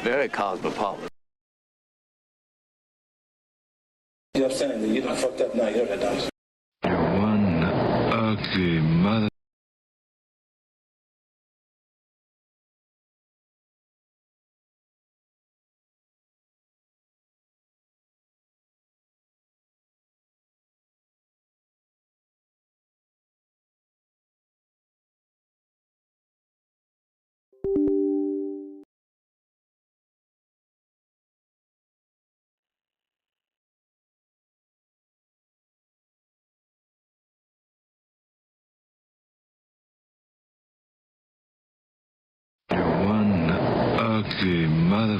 Very cosmopolitan. You know what I'm saying? You done fucked up now. You heard that, don't you? You're one ugly mother. You're one ugly mother.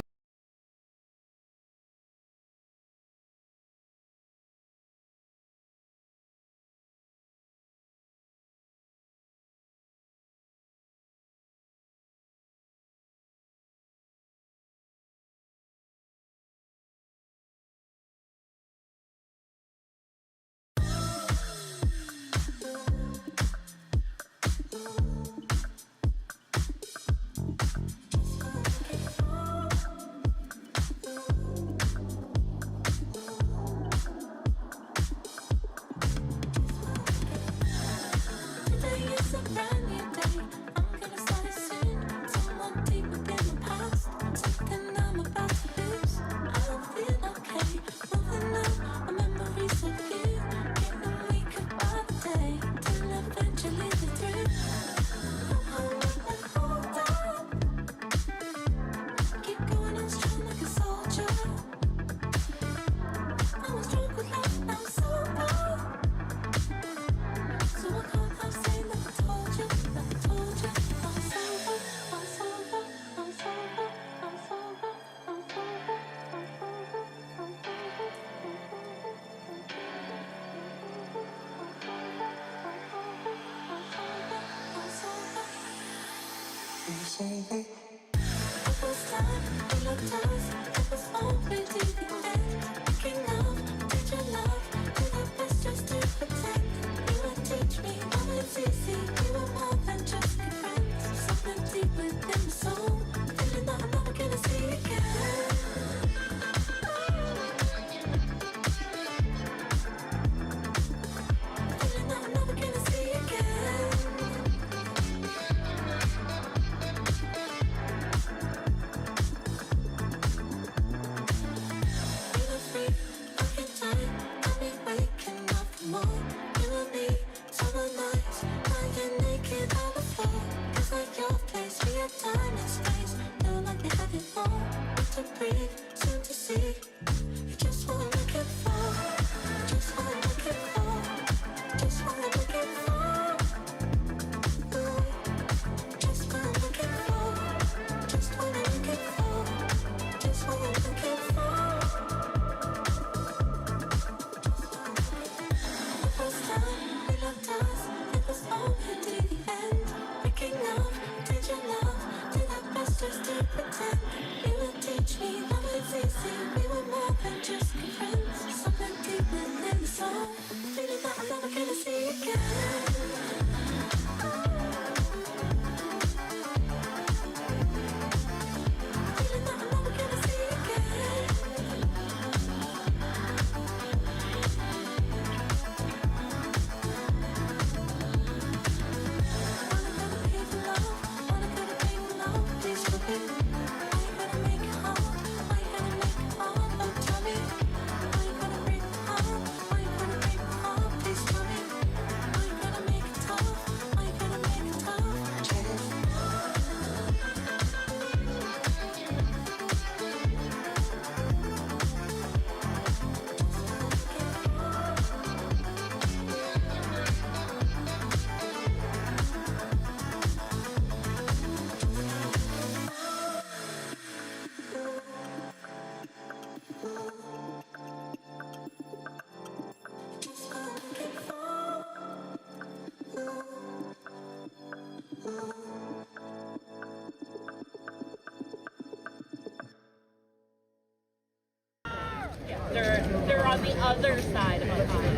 They're on the other side of Ohio.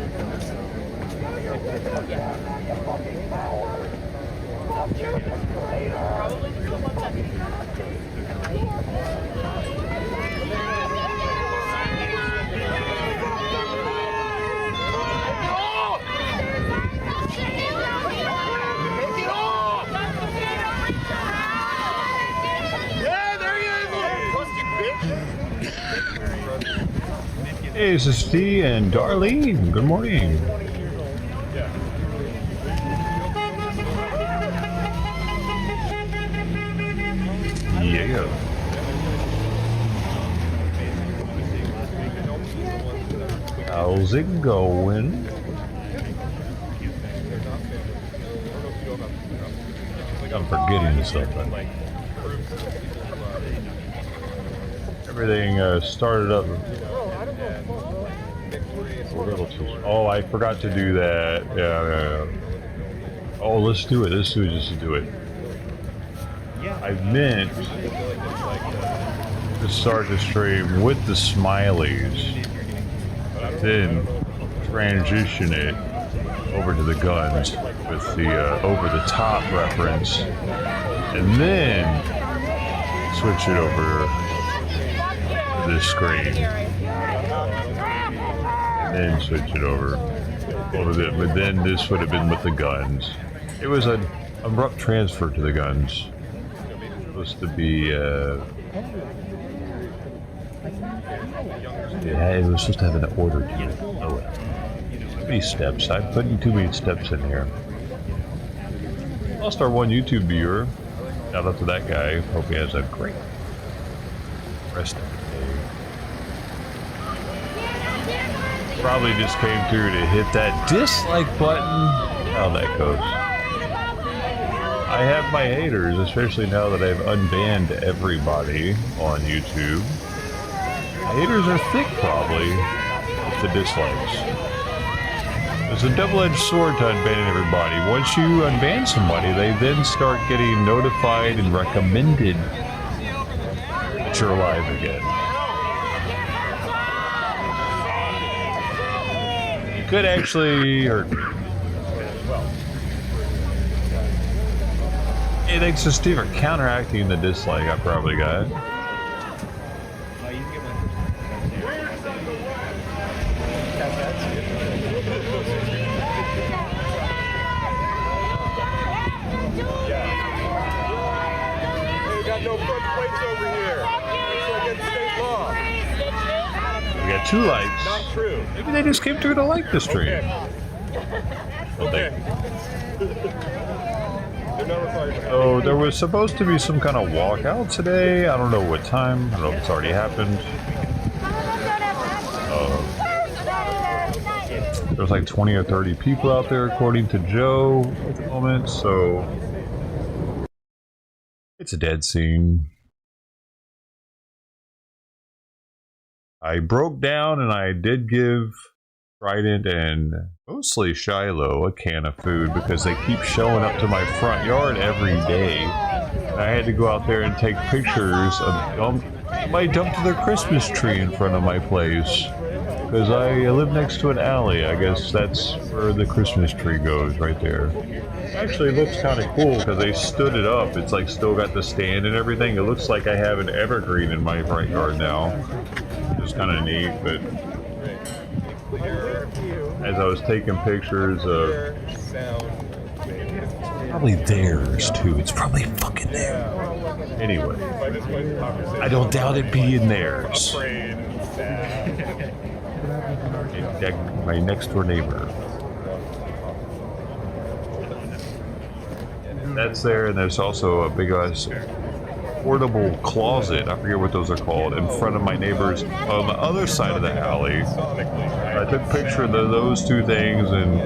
Yeah. Probably the one that Hey, this is Steve and Darlene. Good morning. Yeah. How's it going? I'm forgetting something. Everything started up a little too. Oh, I forgot to do that. Yeah. Oh, let's do it. Let's do it just to do it. I meant to start the stream with the smileys, then transition it over to the guns with the over-the-top reference, and then switch it over to this screen, and then switch it over it. But then this would have been with the guns. It was an abrupt transfer to the guns. Supposed to be yeah, it was supposed to have an order to it. Oh, too many steps. I'm putting too many steps in here. Lost our one YouTube viewer. Shout out to that guy. Hope he has a great rest of the day. Probably just came through to hit that dislike button. How that goes. I have my haters, especially now that I've unbanned everybody on YouTube. Haters are thick, probably, with the dislikes. It's a double-edged sword to unbanning everybody. Once you unban somebody, they then start getting notified and recommended that you're alive again. It could actually hurt me. Hey, thanks to Steve for counteracting the dislike I probably got. No front plates over here. It's against state law. We got 2 likes. Not true. Maybe they just came through to like the stream. Okay. They're not required. So there was supposed to be some kind of walkout today. I don't know what time. I don't know if it's already happened. There's like 20 or 30 people out there, according to Joe, at the moment. So it's a dead scene. I broke down and I did give Trident and mostly Shiloh a can of food because they keep showing up to my front yard every day. And I had to go out there and take pictures of somebody dumped their Christmas tree in front of my place. Because I live next to an alley. I guess that's where the Christmas tree goes, right there. Actually, it looks kind of cool because they stood it up. It's like still got the stand and everything. It looks like I have an evergreen in my front yard now. It's kind of neat, but as I was taking pictures of probably theirs too. It's probably fucking there. Anyway, I don't doubt it being theirs. My next door neighbor. That's there, and there's also a big ass portable closet, I forget what those are called, in front of my neighbors on the other side of the alley. I took a picture of those 2 things and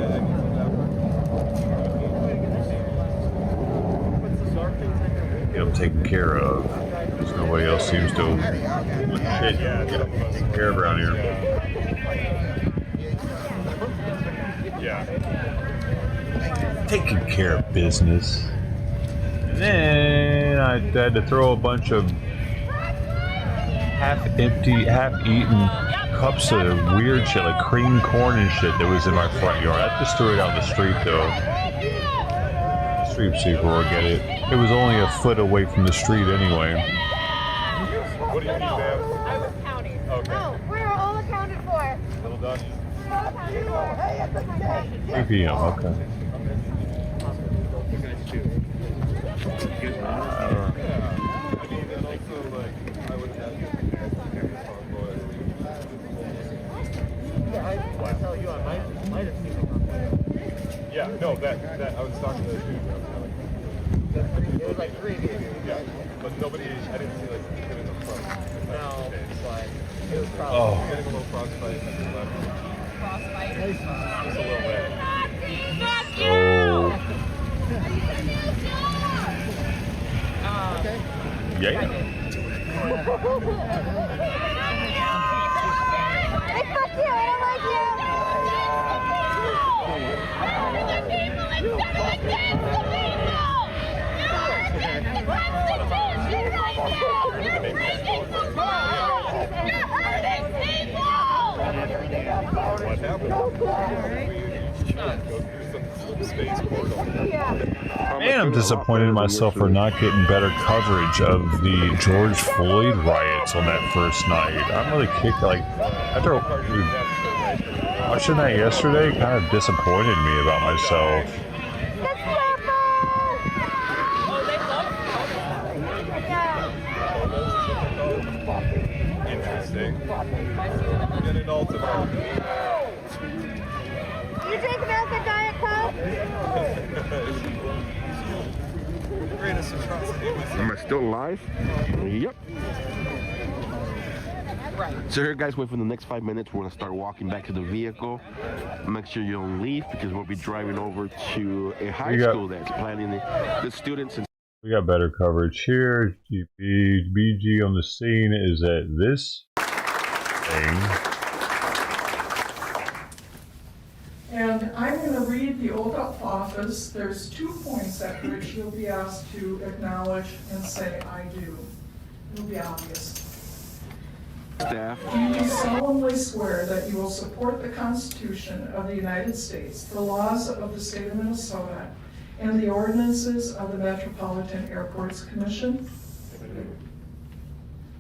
get them taken care of. Because nobody else seems to shit, get them taken care of around here. Taking care of business. And then I had to throw a bunch of half-empty, half-eaten cups of weird shit, like cream corn and shit that was in my front yard. I just threw it out the street though. Street sweeper will get it. It was only a foot away from the street anyway. What do you need, ma'am? I was counting. Okay. Oh, we're all accounted for. Well done. We're all accounted for. 3 p.m. Okay. that I was talking to the dude. There was like 3 of you. Yeah, but nobody. I didn't see like him in the front. No, but it was probably getting a little frostbite. Frostbite. Just a little bit. Fuck you! Yeah. Hey, fuck you! I don't like you! What happened? Go through some space portal. Man, I'm disappointed in myself for not getting better coverage of the George Floyd riots on that first night. I'm really kicked. Like, after watching that yesterday, kind of disappointed me about myself. Interesting. Get an ultimate. You drink milk and Diet Coke? Greatest atrocity. Am I still live? Yep. So here, guys, wait for the next 5 minutes. We're gonna start walking back to the vehicle. Make sure you don't leave because we'll be driving over to a high school that's planning the students. And We got better coverage here. BG on the scene is at this thing. And I'm going to read the oath of office. There's 2 points at which you'll be asked to acknowledge and say, I do. It'll be obvious. staff. Do you solemnly swear that you will support the Constitution of the United States, the laws of the state of Minnesota, and the ordinances of the Metropolitan Airports Commission?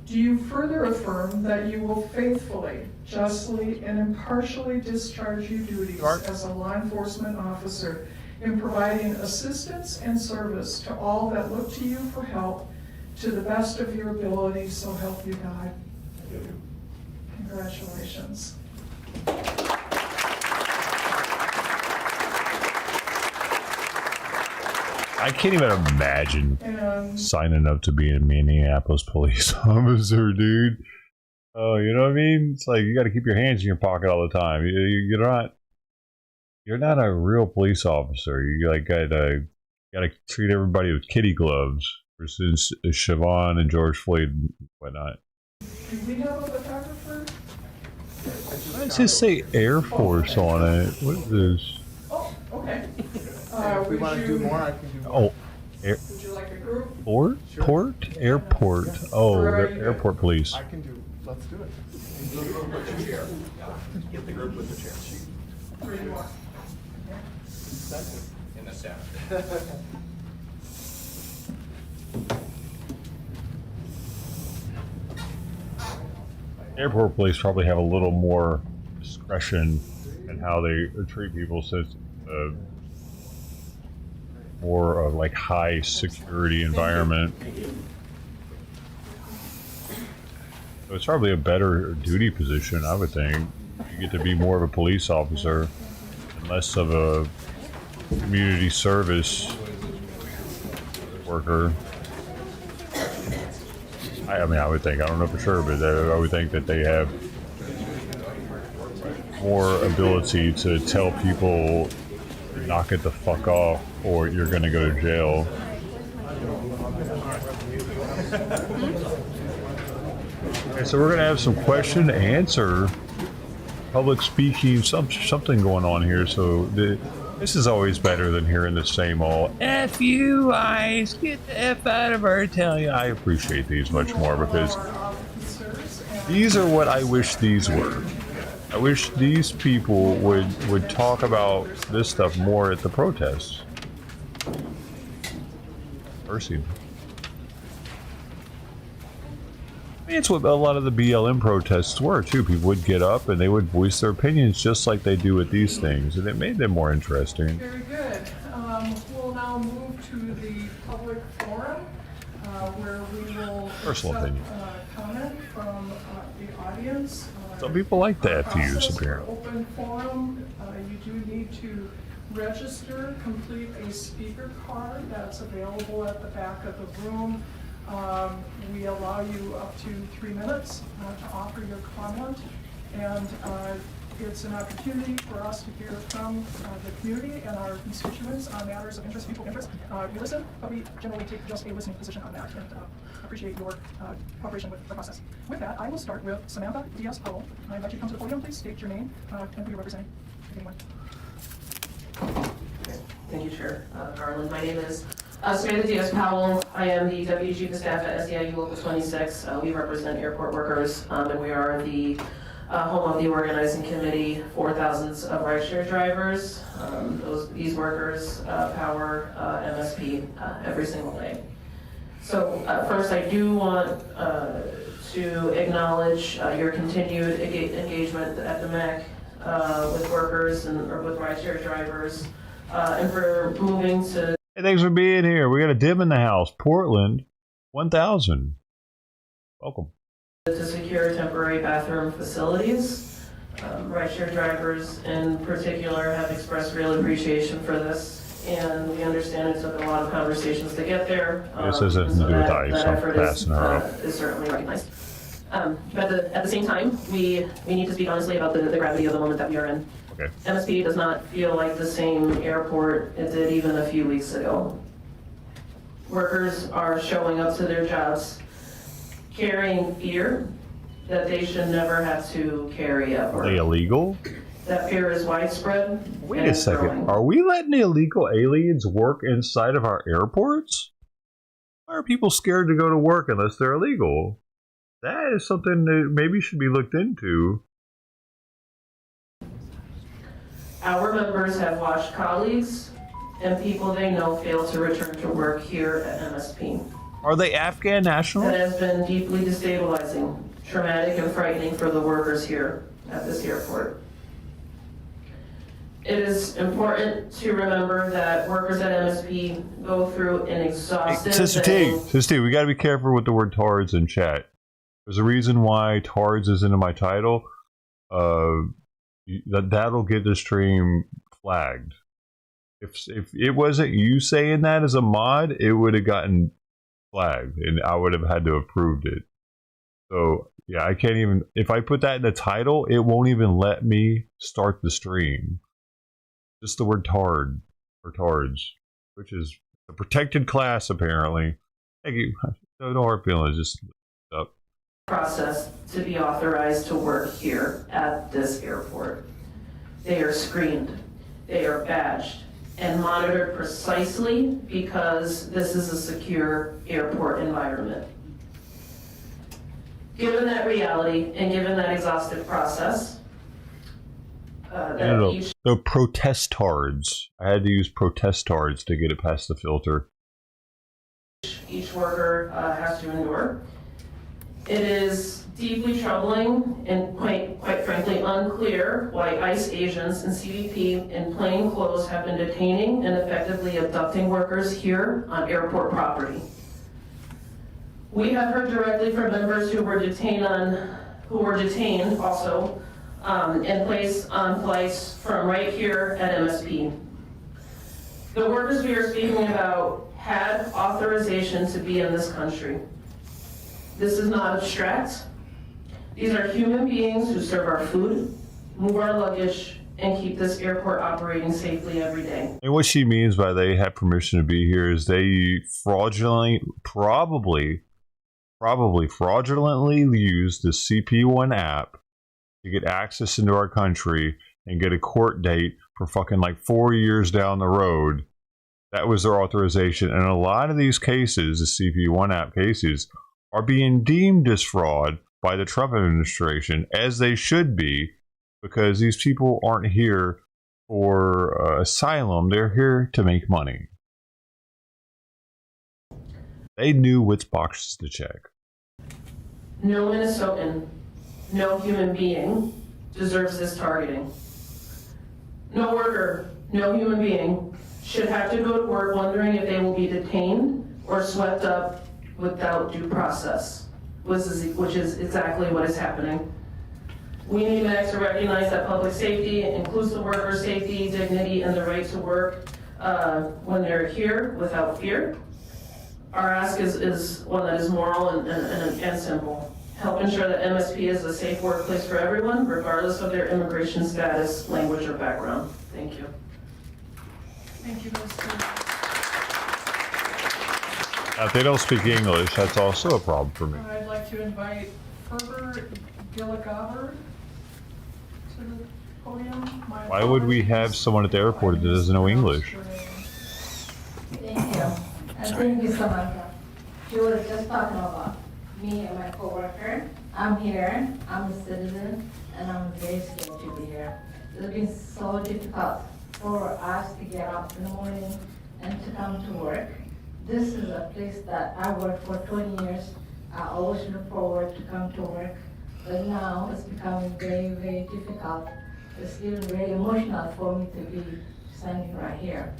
Do you further affirm that you will faithfully, justly, and impartially discharge your duties as a law enforcement officer in providing assistance and service to all that look to you for help to the best of your ability, so help you God? Congratulations. I can't even imagine And signing up to be a Minneapolis police officer, dude. Oh, you know what I mean? It's like you got to keep your hands in your pocket all the time. You're not a real police officer. You like gotta treat everybody with kitty gloves versus Siobhan and George Floyd and whatnot. do we have a photographer? Why does this say Air Force on it? What is this? Oh, okay. If we want to do more, I can do more. Oh, air, Would you like a group? port? Airport. Oh, the airport police. I can do. Let's do it. Get the group with the chair. Where do you want? In the center. Airport police probably have a little more discretion in how they treat people, so it's more of like high security environment. So it's probably a better duty position, I would think. You get to be more of a police officer and less of a community service worker. I mean, I would think, I don't know for sure, but I would think that they have more ability to tell people, knock it the fuck off, or you're gonna go to jail. Okay, so we're gonna have some question and answer, public speaking, something going on here. So this is always better than hearing the same old F you guys, get the F out of our town. I appreciate these much more because these are what I wish these were. I wish these people would talk about this stuff more at the protests. Mercy. I mean, it's what a lot of the BLM protests were too. People would get up and they would voice their opinions just like they do with these things, and it made them more interesting. Very good. We'll now move to the public forum where we will Personal accept, opinion. comment from the audience. Some people like the Our FUs process for apparently. Open forum, you do need to register, complete a speaker card that's available at the back of the room. We allow you up to 3 minutes to offer your comment, and it's an opportunity for us to hear from the community and our constituents on matters of interest, mutual interest. We listen, but we generally take just a listening position on that, and appreciate your cooperation with the process. With that, I will start with Samantha Diaz-Powell. I invite you to come to the podium. Please state your name and who you're representing. Anyone. Thank you, Chair Garland. My name is Samantha Diaz-Powell. I am the Deputy Chief of Staff at SEIU Local 26. We represent airport workers, and we are the home of the organizing committee for thousands of rideshare drivers. These workers power MSP every single day. So first, I do want to acknowledge your continued engagement at the MEC with workers or with rideshare drivers, and for moving to. Hey, thanks for being here. We got a dim in the house. Portland, 1,000. Welcome. To secure temporary bathroom facilities. Rideshare drivers in particular have expressed real appreciation for this, and we understand it took a lot of conversations to get there. This has nothing to do with ice. I'm passing her up. Is certainly recognized. But at the same time, we need to speak honestly about the gravity of the moment that we are in. Okay. MSP does not feel like the same airport it did even a few weeks ago. Workers are showing up to their jobs carrying fear that they should never have to carry at work. Are they illegal? That fear is widespread. Wait a second. Are we letting illegal aliens work inside of our airports? Why are people scared to go to work unless they're illegal? That is something that maybe should be looked into. Our members have watched colleagues and people they know fail to return to work here at MSP. Are they Afghan nationals? That has been deeply destabilizing, traumatic, and frightening for the workers here at this airport. It is important to remember that workers at MSP go through an exhaustive Sister T, we got to be careful with the word tards in chat. There's a reason why tards is into my title. That'll get the stream flagged. If it wasn't you saying that as a mod, it would have gotten flagged, and I would have had to have approved it. So yeah, I can't even. If I put that in the title, it won't even let me start the stream. Just the word tard or tards, which is a protected class apparently. Thank you. No hard feelings. Just up. Process to be authorized to work here at this airport. They are screened, they are badged, and monitored precisely because this is a secure airport environment. Given that reality and given that exhaustive process, So Protestards. I had to use Protestards to get it past the filter. Each worker has to endure. It is deeply troubling and quite frankly unclear why ICE agents and CBP in plain clothes have been detaining and effectively abducting workers here on airport property. We have heard directly from members who were detained also and placed on flights from right here at MSP. The workers we are speaking about had authorization to be in this country. This is not abstract. These are human beings who serve our food, move our luggage, and keep this airport operating safely every day. And what she means by they have permission to be here is they fraudulently, probably fraudulently used the CP1 app to get access into our country and get a court date for fucking like 4 years down the road. That was their authorization. And a lot of these cases, the CP1 app cases, are being deemed as fraud by the Trump administration, as they should be, because these people aren't here for asylum. They're here to make money. They knew which boxes to check. No Minnesotan, no human being deserves this targeting. No worker, no human being should have to go to work wondering if they will be detained or swept up without due process, which is exactly what is happening. We need MACs to recognize that public safety, inclusive worker safety, dignity, and the right to work when they're here without fear. Our ask is one that is moral and simple. Help ensure that MSP is a safe workplace for everyone, regardless of their immigration status, language, or background. Thank you. Thank you, Mr. If they don't speak English, that's also a problem for me. I'd like to invite Ferber Gilligaber to the podium. Why would we have someone at the airport that doesn't know English? Thank you. And thank you, Samantha. She was just talking about me and my coworker. I'm here, I'm a citizen, and I'm very scared to be here. It's been so difficult for us to get up in the morning and to come to work. This is a place that I worked for 20 years. I always look forward to come to work, but now it's becoming very, very difficult. It's even very emotional for me to be standing right here.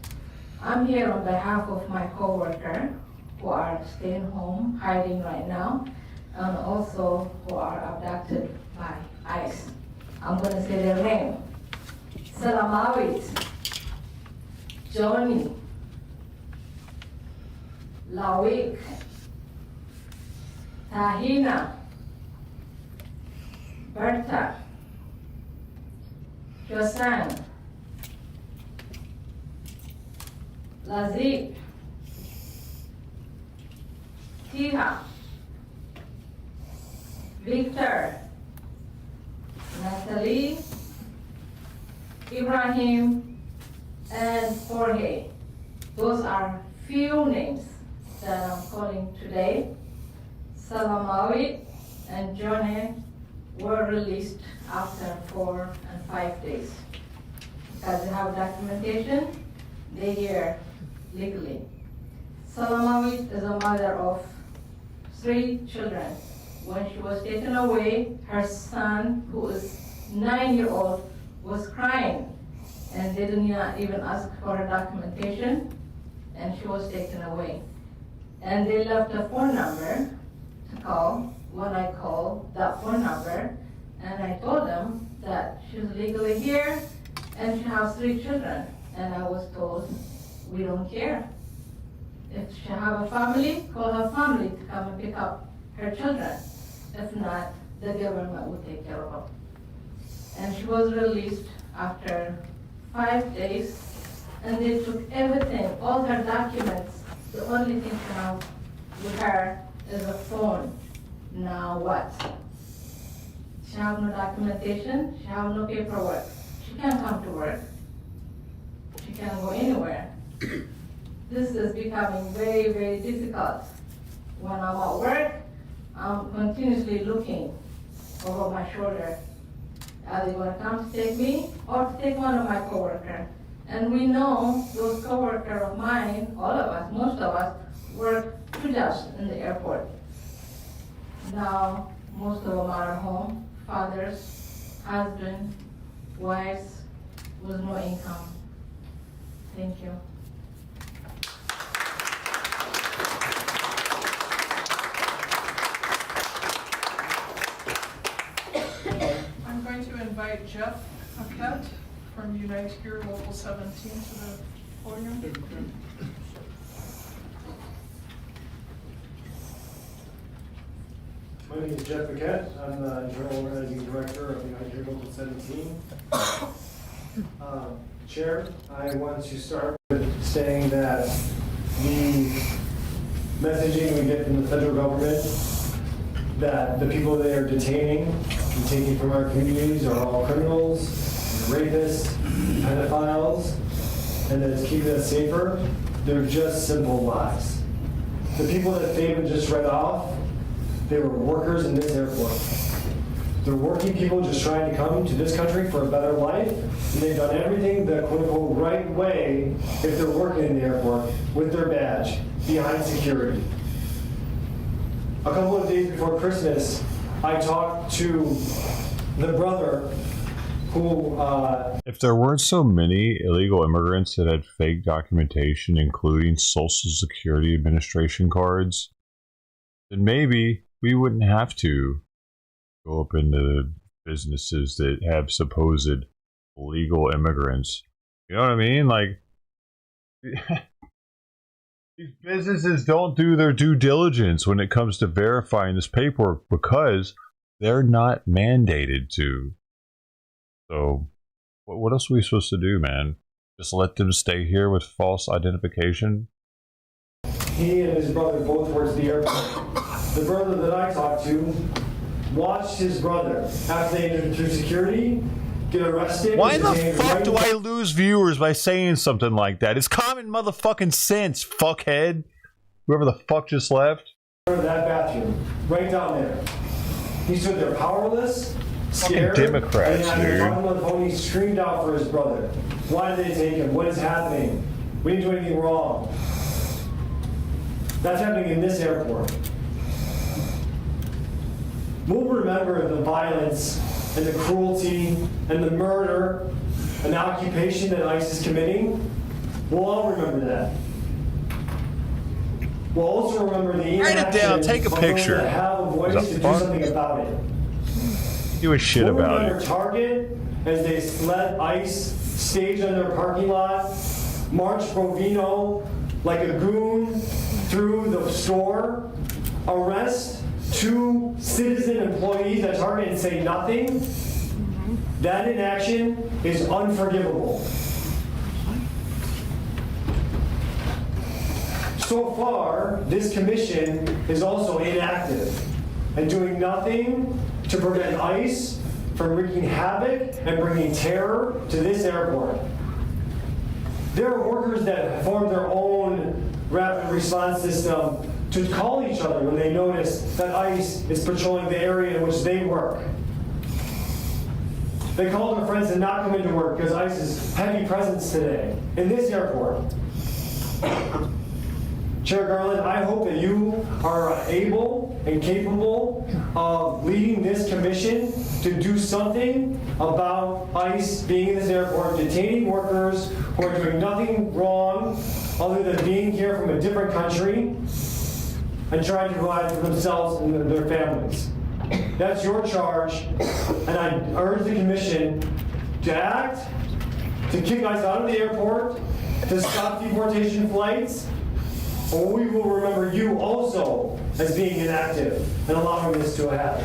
I'm here on behalf of my coworker who are staying home, hiding right now, and also who are abducted by ICE. I'm gonna say their name. Salamawit, Johnny, Lawik, Tahina, Berta, Josan, Lazib, Tiha, Victor, Natalie, Ibrahim, and Jorge. Those are few names that I'm calling today. Salamawit and Johnny were released after 4 and 5 days. Because they have documentation, they're here legally. Salamawit is a mother of 3 children. When she was taken away, her son, who is 9-year-old, was crying, and they did not even ask for her documentation, and she was taken away. And they left a phone number to call. When I called that phone number, and I told them that she's legally here, and she has 3 children, and I was told, we don't care. If she have a family, call her family to come and pick up her children. If not, the government will take care of her. And she was released after 5 days, and they took everything, all her documents. The only thing she has with her is a phone. Now what? She have no documentation, she have no paperwork. She can't come to work. She can't go anywhere. This is becoming very, very difficult. When I'm at work, I'm continuously looking over my shoulder. Are they going to come to take me or to take one of my coworkers? And we know those coworkers of mine, all of us, most of us, work 2 jobs in the airport. Now, most of them are at home, fathers, husbands, wives, with no income. Thank you. I'm going to invite Jeff Paquette from Unite Here Local 17 to the podium. My name is Jeff Paquette. I'm the General Organizing Director of Unite Here Local 17. Chair, I want to start with saying that the messaging we get from the federal government that the people they are detaining and taking from our communities are all criminals, rapists, pedophiles, and that it's keeping us safer, they're just simple lies. The people that Fabian just read off, they were workers in this airport. They're working people just trying to come to this country for a better life, and they've done everything the quote-unquote right way if they're working in the airport with their badge behind security. A couple of days before Christmas, I talked to the brother who... If there weren't so many illegal immigrants that had fake documentation, including Social Security Administration cards, then maybe we wouldn't have to go up into businesses that have supposed illegal immigrants. You know what I mean? Like, these businesses don't do their due diligence when it comes to verifying this paperwork because they're not mandated to. So, what else are we supposed to do, man? Just let them stay here with false identification? He and his brother both worked at the airport. The brother that I talked to watched his brother, after they entered through security, get arrested. Why the fuck do I lose viewers by saying something like that? It's common motherfucking sense, fuckhead. Whoever the fuck just left. That bathroom, right down there. He stood there powerless, scared. Fucking Democrats, and dude. on the phone, he screamed out for his brother. Why did they take him? What is happening? We didn't do anything wrong. That's happening in this airport. We'll remember the violence and the cruelty and the murder and the occupation that ICE is committing. We'll all remember that. We'll also remember the inaction. Write it down, take a picture. That have a voice to do something about it. Do a shit we'll about remember it. Target as they let ICE stage on their parking lot, march Provino like a goon through the store, arrest 2 citizen employees at Target and say nothing. That inaction is unforgivable. So far, this commission is also inactive and doing nothing to prevent ICE from wreaking havoc and bringing terror to this airport. There are workers that form their own rapid response system to call each other when they notice that ICE is patrolling the area in which they work. They call their friends to not come into work because ICE's heavy presence today in this airport. Chair Garland, I hope that you are able and capable of leading this commission to do something about ICE being in this airport, detaining workers who are doing nothing wrong other than being here from a different country and trying to provide for themselves and their families. That's your charge, and I urge the commission to act, to kick ICE out of the airport, to stop deportation flights, or we will remember you also as being inactive and allowing this to happen.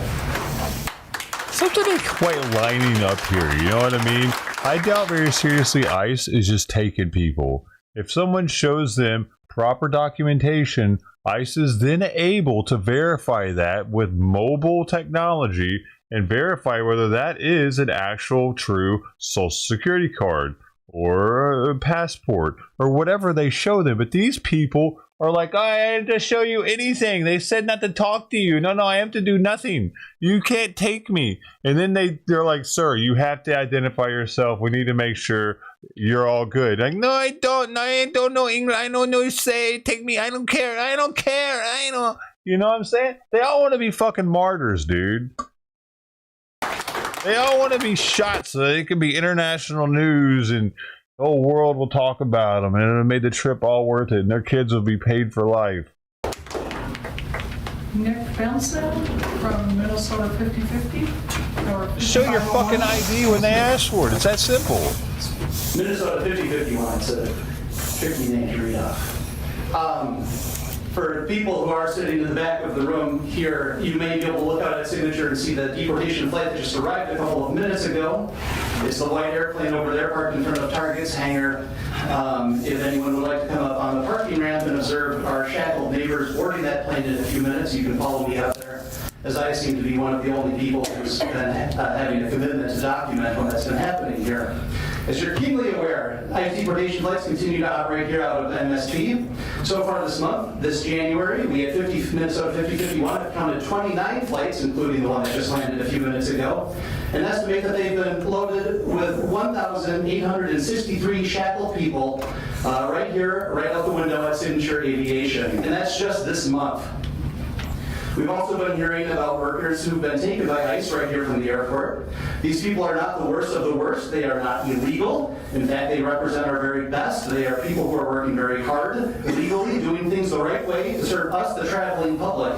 Something ain't quite lining up here, you know what I mean? I doubt very seriously ICE is just taking people. If someone shows them proper documentation, ICE is then able to verify that with mobile technology and verify whether that is an actual true Social Security card or a passport or whatever they show them. But these people are like, I had to show you anything. They said not to talk to you. No, I have to do nothing. You can't take me. And then they're like, sir, you have to identify yourself. We need to make sure you're all good. Like, no, I don't. No, I don't know English. I don't know what you say. Take me. I don't care. I don't care. I don't. You know what I'm saying? They all want to be fucking martyrs, dude. They all want to be shot so that it can be international news and the whole world will talk about them, and it made the trip all worth it, and their kids will be paid for life. Nick Benson from Minnesota 50/50. Show your fucking ID when they ask for it. It's that simple. Minnesota 50/51. It's a tricky name to read off. For people who are sitting in the back of the room here, you may be able to look out at signature and see the deportation flight that just arrived a couple of minutes ago. It's the white airplane over there parked in front of Target's hangar. If anyone would like to come up on the parking ramp and observe our shackled neighbors boarding that plane in a few minutes, you can follow me out there, as I seem to be one of the only people who's been having a commitment to document when that's been happening here. As you're keenly aware, ICE deportation flights continue to operate here out of MSP. So far this month, this January, we at Minnesota 50/51 have counted 29 flights, including the one that just landed a few minutes ago, and estimate that they've been loaded with 1,863 shackled people right here, right out the window at Signature Aviation. And that's just this month. We've also been hearing about workers who've been taken by ICE right here from the airport. These people are not the worst of the worst. They are not illegal. In fact, they represent our very best. They are people who are working very hard, legally, doing things the right way to serve us, the traveling public.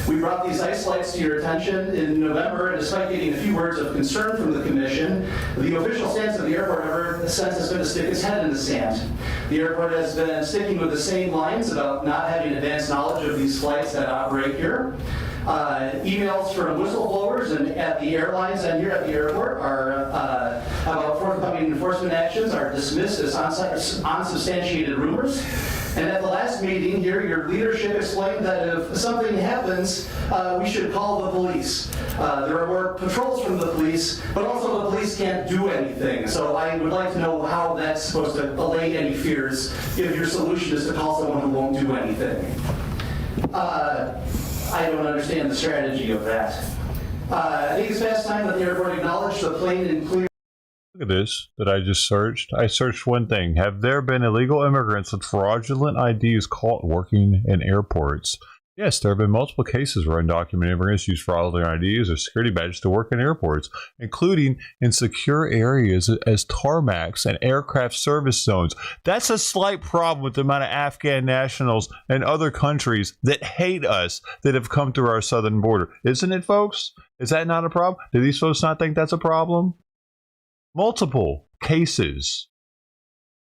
We've brought these ice lights to your attention in November, and despite getting a few words of concern from the commission, the official stance of the airport ever since has been to stick its head in the sand. The airport has been sticking with the same lines about not having advanced knowledge of these flights that operate here. Emails from whistleblowers and at the airlines and here at the airport are about forthcoming enforcement actions are dismissed as unsubstantiated rumors. And at the last meeting here, your leadership explained that if something happens, we should call the police. There are more patrols from the police, but also the police can't do anything. So I would like to know how that's supposed to allay any fears if your solution is to call someone who won't do anything. I don't understand the strategy of that. I think it's past time that the airport acknowledge the plain and clear. Look at this that I just searched. I searched one thing. Have there been illegal immigrants with fraudulent IDs caught working in airports? Yes, there have been multiple cases where undocumented immigrants use fraudulent IDs or security badges to work in airports, including in secure areas as tarmacs and aircraft service zones. That's a slight problem with the amount of Afghan nationals and other countries that hate us that have come through our southern border. Isn't it, folks? Is that not a problem? Do these folks not think that's a problem? Multiple cases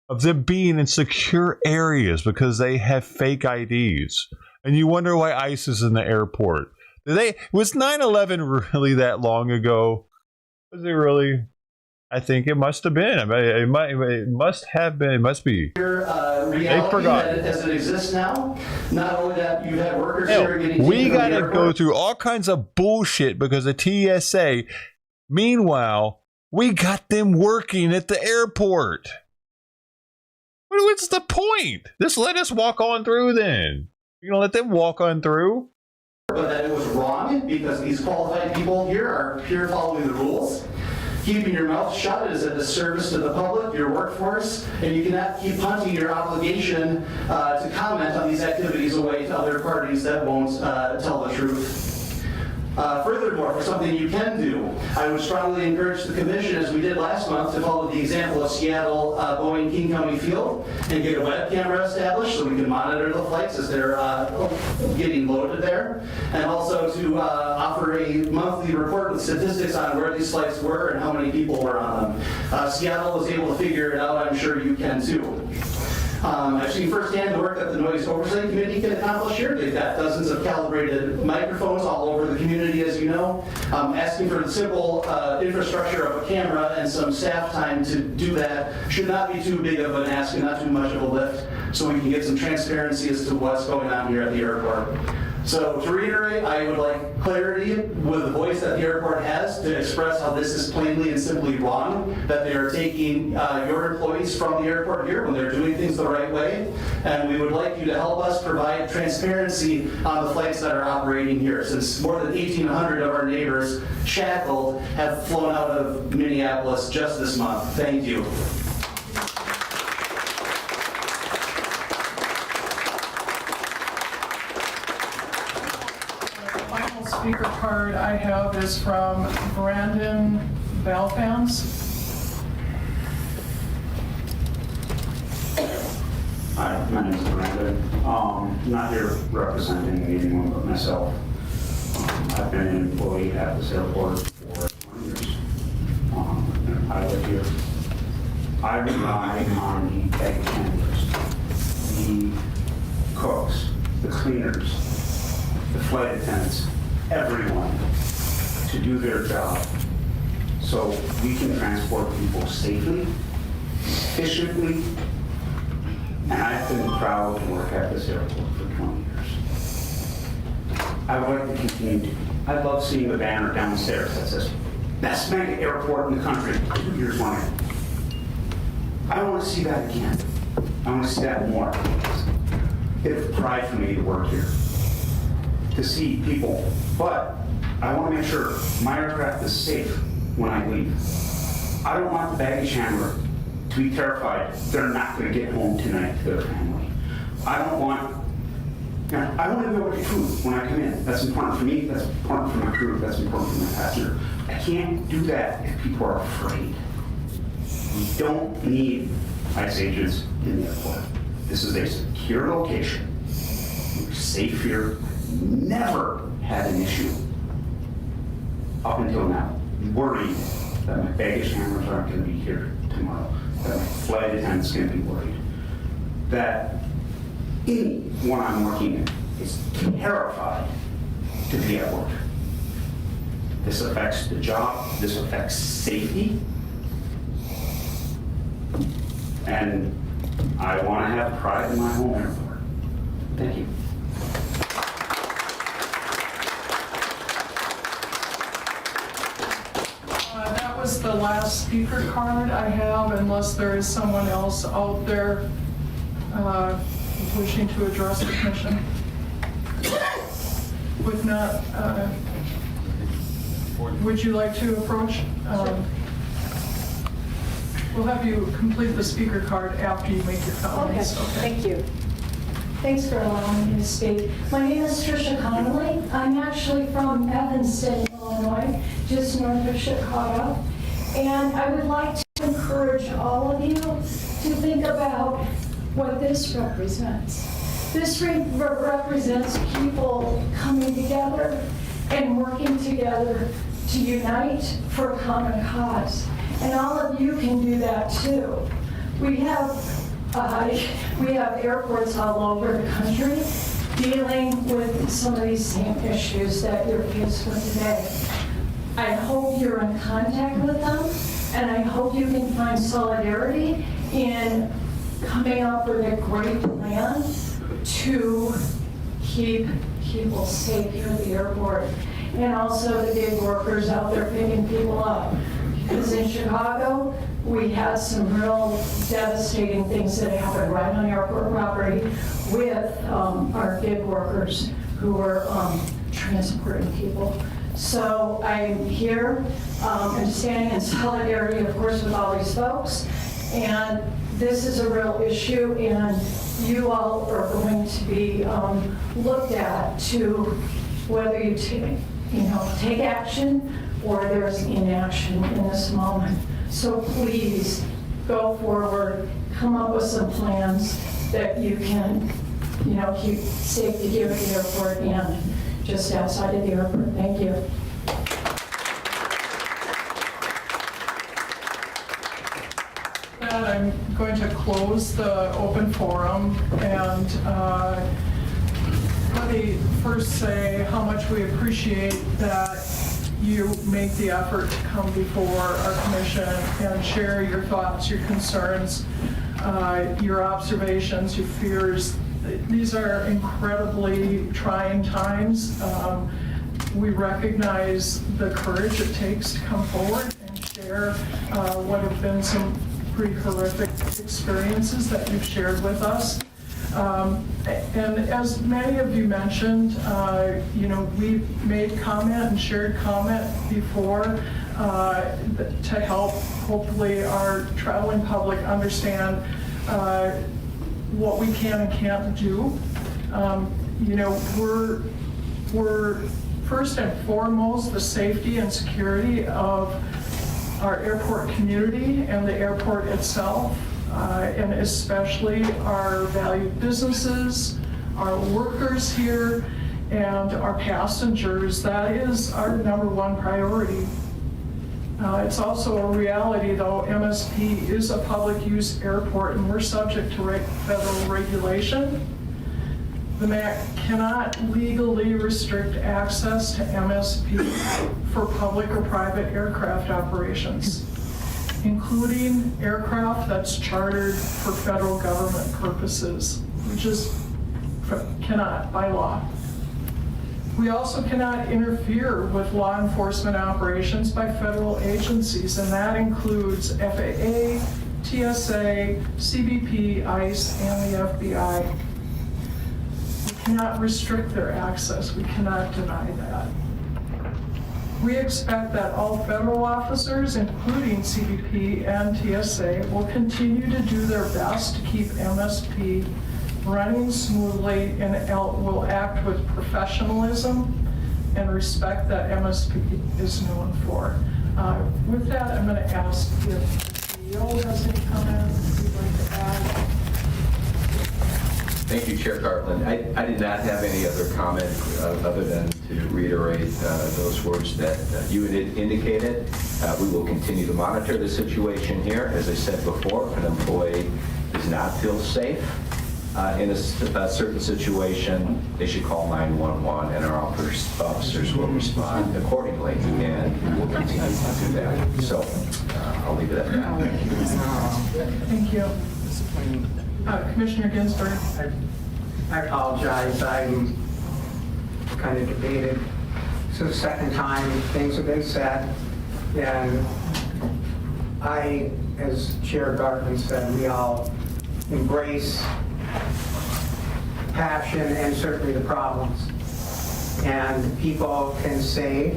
of them being in secure areas because they have fake IDs. And you wonder why ICE is in the airport. Was 9/11 really that long ago? Was it really? I think it must have been. I mean, it must have been. It must be. They forgot. As it exists now, not only that you have workers here getting. We got to go through all kinds of bullshit because of TSA. Meanwhile, we got them working at the airport. What's the point? Just let us walk on through then. You're going to let them walk on through? But that it was wrong because these qualified people here are here following the rules. Keeping your mouth shut is a disservice to the public, your workforce, and you cannot keep punting your obligation to comment on these activities away to other parties that won't tell the truth. Furthermore, for something you can do, I would strongly encourage the commission, as we did last month, to follow the example of Seattle Boeing King County Field and get a web camera established so we can monitor the flights as they're getting loaded there, and also to offer a monthly report with statistics on where these flights were and how many people were on them. Seattle was able to figure it out. I'm sure you can too. I've seen firsthand the work that the Noise Oversight Committee can accomplish here. They've got dozens of calibrated microphones all over the community, as you know. Asking for the simple infrastructure of a camera and some staff time to do that should not be too big of an ask and not too much of a lift, so we can get some transparency as to what's going on here at the airport. So to reiterate, I would like clarity with the voice that the airport has to express how this is plainly and simply wrong, that they are taking your employees from the airport here when they're doing things the right way. And we would like you to help us provide transparency on the flights that are operating here, since more than 1,800 of our neighbors, shackled, have flown out of Minneapolis just this month. Thank you. Speaker card I have is from Brandon Balfans. Hi, my name is Brandon. Not here representing anyone but myself. I've been an employee at this airport for 20 years. I live here. I rely on the baggage handlers, the cooks, the cleaners, the flight attendants, everyone to do their job so we can transport people safely, efficiently, and I've been proud to work at this airport for 20 years. I would like to continue to. I love seeing the banner downstairs that says, best mega airport in the country, 2 years running. I want to see that again. I want to see that more. It's pride for me to work here, to see people, but I want to make sure my aircraft is safe when I leave. I don't want the baggage handler to be terrified they're not going to get home tonight to their family. I don't want, I want to be able to get food when I come in. That's important for me, that's important for my crew, that's important for my passenger. I can't do that if people are afraid. We don't need ICE agents in the airport. This is a secure location. We're safe here. never had an issue up until now, worried that my baggage handlers aren't going to be here tomorrow, that my flight attendant's going to be worried, that anyone I'm working in is terrified to be at work. This affects the job, this affects safety, and I want to have pride in my home airport. Thank you. That was the last speaker card I have, unless there is someone else out there wishing to address the commission. If not, would you like to approach? We'll have you complete the speaker card after you make your comments. Okay. Thank you. Thanks for allowing me to speak. My name is Tricia Connolly. I'm actually from Evanston, Illinois, just north of Chicago. And I would like to encourage all of you to think about what this represents. This represents people coming together and working together to unite for a common cause. And all of you can do that too. We have airports all over the country dealing with some of these same issues that you're faced with today. I hope you're in contact with them, and I hope you can find solidarity in coming up with a great plan to keep people safe here at the airport, and also the gig workers out there picking people up. Because in Chicago, we had some real devastating things that happened right on airport property with our gig workers who were transporting people. So I'm here and standing in solidarity, of course, with all these folks. And this is a real issue, and you all are going to be looked at to whether you take action or there's inaction in this moment. So please go forward, come up with some plans that you can, keep safety here at the airport and just outside of the airport. Thank you. I'm going to close the open forum, and let me first say how much we appreciate that you make the effort to come before our commission and share your thoughts, your concerns, your observations, your fears. These are incredibly trying times. We recognize the courage it takes to come forward and share what have been some pretty horrific experiences that you've shared with us. And as many of you mentioned, we've made comment and shared comment before to help hopefully our traveling public understand what we can and can't do. We're first and foremost the safety and security of our airport community and the airport itself. And especially our valued businesses, our workers here, and our passengers. That is our number one priority. It's also a reality, though, MSP is a public use airport and we're subject to federal regulation. The MAC cannot legally restrict access to MSP for public or private aircraft operations, including aircraft that's chartered for federal government purposes. We just cannot by law. We also cannot interfere with law enforcement operations by federal agencies, and that includes FAA, TSA, CBP, ICE, and the FBI. We cannot restrict their access. We cannot deny that. We expect that all federal officers, including CBP and TSA, will continue to do their best to keep MSP running smoothly and will act with professionalism and respect that MSP is known for. With that, I'm going to ask if the CEO has any comments he'd like to add. Thank you, Chair Garland. I did not have any other comment other than to reiterate those words that you had indicated. We will continue to monitor the situation here. As I said before, if an employee does not feel safe in a certain situation, they should call 911, and our officers will respond accordingly, and we will continue to do that. So I'll leave it at that. Thank you. Commissioner Ginsburg. I apologize. I'm kind of debated. This is the second time things have been said, and I, as Chair Gartman said, we all embrace passion and certainly the problems. And people can say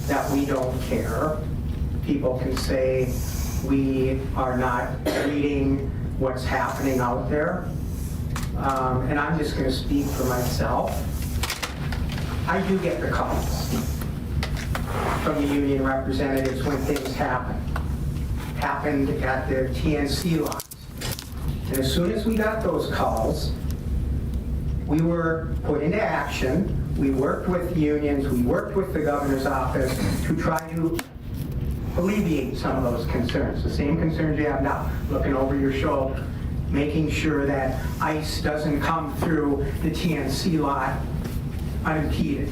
that we don't care. People can say we are not reading what's happening out there. And I'm just going to speak for myself. I do get the calls from the union representatives when things happen. Happened at the TNC lots. And as soon as we got those calls, we were put into action. We worked with unions, we worked with the governor's office to try to alleviate some of those concerns. The same concerns you have now, looking over your shoulder, making sure that ice doesn't come through the TNC lot unimpeded.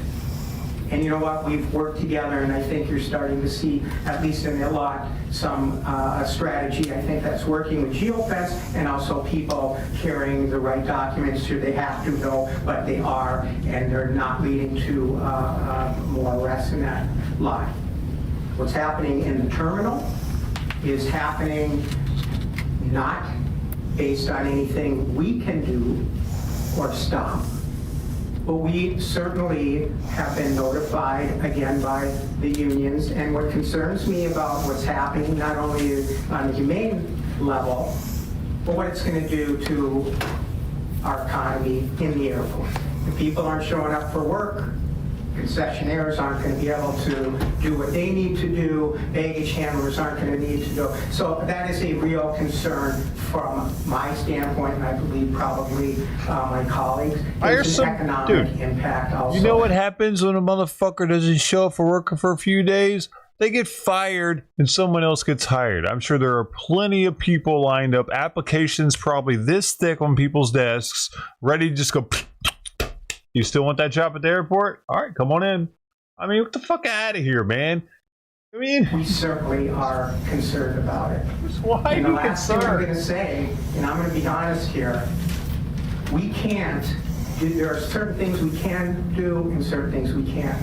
And you know what, we've worked together, and I think you're starting to see, at least in the lot, some a strategy. I think that's working with geofence and also people carrying the right documents should they have to know what they are, and they're not leading to more arrests in that lot. What's happening in the terminal is happening not based on anything we can do or stop. But we certainly have been notified again by the unions, and what concerns me about what's happening, not only on the humane level, but what it's going to do to our economy in the airport. If people aren't showing up for work, concessionaires aren't going to be able to do what they need to do, baggage handlers aren't going to need to do. So that is a real concern from my standpoint, and I believe probably my colleagues. There's an economic impact also. You know what happens when a motherfucker doesn't show up for work for a few days? They get fired and someone else gets hired. I'm sure there are plenty of people lined up, applications probably this thick on people's desks, ready to just go. You still want that job at the airport? All right, come on in. I mean, what the fuck out of here, man? I mean, we certainly are concerned about it. Why are you the last thing I'm concerned? going to say, and I'm going to be honest here, we can't. There are certain things we can do and certain things we can't.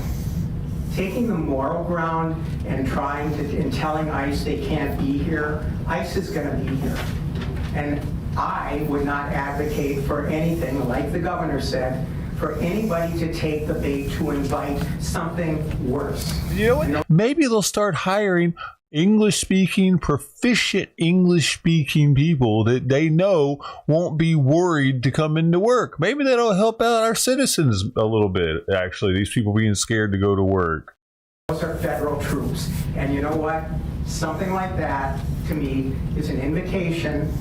Taking the moral ground and trying to and telling ICE they can't be here, ICE is going to be here, and I would not advocate for anything like the governor said, for anybody to take the bait to invite something worse. You know what? Maybe they'll start hiring English-speaking, proficient English-speaking people that they know won't be worried to come into work. Maybe that'll help out our citizens a little bit, actually, these people being scared to go to work. Those are federal troops. And you know what? Something like that, to me, is an invitation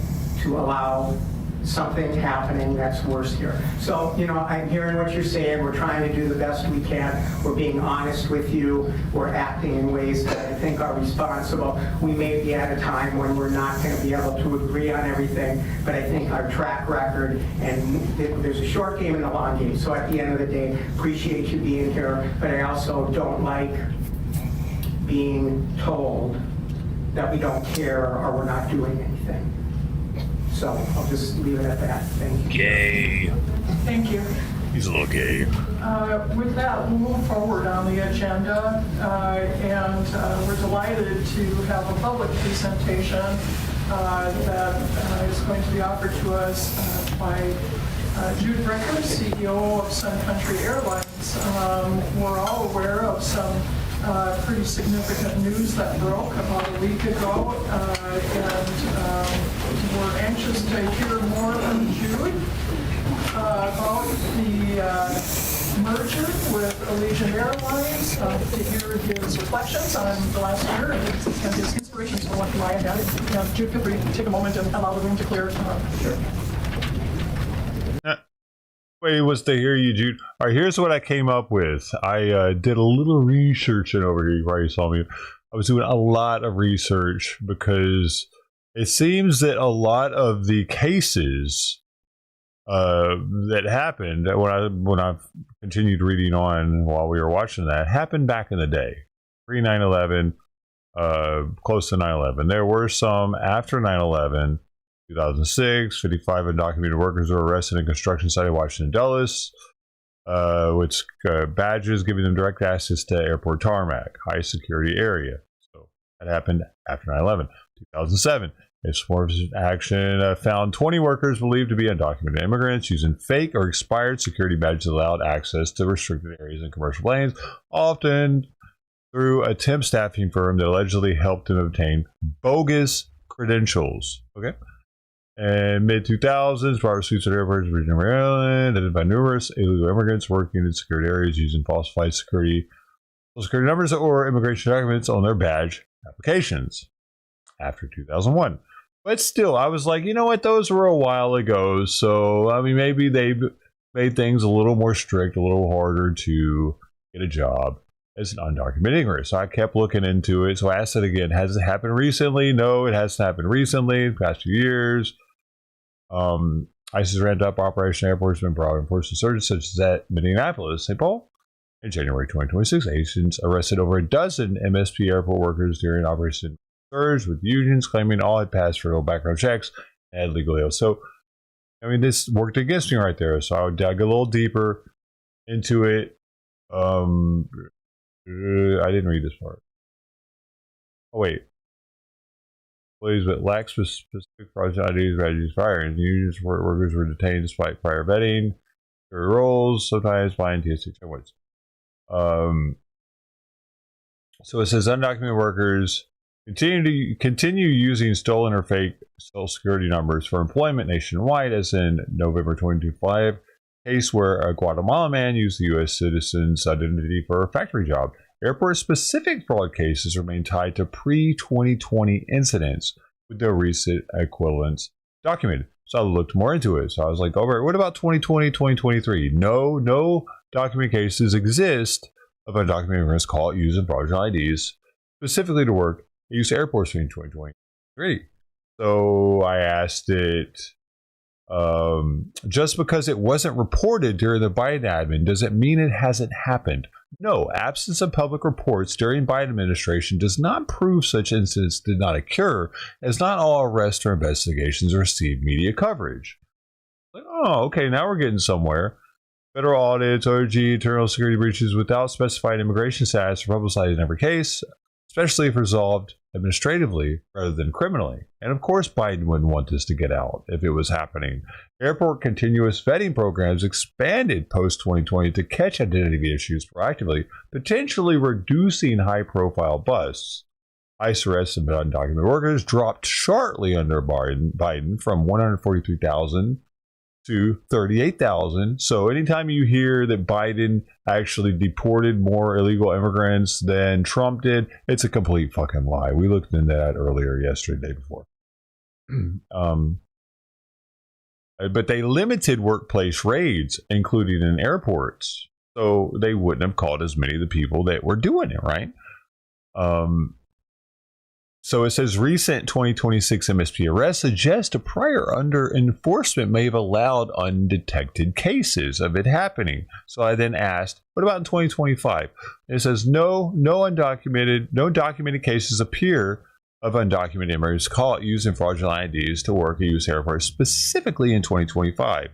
to allow something happening that's worse here. So, you know, I'm hearing what you're saying. We're trying to do the best we can. We're being honest with you. We're acting in ways that I think are responsible. We may be at a time when we're not going to be able to agree on everything, but I think our track record, and there's a short game and a long game. So at the end of the day, appreciate you being here, but I also don't like being told that we don't care or we're not doing anything. So I'll just leave it at that. Thank you. Gay. Thank you. He's a little gay. With that, we'll move forward on the agenda, and we're delighted to have a public presentation that is going to be offered to us by Jude Bricker, CEO of Sun Country Airlines. We're all aware of some pretty significant news that broke about a week ago, and we're anxious to hear more from Jude about the merger with Allegiant Airlines, to hear his reflections on the last year and his inspirations for what lie ahead. Jude, feel free to take a moment and allow the room to clear. Sure. Wait, was to hear you, Jude. All right, here's what I came up with. I did a little research over here. You probably saw me. I was doing a lot of research because it seems that a lot of the cases that happened when I continued reading on while we were watching that happened back in the day, pre 9/11, close to 9/11. There were some after 9/11. 2006, 55 undocumented workers were arrested in construction site in Washington Dulles, with badges giving them direct access to airport tarmac, high security area. So that happened after 9/11. 2007, a swarm action found 20 workers believed to be undocumented immigrants using fake or expired security badges allowed access to restricted areas in commercial planes, often through a temp staffing firm that allegedly helped them obtain bogus credentials. Okay. And mid-2000s, private suits at airports in Virginia, Maryland, identified numerous illegal immigrants working in security areas using falsified social security numbers or immigration documents on their badge applications after 2001. But still, I was like, you know what? Those were a while ago. So, I mean, maybe they made things a little more strict, a little harder to get a job as an undocumented immigrant. So I kept looking into it. So I asked it again, has it happened recently? No, it hasn't happened recently, the past few years. ICE ramped up Operation Airports been brought enforcement surges such as at Minneapolis, St. Paul. In January 2026, agents arrested over a dozen MSP airport workers during Operation Surge, with unions claiming all had passed federal background checks and had legal deals. So, I mean, this worked against me right there. So I dug a little deeper into it. I didn't read this part. Oh, wait. Employees but lack specific project IDs, strategies, fire, and unions workers were detained despite prior vetting, their roles, sometimes by TSA checkpoints. So it says undocumented workers continue using stolen or fake social security numbers for employment nationwide, as in November 2025 case where a Guatemalan man used the U.S. citizen's identity for a factory job. Airport-specific fraud cases remain tied to pre-2020 incidents with no recent equivalents documented. So I looked more into it. So I was like, all right, what about 2020, 2023? No document cases exist of undocumented immigrants caught using fraudulent IDs specifically to work at use airports between 2023. So I asked it, just because it wasn't reported during the Biden admin, does it mean it hasn't happened? No, absence of public reports during Biden administration does not prove such incidents did not occur, as not all arrests or investigations receive media coverage. Like, oh, okay, now we're getting somewhere. Federal audits, OG, internal security breaches without specified immigration status are publicized in every case, especially if resolved administratively rather than criminally. And of course, Biden wouldn't want this to get out if it was happening. Airport continuous vetting programs expanded post-2020 to catch identity issues proactively, potentially reducing high-profile busts. ICE arrests of undocumented workers dropped sharply under Biden from 143,000 to 38,000. So anytime you hear that Biden actually deported more illegal immigrants than Trump did, it's a complete fucking lie. We looked into that earlier yesterday, day before. But they limited workplace raids, including in airports. So they wouldn't have caught as many of the people that were doing it, right? So it says recent 2026 MSP arrests suggest a prior under enforcement may have allowed undetected cases of it happening. So I then asked, what about in 2025? And it says no documented cases appear of undocumented immigrants caught using fraudulent IDs to work at U.S. airports, specifically in 2025.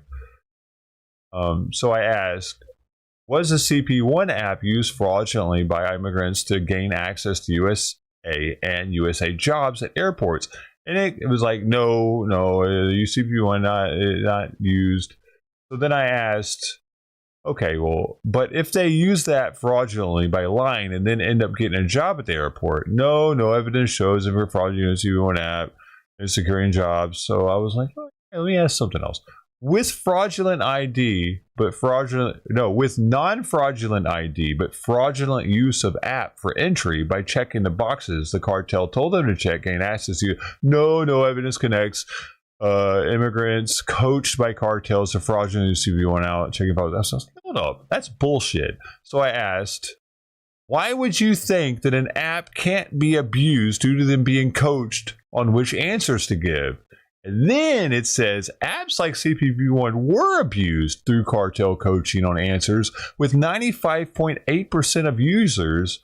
So I asked, was the CP1 app used fraudulently by immigrants to gain access to USA and USA jobs at airports? And it was like, no, CP1 not used. So then I asked, okay, well, but if they use that fraudulently by lying and then end up getting a job at the airport, no evidence shows if you're fraudulent CP1 app and securing jobs. So I was like, okay, let me ask something else. With fraudulent ID, with non-fraudulent ID, but fraudulent use of app for entry by checking the boxes the cartel told them to check, gain access to. No evidence connects immigrants coached by cartels to fraudulently CB1 out, checking out. I was like, hold up, that's bullshit. So I asked, why would you think that an app can't be abused due to them being coached on which answers to give? And then it says apps like CPP1 were abused through cartel coaching on answers, with 95.8% of users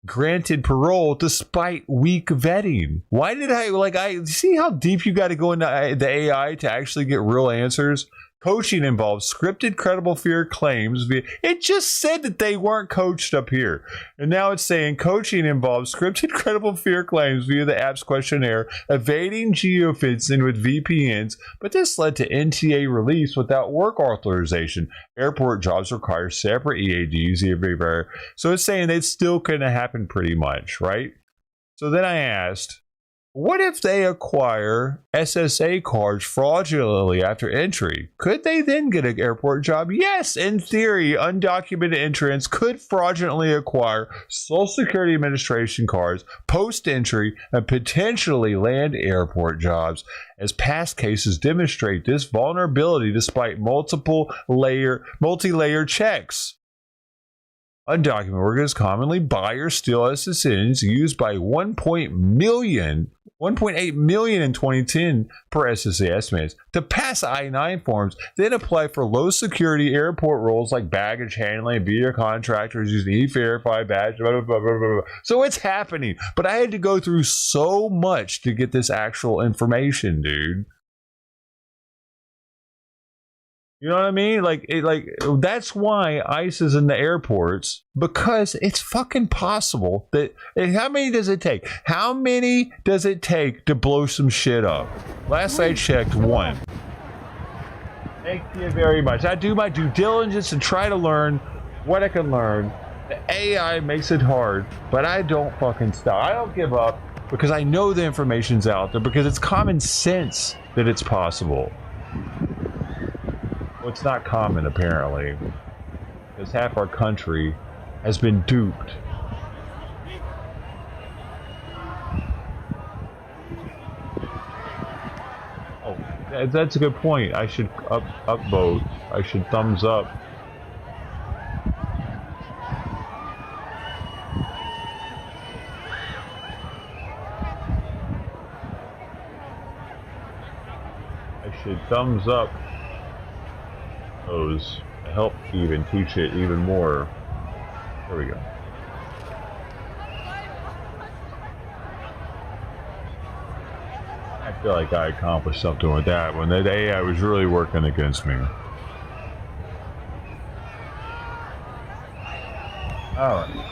granted parole despite weak vetting. Why did I see how deep you got to go into the AI to actually get real answers? Coaching involves scripted credible fear claims. It just said that they weren't coached up here. And now it's saying coaching involves scripted credible fear claims via the app's questionnaire, evading geofencing with VPNs, but this led to NTA release without work authorization. Airport jobs require separate EADs. So it's saying it's still going to happen pretty much, right? So then I asked, what if they acquire SSA cards fraudulently after entry? Could they then get an airport job? Yes, in theory, undocumented entrants could fraudulently acquire Social Security Administration cards post-entry and potentially land airport jobs, as past cases demonstrate this vulnerability despite multi-layer checks. Undocumented workers commonly buy or steal SSNs used by 1.8 million in 2010 per SSA estimates to pass I-9 forms, then apply for low security airport roles like baggage handling, via contractors using E-Verify badge, blah, blah, blah, blah, blah. So it's happening, but I had to go through so much to get this actual information, dude. You know what I mean? That's why ICE is in the airports, because it's fucking possible that. How many does it take? How many does it take to blow some shit up? Last I checked, 1. Thank you very much. I do my due diligence and try to learn what I can learn. The AI makes it hard, but I don't fucking stop. I don't give up because I know the information's out there, because it's common sense that it's possible. Well, it's not common, apparently, because half our country has been duped. Oh, that's a good point. I should upvote. I should thumbs up. I should thumbs up those to help even teach it even more. There we go. I feel like I accomplished something with that one. That AI was really working against me. All right.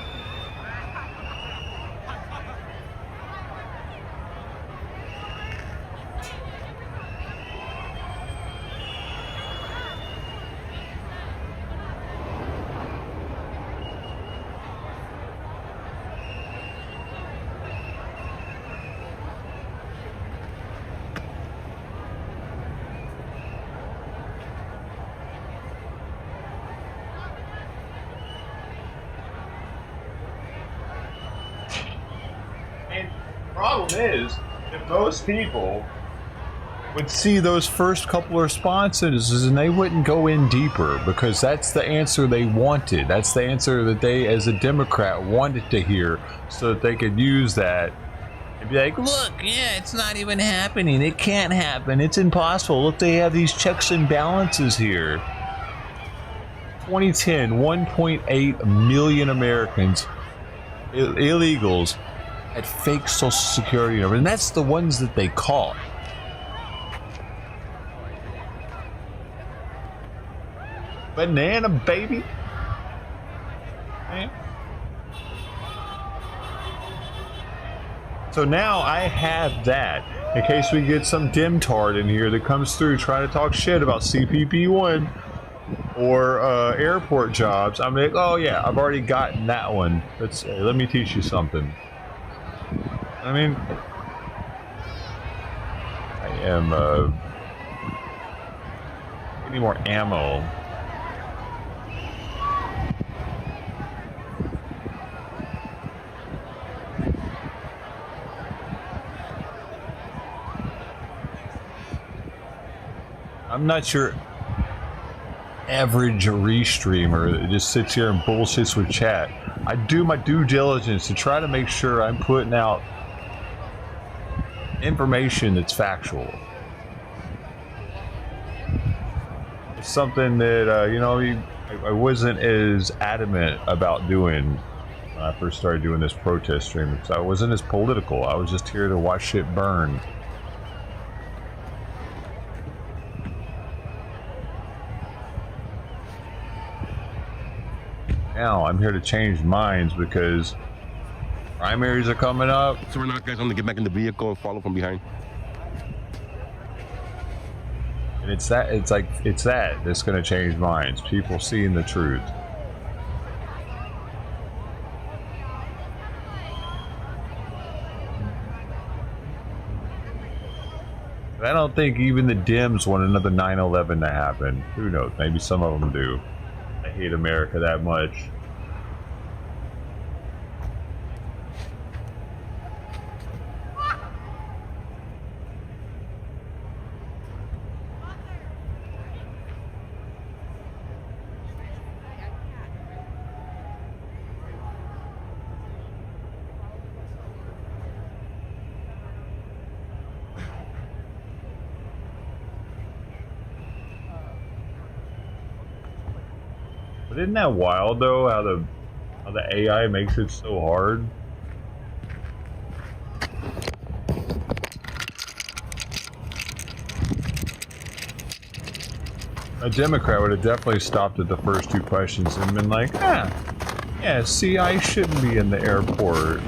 Problem is, if most people would see those first couple of responses and they wouldn't go in deeper, because that's the answer they wanted. That's the answer that they, as a Democrat, wanted to hear, so that they could use that and be like, look, yeah, it's not even happening. It can't happen. It's impossible. Look, they have these checks and balances here. 2010, 1.8 million Americans, illegals, had fake Social Security numbers, and that's the ones that they caught. Banana baby. Man. So now I have that in case we get some dim tard in here that comes through trying to talk shit about CPP1 or airport jobs. I'm like, oh yeah, I've already gotten that one. Let me teach you something. I mean, I am, I need more ammo. I'm not your average restreamer that just sits here and bullshits with chat. I do my due diligence to try to make sure I'm putting out information that's factual. It's something that, you know, I wasn't as adamant about doing when I first started doing this protest stream, because I wasn't as political. I was just here to watch shit burn. Now I'm here to change minds because primaries are coming up. So we're not guys on to get back in the vehicle and follow from behind. And it's that that's going to change minds. People seeing the truth. I don't think even the Dems want another 9/11 to happen. Who knows? Maybe some of them do. I hate America that much. But isn't that wild though, how the AI makes it so hard? A Democrat would have definitely stopped at the first two questions and been like, yeah, see, I shouldn't be in the airport.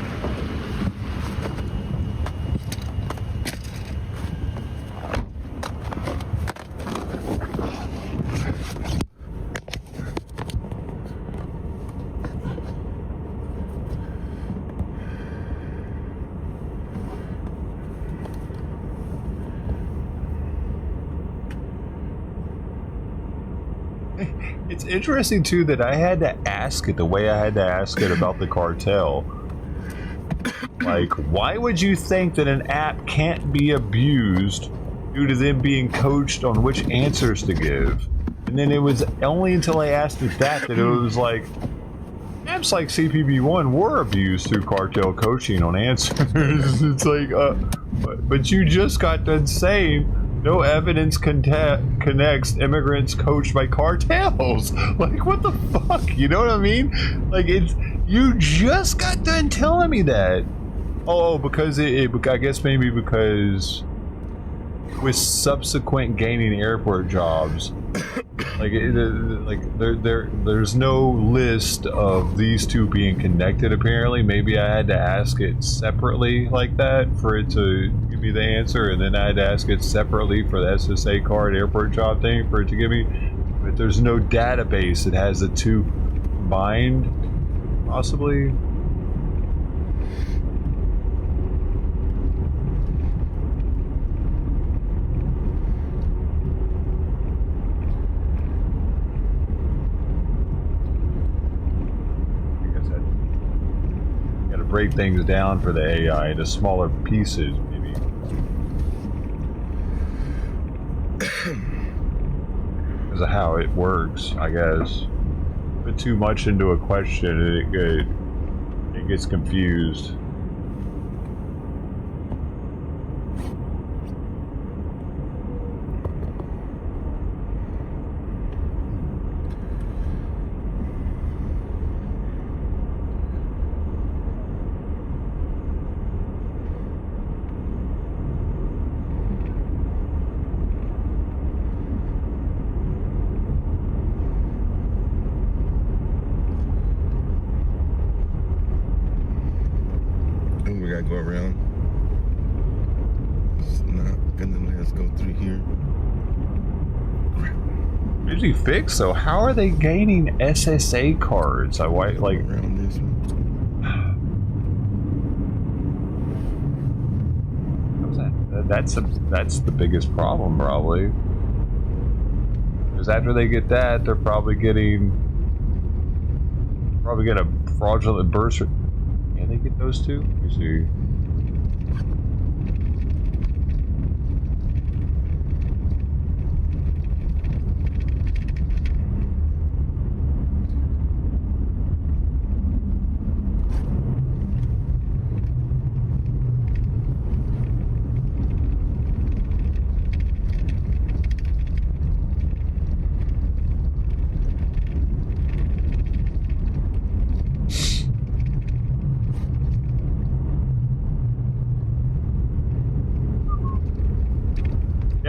It's interesting too that I had to ask it the way I had to ask it about the cartel. Like, why would you think that an app can't be abused due to them being coached on which answers to give? And then it was only until I asked it that it was like, apps like CPB1 were abused through cartel coaching on answers. It's like, but you just got done saying no evidence connects immigrants coached by cartels. Like, what the fuck? You know what I mean? Like, you just got done telling me that. Oh, because I guess maybe because with subsequent gaining airport jobs, there's no list of these two being connected. Apparently, maybe I had to ask it separately like that for it to give me the answer, and then I had to ask it separately for the SSA card airport job thing for it to give me. But there's no database that has the two combined, possibly. Break things down for the AI into smaller pieces, maybe. Because of how it works, I guess. Put too much into a question and it gets confused. Go around. It's not gonna let us go through here. Usually fixed, so how are they gaining SSA cards? Like around this one. That's the biggest problem, probably. Because after they get that, they're probably get a fraudulent birth certificate. Can they get those two? Let me see.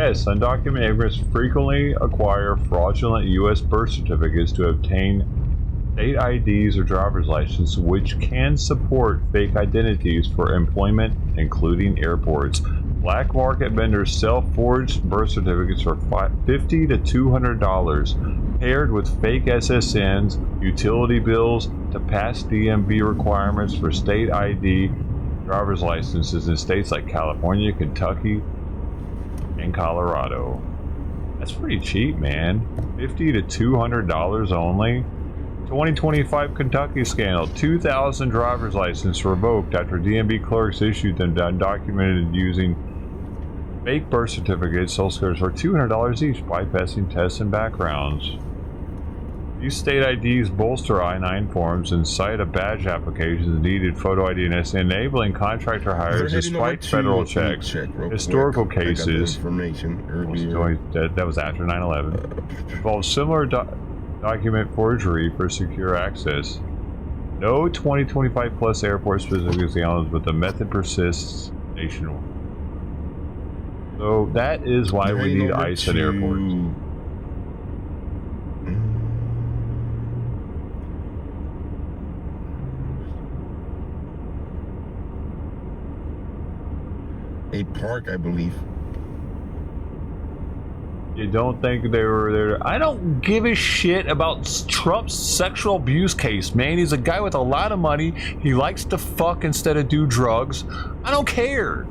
Yes, undocumented immigrants frequently acquire fraudulent U.S. birth certificates to obtain state IDs or driver's license, which can support fake identities for employment, including airports. Black market vendors sell forged birth certificates for $50 to $200, paired with fake SSNs, utility bills to pass DMV requirements for state ID driver's licenses in states like California, Kentucky, and Colorado. That's pretty cheap, man. $50 to $200 only. 2025 Kentucky scandal. 2,000 driver's licenses revoked after DMV clerks issued them undocumented using fake birth certificates, social securities for $200 each, bypassing tests and backgrounds. These state IDs bolster I-9 forms and cite a badge applications needed photo ID and SN, enabling contractor hires despite federal checks. Historical cases, that was after 9/11, involve similar document forgery for secure access. No 2025 plus airport specific examples, but the method persists nationwide. So that is why we need ICE at airports. A park, I believe. You don't think they were there? I don't give a shit about Trump's sexual abuse case, man. He's a guy with a lot of money. He likes to fuck instead of do drugs. I don't care.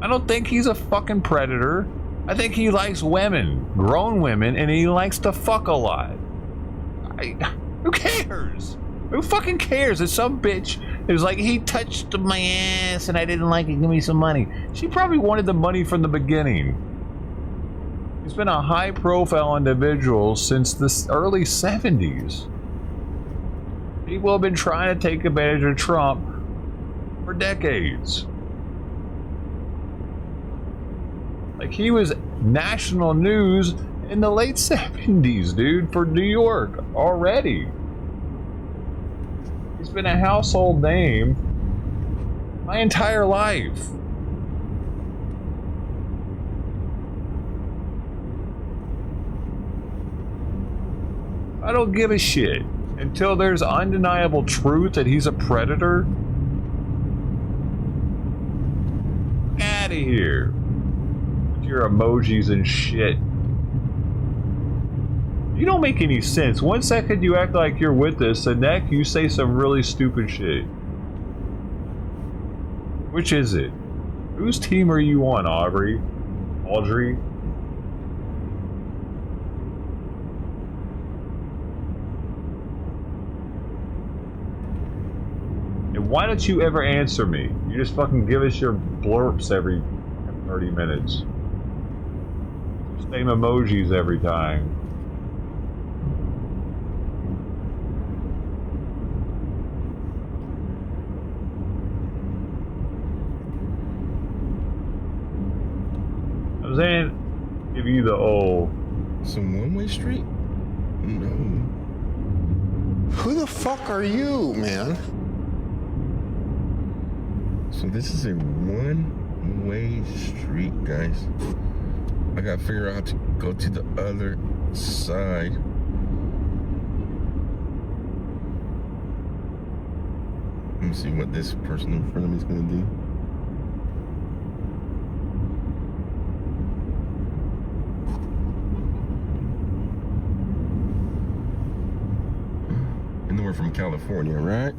I don't think he's a fucking predator. I think he likes women, grown women, and he likes to fuck a lot. Who cares? Who fucking cares? It's some bitch. It was like, he touched my ass and I didn't like it. Give me some money. She probably wanted the money from the beginning. He's been a high-profile individual since the early 70s. People have been trying to take advantage of Trump for decades. Like, he was national news in the late 70s, dude, for New York already. He's been a household name my entire life. I don't give a shit until there's undeniable truth that he's a predator. Get out of here with your emojis and shit. You don't make any sense. 1 second you act like you're with us, the next you say some really stupid shit. Which is it? Whose team are you on, Audrey? And why don't you ever answer me? You just fucking give us your blurps every 30 minutes. Same emojis every time. I'm saying, give you the old. Some one-way street? No. Who the fuck are you, man? So this is a one-way street, guys. I gotta figure out how to go to the other side. Let me see what this person in front of me is gonna do. I know we're from California, right?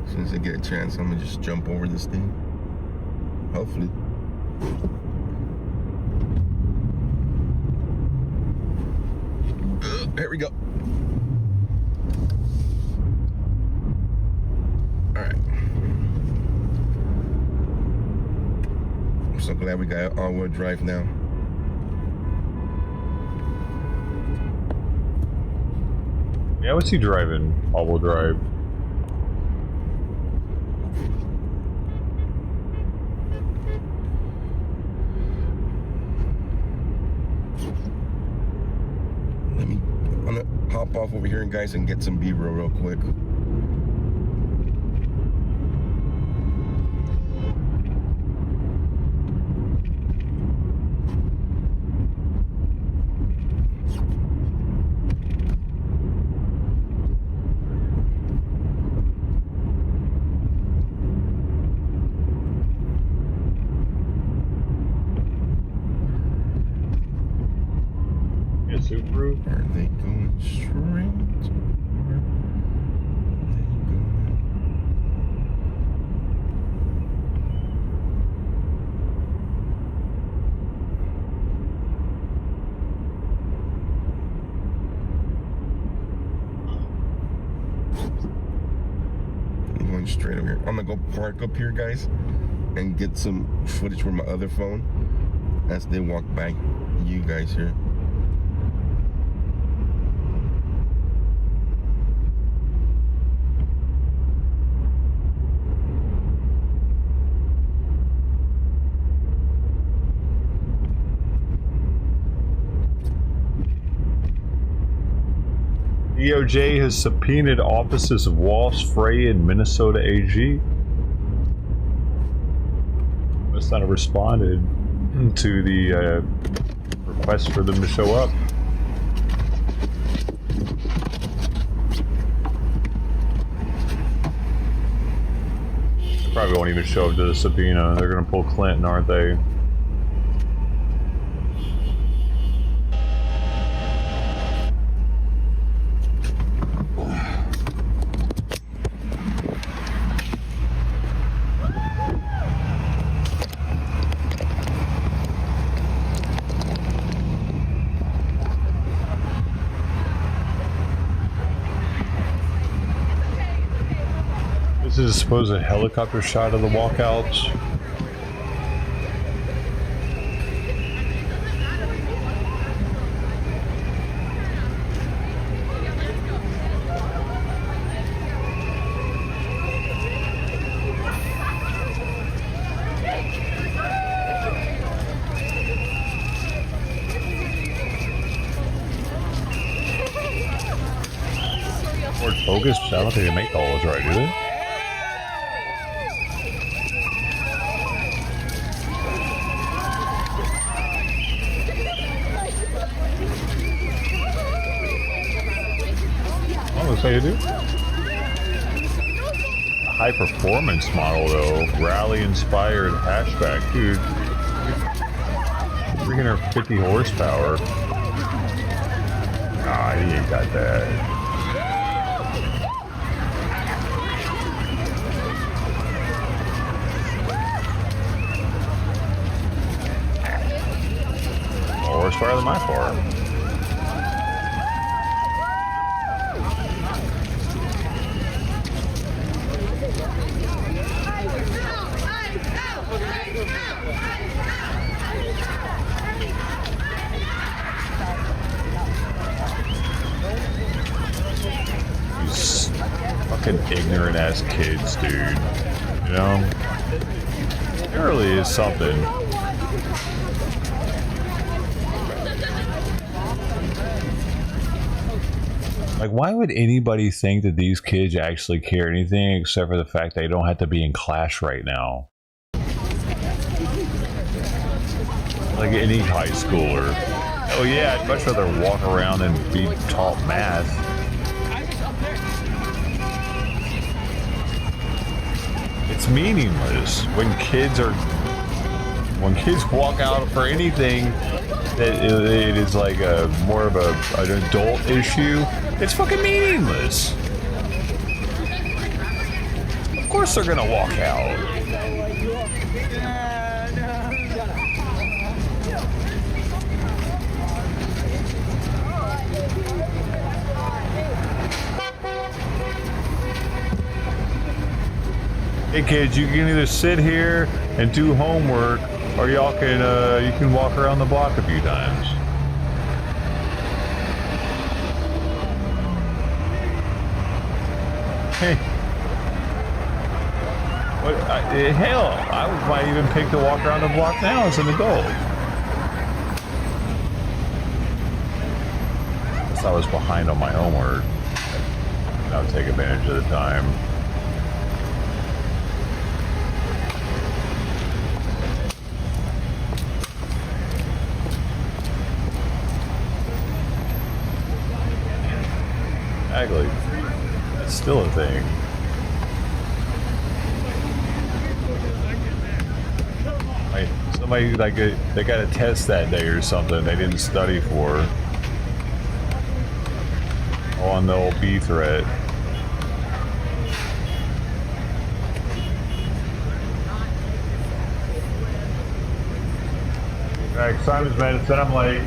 As soon as I get a chance, I'm gonna just jump over this thing. Hopefully. There we go. Alright. I'm so glad we got all-wheel drive now. Yeah, what's he driving? All-wheel drive. I'm gonna hop off over here, guys, and get some B-roll real quick. Subaru? Are they going straight? I'm going straight over here. I'm gonna go park up here, guys, and get some footage from my other phone as they walk by you guys here. DOJ has subpoenaed offices of Walsh, Frey, and Minnesota AG. Must not have responded to the request for them to show up. They probably won't even show up to the subpoena. They're going to pull Clinton, aren't they? This is a supposed helicopter shot of the walkouts. Ford Focus? I don't think they make all those right, do they? Looks like you do. A high performance model though, rally inspired hatchback, dude. 350 horsepower. Ah, he ain't got that. More horsepower than my car. These fucking ignorant ass kids, dude. You know? It really is something. Like, why would anybody think that these kids actually care anything except for the fact they don't have to be in class right now? Like any high schooler. Oh yeah, I'd much rather walk around and be taught math. It's meaningless when kids walk out for anything that it is like a more of an adult issue. It's fucking meaningless. Of course they're gonna walk out. Hey kids, you can either sit here and do homework, or y'all can you can walk around the block a few times. Hey, what? Hell, I might even pick to walk around the block now as an adult. I was behind on my homework. And I would take advantage of the time. Exactly. That's still a thing. Like somebody like they got a test that day or something they didn't study for. On the old B thread. Alright, Simon's medicine, I'm late.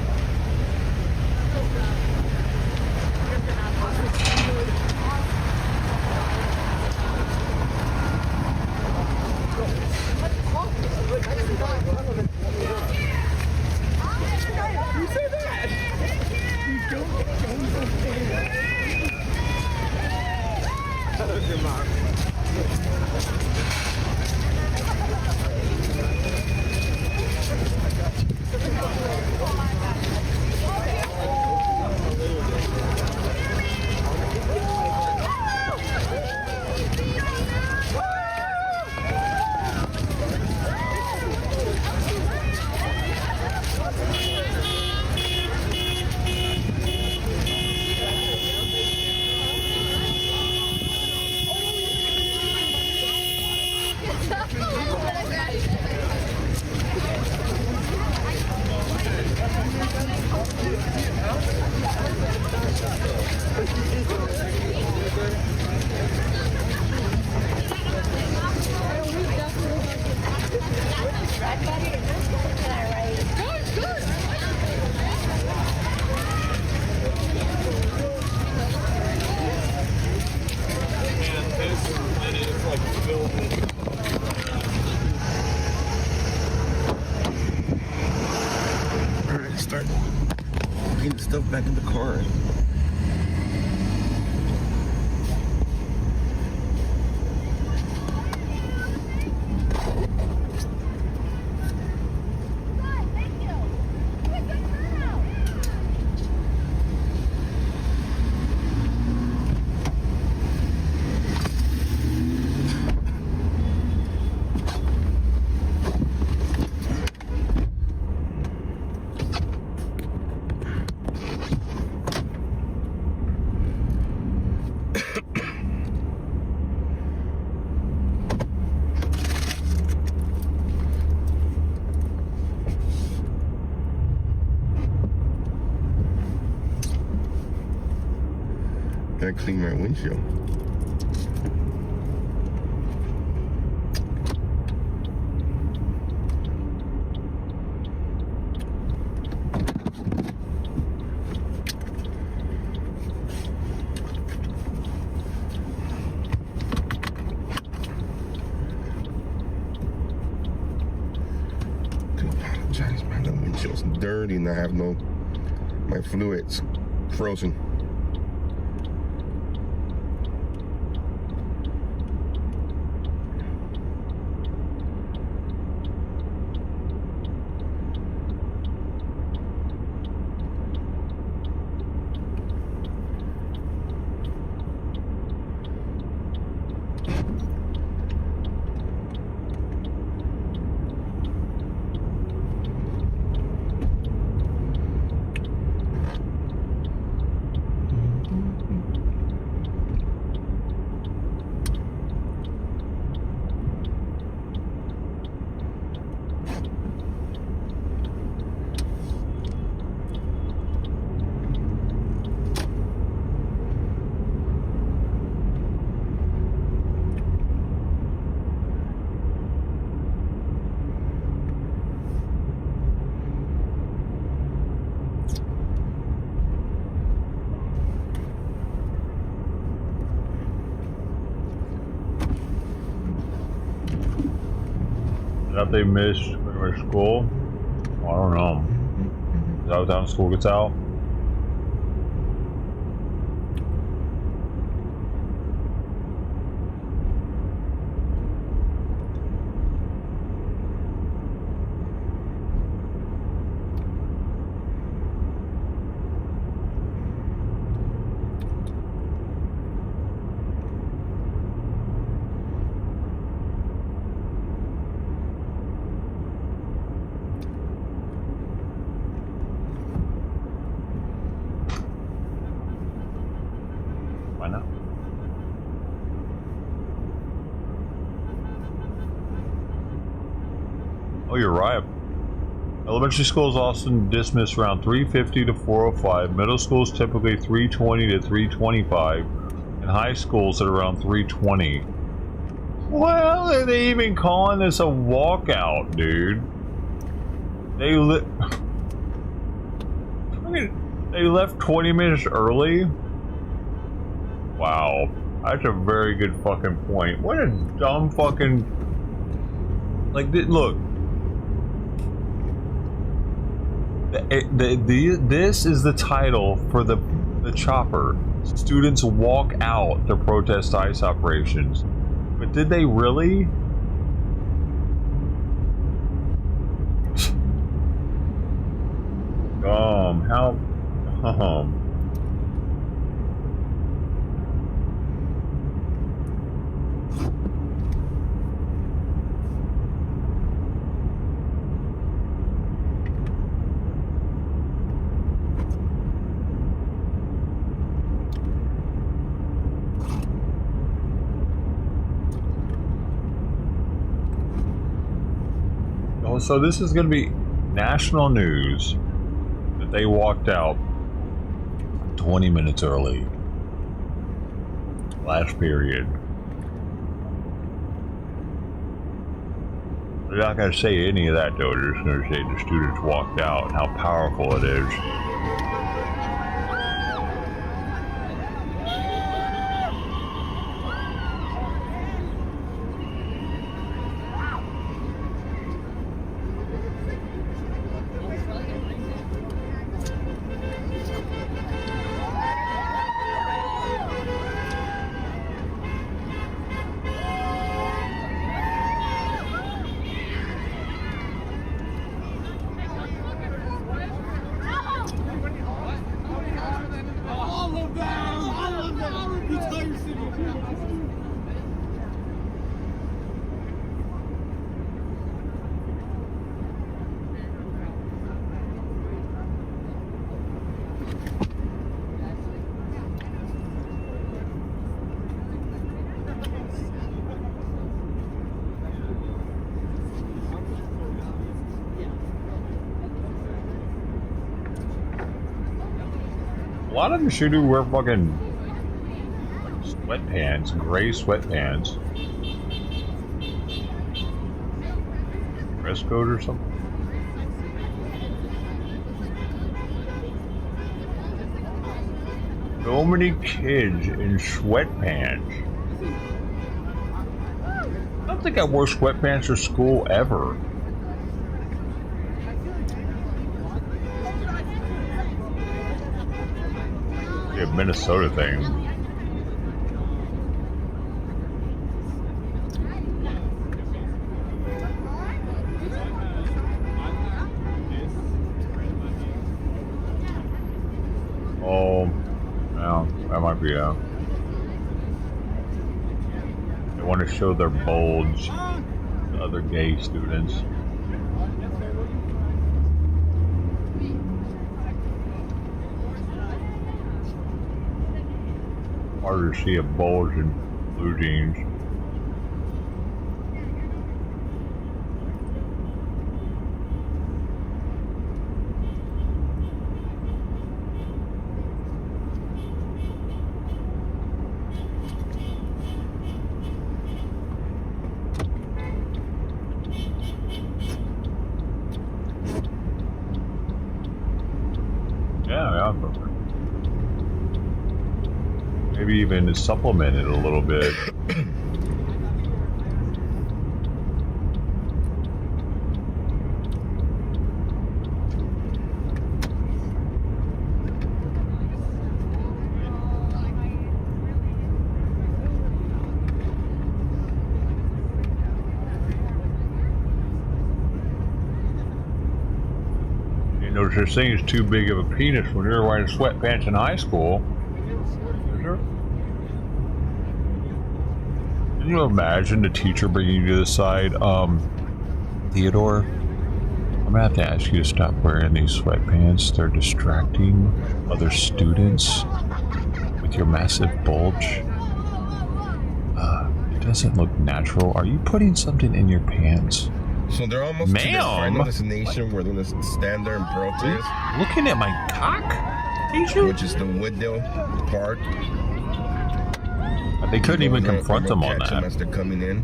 Start getting stuff back in the car. Gotta clean my windshield. Do apologize, man. The windshield's dirty and I have my fluids frozen. That they missed pretty much school. I don't know. Is that what time school gets out? Oh, you're right. Elementary schools often dismiss around 3:50 to 4:05. Middle schools typically 3:20 to 3:25. And high schools at around 3:20. Well, are they even calling this a walkout, dude? They left 20 minutes early? Wow. That's a very good fucking point. What a dumb fucking... Like, look. This is the title for the chopper. Students walk out to protest ICE operations. But did they really? How dumb. Oh, so this is going to be national news that they walked out 20 minutes early. Last period. They're not going to say any of that though. They're just going to say the students walked out and how powerful it is. A lot of them should wear fucking sweatpants, gray sweatpants. Dress code or something. So many kids in sweatpants. I don't think I wore sweatpants to school ever. A Minnesota thing. Oh, yeah, that might be out. They want to show their bulge to other gay students. Harder to see a bulge in blue jeans. Yeah, perfect. Maybe even supplement it a little bit. You know, such thing as too big of a penis when you're wearing sweatpants in high school. Can you imagine the teacher bringing you to the side? Theodore, I'm gonna have to ask you to stop wearing these sweatpants. They're distracting other students with your massive bulge. It doesn't look natural. Are you putting something in your pants? So they're almost to their final destination where they're going to stand there and protest. Looking at my cock, teacher? Which is the Wooddale Park. They couldn't even confront them on that. As they're coming in.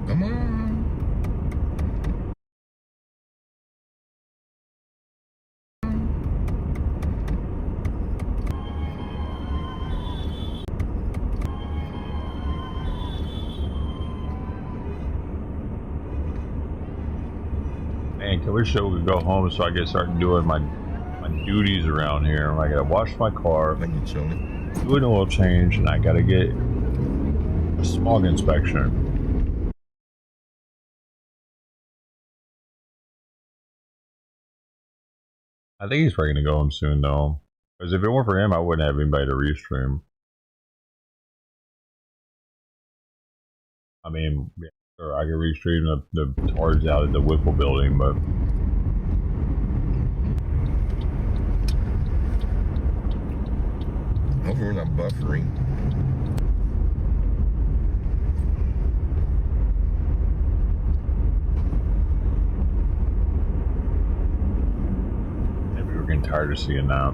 Come on. Man, I wish I could go home so I could start doing my duties around here. I gotta wash my car, do an oil change, and I gotta get a smog inspection. I think he's probably gonna go home soon though. Because if it weren't for him, I wouldn't have anybody to restream. I mean, yeah, sure, I could restream the tards out at the Whipple Building, but Hopefully we're not buffering. maybe we're getting tired of seeing that.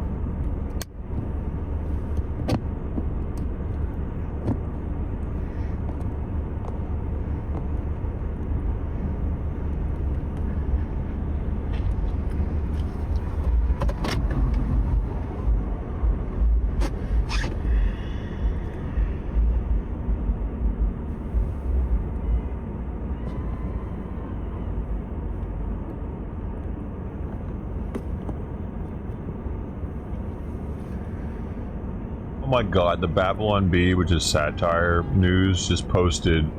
Oh my god, the Babylon Bee, which is satire news, just posted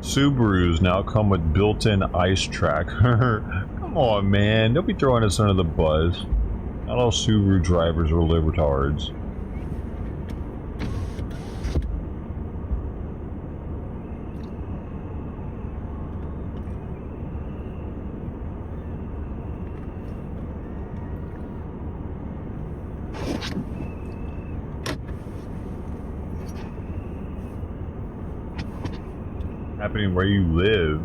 Subarus now come with built-in ice tracker. Come on, man. Don't be throwing us under the bus. Not all Subaru drivers are libertards. Happening where you live.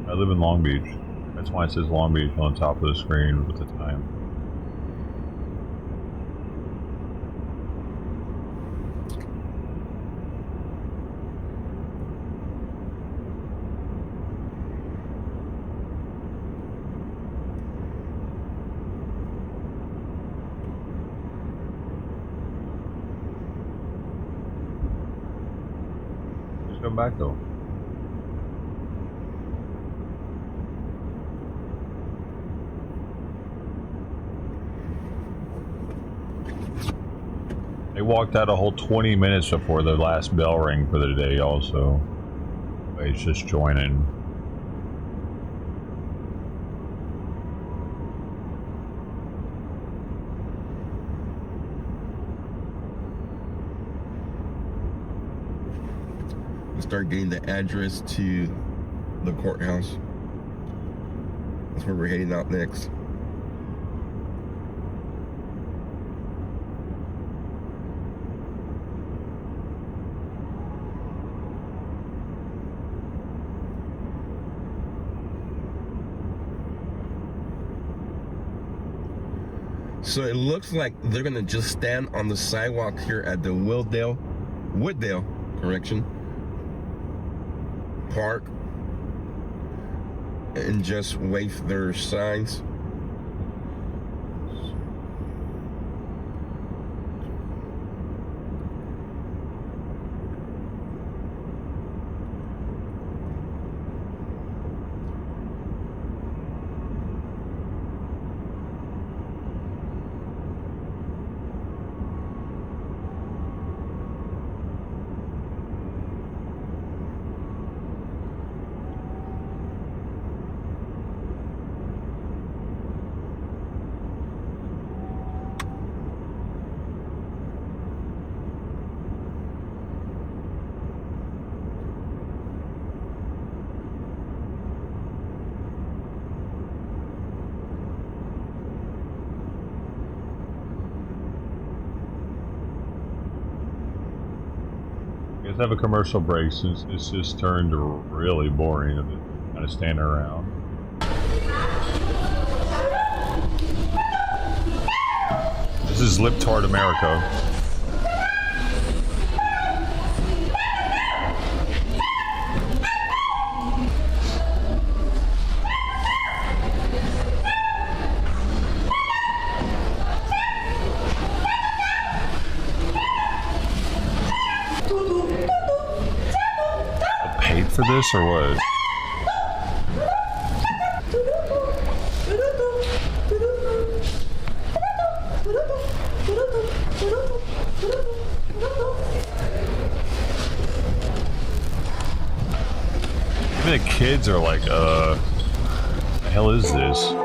I live in Long Beach. That's why it says Long Beach on top of the screen with the time. Just go back though. They walked out a whole 20 minutes before the last bell rang for the day also. It's just joining. Start getting the address to the courthouse. That's where we're heading out next. So it looks like they're gonna just stand on the sidewalk here at the Wooddale, correction, park and just wave their signs. Let's have a commercial break since it's just turned really boring of it kind of standing around. This is Lip Tart America. Paid for this or what? Even the kids are like, the hell is this?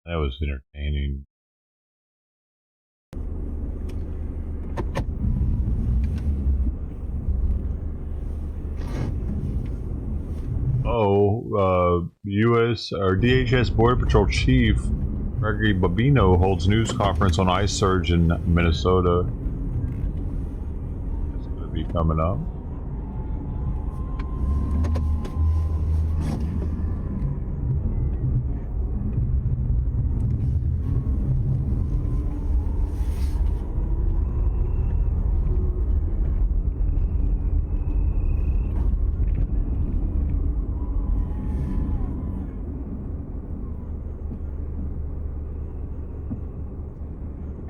That was entertaining. U.S. or DHS Border Patrol Chief Gregory Bobino holds news conference on ice surge in Minnesota. It's going to be coming up.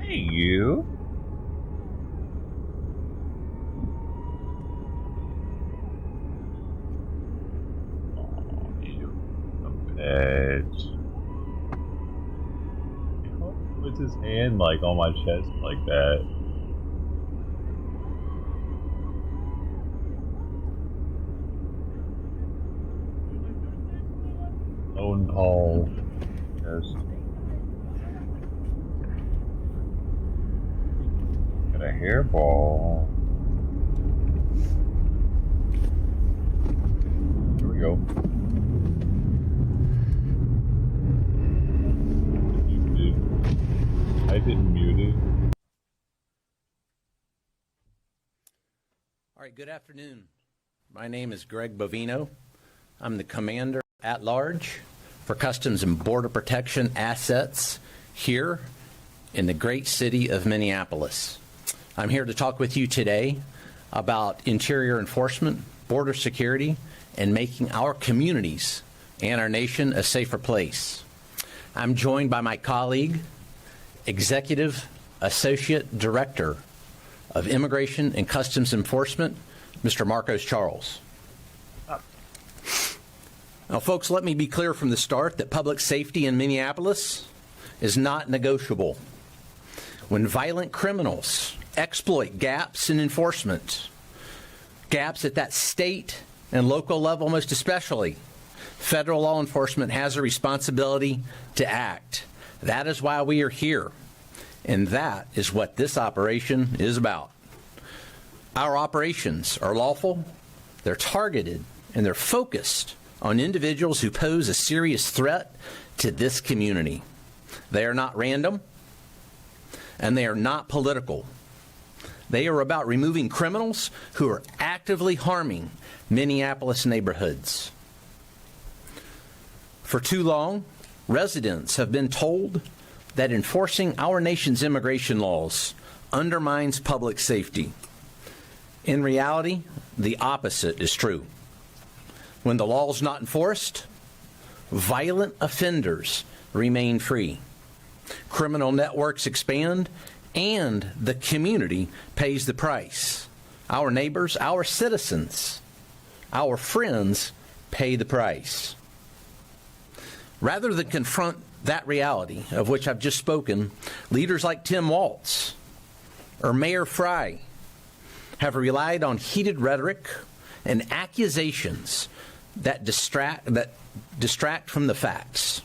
You? Oh, you a pet. He puts his hand like on my chest like that. Owen Paul. Yes. A hairball. Here we go. I didn't mute it. All right, good afternoon. My name is Greg Bovino. I'm the Commander at Large for Customs and Border Protection Assets here in the great city of Minneapolis. I'm here to talk with you today about interior enforcement, border security, and making our communities and our nation a safer place. I'm joined by my colleague, Executive Associate Director of Immigration and Customs Enforcement, Mr. Marcos Charles. Now, folks, let me be clear from the start that public safety in Minneapolis is not negotiable. When violent criminals exploit gaps in enforcement, gaps at that state and local level most especially, federal law enforcement has a responsibility to act. That is why we are here, and that is what this operation is about. Our operations are lawful, they're targeted, and they're focused on individuals who pose a serious threat to this community. They are not random, and they are not political. They are about removing criminals who are actively harming Minneapolis neighborhoods. For too long, residents have been told that enforcing our nation's immigration laws undermines public safety. In reality, the opposite is true. When the law is not enforced, violent offenders remain free. Criminal networks expand, and the community pays the price. Our neighbors, our citizens, our friends pay the price. Rather than confront that reality of which I've just spoken, leaders like Tim Walz or Mayor Fry have relied on heated rhetoric and accusations that distract from the facts.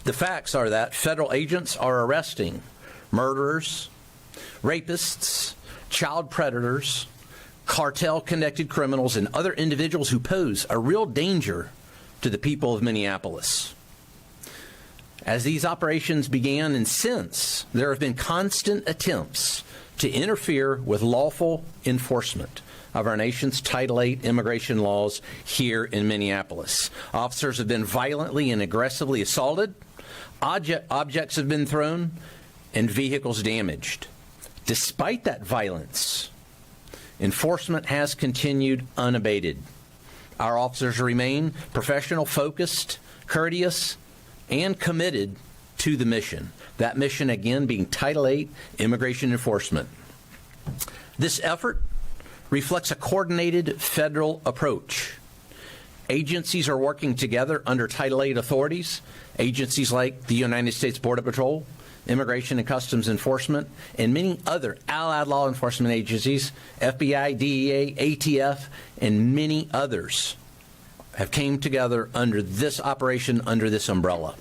The facts are that federal agents are arresting murderers, rapists, child predators, cartel-connected criminals, and other individuals who pose a real danger to the people of Minneapolis. As these operations began and since, there have been constant attempts to interfere with lawful enforcement of our nation's Title VIII immigration laws here in Minneapolis. Officers have been violently and aggressively assaulted, objects have been thrown, and vehicles damaged. Despite that violence, enforcement has continued unabated. Our officers remain professional, focused, courteous, and committed to the mission. That mission, again, being Title VIII immigration enforcement. This effort reflects a coordinated federal approach. Agencies are working together under Title VIII authorities. Agencies like the United States Border Patrol, Immigration and Customs Enforcement, and many other allied law enforcement agencies, FBI, DEA, ATF, and many others have came together under this operation, under this umbrella.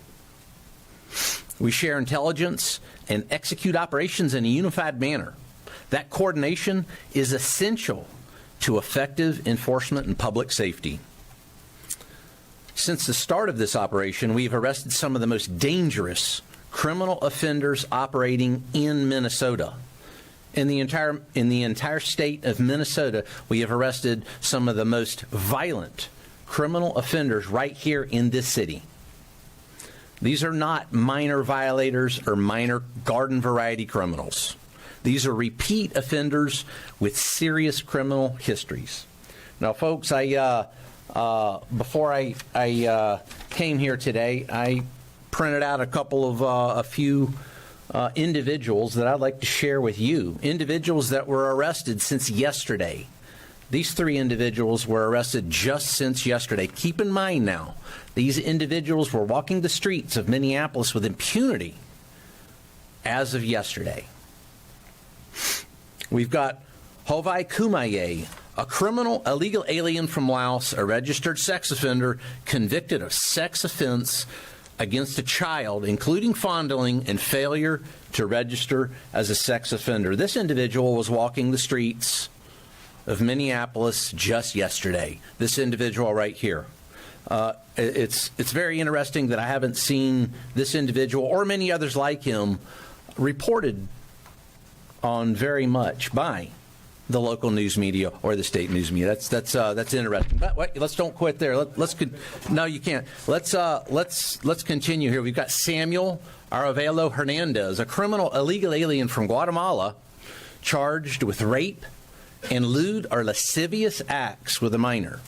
We share intelligence and execute operations in a unified manner. That coordination is essential to effective enforcement and public safety. Since the start of this operation, we've arrested some of the most dangerous criminal offenders operating in Minnesota. In the entire state of Minnesota, we have arrested some of the most violent criminal offenders right here in this city. These are not minor violators or minor garden variety criminals. These are repeat offenders with serious criminal histories. Now, folks, before I came here today, I printed out a few individuals that I'd like to share with you. Individuals that were arrested since yesterday. These 3 individuals were arrested just since yesterday. Keep in mind now, these individuals were walking the streets of Minneapolis with impunity as of yesterday. We've got Hovai Kumaye, a criminal illegal alien from Laos, a registered sex offender convicted of sex offense against a child, including fondling and failure to register as a sex offender. This individual was walking the streets of Minneapolis just yesterday. This individual right here. It's very interesting that I haven't seen this individual or many others like him reported on very much by the local news media or the state news media. That's interesting. But wait, let's don't quit there. No, you can't. Let's continue here. We've got Samuel Aravelo Hernandez, a criminal illegal alien from Guatemala, charged with rape and lewd or lascivious acts with a minor.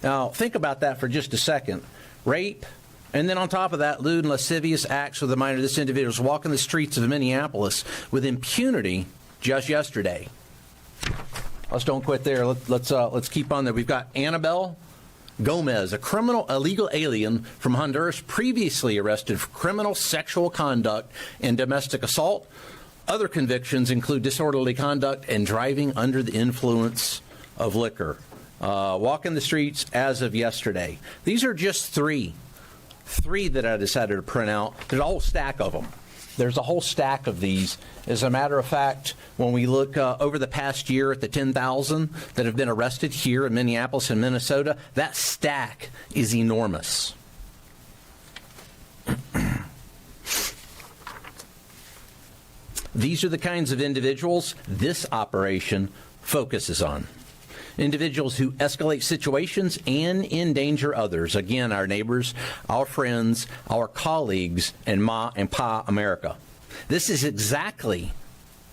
Now, think about that for just a second. Rape, and then on top of that, lewd and lascivious acts with a minor. This individual was walking the streets of Minneapolis with impunity just yesterday. Let's don't quit there. Let's keep on there. We've got Annabelle Gomez, a criminal illegal alien from Honduras, previously arrested for criminal sexual conduct and domestic assault. Other convictions include disorderly conduct and driving under the influence of liquor. Walking the streets as of yesterday. These are just three that I decided to print out. There's a whole stack of them. There's a whole stack of these. As a matter of fact, when we look over the past year at the 10,000 that have been arrested here in Minneapolis and Minnesota, that stack is enormous. These are the kinds of individuals this operation focuses on. Individuals who escalate situations and endanger others. Again, our neighbors, our friends, our colleagues, and Ma and Pa America. This is exactly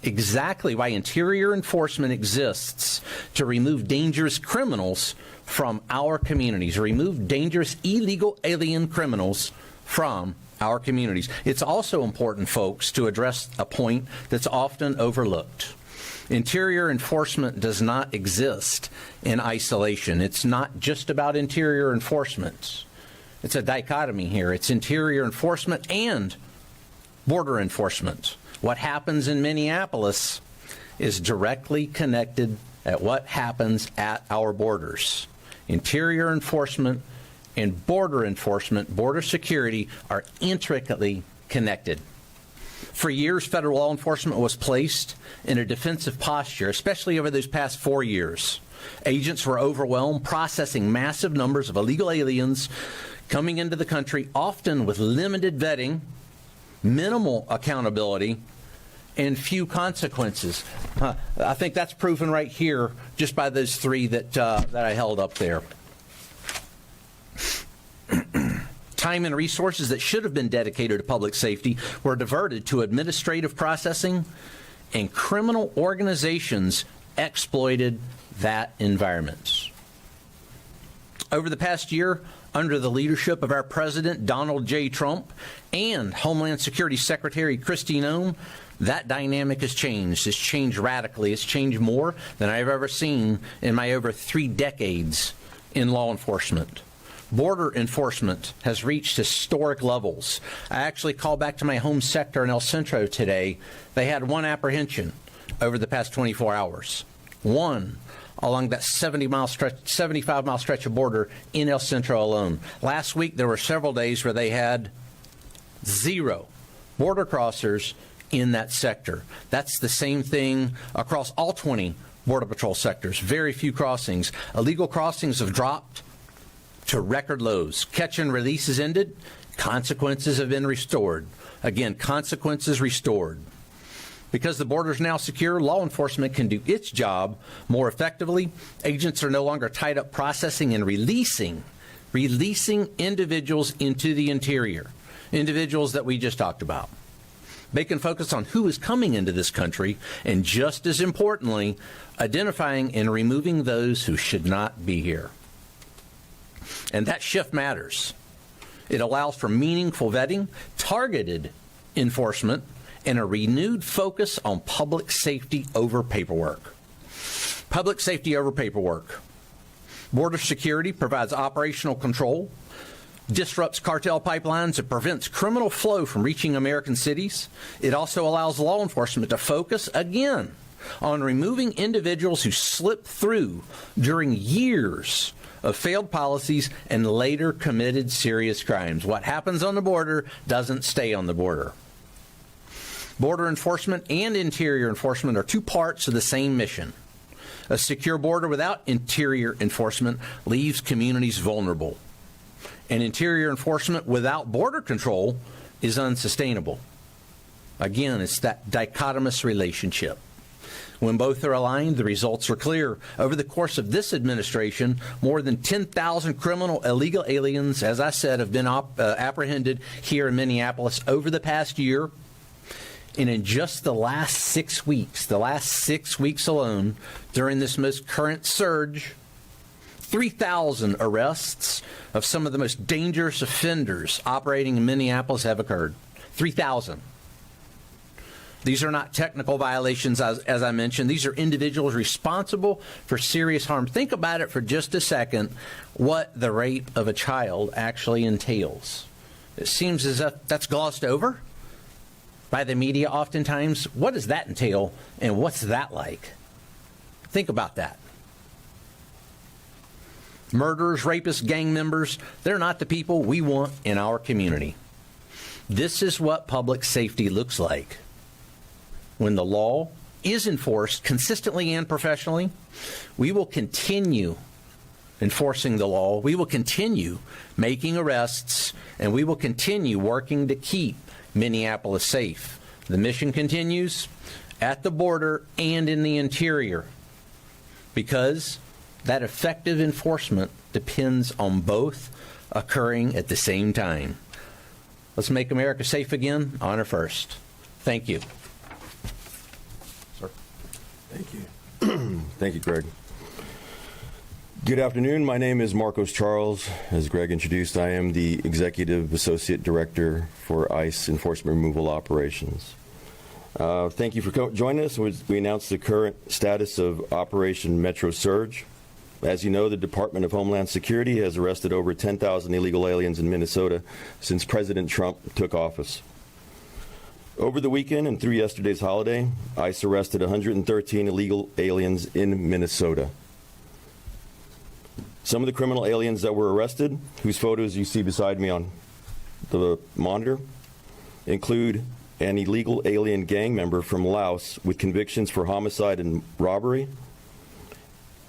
why interior enforcement exists, to remove dangerous criminals from our communities, remove dangerous illegal alien criminals from our communities. It's also important, folks, to address a point that's often overlooked. Interior enforcement does not exist in isolation. It's not just about interior enforcement. It's a dichotomy here. It's interior enforcement and border enforcement. What happens in Minneapolis is directly connected at what happens at our borders. Interior enforcement and border security are intricately connected. For years, federal law enforcement was placed in a defensive posture, especially over those past 4 years. Agents were overwhelmed, processing massive numbers of illegal aliens coming into the country, often with limited vetting, minimal accountability, and few consequences. I think that's proven right here just by those three that I held up there. Time and resources that should have been dedicated to public safety were diverted to administrative processing, and criminal organizations exploited that environment. Over the past year, under the leadership of our President, Donald J. Trump, and Homeland Security Secretary Kristi Noem, that dynamic has changed. It's changed radically. It's changed more than I've ever seen in my over 3 decades in law enforcement. Border enforcement has reached historic levels. I actually called back to my home sector in El Centro today. They had 1 apprehension over the past 24 hours. 1 along that 75-mile stretch of border in El Centro alone. Last week, there were several days where they had 0 border crossers in that sector. That's the same thing across all 20 Border Patrol sectors. Very few crossings. Illegal crossings have dropped to record lows. Catch and release has ended. Consequences have been restored. Again, consequences restored. Because the border is now secure, law enforcement can do its job more effectively. Agents are no longer tied up processing and releasing individuals into the interior, individuals that we just talked about. They can focus on who is coming into this country, and just as importantly, identifying and removing those who should not be here. And that shift matters. It allows for meaningful vetting, targeted enforcement, and a renewed focus on public safety over paperwork. Public safety over paperwork. Border security provides operational control, disrupts cartel pipelines, and prevents criminal flow from reaching American cities. It also allows law enforcement to focus, again, on removing individuals who slip through during years of failed policies and later committed serious crimes. What happens on the border doesn't stay on the border. Border enforcement and interior enforcement are 2 parts of the same mission. A secure border without interior enforcement leaves communities vulnerable. And interior enforcement without border control is unsustainable. Again, it's that dichotomous relationship. When both are aligned, the results are clear. Over the course of this administration, more than 10,000 criminal illegal aliens, as I said, have been apprehended here in Minneapolis over the past year. And in just the last 6 weeks alone, during this most current surge, 3,000 arrests of some of the most dangerous offenders operating in Minneapolis have occurred. 3,000. These are not technical violations, as I mentioned. These are individuals responsible for serious harm. Think about it for just a second, what the rape of a child actually entails. It seems as if that's glossed over by the media oftentimes. What does that entail, and what's that like? Think about that. Murderers, rapists, gang members, they're not the people we want in our community. This is what public safety looks like. When the law is enforced consistently and professionally, we will continue enforcing the law. We will continue making arrests, and we will continue working to keep Minneapolis safe. The mission continues at the border and in the interior, because that effective enforcement depends on both occurring at the same time. Let's make America safe again. Honor first. Thank you. Sir. Thank you. Thank you, Greg. Good afternoon. My name is Marcos Charles. As Greg introduced, I am the Executive Associate Director for ICE Enforcement Removal Operations. Thank you for joining us. We announced the current status of Operation Metro Surge. As you know, the Department of Homeland Security has arrested over 10,000 illegal aliens in Minnesota since President Trump took office. Over the weekend and through yesterday's holiday, ICE arrested 113 illegal aliens in Minnesota. Some of the criminal aliens that were arrested, whose photos you see beside me on the monitor, include an illegal alien gang member from Laos with convictions for homicide and robbery,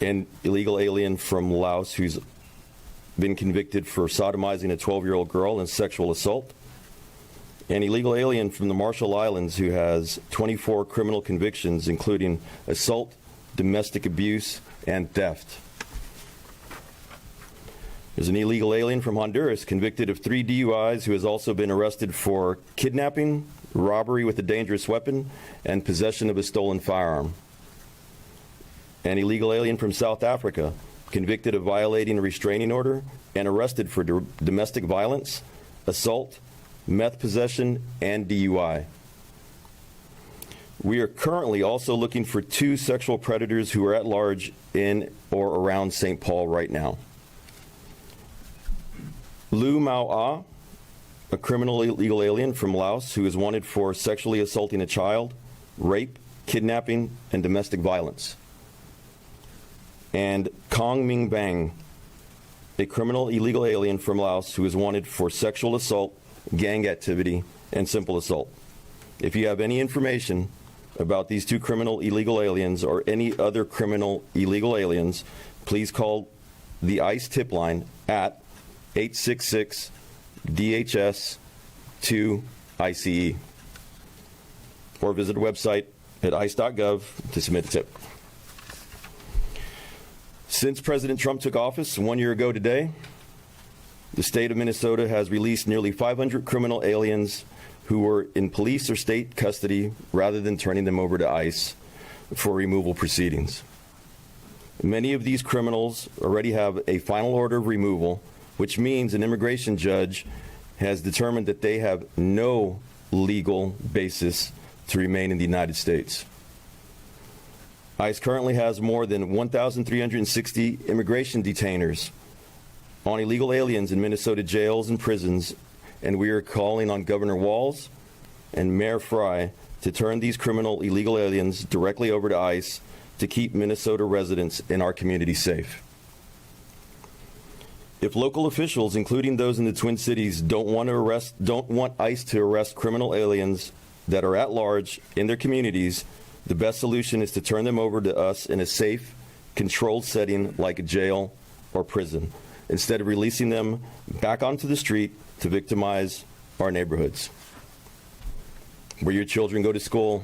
an illegal alien from Laos who's been convicted for sodomizing a 12-year-old girl and sexual assault, an illegal alien from the Marshall Islands who has 24 criminal convictions, including assault, domestic abuse, and theft. There's an illegal alien from Honduras convicted of 3 DUIs who has also been arrested for kidnapping, robbery with a dangerous weapon, and possession of a stolen firearm. An illegal alien from South Africa convicted of violating a restraining order and arrested for domestic violence, assault, meth possession, and DUI. We are currently also looking for 2 sexual predators who are at large in or around St. Paul right now. Lu Mao Ah, a criminal illegal alien from Laos who is wanted for sexually assaulting a child, rape, kidnapping, and domestic violence. And Kong Ming Bang, a criminal illegal alien from Laos who is wanted for sexual assault, gang activity, and simple assault. If you have any information about these 2 criminal illegal aliens or any other criminal illegal aliens, please call the ICE tip line at 866-DHS-2-ICE or visit the website at ice.gov to submit a tip. Since President Trump took office 1 year ago today, the state of Minnesota has released nearly 500 criminal aliens who were in police or state custody rather than turning them over to ICE for removal proceedings. Many of these criminals already have a final order of removal, which means an immigration judge has determined that they have no legal basis to remain in the United States. ICE currently has more than 1,360 immigration detainers on illegal aliens in Minnesota jails and prisons, and we are calling on Governor Walz and Mayor Fry to turn these criminal illegal aliens directly over to ICE to keep Minnesota residents in our community safe. If local officials, including those in the Twin Cities, don't want ICE to arrest criminal aliens that are at large in their communities, the best solution is to turn them over to us in a safe, controlled setting like a jail or prison, instead of releasing them back onto the street to victimize our neighborhoods, where your children go to school,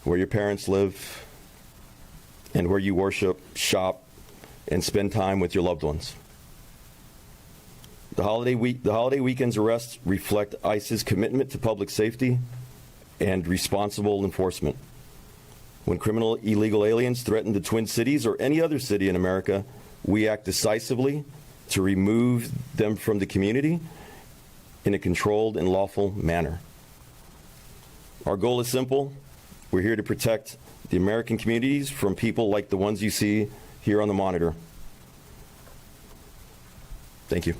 where your parents live, and where you worship, shop, and spend time with your loved ones. The holiday weekend's arrests reflect ICE's commitment to public safety and responsible enforcement. When criminal illegal aliens threaten the Twin Cities or any other city in America, we act decisively to remove them from the community in a controlled and lawful manner. Our goal is simple. We're here to protect the American communities from people like the ones you see here on the monitor. Thank you.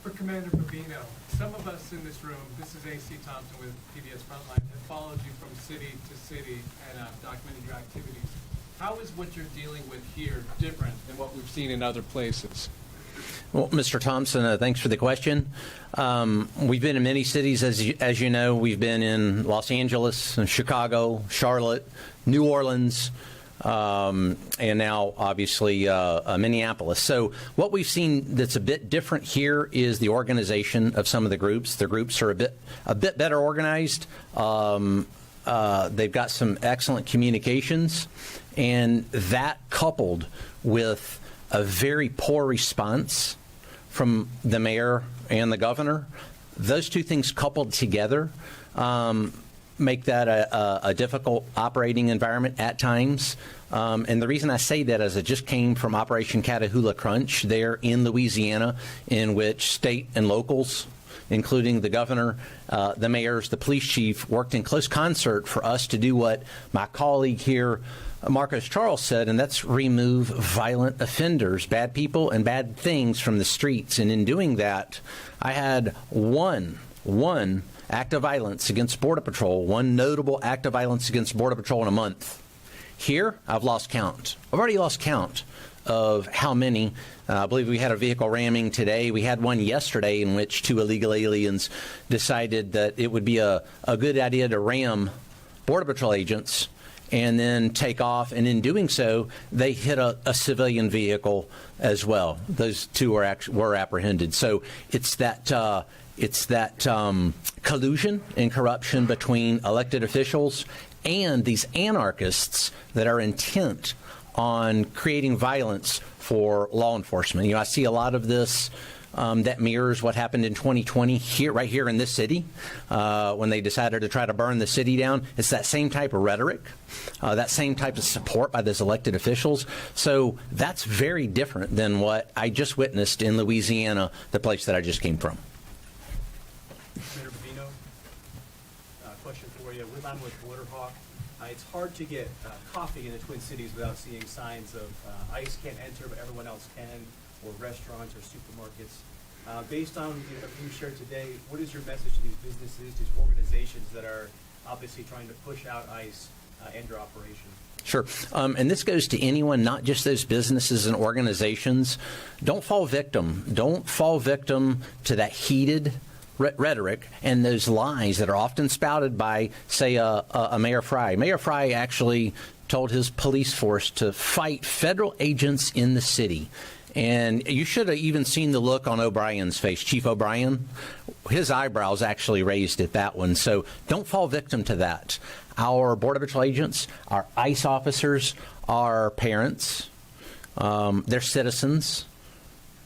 For Commander Bobino, some of us in this room, this is A.C. Thompson with PBS Frontline, have followed you from city to city and documented your activities. How is what you're dealing with here different than what we've seen in other places? Well, Mr. Thompson, thanks for the question. We've been in many cities, as you know. We've been in Los Angeles, Chicago, Charlotte, New Orleans, and now, obviously, Minneapolis. So what we've seen that's a bit different here is the organization of some of the groups. The groups are a bit better organized. They've got some excellent communications, and that coupled with a very poor response from the mayor and the governor, those two things coupled together make that a difficult operating environment at times. And the reason I say that is I just came from Operation Catahoula Crunch there in Louisiana, in which state and locals, including the governor, the mayors, the police chief, worked in close concert for us to do what my colleague here, Marcos Charles, said, and that's remove violent offenders, bad people and bad things from the streets. And in doing that, I had one act of violence against Border Patrol, one notable act of violence against Border Patrol in a month. Here, I've lost count. I've already lost count of how many. I believe we had a vehicle ramming today. We had one yesterday in which two illegal aliens decided that it would be a good idea to ram Border Patrol agents and then take off. And in doing so, they hit a civilian vehicle as well. Those two were apprehended. So it's that collusion and corruption between elected officials and these anarchists that are intent on creating violence for law enforcement. You know, I see a lot of this that mirrors what happened in 2020 right here in this city when they decided to try to burn the city down. It's that same type of rhetoric, that same type of support by those elected officials. So that's very different than what I just witnessed in Louisiana, the place that I just came from. Senator Bovino, question for you. I'm with Waterhawk. It's hard to get coffee in the Twin Cities without seeing signs of ICE can't enter, but everyone else can, or restaurants or supermarkets. Based on what you shared today, what is your message to these businesses, these organizations that are obviously trying to push out ICE and your operation? Sure. And this goes to anyone, not just those businesses and organizations. Don't fall victim. Don't fall victim to that heated rhetoric and those lies that are often spouted by, say, a Mayor Fry. Mayor Fry actually told his police force to fight federal agents in the city. And you should have even seen the look on O'Brien's face, Chief O'Brien. His eyebrows actually raised at that one. So don't fall victim to that. Our Border Patrol agents, our ICE officers, our parents, they're citizens.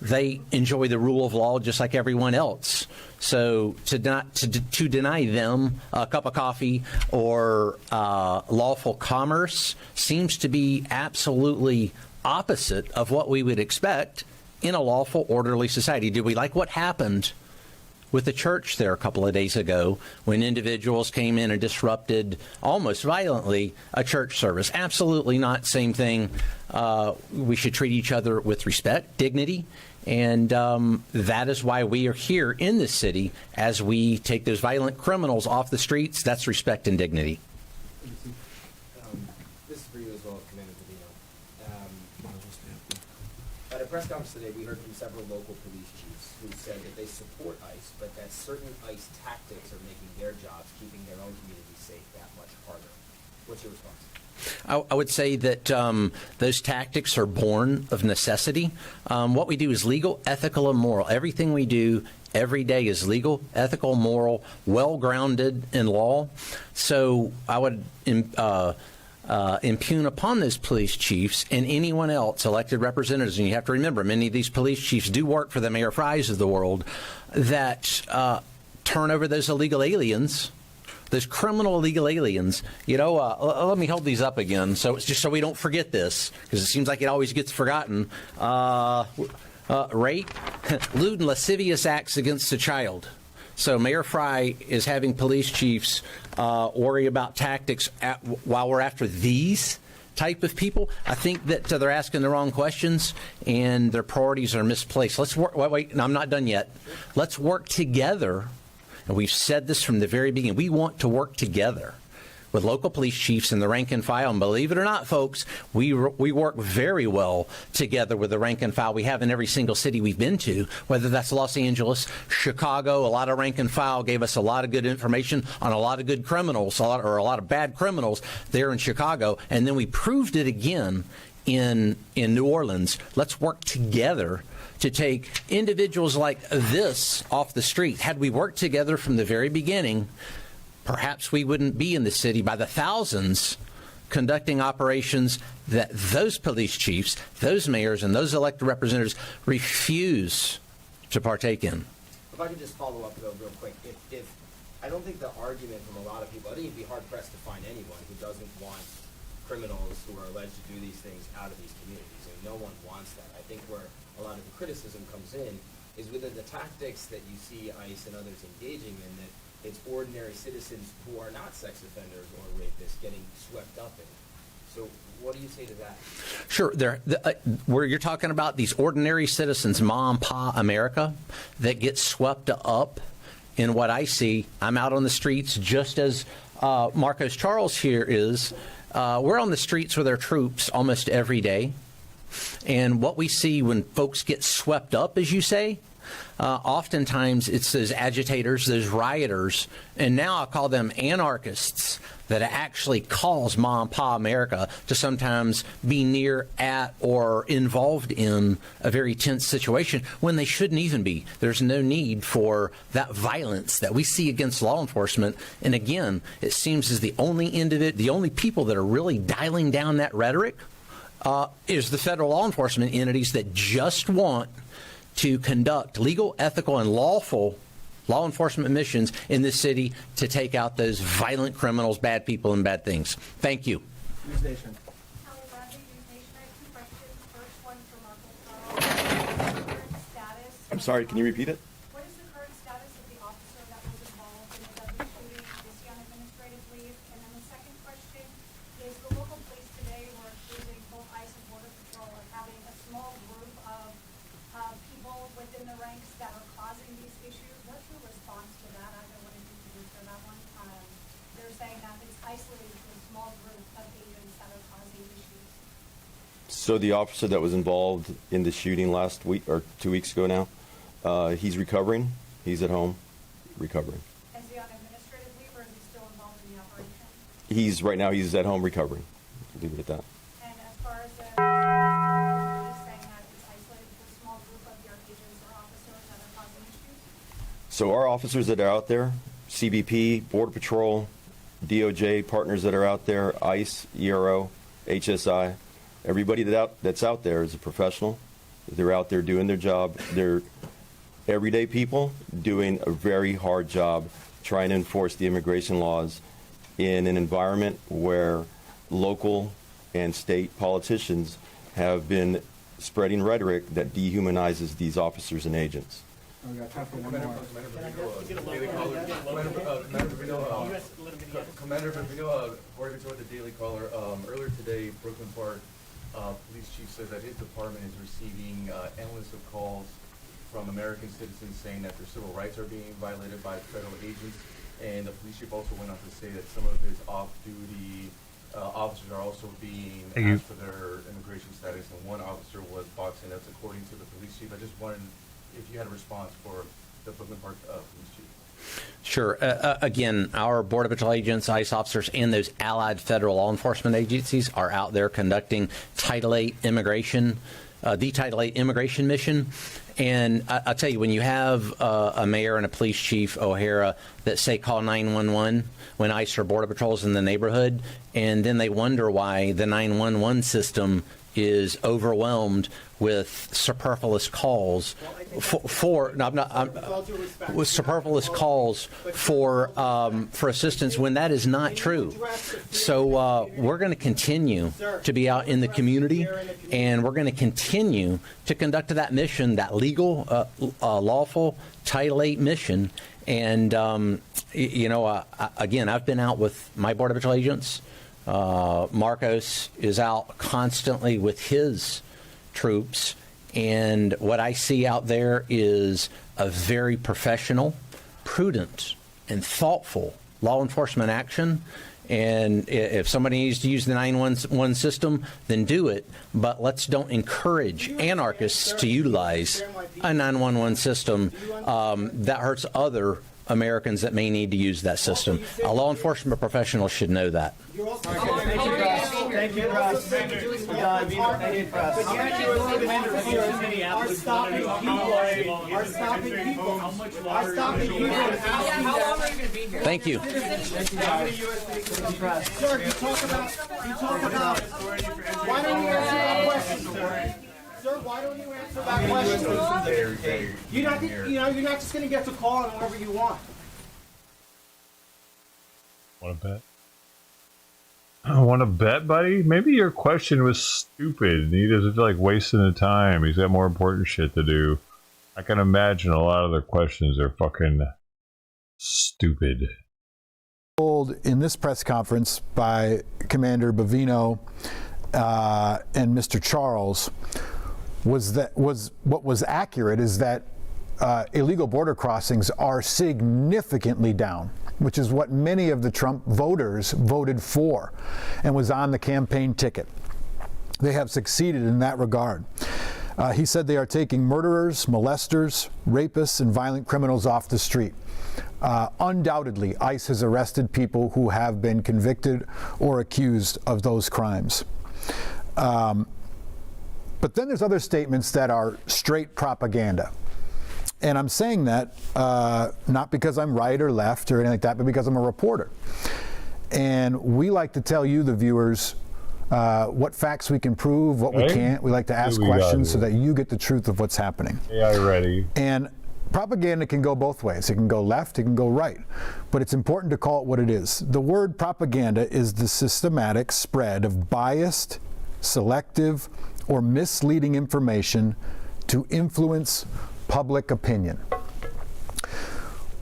They enjoy the rule of law just like everyone else. So to deny them a cup of coffee or lawful commerce seems to be absolutely opposite of what we would expect in a lawful, orderly society. Did we like what happened with the church there a couple of days ago when individuals came in and disrupted almost violently a church service? Absolutely not. Same thing. We should treat each other with respect, dignity, and that is why we are here in this city as we take those violent criminals off the streets. That's respect and dignity. This is for you as well, Commander Bovino. At a press conference today, we heard from several local police chiefs who said that they support ICE, but that certain ICE tactics are making their jobs, keeping their own communities safe, that much harder. What's your response? I would say that those tactics are born of necessity. What we do is legal, ethical, and moral. Everything we do every day is legal, ethical, moral, well-grounded in law. So I would impugn upon those police chiefs and anyone else, elected representatives, and you have to remember, many of these police chiefs do work for the Mayor Frys of the world, that turn over those illegal aliens, those criminal illegal aliens. You know, let me hold these up again, so it's just so we don't forget this, because it seems like it always gets forgotten. Rape, lewd and lascivious acts against a child. So Mayor Fry is having police chiefs worry about tactics while we're after these type of people. I think that they're asking the wrong questions and their priorities are misplaced. Let's work. Wait, no, I'm not done yet. Let's work together. And we've said this from the very beginning. We want to work together with local police chiefs and the rank and file. And believe it or not, folks, we work very well together with the rank and file we have in every single city we've been to, whether that's Los Angeles, Chicago. A lot of rank and file gave us a lot of good information on a lot of good criminals, a lot of bad criminals there in Chicago. And then we proved it again in New Orleans. Let's work together to take individuals like this off the street. Had we worked together from the very beginning, perhaps we wouldn't be in the city by the thousands conducting operations that those police chiefs, those mayors, and those elected representatives refuse to partake in. If I could just follow up, though, real quick. If I don't think the argument from a lot of people, I think you'd be hard-pressed to find anyone who doesn't want criminals who are alleged to do these things out of these communities. I mean, no one wants that. I think where a lot of the criticism comes in is within the tactics that you see ICE and others engaging in, that it's ordinary citizens who are not sex offenders or rapists getting swept up in it. So what do you say to that? Sure. Where you're talking about these ordinary citizens, Ma and Pa America, that get swept up in what I see. I'm out on the streets just as Marcos Charles here is. We're on the streets with our troops almost every day. And what we see when folks get swept up, as you say, oftentimes it's those agitators, those rioters, and now I call them anarchists, that actually cause Ma and Pa America to sometimes be near, at, or involved in a very tense situation when they shouldn't even be. There's no need for that violence that we see against law enforcement. And again, it seems as the only people that are really dialing down that rhetoric is the federal law enforcement entities that just want to conduct legal, ethical, and lawful law enforcement missions in this city to take out those violent criminals, bad people, and bad things. Thank you. News Nation. I'm sorry, can you repeat it? What is the current status of the officer that was involved in the deadly shooting? Is he on administrative leave? And then the second question is, the local police today were accusing both ICE and Border Patrol of having a small group of people within the ranks that are causing these issues. What's your response to that? I don't want to introduce for that one. They're saying that it's isolated to a small group of agents that are causing issues. So the officer that was involved in the shooting last week or 2 weeks ago now, he's recovering. He's at home recovering. Is he on administrative leave or is he still involved in the operation? He's at home recovering. Leave it at that. And as far as the police saying that it's isolated to a small group of your agents or officers that are causing issues? So our officers that are out there, CBP, Border Patrol, DOJ partners that are out there, ICE, ERO, HSI, everybody that's out there is a professional. They're out there doing their job. They're everyday people doing a very hard job trying to enforce the immigration laws in an environment where local and state politicians have been spreading rhetoric that dehumanizes these officers and agents. We got time for one more. Commander Bavino, Border Patrol with the Daily Caller. Earlier today, Brooklyn Park police chief said that his department is receiving endless of calls from American citizens saying that their civil rights are being violated by federal agents. And the police chief also went on to say that some of his off-duty officers are also being asked for their immigration status, and one officer was boxing. That's according to the police chief. I just wanted if you had a response for the Brooklyn Park police chief. Sure. Again, our Border Patrol agents, ICE officers, and those allied federal law enforcement agencies are out there conducting Title VIII immigration, the Title VIII immigration mission. And I'll tell you, when you have a mayor and a police chief, O'Hara, that say call 911 when ICE or Border Patrol's in the neighborhood, and then they wonder why the 911 system is overwhelmed with superfluous calls with superfluous calls for assistance when that is not true. So we're going to continue to be out in the community, and we're going to continue to conduct that mission, that legal, lawful Title VIII mission. And again, I've been out with my Border Patrol agents. Marcos is out constantly with his troops, and what I see out there is a very professional, prudent, and thoughtful law enforcement action. And if somebody needs to use the 911 system, then do it. But let's don't encourage anarchists to utilize a 911 system that hurts other Americans that may need to use that system. A law enforcement professional should know that. Thank you, Russ. Thank you, Russ. Thank you, Russ. But yet you are stopping people. How long are you going to be here? Thank you. Sir, you talk about, why don't you answer that question, sir? Sir, why don't you answer that question? You're not just going to get to call on whoever you want. Want to bet? Want to bet, buddy? Maybe your question was stupid. He doesn't feel like wasting the time. He's got more important shit to do. I can imagine a lot of their questions are fucking stupid. Told in this press conference by Commander Bovino and Mr. Charles what was accurate is that illegal border crossings are significantly down, which is what many of the Trump voters voted for and was on the campaign ticket. They have succeeded in that regard. He said they are taking murderers, molesters, rapists, and violent criminals off the street. Undoubtedly, ICE has arrested people who have been convicted or accused of those crimes. But then there's other statements that are straight propaganda. And I'm saying that not because I'm right or left or anything like that, but because I'm a reporter. And we like to tell you, the viewers, what facts we can prove, what we can't. We like to ask questions so that you get the truth of what's happening. AI ready. And propaganda can go both ways. It can go left, it can go right. But it's important to call it what it is. The word propaganda is the systematic spread of biased, selective, or misleading information to influence public opinion.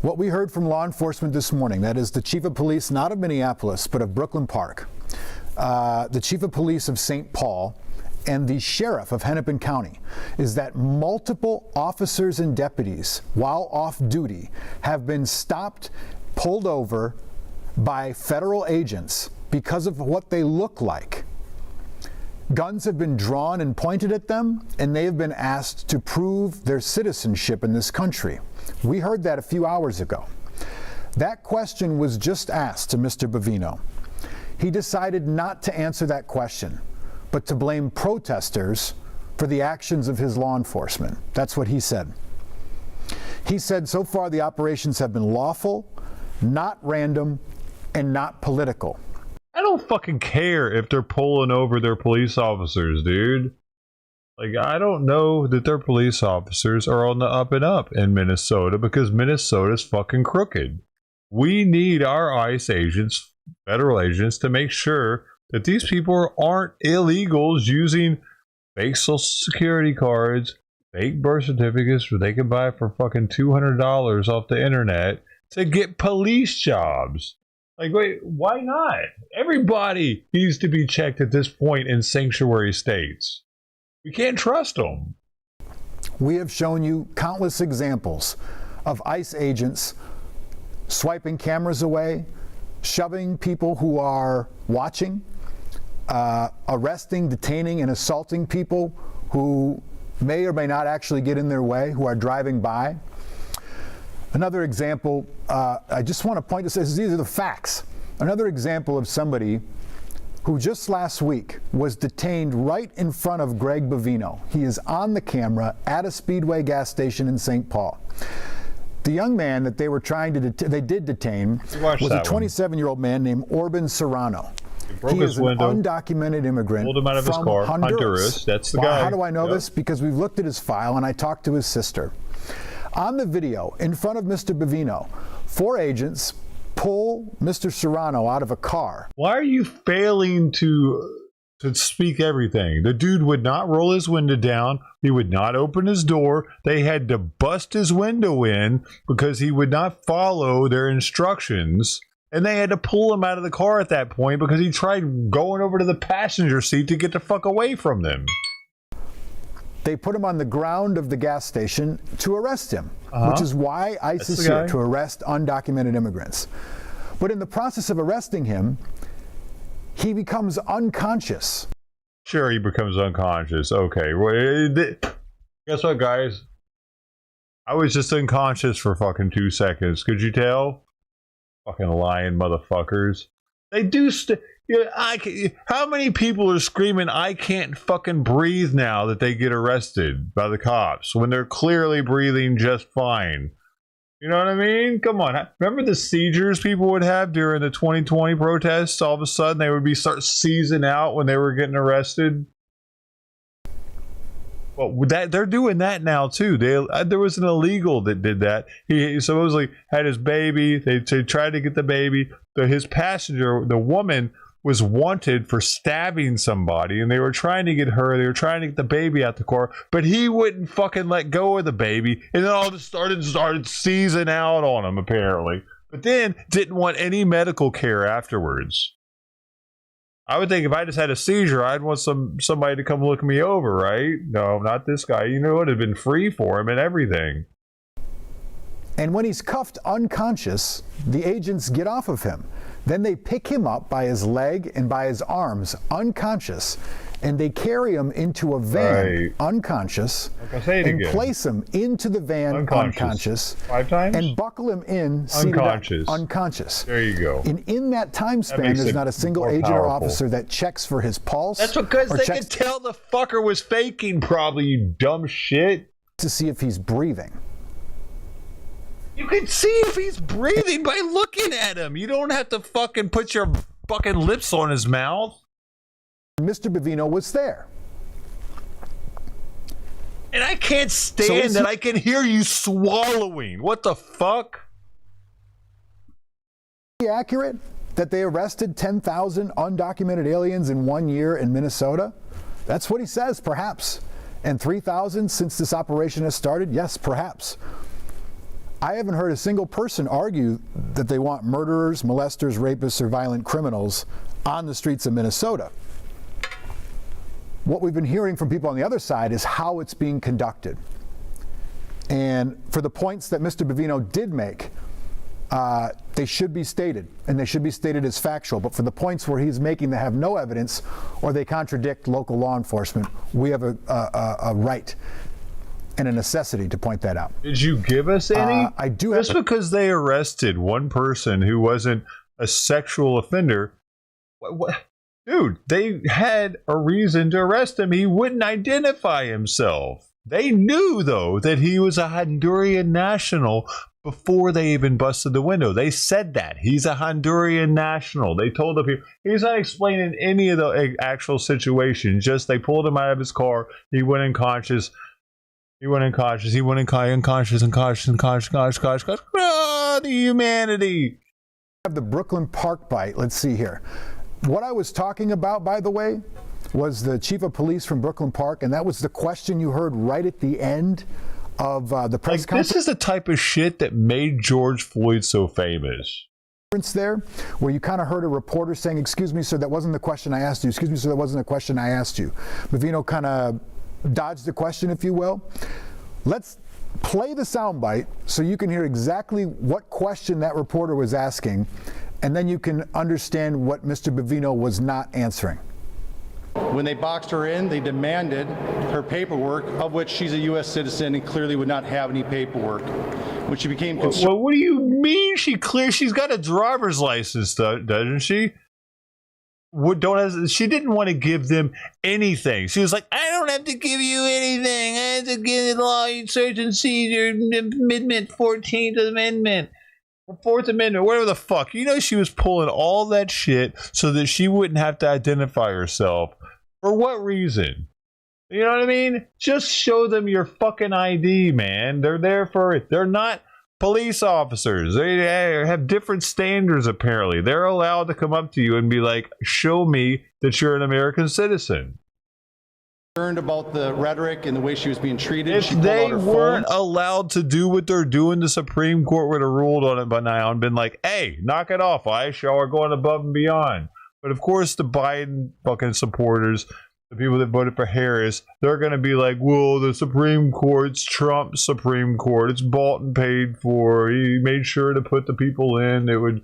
What we heard from law enforcement this morning, that is the chief of police, not of Minneapolis, but of Brooklyn Park, the chief of police of St. Paul, and the sheriff of Hennepin County, is that multiple officers and deputies, while off duty, have been stopped, pulled over by federal agents because of what they look like. Guns have been drawn and pointed at them, and they have been asked to prove their citizenship in this country. We heard that a few hours ago. That question was just asked to Mr. Bovino. He decided not to answer that question, but to blame protesters for the actions of his law enforcement. That's what he said. He said so far the operations have been lawful, not random, and not political. I don't fucking care if they're pulling over their police officers, dude. Like, I don't know that their police officers are on the up and up in Minnesota because Minnesota's fucking crooked. We need our ICE agents, federal agents, to make sure that these people aren't illegals using fake social security cards, fake birth certificates where they can buy for fucking $200 off the internet to get police jobs. Like, wait, why not? Everybody needs to be checked at this point in sanctuary states. We can't trust them. We have shown you countless examples of ICE agents swiping cameras away, shoving people who are watching, arresting, detaining, and assaulting people who may or may not actually get in their way, who are driving by. Another example, I just want to point to this, these are the facts. Another example of somebody who just last week was detained right in front of Greg Bovino. He is on the camera at a Speedway gas station in St. Paul. The young man that they were trying to detain was a 27-year-old man named Orban Serrano. He is an undocumented immigrant pulled him out of his car. Honduras. That's the guy. How do I know this? Because we've looked at his file and I talked to his sister. On the video, in front of Mr. Bovino, 4 agents pull Mr. Serrano out of a car. Why are you failing to speak everything? The dude would not roll his window down. He would not open his door. They had to bust his window in because he would not follow their instructions. And they had to pull him out of the car at that point because he tried going over to the passenger seat to get the fuck away from them. They put him on the ground of the gas station to arrest him, which is why ICE is here, to arrest undocumented immigrants. But in the process of arresting him, he becomes unconscious. Sure, he becomes unconscious. Okay. Well, guess what, guys? I was just unconscious for fucking 2 seconds. Could you tell? Fucking lying motherfuckers. They do how many people are screaming, I can't fucking breathe now that they get arrested by the cops when they're clearly breathing just fine? You know what I mean? Come on. Remember the seizures people would have during the 2020 protests? All of a sudden they would start seizing out when they were getting arrested. Well, they're doing that now too. There was an illegal that did that. He supposedly had his baby. They tried to get the baby. His passenger, the woman, was wanted for stabbing somebody, and they were trying to get her. They were trying to get the baby out the car, but he wouldn't fucking let go of the baby, and then all of a sudden started seizing out on him apparently. But then didn't want any medical care afterwards. I would think if I just had a seizure, I'd want somebody to come look me over, right? No, not this guy. You know, it would have been free for him and everything. And when he's cuffed unconscious, the agents get off of him. Then they pick him up by his leg and by his arms, unconscious, and they carry him into a van, unconscious, and place him into the van, unconscious, 5 times, and buckle him in, unconscious. There you go. And in that time span, there's not a single agent or officer that checks for his pulse. That's because they could tell the fucker was faking, probably, you dumb shit. To see if he's breathing. You can see if he's breathing by looking at him. You don't have to fucking put your fucking lips on his mouth. Mr. Bavino was there. And I can't stand that I can hear you swallowing. What the fuck? Is it accurate that they arrested 10,000 undocumented aliens in 1 year in Minnesota? That's what he says, perhaps. And 3,000 since this operation has started? Yes, perhaps. I haven't heard a single person argue that they want murderers, molesters, rapists, or violent criminals on the streets of Minnesota. What we've been hearing from people on the other side is how it's being conducted. And for the points that Mr. Bavino did make, they should be stated, and they should be stated as factual. But for the points where he's making that have no evidence or they contradict local law enforcement, we have a right and a necessity to point that out. Did you give us any? I do. Just because they arrested one person who wasn't a sexual offender, what? Dude, they had a reason to arrest him. He wouldn't identify himself. They knew, though, that he was a Honduran national before they even busted the window. They said that. He's a Honduran national. They told the people. He's not explaining any of the actual situation. Just they pulled him out of his car. He went unconscious. He went unconscious. He went unconscious. Ah, the humanity. Have the Brooklyn Park bite. Let's see here. What I was talking about, by the way, was the chief of police from Brooklyn Park, and that was the question you heard right at the end of the press conference. This is the type of shit that made George Floyd so famous. There, where you kind of heard a reporter saying, "Excuse me, sir, that wasn't the question I asked you. Excuse me, sir, that wasn't the question I asked you." Bavino kind of dodged the question, if you will. Let's play the soundbite so you can hear exactly what question that reporter was asking, and then you can understand what Mr. Bavino was not answering. When they boxed her in, they demanded her paperwork, of which she's a U.S. citizen and clearly would not have any paperwork. When she became concerned. Well, what do you mean she's got a driver's license, doesn't she? She didn't want to give them anything. She was like, I don't have to give you anything. I have to give the law, search and seizure, Amendment, 14th Amendment, 4th Amendment, whatever the fuck. You know, she was pulling all that shit so that she wouldn't have to identify herself. For what reason? You know what I mean? Just show them your fucking ID, man. They're there for it. They're not police officers. They have different standards, apparently. They're allowed to come up to you and be like, show me that you're an American citizen. Concerned about the rhetoric and the way she was being treated. If they weren't allowed to do what they're doing, the Supreme Court would have ruled on it by now and been like, hey, knock it off. I sure are going above and beyond. But of course, the Biden fucking supporters, the people that voted for Harris, they're going to be like, whoa, the Supreme Court's Trump's Supreme Court. It's bought and paid for. He made sure to put the people in that would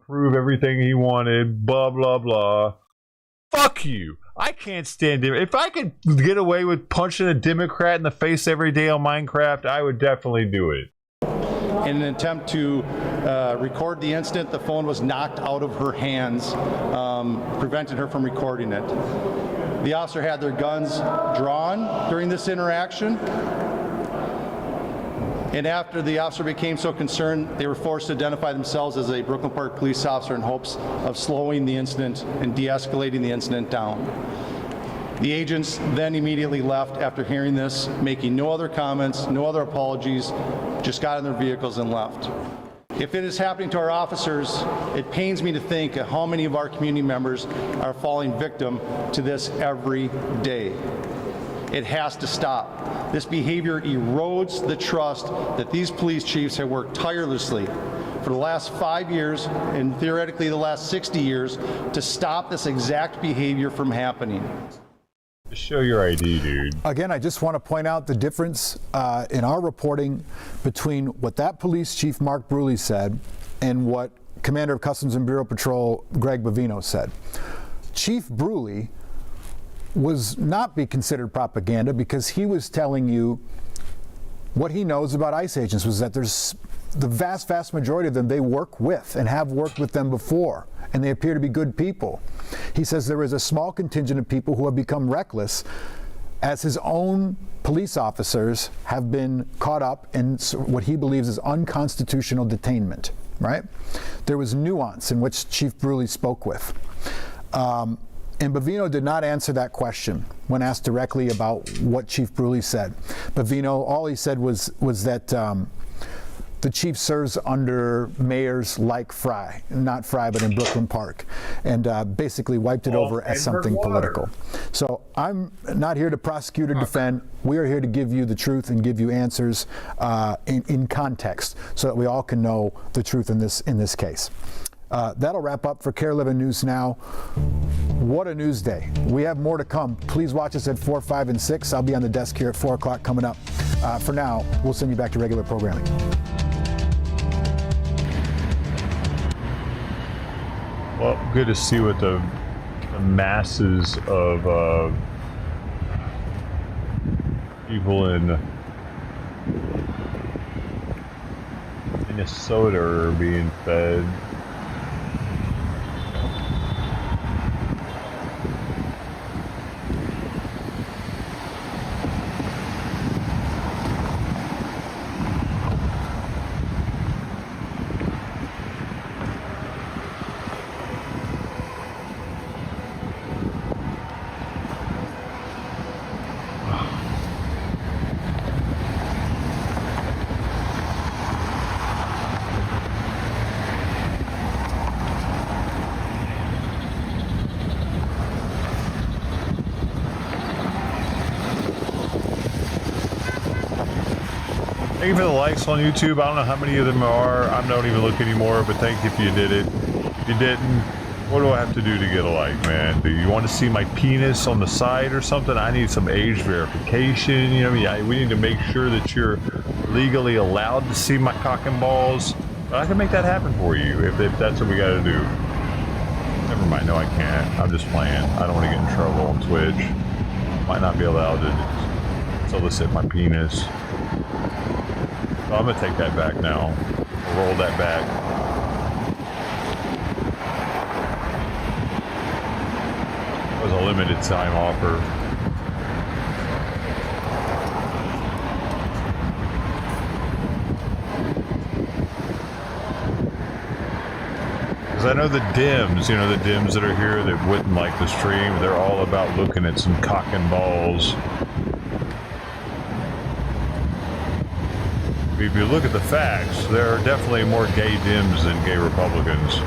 approve everything he wanted, blah, blah, blah. Fuck you. I can't stand it. If I could get away with punching a Democrat in the face every day on Minecraft, I would definitely do it. In an attempt to record the incident, the phone was knocked out of her hands, prevented her from recording it. The officer had their guns drawn during this interaction, and after the officer became so concerned, they were forced to identify themselves as a Brooklyn Park police officer in hopes of slowing the incident and de-escalating the incident down. The agents then immediately left after hearing this, making no other comments, no other apologies, just got in their vehicles and left. If it is happening to our officers, it pains me to think of how many of our community members are falling victim to this every day. It has to stop. This behavior erodes the trust that these police chiefs have worked tirelessly for the last 5 years and theoretically the last 60 years to stop this exact behavior from happening. Just show your ID, dude. Again, I just want to point out the difference in our reporting between what that police chief, Mark Bruley, said and what Commander of Customs and Bureau Patrol, Greg Bovino, said. Chief Bruley was not be considered propaganda because he was telling you what he knows about ICE agents was that there's the vast majority of them they work with and have worked with them before, and they appear to be good people. He says there is a small contingent of people who have become reckless as his own police officers have been caught up in what he believes is unconstitutional detainment, right? There was nuance in which Chief Bruley spoke with. And Bovino did not answer that question when asked directly about what Chief Bruley said. Bovino, all he said was that the chief serves under mayors like Fry, not Fry, but in Brooklyn Park, and basically wiped it over as something political. So I'm not here to prosecute or defend. We are here to give you the truth and give you answers in context so that we all can know the truth in this case. That'll wrap up for Care 11 News Now. What a news day. We have more to come. Please watch us at 4, 5, and 6. I'll be on the desk here at 4 o'clock coming up. For now, we'll send you back to regular programming. Well, good to see what the masses of people in Minnesota are being fed. Thank you for the likes on YouTube. I don't know how many of them are. I don't even look anymore, but thank you if you did it. If you didn't, what do I have to do to get a like, man? Do you want to see my penis on the side or something? I need some age verification. You know, we need to make sure that you're legally allowed to see my cock and balls. But I can make that happen for you if that's what we got to do. Never mind. No, I can't. I'm just playing. I don't want to get in trouble on Twitch. Might not be allowed to solicit my penis. So I'm gonna take that back now. Roll that back. It was a limited time offer. Because I know the Dems, the Dems that are here that wouldn't like the stream, they're all about looking at some cock and balls. If you look at the facts, there are definitely more gay Dems than gay Republicans.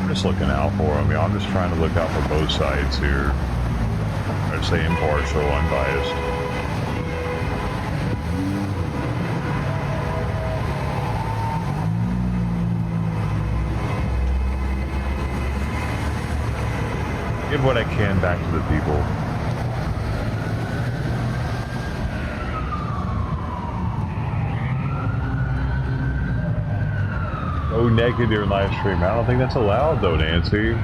I'm just looking out for them. I'm just trying to look out for both sides here. Try to stay impartial, unbiased. Give what I can back to the people. go naked during live stream. I don't think that's allowed though, Nancy.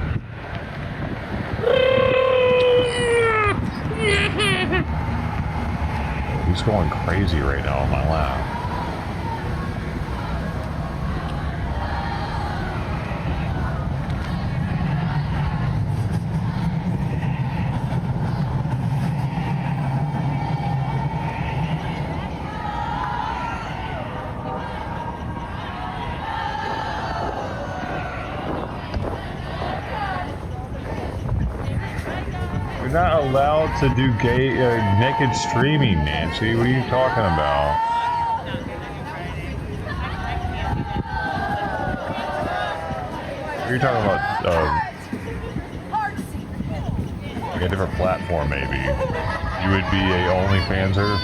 He's going crazy right now on my lap. You're not allowed to do gay naked streaming, Nancy. What are you talking about? You're talking about like a different platform, maybe. You would be a OnlyFanser.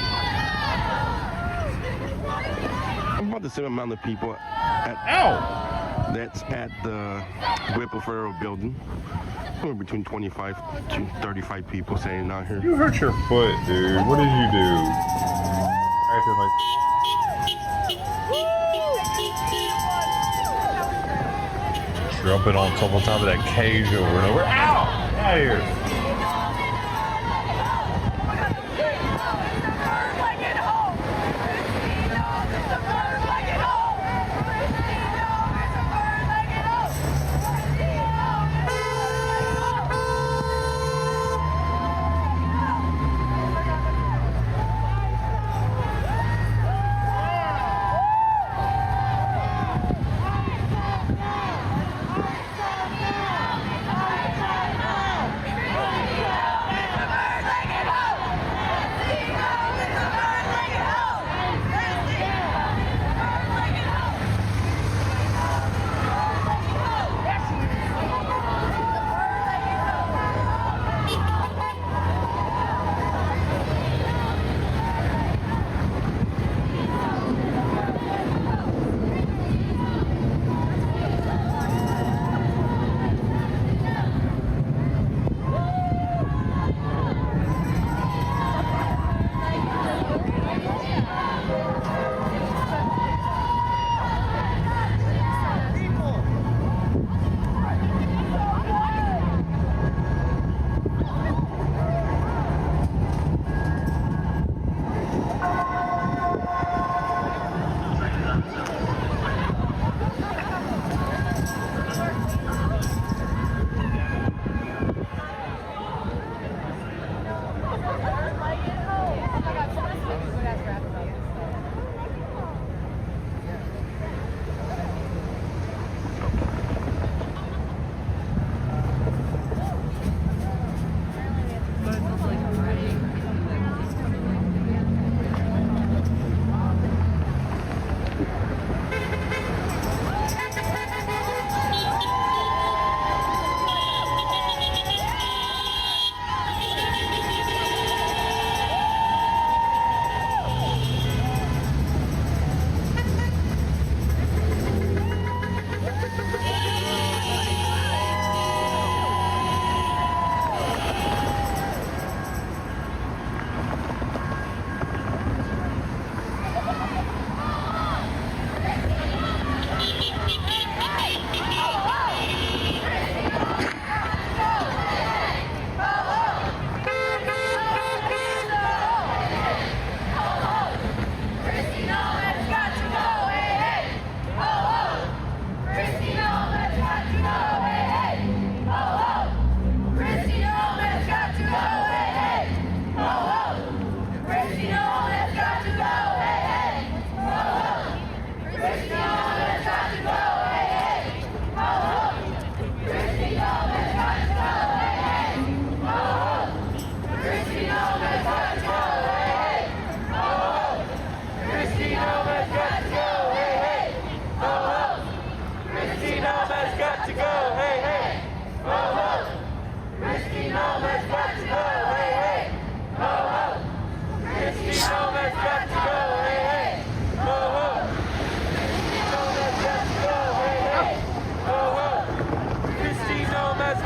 About the same amount of people that's at the Whipple Building. Between 25 to 35 people standing out here. You hurt your foot, dude. What did you do? Acting like... Jumping on top of that cage over and over. Ow! Out of here!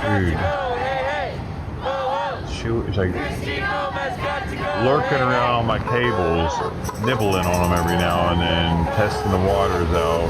Dude. She's like lurking around on my cables, nibbling on them every now and then, testing the waters out.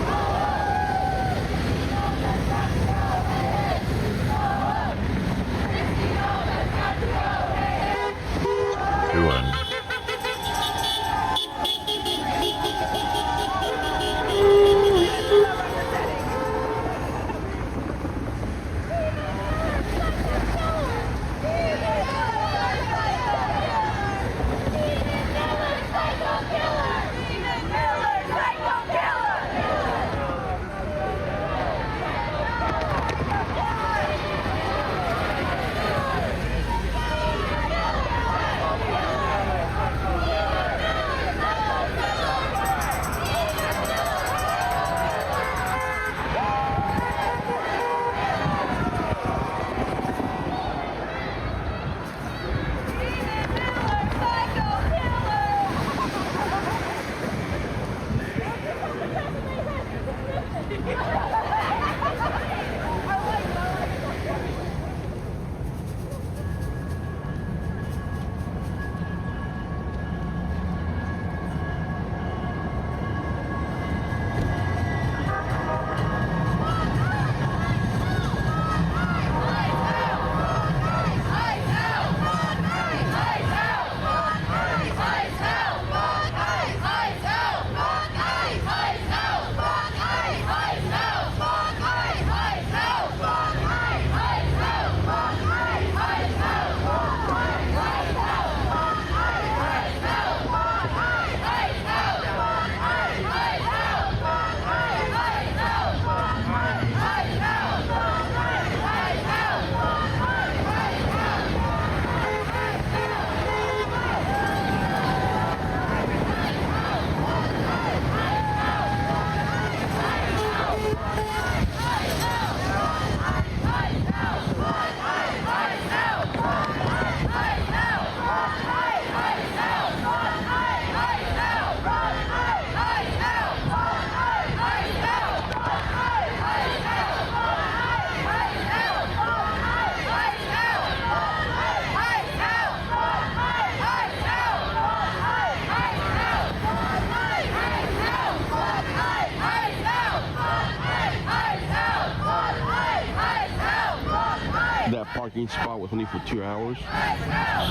parking spot was only for 2 hours.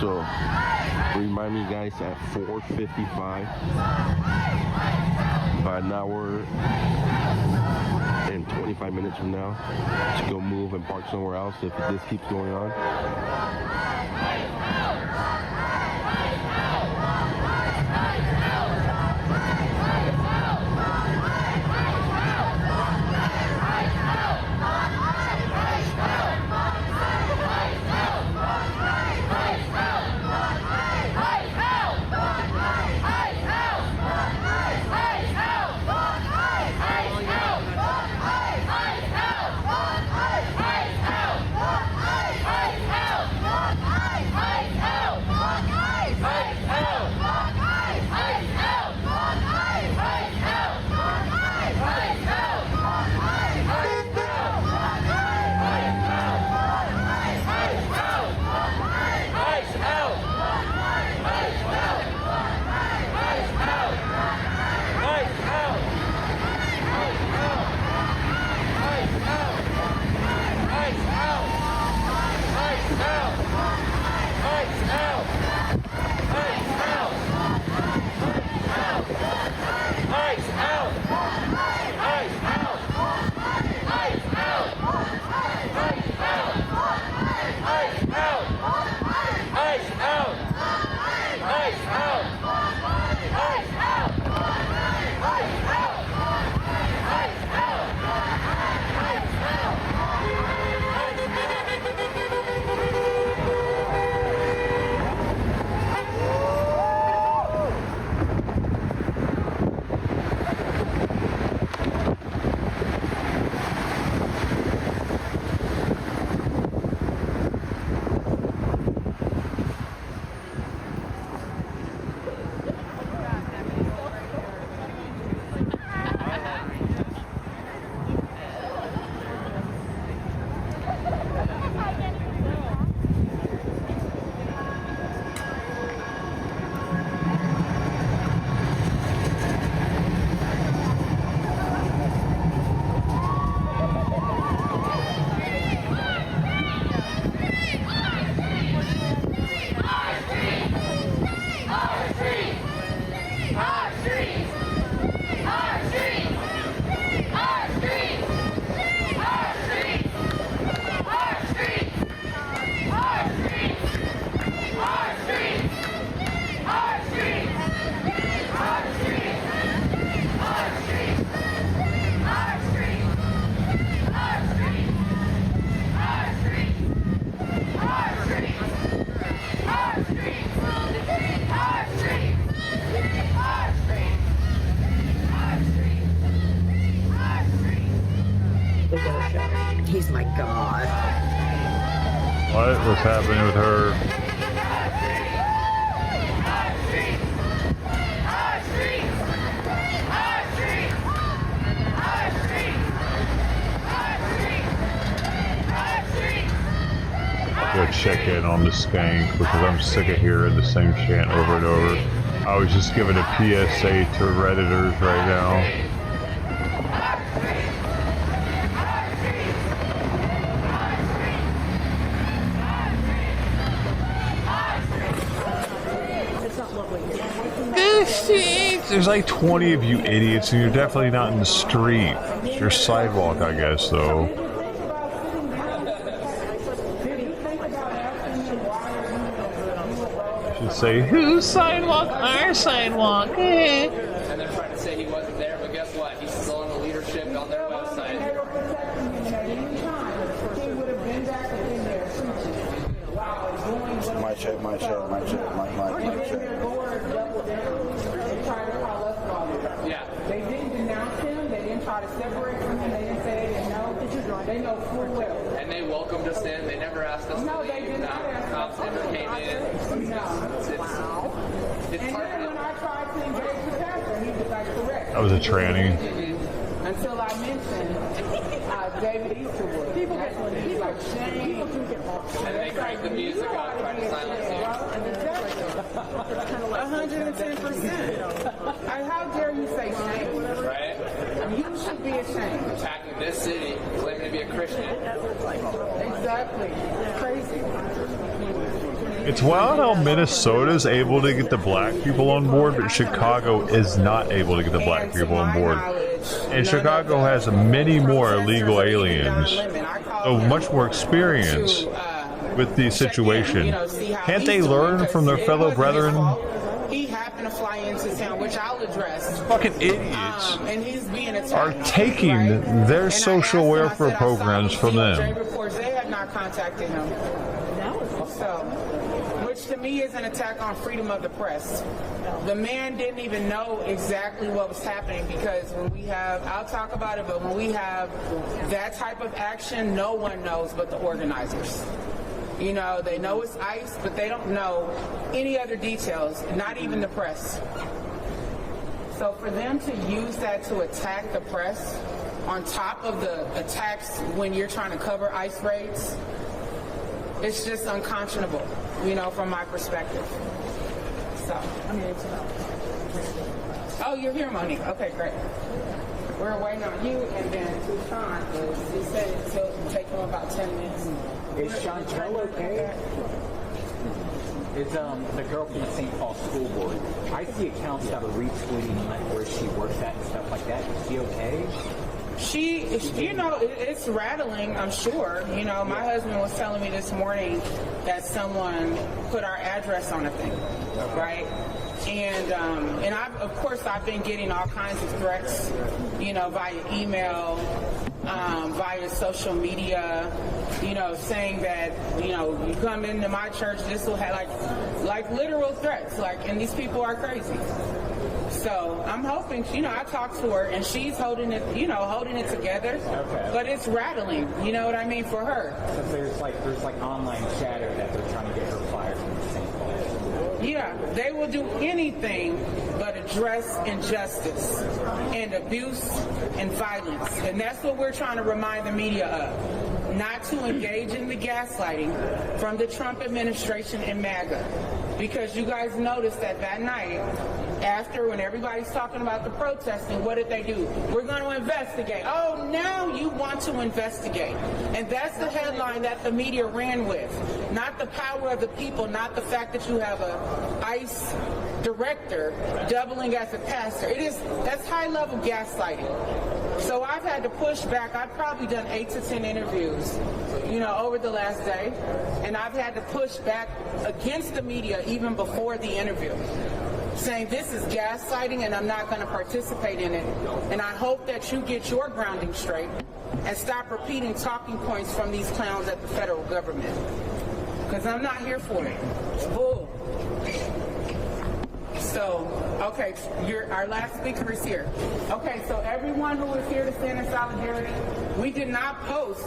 So remind me guys at 4:55. By an hour and 25 minutes from now to go move and park somewhere else if this keeps going on. He's my god. What was happening with her? I'll go check in on the skank because I'm sick of hearing the same chant over and over. I was just giving a PSA to Redditors right now. There's like 20 of you idiots, and you're definitely not in the street. It's your sidewalk, I guess, though. Should say, whose sidewalk? Our sidewalk. And they're trying to say he wasn't there, but guess what? He's still in the leadership on their website. My check, my check, my check, my check. Yeah. They didn't denounce him. They didn't try to separate from him. They didn't say they didn't know. They know full well. And they welcomed us in. They never asked us to leave. They did not ask us. Cops never came in. And then when I tried to engage the pastor, he was like, correct. That was a tranny. Until I mentioned David Easterwood. People get like shame. And they cranked the music up, trying to silence you. 110%. How dare you say shame? Right? You should be ashamed. Attacking this city, claiming to be a Christian. Exactly. Crazy. It's wild how Minnesota's able to get the black people on board, but Chicago is not able to get the black people on board. And Chicago has many more illegal aliens, so much more experience with the situation. Can't they learn from their fellow brethren? He happened to fly into town, which I'll address. Fucking idiots and he's being are taking their social welfare programs from them. Reports, they have not contacted him. So, which to me is an attack on freedom of the press. The man didn't even know exactly what was happening, because when we have, I'll talk about it, but when we have that type of action, no one knows but the organizers. You know, they know it's ICE, but they don't know any other details, not even the press. So for them to use that to attack the press on top of the attacks when you're trying to cover ICE raids, it's just unconscionable, you know, from my perspective. So, oh, you're here, Monique. Okay, great. We're waiting on you, and then Tucson, he said it'll take him about 10 minutes. Is Chantel okay? It's the girl from the St. Paul School Board. I see accounts that are retweeting where she works at and stuff like that. Is she okay? She, you know, it's rattling, I'm sure. You know, my husband was telling me this morning that someone put our address on a thing, right? And of course, I've been getting all kinds of threats, you know, via email, via social media, you know, saying that, you know, you come into my church, this will have like literal threats, and these people are crazy. So I'm hoping, you know, I talked to her and she's holding it together, but it's rattling, you know what I mean, for her. So there's like online chatter that they're trying to get her fired from the St. Paul. Yeah, they will do anything but address injustice and abuse and violence. And that's what we're trying to remind the media of. Not to engage in the gaslighting from the Trump administration and MAGA. Because you guys noticed that night, after when everybody's talking about the protesting, what did they do? We're going to investigate. Oh, now you want to investigate. And that's the headline that the media ran with. Not the power of the people, not the fact that you have a ICE director doubling as a pastor. That's high-level gaslighting. So I've had to push back. I've probably done 8 to 10 interviews, you know, over the last day. And I've had to push back against the media even before the interview, saying this is gaslighting and I'm not going to participate in it. And I hope that you get your grounding straight and stop repeating talking points from these clowns at the federal government. Because I'm not here for it. It's bull. So, okay, our last speaker is here. Okay, so everyone who is here to stand in solidarity, we did not post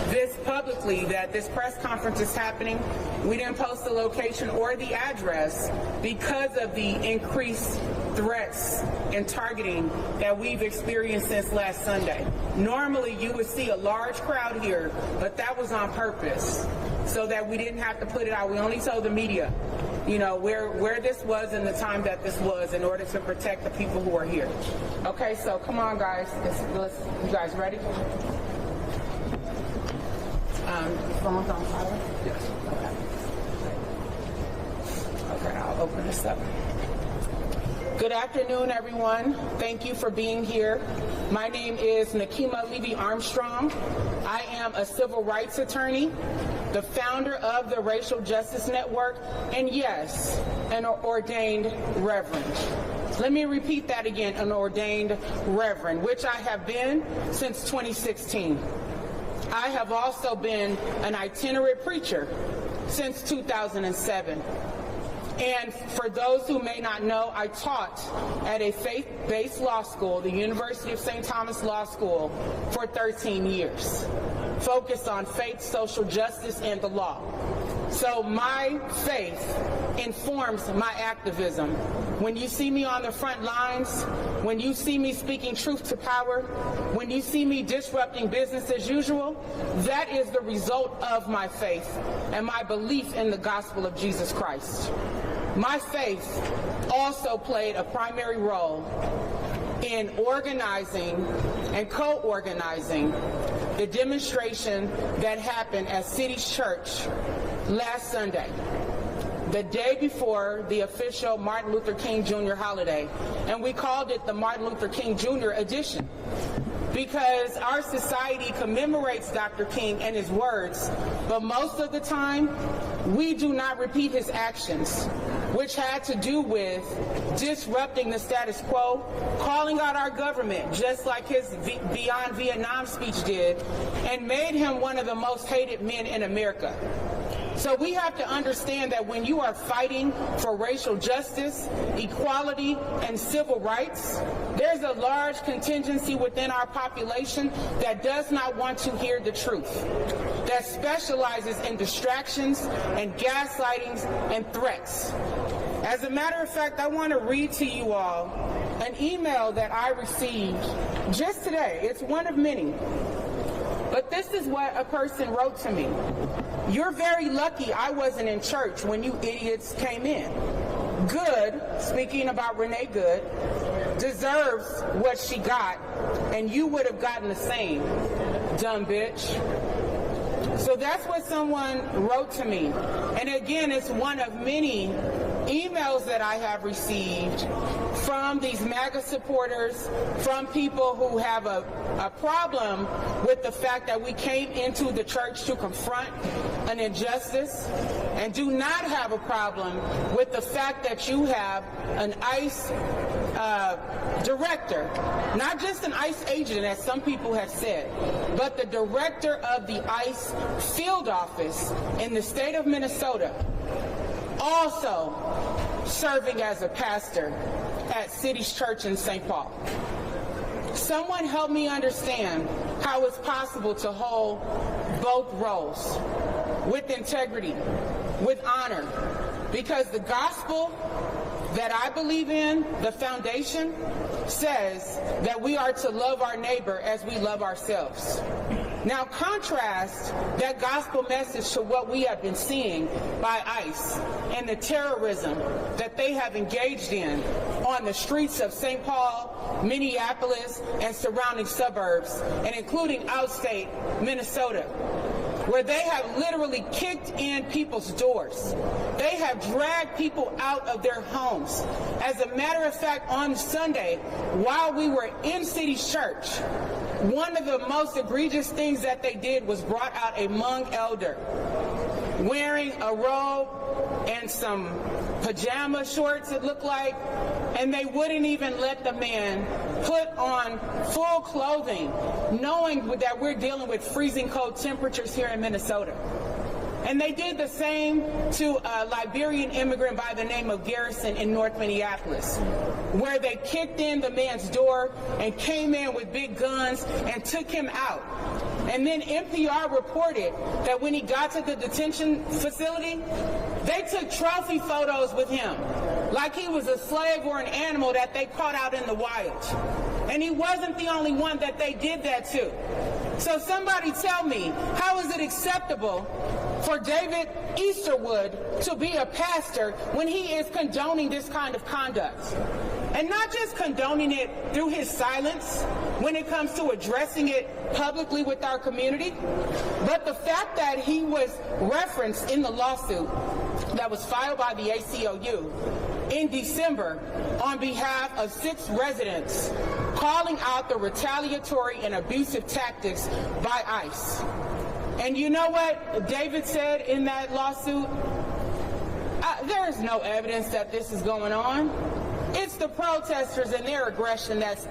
this publicly, that this press conference is happening. We didn't post the location or the address because of the increased threats and targeting that we've experienced since last Sunday. Normally, you would see a large crowd here, but that was on purpose, so that we didn't have to put it out. We only told the media, you know, where this was and the time that this was, in order to protect the people who are here. Okay, so come on, guys. You guys ready? Phone's on silent? Yes. Okay, I'll open this up. Good afternoon, everyone. Thank you for being here. My name is Nakima Levy Armstrong. I am a civil rights attorney, the founder of the Racial Justice Network, and yes, an ordained reverend. Let me repeat that again, an ordained reverend, which I have been since 2016. I have also been an itinerant preacher since 2007. And for those who may not know, I taught at a faith-based law school, the University of St. Thomas Law School, for 13 years, focused on faith, social justice, and the law. So my faith informs my activism. When you see me on the front lines, when you see me speaking truth to power, when you see me disrupting business as usual, that is the result of my faith and my belief in the gospel of Jesus Christ. My faith also played a primary role in organizing and co-organizing the demonstration that happened at City's Church last Sunday. the day before the official Martin Luther King Jr. holiday, and we called it the Martin Luther King Jr. edition, because our society commemorates Dr. King and his words, but most of the time, we do not repeat his actions, which had to do with disrupting the status quo, calling out our government, just like his Beyond Vietnam speech did, and made him one of the most hated men in America. So we have to understand that when you are fighting for racial justice, equality, and civil rights, there's a large contingency within our population that does not want to hear the truth, that specializes in distractions and gaslightings and threats. As a matter of fact, I want to read to you all an email that I received just today. It's one of many. But this is what a person wrote to me. "You're very lucky I wasn't in church when you idiots came in. Good," speaking about Renee Good, "deserves what she got, and you would have gotten the same, dumb bitch." So that's what someone wrote to me. And again, it's one of many emails that I have received from these MAGA supporters, from people who have a problem with the fact that we came into the church to confront an injustice, and do not have a problem with the fact that you have an ICE director, not just an ICE agent, as some people have said, but the director of the ICE field office in the state of Minnesota, also serving as a pastor at City's Church in St. Paul. Someone help me understand how it's possible to hold both roles with integrity, with honor, because the gospel that I believe in, the foundation, says that we are to love our neighbor as we love ourselves. Now contrast that gospel message to what we have been seeing by ICE and the terrorism that they have engaged in on the streets of St. Paul, Minneapolis, and surrounding suburbs, and including outstate Minnesota, where they have literally kicked in people's doors. They have dragged people out of their homes. As a matter of fact, on Sunday, while we were in City's Church, one of the most egregious things that they did was brought out a Hmong elder wearing a robe and some pajama shorts, it looked like, and they wouldn't even let the man put on full clothing, knowing that we're dealing with freezing cold temperatures here in Minnesota. And they did the same to a Liberian immigrant by the name of Garrison in North Minneapolis, where they kicked in the man's door and came in with big guns and took him out. And then NPR reported that when he got to the detention facility, they took trophy photos with him, like he was a slave or an animal that they caught out in the wild. And he wasn't the only one that they did that to. So somebody tell me, how is it acceptable for David Easterwood to be a pastor when he is condoning this kind of conduct? And not just condoning it through his silence when it comes to addressing it publicly with our community, but the fact that he was referenced in the lawsuit that was filed by the ACLU in December on behalf of 6 residents, calling out the retaliatory and abusive tactics by ICE. And you know what David said in that lawsuit? There is no evidence that this is going on. It's the protesters and their aggression that's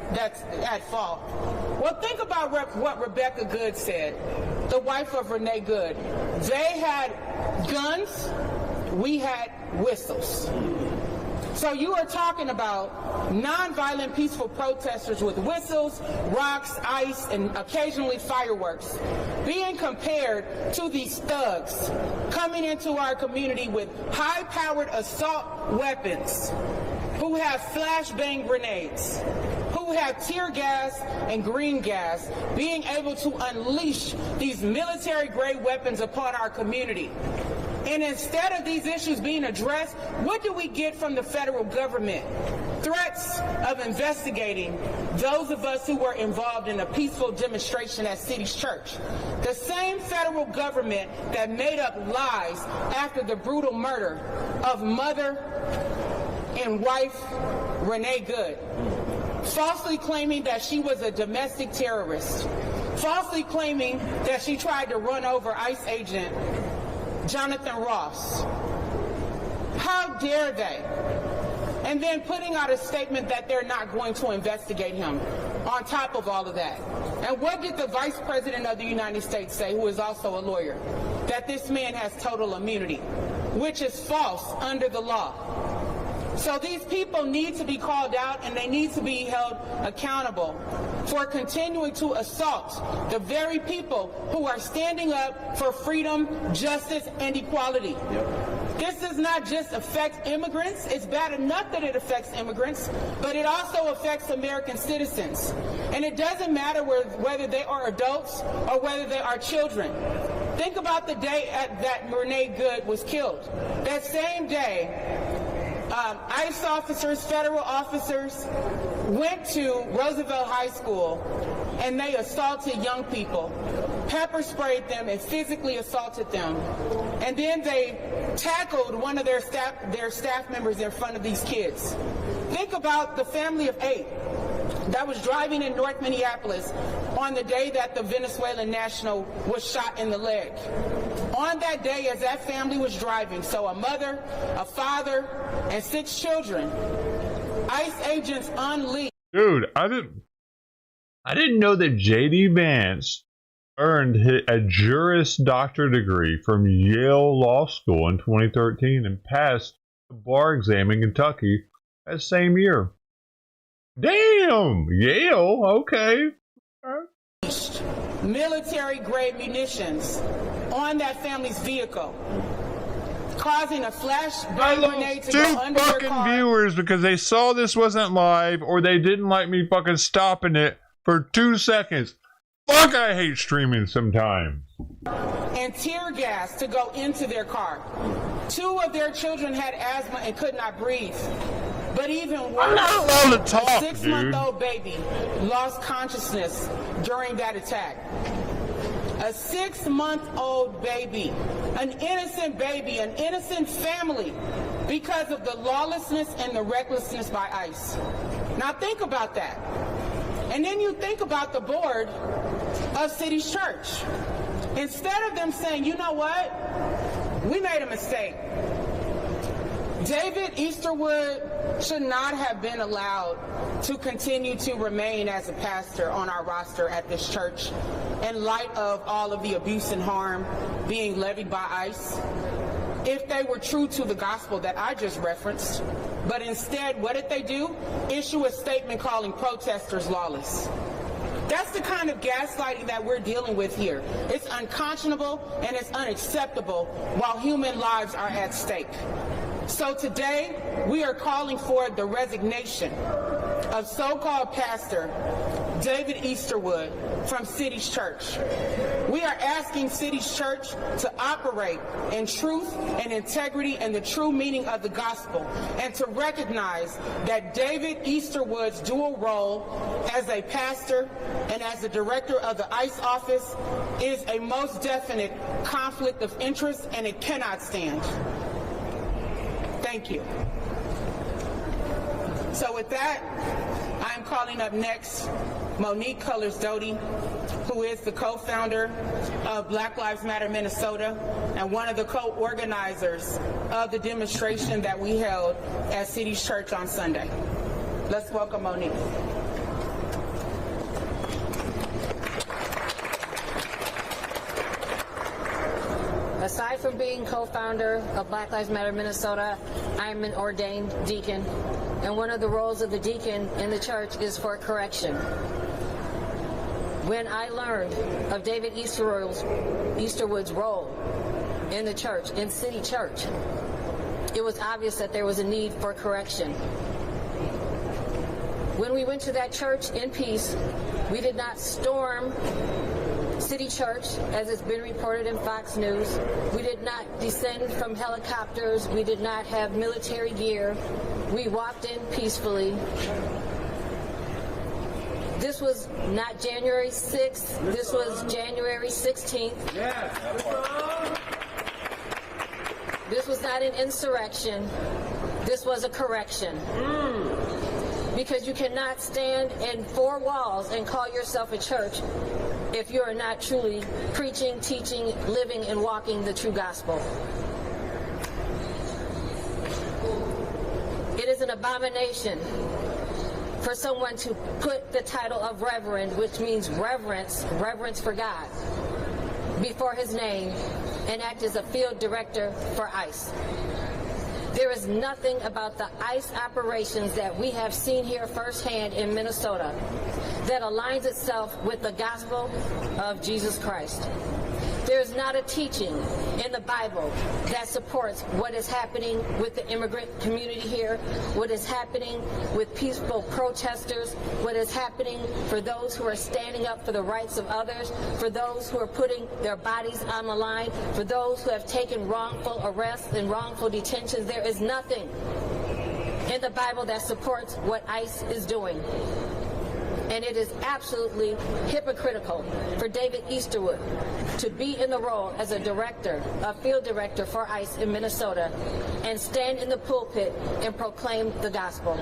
at fault. Well, think about what Rebecca Good said, the wife of Renee Good. They had guns, we had whistles. So you are talking about nonviolent, peaceful protesters with whistles, rocks, ice, and occasionally fireworks being compared to these thugs coming into our community with high-powered assault weapons, who have flashbang grenades, who have tear gas and green gas, being able to unleash these military-grade weapons upon our community. And instead of these issues being addressed, what do we get from the federal government? threats of investigating those of us who were involved in a peaceful demonstration at City's Church. The same federal government that made up lies after the brutal murder of mother and wife Renee Good, falsely claiming that she was a domestic terrorist, falsely claiming that she tried to run over ICE agent Jonathan Ross. How dare they? And then putting out a statement that they're not going to investigate him on top of all of that. And what did the Vice President of the United States say, who is also a lawyer? That this man has total immunity, which is false under the law. So these people need to be called out, and they need to be held accountable for continuing to assault the very people who are standing up for freedom, justice, and equality. This does not just affect immigrants. It's bad enough that it affects immigrants, but it also affects American citizens. And it doesn't matter whether they are adults or whether they are children. Think about the day that Renee Good was killed. That same day, ICE officers, federal officers, went to Roosevelt High School and they assaulted young people, pepper sprayed them and physically assaulted them. And then they tackled one of their staff members in front of these kids. Think about the family of 8 that was driving in North Minneapolis on the day that the Venezuelan national was shot in the leg. On that day, as that family was driving, so a mother, a father, and 6 children, ICE agents unleashed. Dude, I didn't know that J.D. Vance earned a Juris Doctor degree from Yale Law School in 2013 and passed the bar exam in Kentucky that same year. Damn! Yale? Okay. Military-grade munitions on that family's vehicle, causing a flashbang grenade to go under their car. 2 fucking viewers because they saw this wasn't live or they didn't like me fucking stopping it for 2 seconds. Fuck, I hate streaming sometimes. And tear gas to go into their car. 2 of their children had asthma and could not breathe. But even worse, I'm not allowed to talk, a 6-month-old baby lost consciousness during that attack. A 6-month-old baby, an innocent family, because of the lawlessness and the recklessness by ICE. Now think about that. And then you think about the board of City's Church. Instead of them saying, you know what, we made a mistake. David Easterwood should not have been allowed to continue to remain as a pastor on our roster at this church in light of all of the abuse and harm being levied by ICE. If they were true to the gospel that I just referenced, but instead, what did they do? Issue a statement calling protesters lawless. That's the kind of gaslighting that we're dealing with here. It's unconscionable and it's unacceptable while human lives are at stake. So today, we are calling for the resignation of so-called Pastor David Easterwood from City's Church. We are asking City's Church to operate in truth and integrity and the true meaning of the gospel, and to recognize that David Easterwood's dual role as a pastor and as the director of the ICE office is a most definite conflict of interest, and it cannot stand. Thank you. So with that, I'm calling up next Monique Cullors-Doty, who is the co-founder of Black Lives Matter Minnesota and one of the co-organizers of the demonstration that we held at City's Church on Sunday. Let's welcome Monique. Aside from being co-founder of Black Lives Matter Minnesota, I'm an ordained deacon, and one of the roles of the deacon in the church is for correction. When I learned of David Easterwood's role in the church, in City Church, it was obvious that there was a need for correction. When we went to that church in peace, we did not storm City Church, as it's been reported in Fox News. We did not descend from helicopters. We did not have military gear. We walked in peacefully. This was not January 6th. This was January 16th. This was not an insurrection. This was a correction. Because you cannot stand in four walls and call yourself a church if you are not truly preaching, teaching, living, and walking the true gospel. It is an abomination for someone to put the title of reverend, which means reverence for God, before his name and act as a field director for ICE. There is nothing about the ICE operations that we have seen here firsthand in Minnesota that aligns itself with the gospel of Jesus Christ. There is not a teaching in the Bible that supports what is happening with the immigrant community here, what is happening with peaceful protesters, what is happening for those who are standing up for the rights of others, for those who are putting their bodies on the line, for those who have taken wrongful arrests and wrongful detentions. There is nothing in the Bible that supports what ICE is doing. And it is absolutely hypocritical for David Easterwood to be in the role as a director, a field director for ICE in Minnesota, and stand in the pulpit and proclaim the gospel.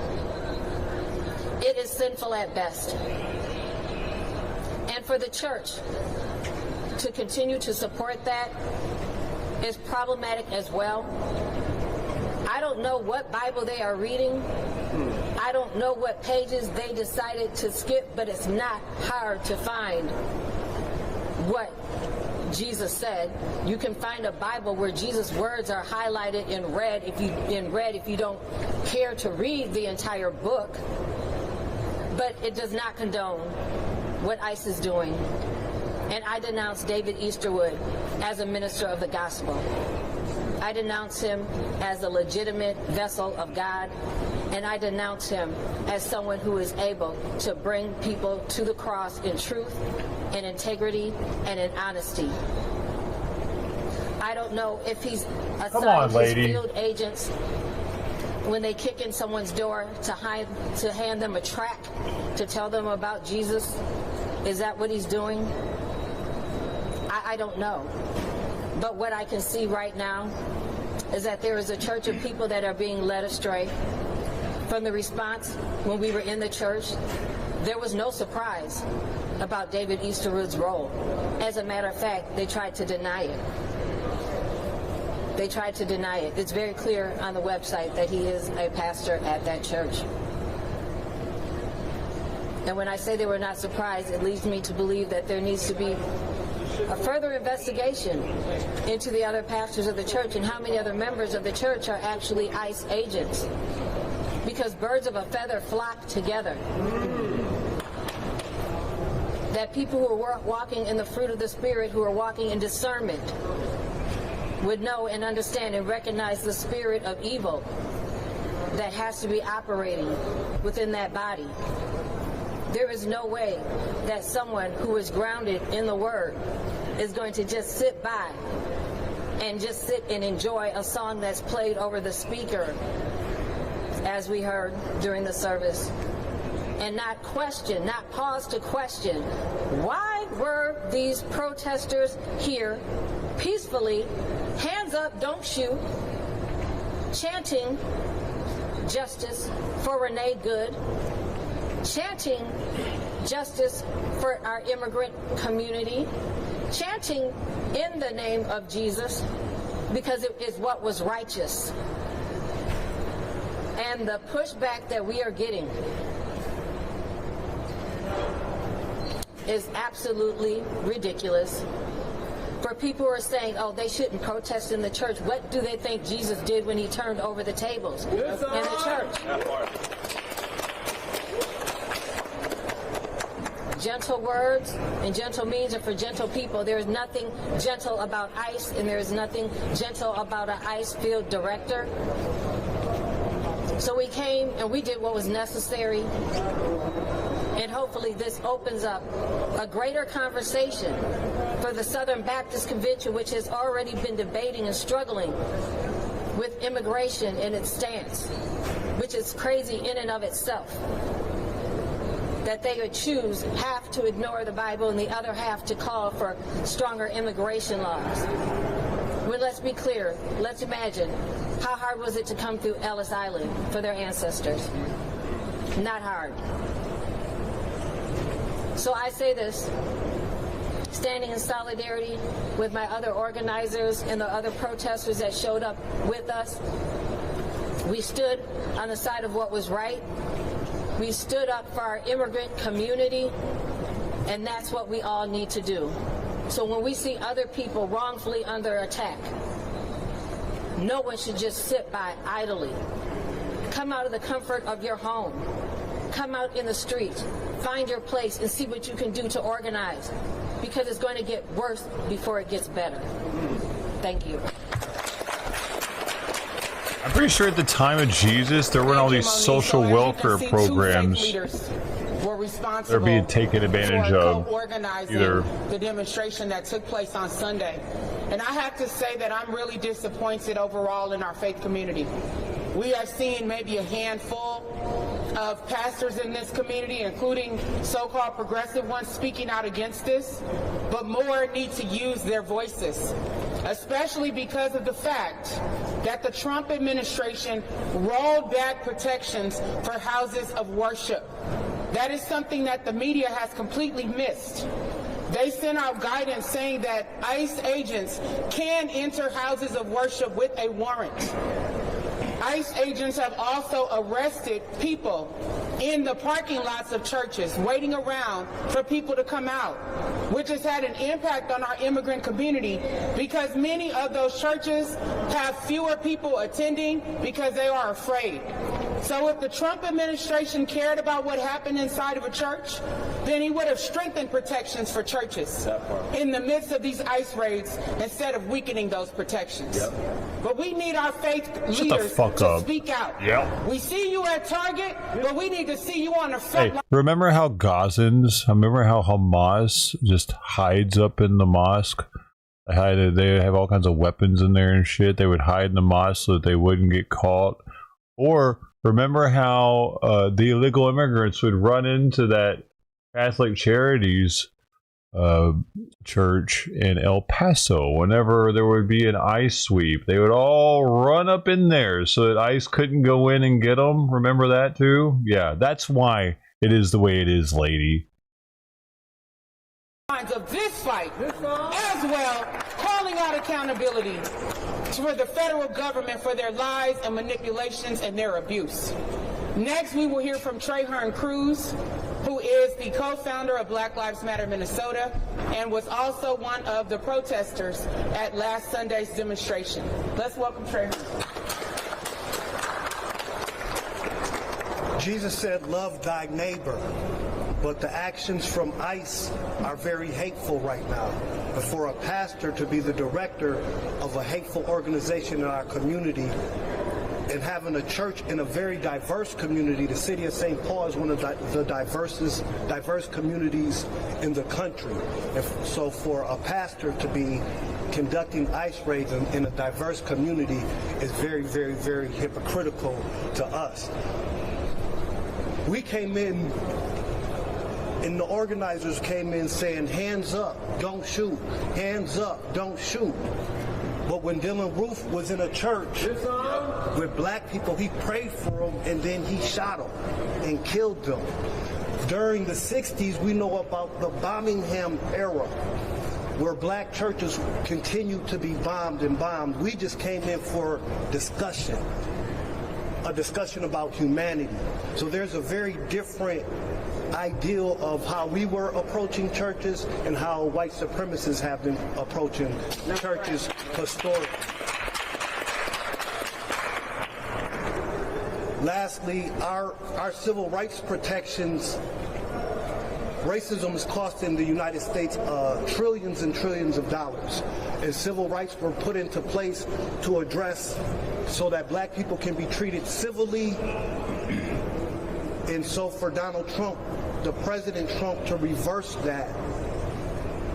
It is sinful at best. And for the church to continue to support that is problematic as well. I don't know what Bible they are reading. I don't know what pages they decided to skip, but it's not hard to find what Jesus said. You can find a Bible where Jesus' words are highlighted in red if you don't care to read the entire book. But it does not condone what ICE is doing. And I denounce David Easterwood as a minister of the gospel. I denounce him as a legitimate vessel of God, and I denounce him as someone who is able to bring people to the cross in truth, in integrity, and in honesty. I don't know if he's assigned his field agents when they kick in someone's door to hand them a tract to tell them about Jesus. Is that what he's doing? I don't know. But what I can see right now is that there is a church of people that are being led astray. From the response when we were in the church, there was no surprise about David Easterwood's role. As a matter of fact, they tried to deny it. They tried to deny it. It's very clear on the website that he is a pastor at that church. And when I say they were not surprised, it leads me to believe that there needs to be a further investigation into the other pastors of the church and how many other members of the church are actually ICE agents. Because birds of a feather flock together. That people who are walking in the fruit of the Spirit, who are walking in discernment, would know and understand and recognize the spirit of evil that has to be operating within that body. There is no way that someone who is grounded in the Word is going to just sit by and just sit and enjoy a song that's played over the speaker, as we heard during the service, and not question, not pause to question, why were these protesters here peacefully, hands up, don't shoot, chanting justice for Renee Good, chanting justice for our immigrant community, chanting in the name of Jesus because it is what was righteous. And the pushback that we are getting is absolutely ridiculous. For people who are saying, oh, they shouldn't protest in the church, what do they think Jesus did when he turned over the tables in the church? Gentle words and gentle means are for gentle people. There is nothing gentle about ICE, and there is nothing gentle about an ICE field director. So we came and we did what was necessary, and hopefully this opens up a greater conversation for the Southern Baptist Convention, which has already been debating and struggling with immigration and its stance, which which is crazy in and of itself, that they would choose half to ignore the Bible and the other half to call for stronger immigration laws. Well, let's be clear. Let's imagine, how hard was it to come through Ellis Island for their ancestors? Not hard. So I say this, standing in solidarity with my other organizers and the other protesters that showed up with us. We stood on the side of what was right. We stood up for our immigrant community, and that's what we all need to do. So when we see other people wrongfully under attack, no one should just sit by idly. Come out of the comfort of your home. Come out in the street. Find your place and see what you can do to organize, because it's going to get worse before it gets better. Thank you. I'm pretty sure at the time of Jesus, there weren't all these social welfare programs that are being taken advantage of. Either the demonstration that took place on Sunday. And I have to say that I'm really disappointed overall in our faith community. We are seeing maybe a handful of pastors in this community, including so-called progressive ones, speaking out against this, but more need to use their voices, especially because of the fact that the Trump administration rolled back protections for houses of worship. That is something that the media has completely missed. They sent out guidance saying that ICE agents can enter houses of worship with a warrant. ICE agents have also arrested people in the parking lots of churches, waiting around for people to come out, which has had an impact on our immigrant community because many of those churches have fewer people attending because they are afraid. So if the Trump administration cared about what happened inside of a church, then he would have strengthened protections for churches in the midst of these ICE raids instead of weakening those protections. But we need our faith leaders to speak out. We see you at Target, but we need to see you on the front line. Remember how remember how Hamas just hides up in the mosque? They have all kinds of weapons in there and shit. They would hide in the mosque so that they wouldn't get caught. Or remember how the illegal immigrants would run into that Catholic Charities church in El Paso whenever there would be an ICE sweep. They would all run up in there so that ICE couldn't go in and get them. Remember that too? Yeah, that's why it is the way it is, lady. Of this fight as well, calling out accountability for the federal government for their lies and manipulations and their abuse. Next, we will hear from Trahern Cruz, who is the co-founder of Black Lives Matter Minnesota and was also one of the protesters at last Sunday's demonstration. Let's welcome Trahern. Jesus said, love thy neighbor. But the actions from ICE are very hateful right now. But for a pastor to be the director of a hateful organization in our community and having a church in a very diverse community, the city of St. Paul is one of the diverse communities in the country. And so for a pastor to be conducting ICE raids in a diverse community is very, very, very hypocritical to us. We came in, and the organizers came in saying, hands up, don't shoot. Hands up, don't shoot. But when Dylan Roof was in a church with black people, he prayed for them and then he shot them and killed them. During the 60s, we know about the Birmingham era, where black churches continued to be bombed and bombed. We just came in for discussion, a discussion about humanity. So there's a very different ideal of how we were approaching churches and how white supremacists have been approaching churches historically. Lastly, our civil rights protections, racism is costing the United States trillions and trillions of dollars. And civil rights were put into place to address so that black people can be treated civilly. And so for Donald Trump, the President Trump, to reverse that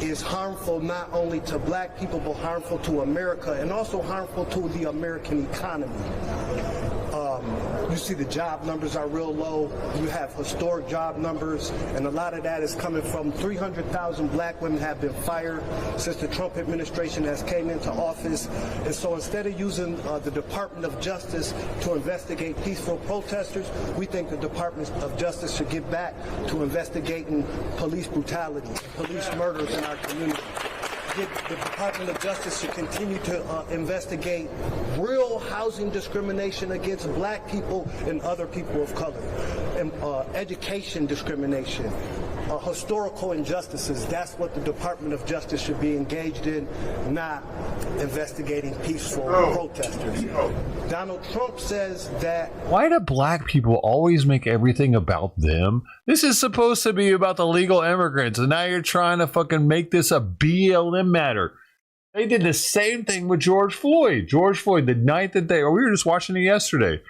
is harmful not only to black people, but harmful to America and also harmful to the American economy. You see the job numbers are real low. You have historic job numbers, and a lot of that is coming from 300,000 black women have been fired since the Trump administration has came into office. And so instead of using the Department of Justice to investigate peaceful protesters, we think the Department of Justice should get back to investigating police brutality, police murders in our community. The Department of Justice should continue to investigate real housing discrimination against black people and other people of color, and education discrimination, historical injustices. That's what the Department of Justice should be engaged in, not investigating peaceful protesters. Donald Trump says that... Why do black people always make everything about them? This is supposed to be about the legal immigrants, and now you're trying to fucking make this a BLM matter. They did the same thing with George Floyd. George Floyd, the night that we were just watching it yesterday.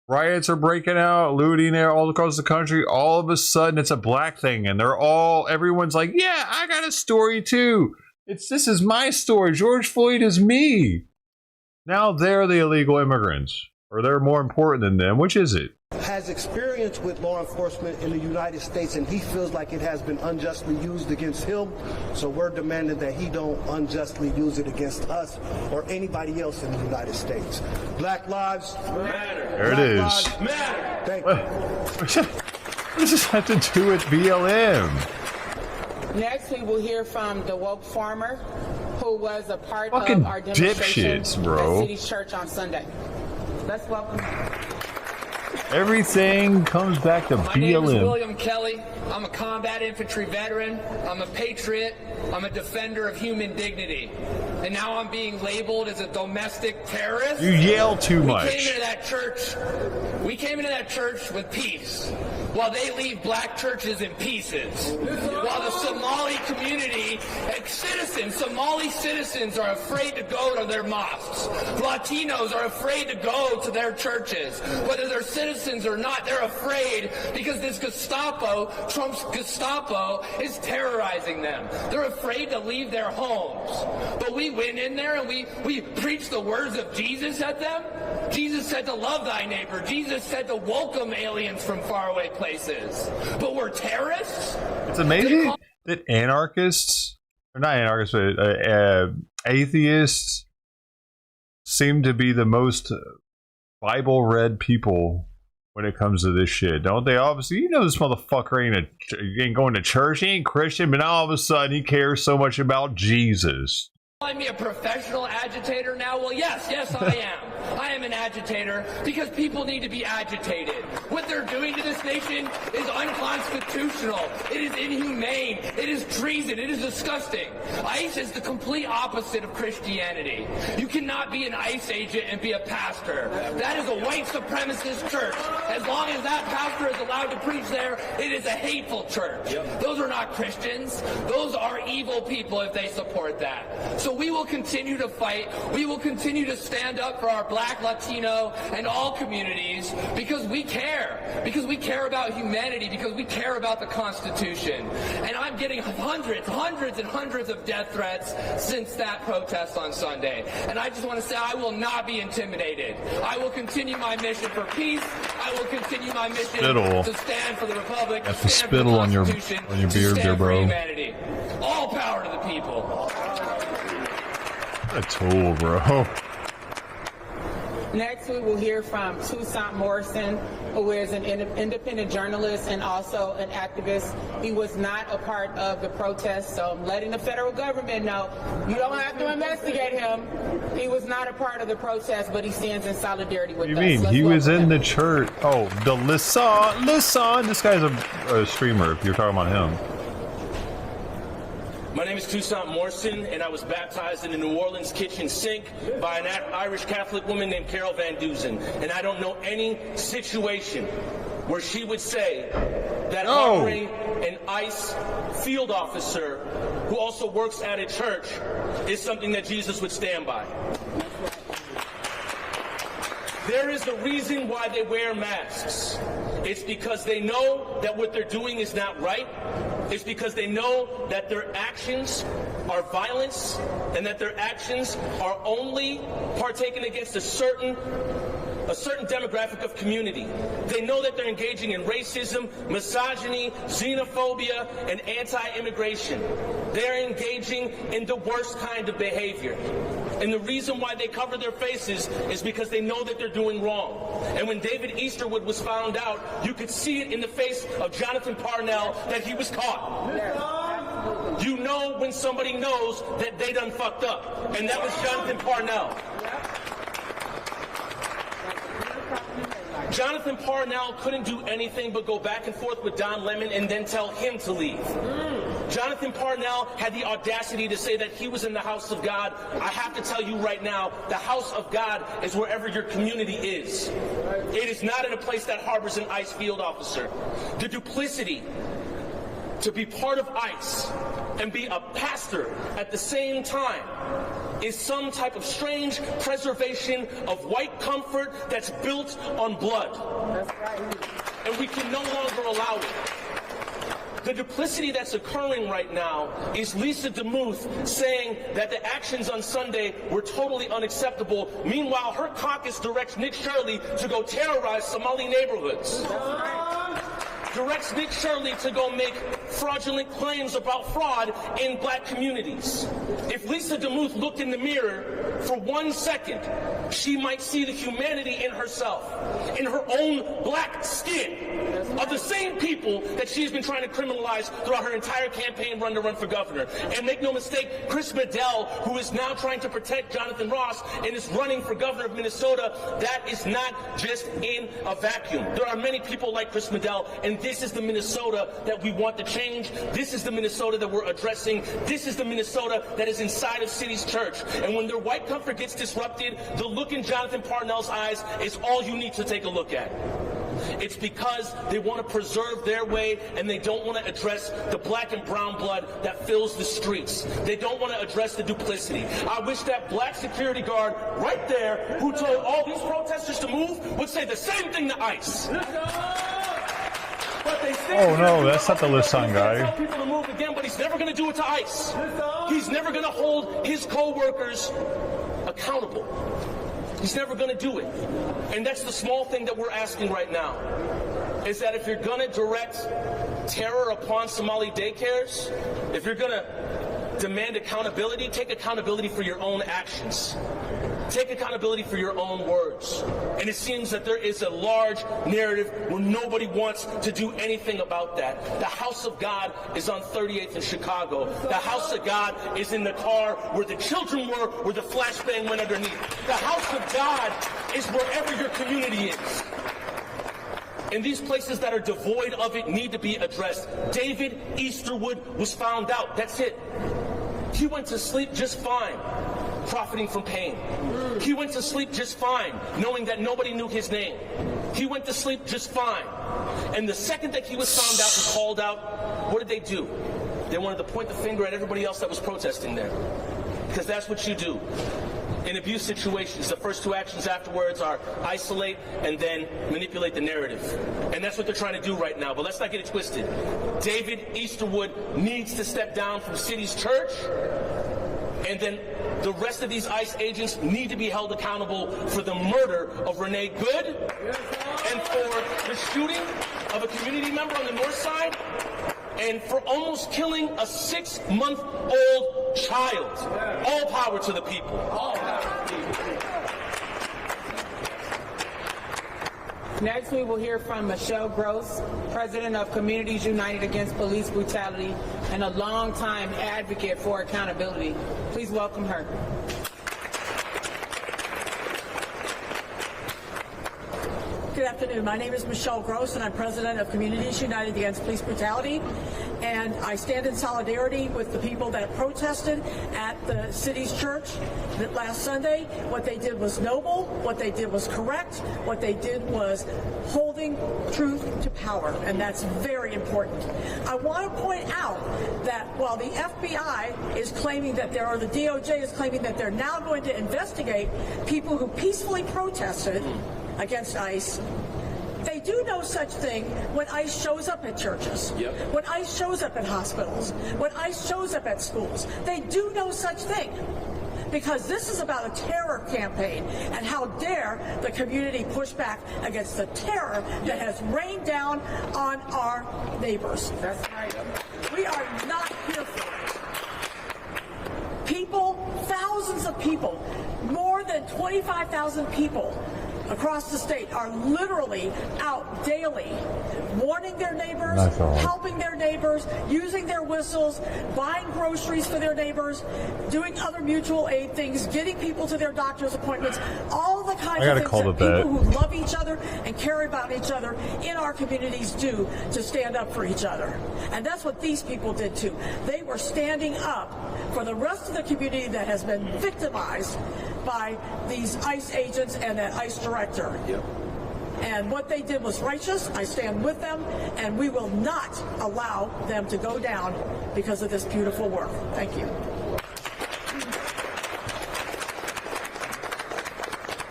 Riots are breaking out, looting there all across the country. All of a sudden, it's a black thing, and everyone's like, "Yeah, I got a story too. This is my story. George Floyd is me." Now they're the illegal immigrants, or they're more important than them. Which is it? Has experience with law enforcement in the United States, and he feels like it has been unjustly used against him. So we're demanding that he don't unjustly use it against us or anybody else in the United States. Black lives matter. There it is. Lives matter. Thank you. What does this have to do with BLM? Next, we will hear from the woke farmer who was a part Fucking of our demonstration dipshits, bro. at City's Church on Sunday. Let's welcome. Everything comes back to My name is BLM. William Kelly. I'm a combat infantry veteran. I'm a patriot. I'm a defender of human dignity. And now I'm being labeled as a domestic terrorist. You yell too much. We came into that church with peace, while they leave black churches in pieces. While the Somali community and Somali citizens are afraid to go to their mosques. Latinos are afraid to go to their churches. Whether they're citizens or not, they're afraid because this Gestapo, Trump's Gestapo, is terrorizing them. They're afraid to leave their homes. But we went in there and we preached the words of Jesus at them. Jesus said to love thy neighbor. Jesus said to welcome aliens from faraway places. But we're terrorists? It's amazing that anarchists, or not anarchists, but atheists seem to be the most Bible-read people when it comes to this shit, don't they? Obviously, you know this motherfucker ain't going to church, he ain't Christian, but now all of a sudden he cares so much about Jesus. Calling me a professional agitator now? Well, yes, I am. I am an agitator because people need to be agitated. What they're doing to this nation is unconstitutional. It is inhumane. It is treason. It is disgusting. ICE is the complete opposite of Christianity. You cannot be an ICE agent and be a pastor. That is a white supremacist church. As long as that pastor is allowed to preach there, it is a hateful church. Those are not Christians. Those are evil people if they support that. So we will continue to fight. We will continue to stand up for our Black, Latino, and all communities because we care. Because we care about humanity. Because we care about the Constitution. And I'm getting hundreds and hundreds of death threats since that protest on Sunday. And I just want to say I will not be intimidated. I will continue my mission for peace. I will continue my mission to stand for the Republic. That's the spittle on your beard there, bro. Humanity. All power to the people. A tool, bro. Next, we will hear from Toussaint Morrison, who is an independent journalist and also an activist. He was not a part of the protest, so I'm letting the federal government know you don't have to investigate him. He was not a part of the protest, but he stands in solidarity with us. What do you mean? He was in the church. Oh, the Lisson. This guy's a streamer, if you're talking about him. My name is Toussaint Morrison, and I was baptized in the New Orleans kitchen sink by an Irish Catholic woman named Carol Van Dusen. And I don't know any situation where she would say that harboring an ICE field officer who also works at a church is something that Jesus would stand by. There is a reason why they wear masks. It's because they know that what they're doing is not right. It's because they know that their actions are violence and that their actions are only partaken against a certain a certain demographic of community. They know that they're engaging in racism, misogyny, xenophobia, and anti-immigration. They're engaging in the worst kind of behavior. And the reason why they cover their faces is because they know that they're doing wrong. And when David Easterwood was found out, you could see it in the face of Jonathan Parnell that he was caught. You know when somebody knows that they done fucked up. And that was Jonathan Parnell. Jonathan Parnell couldn't do anything but go back and forth with Don Lemon and then tell him to leave. Jonathan Parnell had the audacity to say that he was in the house of God. I have to tell you right now, the house of God is wherever your community is. It is not in a place that harbors an ICE field officer. The duplicity to be part of ICE and be a pastor at the same time is some type of strange preservation of white comfort that's built on blood. That's right. And we can no longer allow it. The duplicity that's occurring right now is Lisa DeMuth saying that the actions on Sunday were totally unacceptable. Meanwhile, her caucus directs Nick Shirley to go terrorize Somali neighborhoods. Directs Nick Shirley to go make fraudulent claims about fraud in black communities. If Lisa DeMuth looked in the mirror for 1 second, she might see the humanity in herself, in her own black skin, of the same people that she's been trying to criminalize throughout her entire campaign run to run for governor. And make no mistake, Chris Medell, who is now trying to protect Jonathan Ross and is running for governor of Minnesota, that is not just in a vacuum. There are many people like Chris Medell, and this is the Minnesota that we want to change. This is the Minnesota that we're addressing. This is the Minnesota that is inside of City's Church. And when their white comfort gets disrupted, the look in Jonathan Parnell's eyes is all you need to take a look at. It's because they want to preserve their way and they don't want to address the black and brown blood that fills the streets. They don't want to address the duplicity. I wish that black security guard right there who told all these protesters to move would say the same thing to ICE. Oh no, that's not the Lisson guy. Tell people to move again, but he's never going to do it to ICE. He's never going to hold his co-workers accountable. He's never going to do it. And that's the small thing that we're asking right now, is that if you're going to direct terror upon Somali daycares, if you're going to demand accountability, take accountability for your own actions. Take accountability for your own words. And it seems that there is a large narrative where nobody wants to do anything about that. The house of God is on 38th in Chicago. The house of God is in the car where the children were, where the flashbang went underneath. The house of God is wherever your community is. And these places that are devoid of it need to be addressed. David Easterwood was found out. That's it. He went to sleep just fine, profiting from pain. He went to sleep just fine, knowing that nobody knew his name. He went to sleep just fine. And the second that he was found out and called out, what did they do? They wanted to point the finger at everybody else that was protesting there. Because that's what you do. In abuse situations, the first two actions afterwards are isolate and then manipulate the narrative. And that's what they're trying to do right now. But let's not get it twisted. David Easterwood needs to step down from City's Church. And then the rest of these ICE agents need to be held accountable for the murder of Renee Good and for the shooting of a community member on the north side and for almost killing a 6-month-old child. All power to the people. All power to the people. Next, we will hear from Michelle Gross, President of Communities United Against Police Brutality and a longtime advocate for accountability. Please welcome her. Good afternoon. My name is Michelle Gross, and I'm president of Communities United Against Police Brutality. And I stand in solidarity with the people that protested at the city's church last Sunday. What they did was noble. What they did was correct. What they did was holding truth to power, and that's very important. I want to point out that while the FBI is claiming that the DOJ is claiming that they're now going to investigate people who peacefully protested against ICE, they do no such thing when ICE shows up at churches, when ICE shows up at hospitals, when ICE shows up at schools. They do no such thing. because this is about a terror campaign, and how dare the community push back against the terror that has rained down on our neighbors. That's right. We are not here for it. People, thousands of people, more than 25,000 people across the state are literally out daily warning their neighbors, helping their neighbors, using their whistles, buying groceries for their neighbors, doing other mutual aid things, getting people to their doctor's appointments, all the kinds of things that people who love each other and care about each other in our communities do to stand up for each other. And that's what these people did too. They were standing up for the rest of the community that has been victimized by these ICE agents and that ICE director. Yep. And what they did was righteous. I stand with them, and we will not allow them to go down because of this beautiful work. Thank you.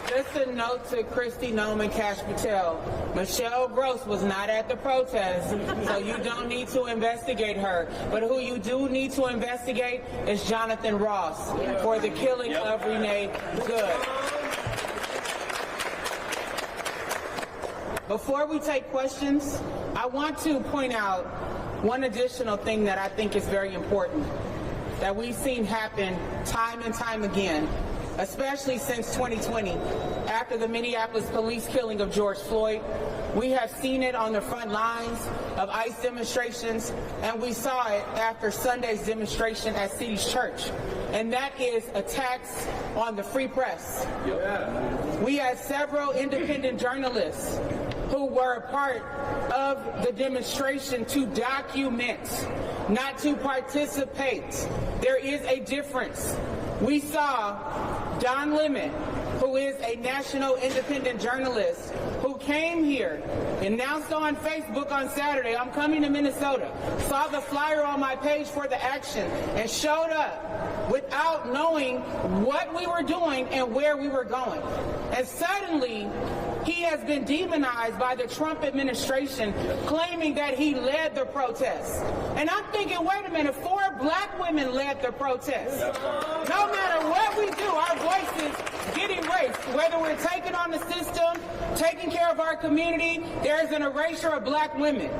Just a note to Christy Nome and Cash Patel. Michelle Gross was not at the protest, so you don't need to investigate her. But who you do need to investigate is Jonathan Ross for the killing of Renee Good. Before we take questions, I want to point out one additional thing that I think is very important that we've seen happen time and time again, especially since 2020, after the Minneapolis police killing of George Floyd. We have seen it on the front lines of ICE demonstrations, and we saw it after Sunday's demonstration at City's Church, and that is attacks on the free press. We had several independent journalists who were a part of the demonstration to document, not to participate. There is a difference. We saw Don Lemon, who is a national independent journalist, who came here, announced on Facebook on Saturday, I'm coming to Minnesota, saw the flyer on my page for the action, and showed up without knowing what we were doing and where we were going. And suddenly, he has been demonized by the Trump administration, claiming that he led the protests. And I'm thinking, wait a minute, 4 black women led the protests. No matter what we do, our voices get erased. Whether we're taking on the system, taking care of our community, there's an erasure of black women.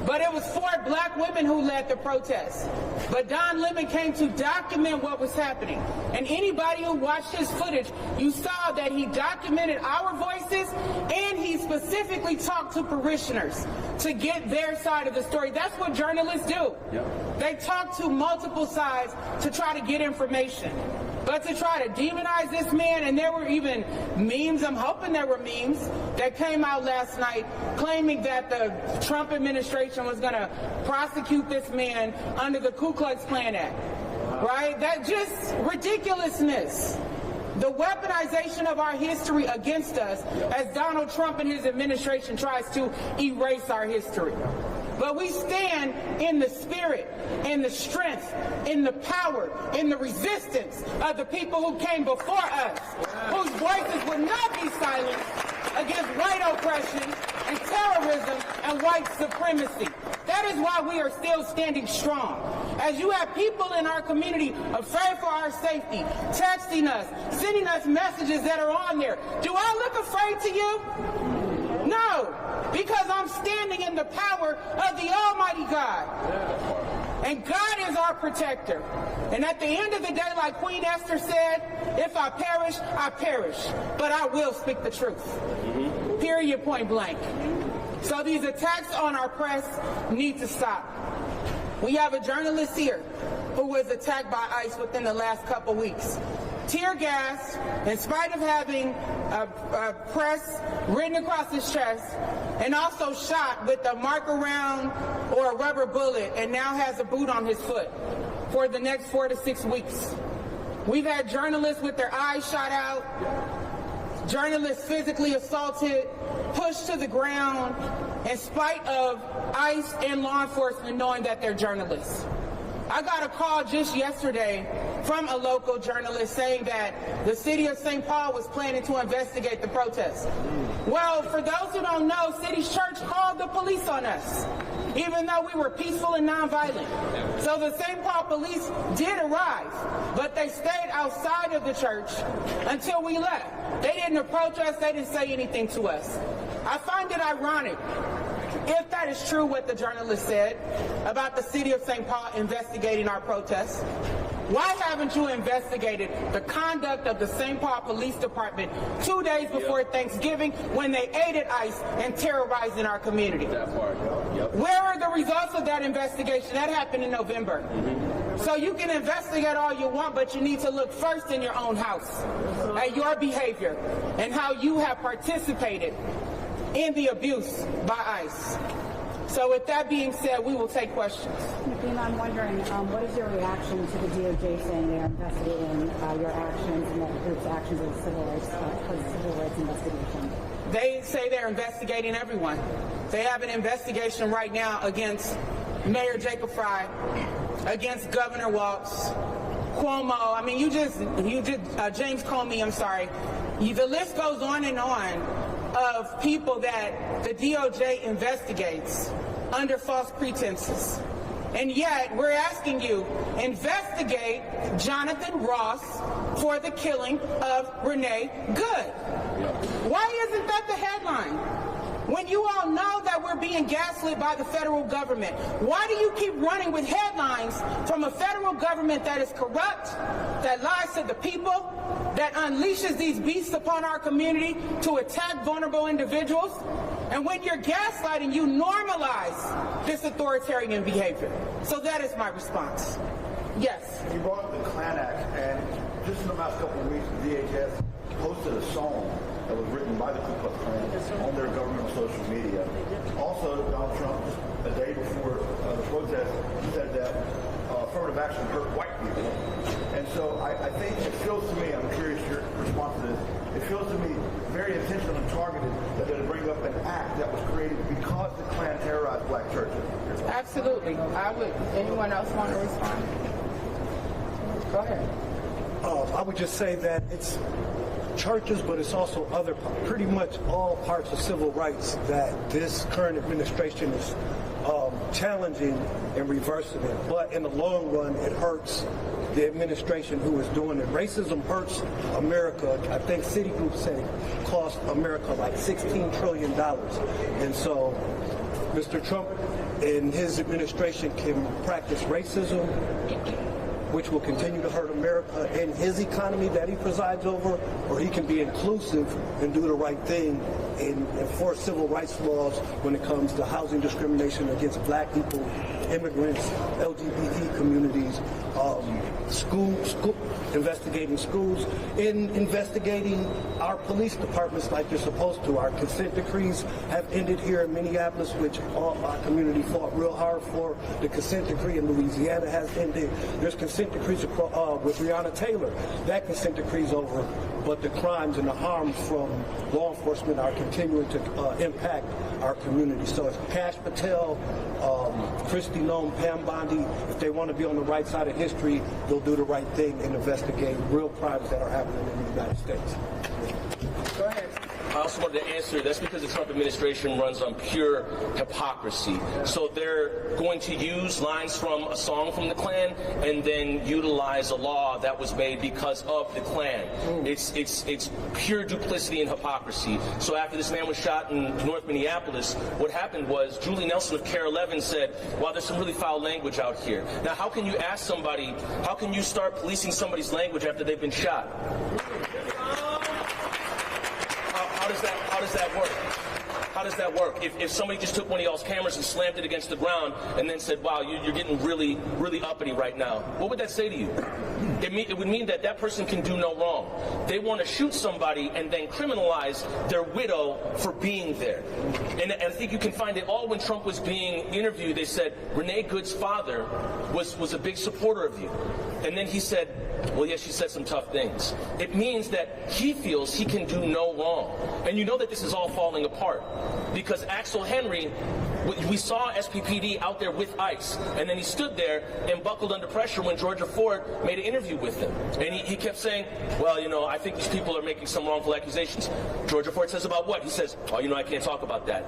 But it was 4 black women who led the protests. But Don Lemon came to document what was happening. And anybody who watched his footage, you saw that he documented our voices, and he specifically talked to parishioners to get their side of the story. That's what journalists do. They talk to multiple sides to try to get information. But to try to demonize this man, and there were even memes, I'm hoping there were memes, that came out last night claiming that the Trump administration was going to prosecute this man under the Ku Klux Klan Act. Right? That just ridiculousness. The weaponization of our history against us as Donald Trump and his administration tries to erase our history. But we stand in the spirit, in the strength, in the power, in the resistance of the people who came before us, whose voices would not be silenced against white oppression and terrorism and white supremacy. That is why we are still standing strong. As you have people in our community afraid for our safety, texting us, sending us messages that are on there. Do I look afraid to you? No, because I'm standing in the power of the Almighty God. And God is our protector. And at the end of the day, like Queen Esther said, if I perish, I perish. But I will speak the truth. Period, point blank. So these attacks on our press need to stop. We have a journalist here who was attacked by ICE within the last couple weeks. Tear gas, in spite of having a press written across his chest, and also shot with a marker round or a rubber bullet, and now has a boot on his foot for the next 4 to 6 weeks. We've had journalists with their eyes shot out, journalists physically assaulted, pushed to the ground, in spite of ICE and law enforcement knowing that they're journalists. I got a call just yesterday from a local journalist saying that the city of St. Paul was planning to investigate the protests. Well, for those who don't know, City's Church called the police on us. even though we were peaceful and nonviolent. So the St. Paul police did arrive, but they stayed outside of the church until we left. They didn't approach us, they didn't say anything to us. I find it ironic, if that is true what the journalist said about the city of St. Paul investigating our protests. Why haven't you investigated the conduct of the St. Paul Police Department 2 days before Thanksgiving when they aided ICE and terrorizing our community? Where are the results of that investigation? That happened in November. So you can investigate all you want, but you need to look first in your own house at your behavior and how you have participated in the abuse by ICE. So with that being said, we will take questions. Nakima, I'm wondering, what is your reaction to the DOJ saying they're investigating your actions and that group's actions as a civil rights investigation? They say they're investigating everyone. They have an investigation right now against Mayor Jacob Fry, against Governor Walz, Cuomo. I mean, James Comey, I'm sorry. The list goes on of people that the DOJ investigates under false pretenses. And yet, we're asking you, investigate Jonathan Ross for the killing of Renee Good. Why isn't that the headline? When you all know that we're being gaslit by the federal government, why do you keep running with headlines from a federal government that is corrupt, that lies to the people, that unleashes these beasts upon our community to attack vulnerable individuals? And when you're gaslighting, you normalize this authoritarian behavior. So that is my response. Yes. You brought up the Klan Act, and just in the last couple of weeks, the DHS posted a song that was written by the Ku Klux Klan on their government social media. Also, Donald Trump, a day before the protest, said that affirmative action hurt white people. And so I think it feels to me, I'm curious your response to this, it feels to me very intentional and targeted that they bring up an act that was created because the Klan terrorized black churches. Absolutely. Anyone else want to respond? Go ahead. I would just say that it's churches, but it's also pretty much all parts of civil rights that this current administration is challenging and reversing it. But in the long run, it hurts the administration who is doing it. Racism hurts America. I think Citigroup said it cost America like $16 trillion. And so Mr. Trump and his administration can practice racism, which will continue to hurt America and his economy that he presides over, or he can be inclusive and do the right thing and enforce civil rights laws when it comes to housing discrimination against black people, immigrants, LGBT communities, investigating schools, and investigating our police departments like they're supposed to. Our consent decrees have ended here in Minneapolis, which our community fought real hard for. The consent decree in Louisiana has ended. There's consent decrees with Breonna Taylor. That consent decree's over, but the crimes and the harms from law enforcement are continuing to impact our community. So it's Cash Patel, Kristi Noem, Pam Bondi. If they want to be on the right side of history, they'll do the right thing and investigate real crimes that are happening in the United States. Go ahead. I also wanted to answer, that's because the Trump administration runs on pure hypocrisy. So they're going to use lines from a song from the Klan and then utilize a law that was made because of the Klan. It's pure duplicity and hypocrisy. So after this man was shot in North Minneapolis, what happened was Julie Nelson of Care 11 said, wow, there's some really foul language out here. Now, how can you ask somebody, how can you start policing somebody's language after they've been shot? How does that work? How does that work? If somebody just took one of y'all's cameras and slammed it against the ground and then said, wow, you're getting really, really uppity right now, what would that say to you? It would mean that that person can do no wrong. They want to shoot somebody and then criminalize their widow for being there. And I think you can find it all when Trump was being interviewed. They said Renee Good's father was a big supporter of you. And then he said, well, yes, she said some tough things. It means that he feels he can do no wrong. And you know that this is all falling apart because Axel Henry We saw SPPD out there with ICE, and then he stood there and buckled under pressure when Georgia Ford made an interview with him. And he kept saying, well, you know, I think these people are making some wrongful accusations. Georgia Ford says about what? He says, oh, you know, I can't talk about that.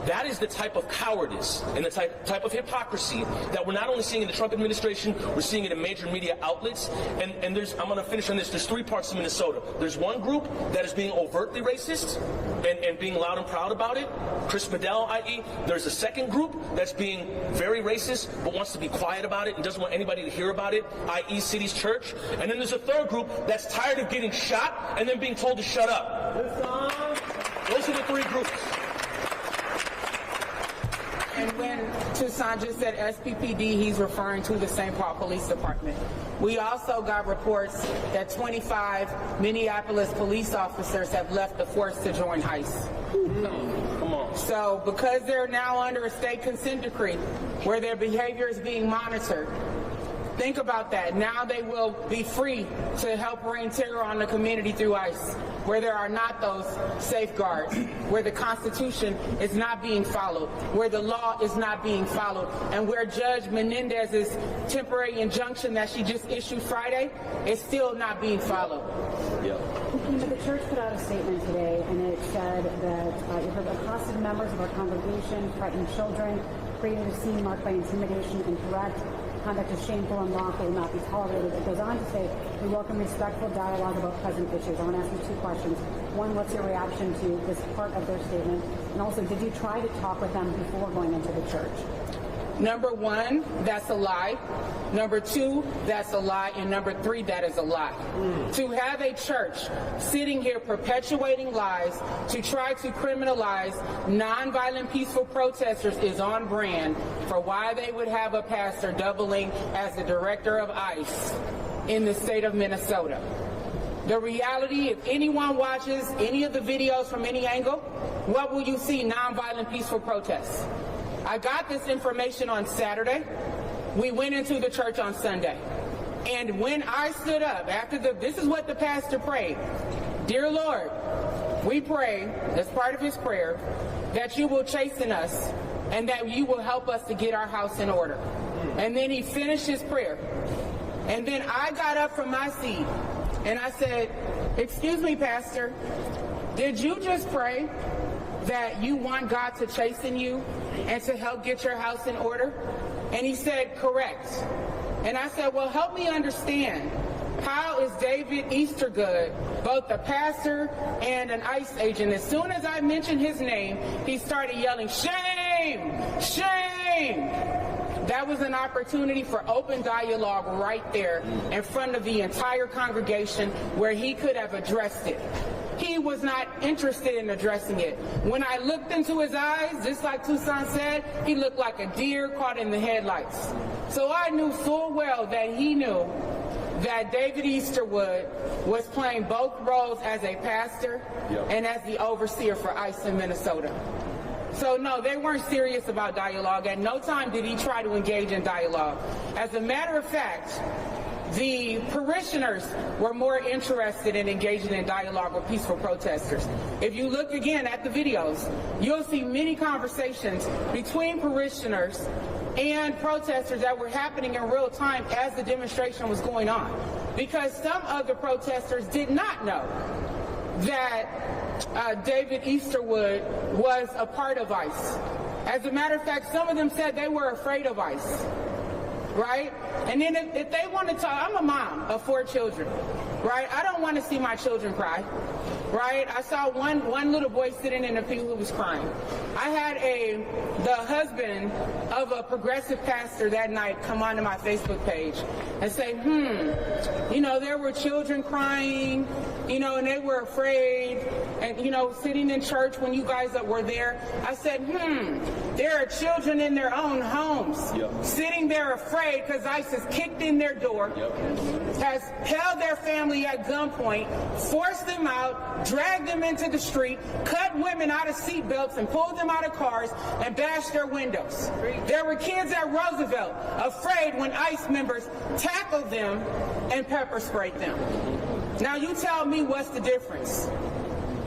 That is the type of cowardice and the type of hypocrisy that we're not only seeing in the Trump administration, we're seeing it in major media outlets. And I'm going to finish on this. There's 3 parts to Minnesota. There's one group that is being overtly racist and being loud and proud about it. Chris Bedell, i.e. There's a second group that's being very racist but wants to be quiet about it and doesn't want anybody to hear about it, i.e. City's Church. And then there's a third group that's tired of getting shot and then being told to shut up. Those are the 3 groups. And when Toussaint just said SPPD, he's referring to the St. Paul Police Department. We also got reports that 25 Minneapolis police officers have left the force to join ICE. Come on. So because they're now under a state consent decree where their behavior is being monitored, think about that. Now they will be free to help reign terror on the community through ICE, where there are not those safeguards, where the Constitution is not being followed, where the law is not being followed, and where Judge Menendez's temporary injunction that she just issued Friday is still not being followed. The church put out a statement today, and it said that you heard accosted members of our congregation, frightened children, created a scene marked by intimidation and threat. Conduct is shameful and lawful, will not be tolerated. It goes on to say, we welcome respectful dialogue about present issues. I want to ask you 2 questions. One, what's your reaction to this part of their statement? And also, did you try to talk with them before going into the church? Number 1, that's a lie. Number 2, that's a lie. And number 3, that is a lie. To have a church sitting here perpetuating lies to try to criminalize nonviolent peaceful protesters is on brand for why they would have a pastor doubling as the director of ICE in the state of Minnesota. The reality, if anyone watches any of the videos from any angle, what will you see? Nonviolent peaceful protests. I got this information on Saturday. We went into the church on Sunday. And when I stood up, this is what the pastor prayed. Dear Lord, we pray, as part of his prayer, that you will chasten us and that you will help us to get our house in order. And then he finished his prayer. And then I got up from my seat and I said, excuse me, Pastor, did you just pray that you want God to chasten you and to help get your house in order? And he said, correct. And I said, well, help me understand. How is David Eastergood both a pastor and an ICE agent? As soon as I mentioned his name, he started yelling, shame, shame. That was an opportunity for open dialogue right there in front of the entire congregation where he could have addressed it. He was not interested in addressing it. When I looked into his eyes, just like Toussaint said, he looked like a deer caught in the headlights. So I knew full well that he knew that David Easterwood was playing both roles as a pastor and as the overseer for ICE in Minnesota. So no, they weren't serious about dialogue. At no time did he try to engage in dialogue. As a matter of fact, the parishioners were more interested in engaging in dialogue with peaceful protesters. If you look again at the videos, you'll see many conversations between parishioners and protesters that were happening in real time as the demonstration was going on. Because some of the protesters did not know that David Easterwood was a part of ICE. As a matter of fact, some of them said they were afraid of ICE. Right? And then if they want to talk, I'm a mom of 4 children, right? I don't want to see my children cry, right? I saw one little boy sitting in the pew who was crying. I had the husband of a progressive pastor that night come onto my Facebook page and say, you know, there were children crying, you know, and they were afraid, and, you know, sitting in church when you guys were there. I said, there are children in their own homes, sitting there afraid because ICE has kicked in their door, has held their family at gunpoint, forced them out, dragged them into the street, cut women out of seatbelts and pulled them out of cars and bashed their windows. There were kids at Roosevelt afraid when ICE members tackled them and pepper sprayed them. Now you tell me what's the difference.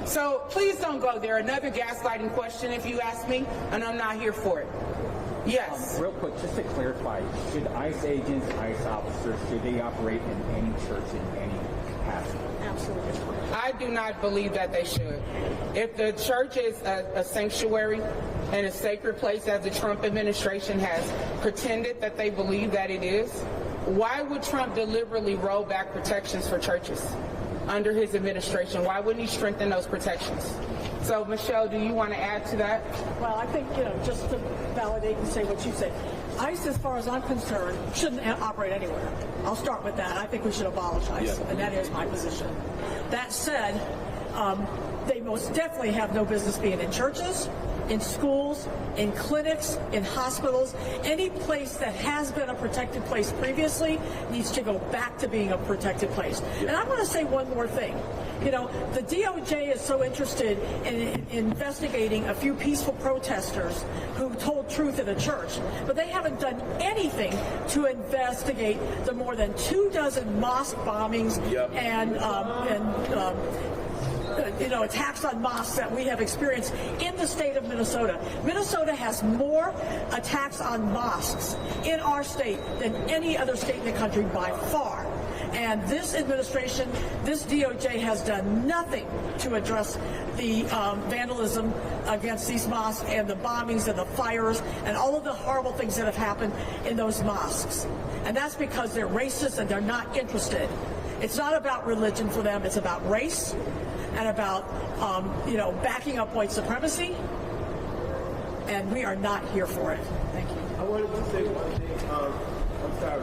So please don't go there. Another gaslighting question, if you ask me, and I'm not here for it. Yes. Real quick, just to clarify, should ICE agents, ICE officers, should they operate in any church in any capacity? Absolutely. I do not believe that they should. If the church is a sanctuary and a sacred place, as the Trump administration has pretended that they believe that it is, why would Trump deliberately roll back protections for churches under his administration? Why wouldn't he strengthen those protections? So, Michelle, do you want to add to that? Well, I think, just to validate and say what you said, ICE, as far as I'm concerned, shouldn't operate anywhere. I'll start with that. I think we should abolish ICE, and that is my position. That said, they most definitely have no business being in churches, in schools, in clinics, in hospitals. Any place that has been a protected place previously needs to go back to being a protected place. And I want to say one more thing. The DOJ is so interested in investigating a few peaceful protesters who told truth in a church, but they haven't done anything to investigate the more than 24 mosque bombings and attacks on mosques that we have experienced in the state of Minnesota. Minnesota has more attacks on mosques in our state than any other state in the country by far. And this administration, this DOJ has done nothing to address the vandalism against these mosques and the bombings and the fires and all of the horrible things that have happened in those mosques. And that's because they're racist and they're not interested. It's not about religion for them, it's about race and about, backing up white supremacy. And we are not here for it. Thank you. I wanted to say one thing. I'm sorry.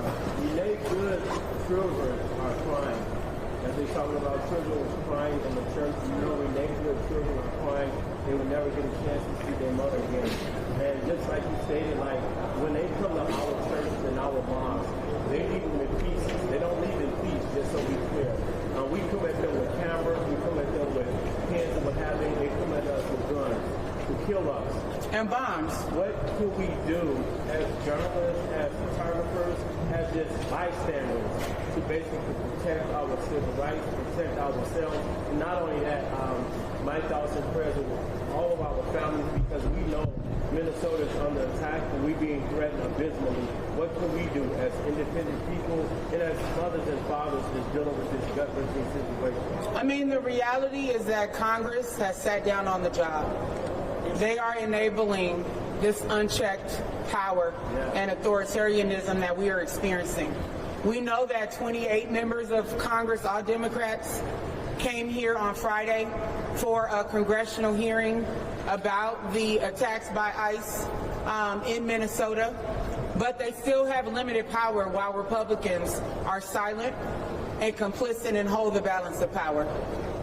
Renee Good children are crying. As they talking about children was crying in the church, Renee Good children were crying. They would never get a chance to see their mother again. And just like you stated, when they come to our churches and our mosques, they leave them in pieces. They don't leave in peace, just so we clear. We come at them with cameras, we come at them with hands and what have you. They come at us with guns to kill us. And bombs. What can we do as journalists, as photographers, as just bystanders to basically protect our civil rights, protect ourselves? And not only that, my thoughts and prayers are with all of our families, because we know Minnesota is under attack and we're being threatened abysmally. What can we do as independent people and as mothers and fathers just dealing with this gut-wrenching situation? I mean, the reality is that Congress has sat down on the job. They are enabling this unchecked power and authoritarianism that we are experiencing. We know that 28 members of Congress, all Democrats, came here on Friday for a congressional hearing about the attacks by ICE in Minnesota, but they still have limited power while Republicans are silent and complicit and hold the balance of power.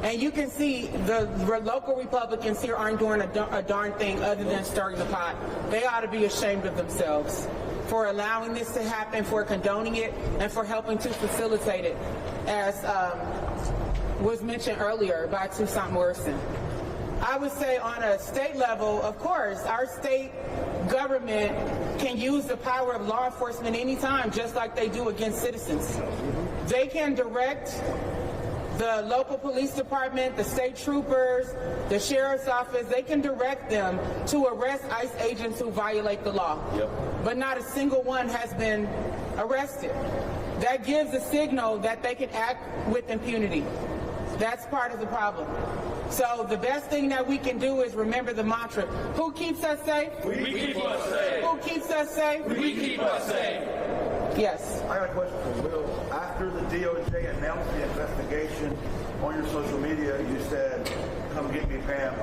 And you can see the local Republicans here aren't doing a darn thing other than stirring the pot. They ought to be ashamed of themselves for allowing this to happen, for condoning it, and for helping to facilitate it, as was mentioned earlier by Toussaint Morrison. I would say on a state level, of course, our state government can use the power of law enforcement anytime, just like they do against citizens. They can direct the local police department, the state troopers, the sheriff's office, they can direct them to arrest ICE agents who violate the law. But not a single one has been arrested. That gives a signal that they can act with impunity. That's part of the problem. So the best thing that we can do is remember the mantra. Who keeps us safe? We keep us safe. Who keeps us safe? We keep us safe. Yes. I got a question for Will. After the DOJ announced the investigation on your social media, you said, "Come get me, Pam."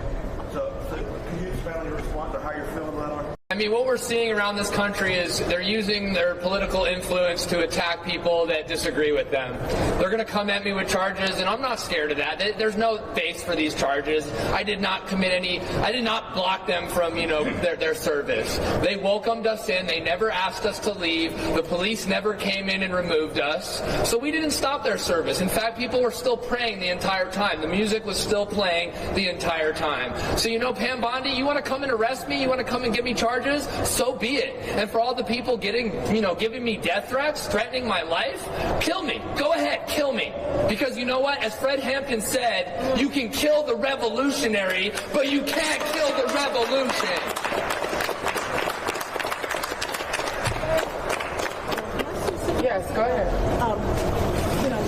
So can you expand on your response or how you're feeling about it? I mean, what we're seeing around this country is they're using their political influence to attack people that disagree with them. They're going to come at me with charges, and I'm not scared of that. There's no base for these charges. I did not block them from, their service. They welcomed us in. They never asked us to leave. The police never came in and removed us. So we didn't stop their service. In fact, people were still praying the entire time. The music was still playing the entire time. So, Pam Bondi, you want to come and arrest me? You want to come and give me charges? charges, so be it. And for all the people giving me death threats, threatening my life, kill me. Go ahead, kill me. Because you know what? As Fred Hampton said, you can kill the revolutionary, but you can't kill the revolution. Yes, go ahead.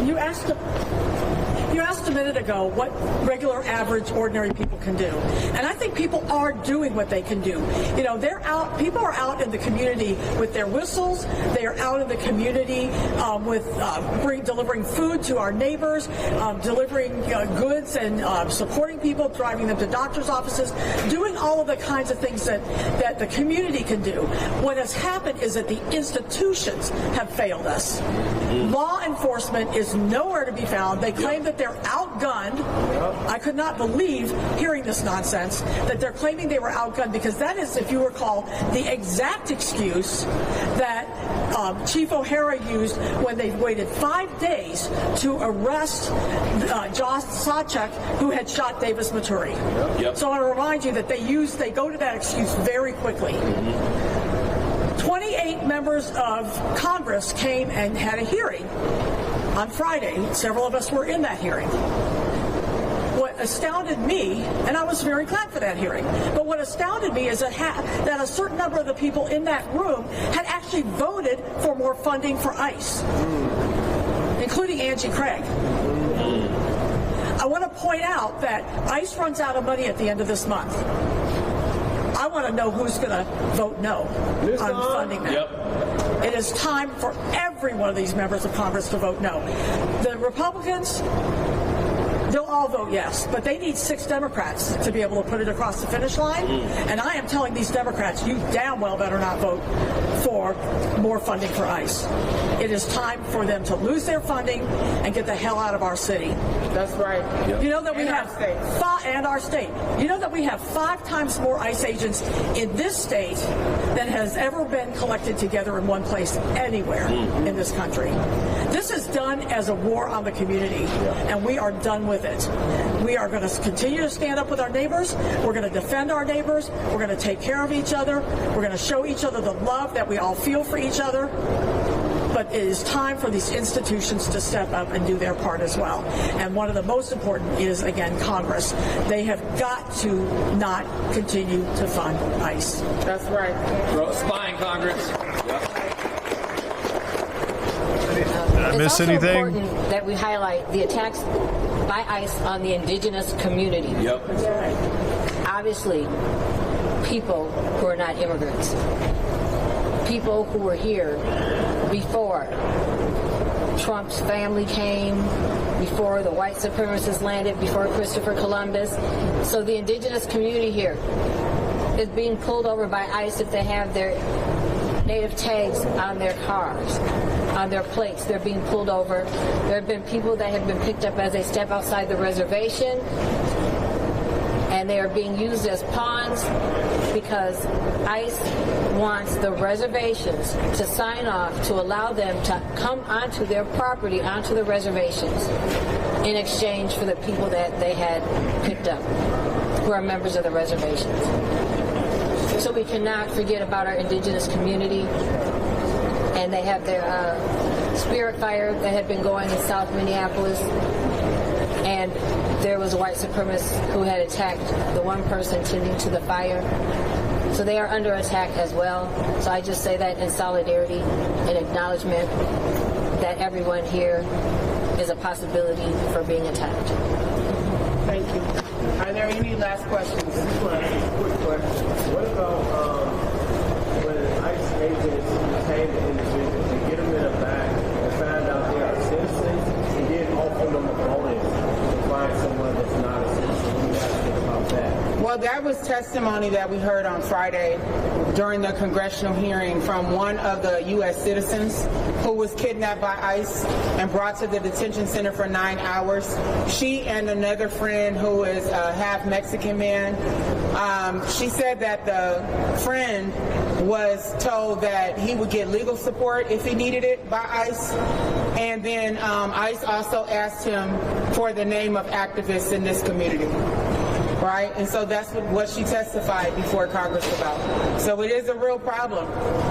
You asked a minute ago what regular, average, ordinary people can do. And I think people are doing what they can do. They're out, people are out in the community with their whistles. They are out in the community delivering food to our neighbors, delivering goods and supporting people, driving them to doctor's offices, doing all of the kinds of things that the community can do. What has happened is that the institutions have failed us. Law enforcement is nowhere to be found. They claim that they're outgunned. I could not believe hearing this nonsense, that they're claiming they were outgunned, because that is, if you recall, the exact excuse that Chief O'Hara used when they waited 5 days to arrest Josh Sawchuk, who had shot Davis Maturi. So I want to remind you that they go to that excuse very quickly. 28 members of Congress came and had a hearing on Friday. Several of us were in that hearing. What astounded me, and I was very glad for that hearing, but what astounded me is that a certain number of the people in that room had actually voted for more funding for ICE, including Angie Craig. I want to point out that ICE runs out of money at the end of this month. I want to know who's going to vote no on funding that. It is time for every one of these members of Congress to vote no. The Republicans, they'll all vote yes, but they need 6 Democrats to be able to put it across the finish line. And I am telling these Democrats, you damn well better not vote for more funding for ICE. It is time for them to lose their funding and get the hell out of our city. That's right. You know that we have and our state. You know that we have 5 times more ICE agents in this state than has ever been collected together in one place anywhere in this country. This is done as a war on the community, and we are done with it. We are going to continue to stand up with our neighbors. We're going to defend our neighbors. We're going to take care of each other. We're going to show each other the love that we all feel for each other. But it is time for these institutions to step up and do their part as well. And one of the most important is, again, Congress. They have got to not continue to fund ICE. That's right. Throw a spine, Congress. Did I miss anything? It's also important that we highlight the attacks by ICE on the indigenous community. Obviously, people who are not immigrants. People who were here before Trump's family came, before the white supremacists landed, before Christopher Columbus. So the indigenous community here is being pulled over by ICE if they have their native tags on their cars, on their plates. They're being pulled over. There have been people that have been picked up as they step outside the reservation, and they are being used as pawns because ICE wants the reservations to sign off to allow them to come onto their property, onto the reservations, in exchange for the people that they had picked up, who are members of the reservations. So we cannot forget about our indigenous community, and they have their spirit fire that had been going in South Minneapolis, and there was a white supremacist who had attacked the one person tending to the fire. So they are under attack as well. So I just say that in solidarity and acknowledgement that everyone here is a possibility for being attacked. Thank you. Are there any last questions? I just want to ask a quick question. What about when ICE agents detain the individuals and get them in a bag and find out they are citizens and then offer them a bonus to find someone that's not a citizen? What do you guys think about that? Well, that was testimony that we heard on Friday during the congressional hearing from one of the U.S. citizens who was kidnapped by ICE and brought to the detention center for 9 hours. She and another friend who is a half Mexican man, she said that the friend was told that he would get legal support if he needed it by ICE. And then ICE also asked him for the name of activists in this community. right? And so that's what she testified before Congress about. So it is a real problem.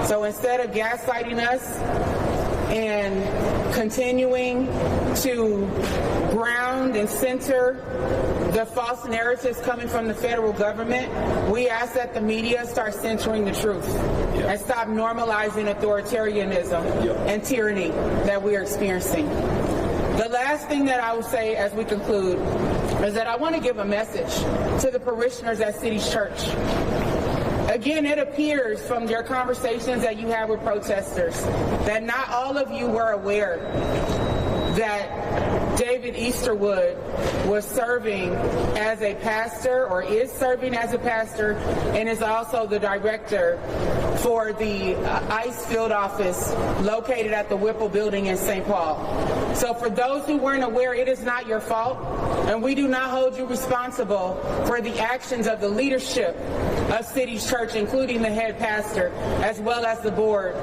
So instead of gaslighting us and continuing to ground and center the false narratives coming from the federal government, we ask that the media start centering the truth and stop normalizing authoritarianism and tyranny that we are experiencing. The last thing that I will say as we conclude is that I want to give a message to the parishioners at City's Church. Again, it appears from your conversations that you have with protesters that not all of you were aware that David Easterwood was serving as a pastor, or is serving as a pastor, and is also the director for the ICE field office located at the Whipple Building in St. Paul. So for those who weren't aware, it is not your fault, and we do not hold you responsible for the actions of the leadership of City's Church, including the head pastor, as well as the board,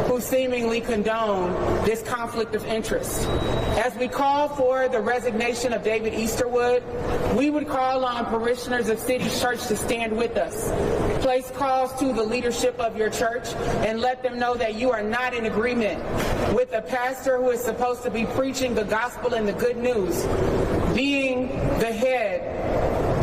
who seemingly condone this conflict of interest. As we call for the resignation of David Easterwood, we would call on parishioners of City's Church to stand with us. Place calls to the leadership of your church and let them know that you are not in agreement with a pastor who is supposed to be preaching the gospel and the good news, being the head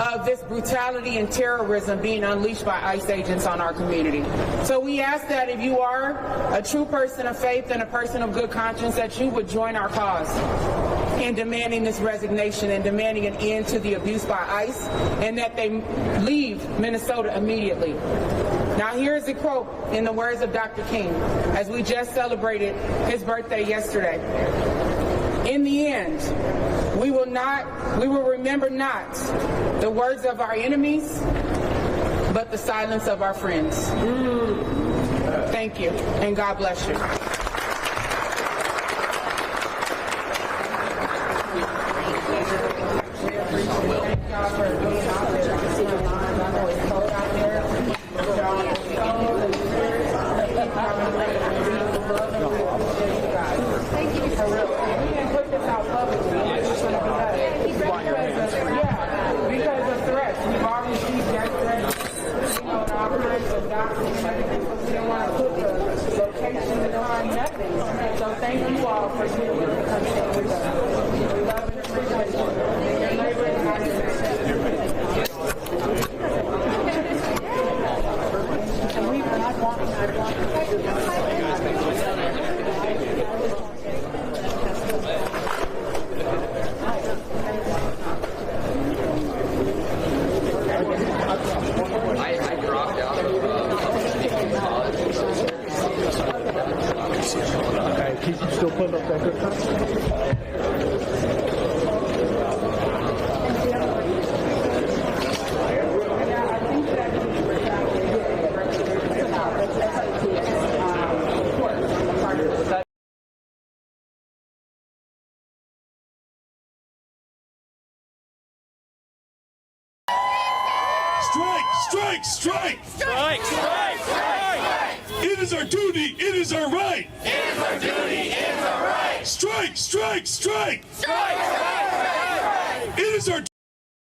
of this brutality and terrorism being unleashed by ICE agents on our community. So we ask that if you are a true person of faith and a person of good conscience, that you would join our cause in demanding this resignation and demanding an end to the abuse by ICE, and that they leave Minnesota immediately. Now here's a quote in the words of Dr. King, as we just celebrated his birthday yesterday. In the end, we will remember not the words of our enemies, but the silence of our friends. Thank you, and God bless you. So thank you all for sitting with us. We love and appreciate I dropped out Okay, keep still putting up that good time. Strike! Strike! Strike! Strike! Strike! It is our duty. It is our right. It is our duty. It is our right. Strike! Strike! Strike! Strike! Strike! It is our.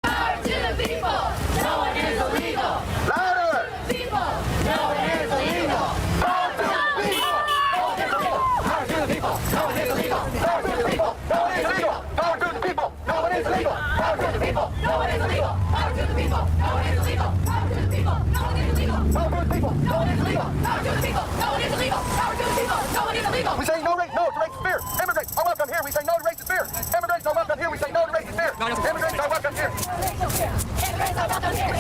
Power to the people. No one is illegal. Louder. People. No one is illegal. Power to the people. Power to the people. No one is illegal. Power to the people. No one is illegal. Power to the people. No one is illegal. Power to the people. No one is illegal. Power to the people. No one is illegal. Power to the people. No one is illegal. Power to the people. No one is illegal. Power to the people. No one is illegal. Power to the people. No one is illegal. We say no to racist fear. Immigrants are welcome here. We say no to racist fear. Immigrants are welcome here. We say no to racist fear. Immigrants are welcome here. Immigrants are welcome here. We say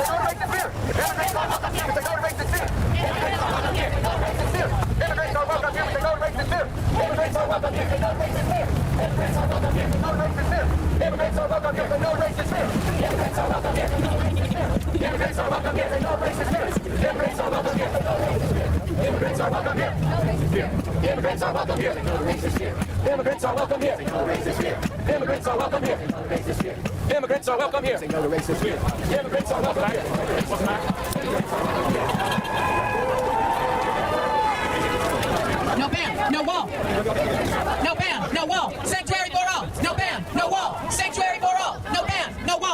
no to racist fear. Immigrants are welcome here. We say no to racist fear. Immigrants are welcome here. No racist fear. Immigrants are welcome here. We say no to racist fear. Immigrants are welcome here. No racist fear. Immigrants are welcome here. No racist fear. Immigrants are welcome here. No racist fear. Immigrants are welcome here. No racist fear. Immigrants are welcome here. No racist fear. Immigrants are welcome here. No racist fear. Immigrants are welcome here. No racist fear. Immigrants are welcome here. No racist fear. Immigrants are welcome here. No racist fear. Immigrants are welcome here. No racist fear. Immigrants are welcome here. No racist fear. Immigrants are welcome here. No ban, no wall. No ban, no wall. Sanctuary for all. No ban, no wall. Sanctuary for all. No ban, no wall.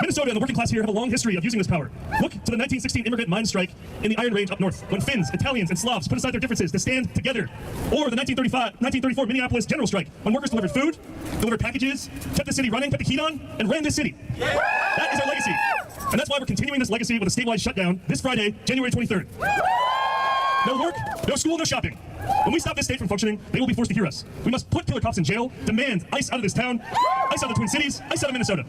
Minnesota and the working class here have a long history of using this power. Look to the 1916 immigrant mine strike in the Iron Range up north, when Finns, Italians, and Slavs put aside their differences to stand together. Or the 1934 Minneapolis general strike, when workers delivered food, delivered packages, kept the city running, kept the heat on, and ran this city. That is our legacy. And that's why we're continuing this legacy with a statewide shutdown this Friday, January 23rd. No work, no school, no shopping. When we stop this state from functioning, they will be forced to hear us. We must put killer cops in jail, demand ICE out of this town, ICE out of the Twin Cities, ICE out of Minnesota.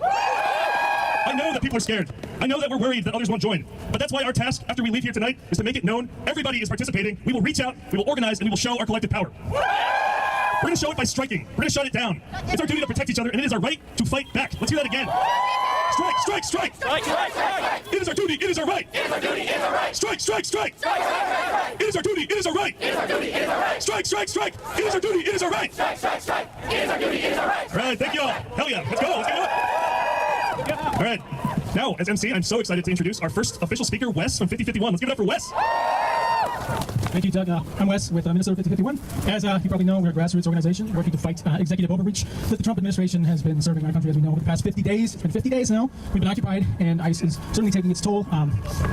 I know that people are scared. I know that we're worried that others won't join. But that's why our task after we leave here tonight is to make it known everybody is participating. We will reach out, we will organize, and we will show our collective power. We're going to show it by striking. We're going to shut it down. It's our duty to protect each other, and it is our right to fight back. Let's hear that again. Strike, strike, strike. Strike, strike, strike. It is our duty, it is our right. It is our duty, it is our right. Strike, strike, strike. Strike, strike, strike. It is our duty, it is our right. It is our duty, it is our right. Strike, strike, strike. It is our duty, it is our right. Strike, strike, strike. It is our duty, it is our right. All right, thank you all. Hell yeah, let's go, let's get it up. All right, now as MC, I'm so excited to introduce our first official speaker, Wes from 5051. Let's give it up for Wes. Thank you, Doug. I'm Wes with Minnesota 5051. As you probably know, we're a grassroots organization working to fight executive overreach that the Trump administration has been serving our country, as we know, over the past 50 days. It's been 50 days now. We've been occupied, and ICE is certainly taking its toll.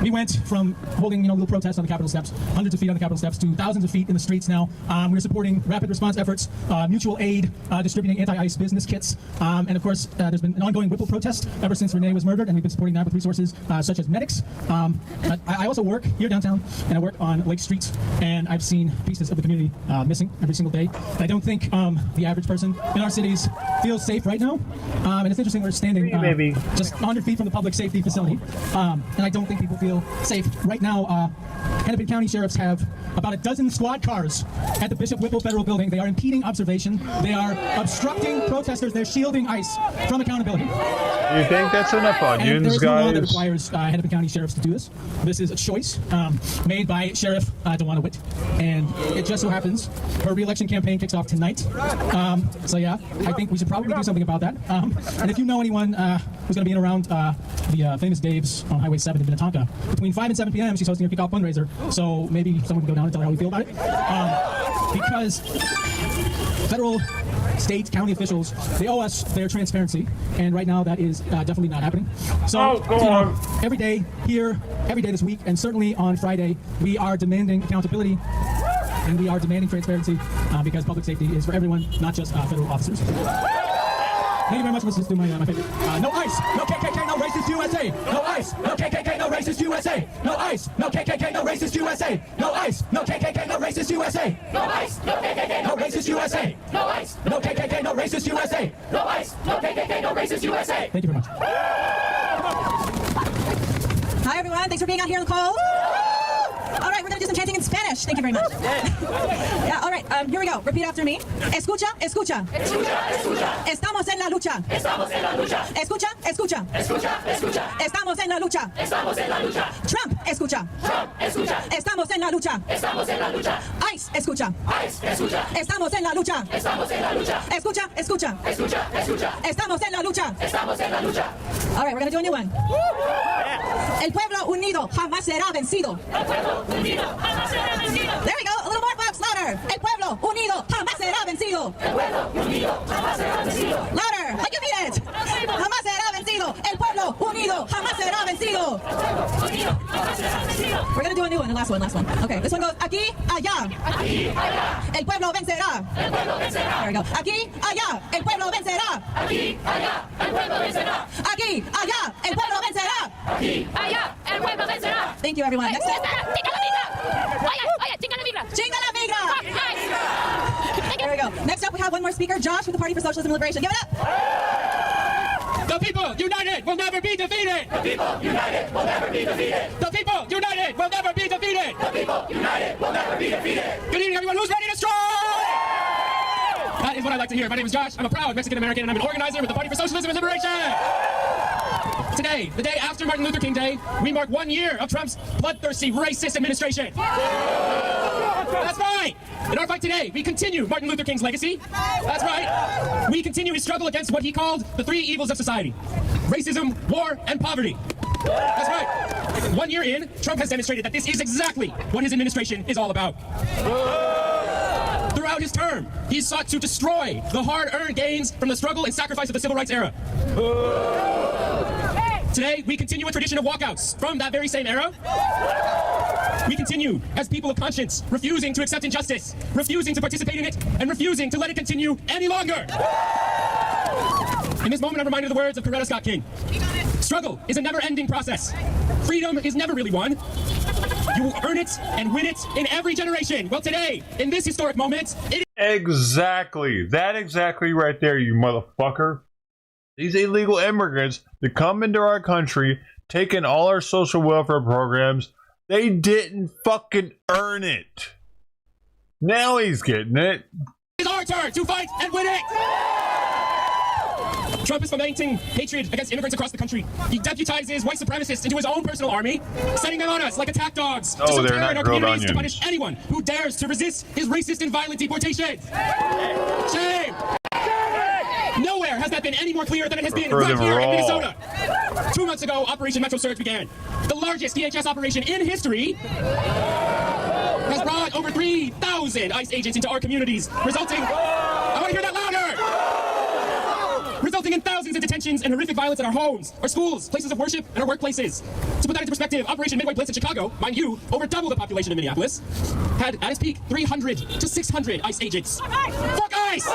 We went from holding, little protests on the Capitol steps, hundreds of feet on the Capitol steps, to thousands of feet in the streets now. We're supporting rapid response efforts, mutual aid, distributing anti-ICE business kits, and of course, there's been an ongoing Whipple protest ever since Renee was murdered, and we've been supporting that with resources such as medics. I also work here downtown, and I work on Lake Street, and I've seen pieces of the community missing every single day. And I don't think the average person in our cities feels safe right now. And it's interesting, we're standing just 100 feet from the public safety facility. And I don't think people feel safe right now. Hennepin County sheriffs have about a dozen squad cars at the Bishop Whipple Federal Building. They are impeding observation. They are obstructing protesters. They're shielding ICE from accountability. You think that's enough onions, there is no law that guys? requires Hennepin County sheriffs to do this. This is a choice made by Sheriff DeWanna Witt. And it just so happens her re-election campaign kicks off tonight. So yeah, I think we should probably do something about that. And if you know anyone who's going to be in around the famous Dave's on Highway 7 in Minnetonka, between 5 and 7 p.m. she's hosting a kickoff fundraiser. So maybe someone can go down and tell her how we feel about it. Because federal, state, county officials, they owe us their transparency, and right now that is definitely not happening. So every day here, every day this week, and certainly on Friday, we are demanding accountability, and we are demanding transparency because public safety is for everyone, not just federal officers. Thank you very much. Let's just do my favorite. No ICE, no KKK, no racist USA. No ICE, no KKK, no racist USA. No ICE, no KKK, no racist USA. No ICE, no KKK, no racist USA. No ICE, no KKK, no racist USA. No ICE, no KKK, no racist USA. No ICE, no KKK, no racist USA. Thank you very much. Hi everyone, thanks for being out here in the cold. All right, we're going to do some chanting in Spanish. Thank you very much. Yeah, all right, here we go. Repeat after me. Escucha, escucha. Escucha, escucha. Estamos en la lucha. Estamos en la lucha. Escucha, escucha. Escucha, escucha. Estamos en la lucha. Estamos en la lucha. Trump, escucha. Trump, escucha. Estamos en la lucha. Estamos en la lucha. ICE, escucha. ICE, escucha. Estamos en la lucha. Estamos en la lucha. Escucha, escucha. Escucha, escucha. Estamos en la lucha. Estamos en la lucha. All right, we're going to do a new one. El pueblo unido jamás será vencido. El pueblo unido jamás será vencido. There we go. A little more, folks. Louder. El pueblo unido jamás será vencido. El pueblo unido jamás será vencido. Louder. Like you mean it. Jamás será vencido. El pueblo unido jamás será vencido. El pueblo unido jamás será vencido. We're going to do a new one. The last one, last one. Okay, this one goes aquí, allá. Aquí, allá. El pueblo vencerá. El pueblo vencerá. There we go. Aquí, allá. El pueblo vencerá. Aquí, allá. El pueblo vencerá. Aquí, allá. El pueblo vencerá. Aquí, allá. El pueblo vencerá. Thank you, everyone. Next up. ¡Chinga la migra! Oye, chinga la migra. Chinga la migra. There we go. Next up, we have one more speaker, Josh, with the Party for Socialism and Liberation. Give it up. The people united will never be defeated. The people united will never be defeated. The people united will never be defeated. The people united will never be defeated. Good evening, everyone. Who's ready to strike? That is what I like to hear. My name is Josh. I'm a proud Mexican American, and I'm an organizer with the Party for Socialism and Liberation. Today, the day after Martin Luther King Day, we mark 1 year of Trump's bloodthirsty, racist administration. That's right. In our fight today, we continue Martin Luther King's legacy. That's right. We continue his struggle against what he called the three evils of society: racism, war, and poverty. That's right. 1 year in, Trump has demonstrated that this is exactly what his administration is all about. Throughout his term, he sought to destroy the hard-earned gains from the struggle and sacrifice of the civil rights era. Today, we continue a tradition of walkouts from that very same era. We continue as people of conscience, refusing to accept injustice, refusing to participate in it, and refusing to let it continue any longer. In this moment, I'm reminded of the words of Coretta Scott King. Struggle is a never-ending process. Freedom is never really won. You will earn it and win it in every generation. Well, today, in this historic moment, it Exactly. That exactly right there, you motherfucker. These illegal immigrants that come into our country, taking all our social welfare programs, they didn't fucking earn it. Now he's getting it. is our turn to fight and win it. Trump is fomenting hatred against immigrants across the country. He deputizes white supremacists into his own personal army, sending them on us like attack dogs to sow terror in our communities to punish anyone who dares to resist his racist and violent deportations. Shame! Nowhere has that been any more clear than it has been right here in Minnesota. 2 months ago, Operation Metro Surge began. The largest DHS operation in history has brought over 3,000 ICE agents into our communities, resulting... I want to hear that louder! Resulting in thousands of detentions and horrific violence in our homes, our schools, places of worship, and our workplaces. To put that into perspective, Operation Midway Blitz in Chicago, mind you, over double the population of Minneapolis, had at its peak 300 to 600 ICE agents. Fuck ICE!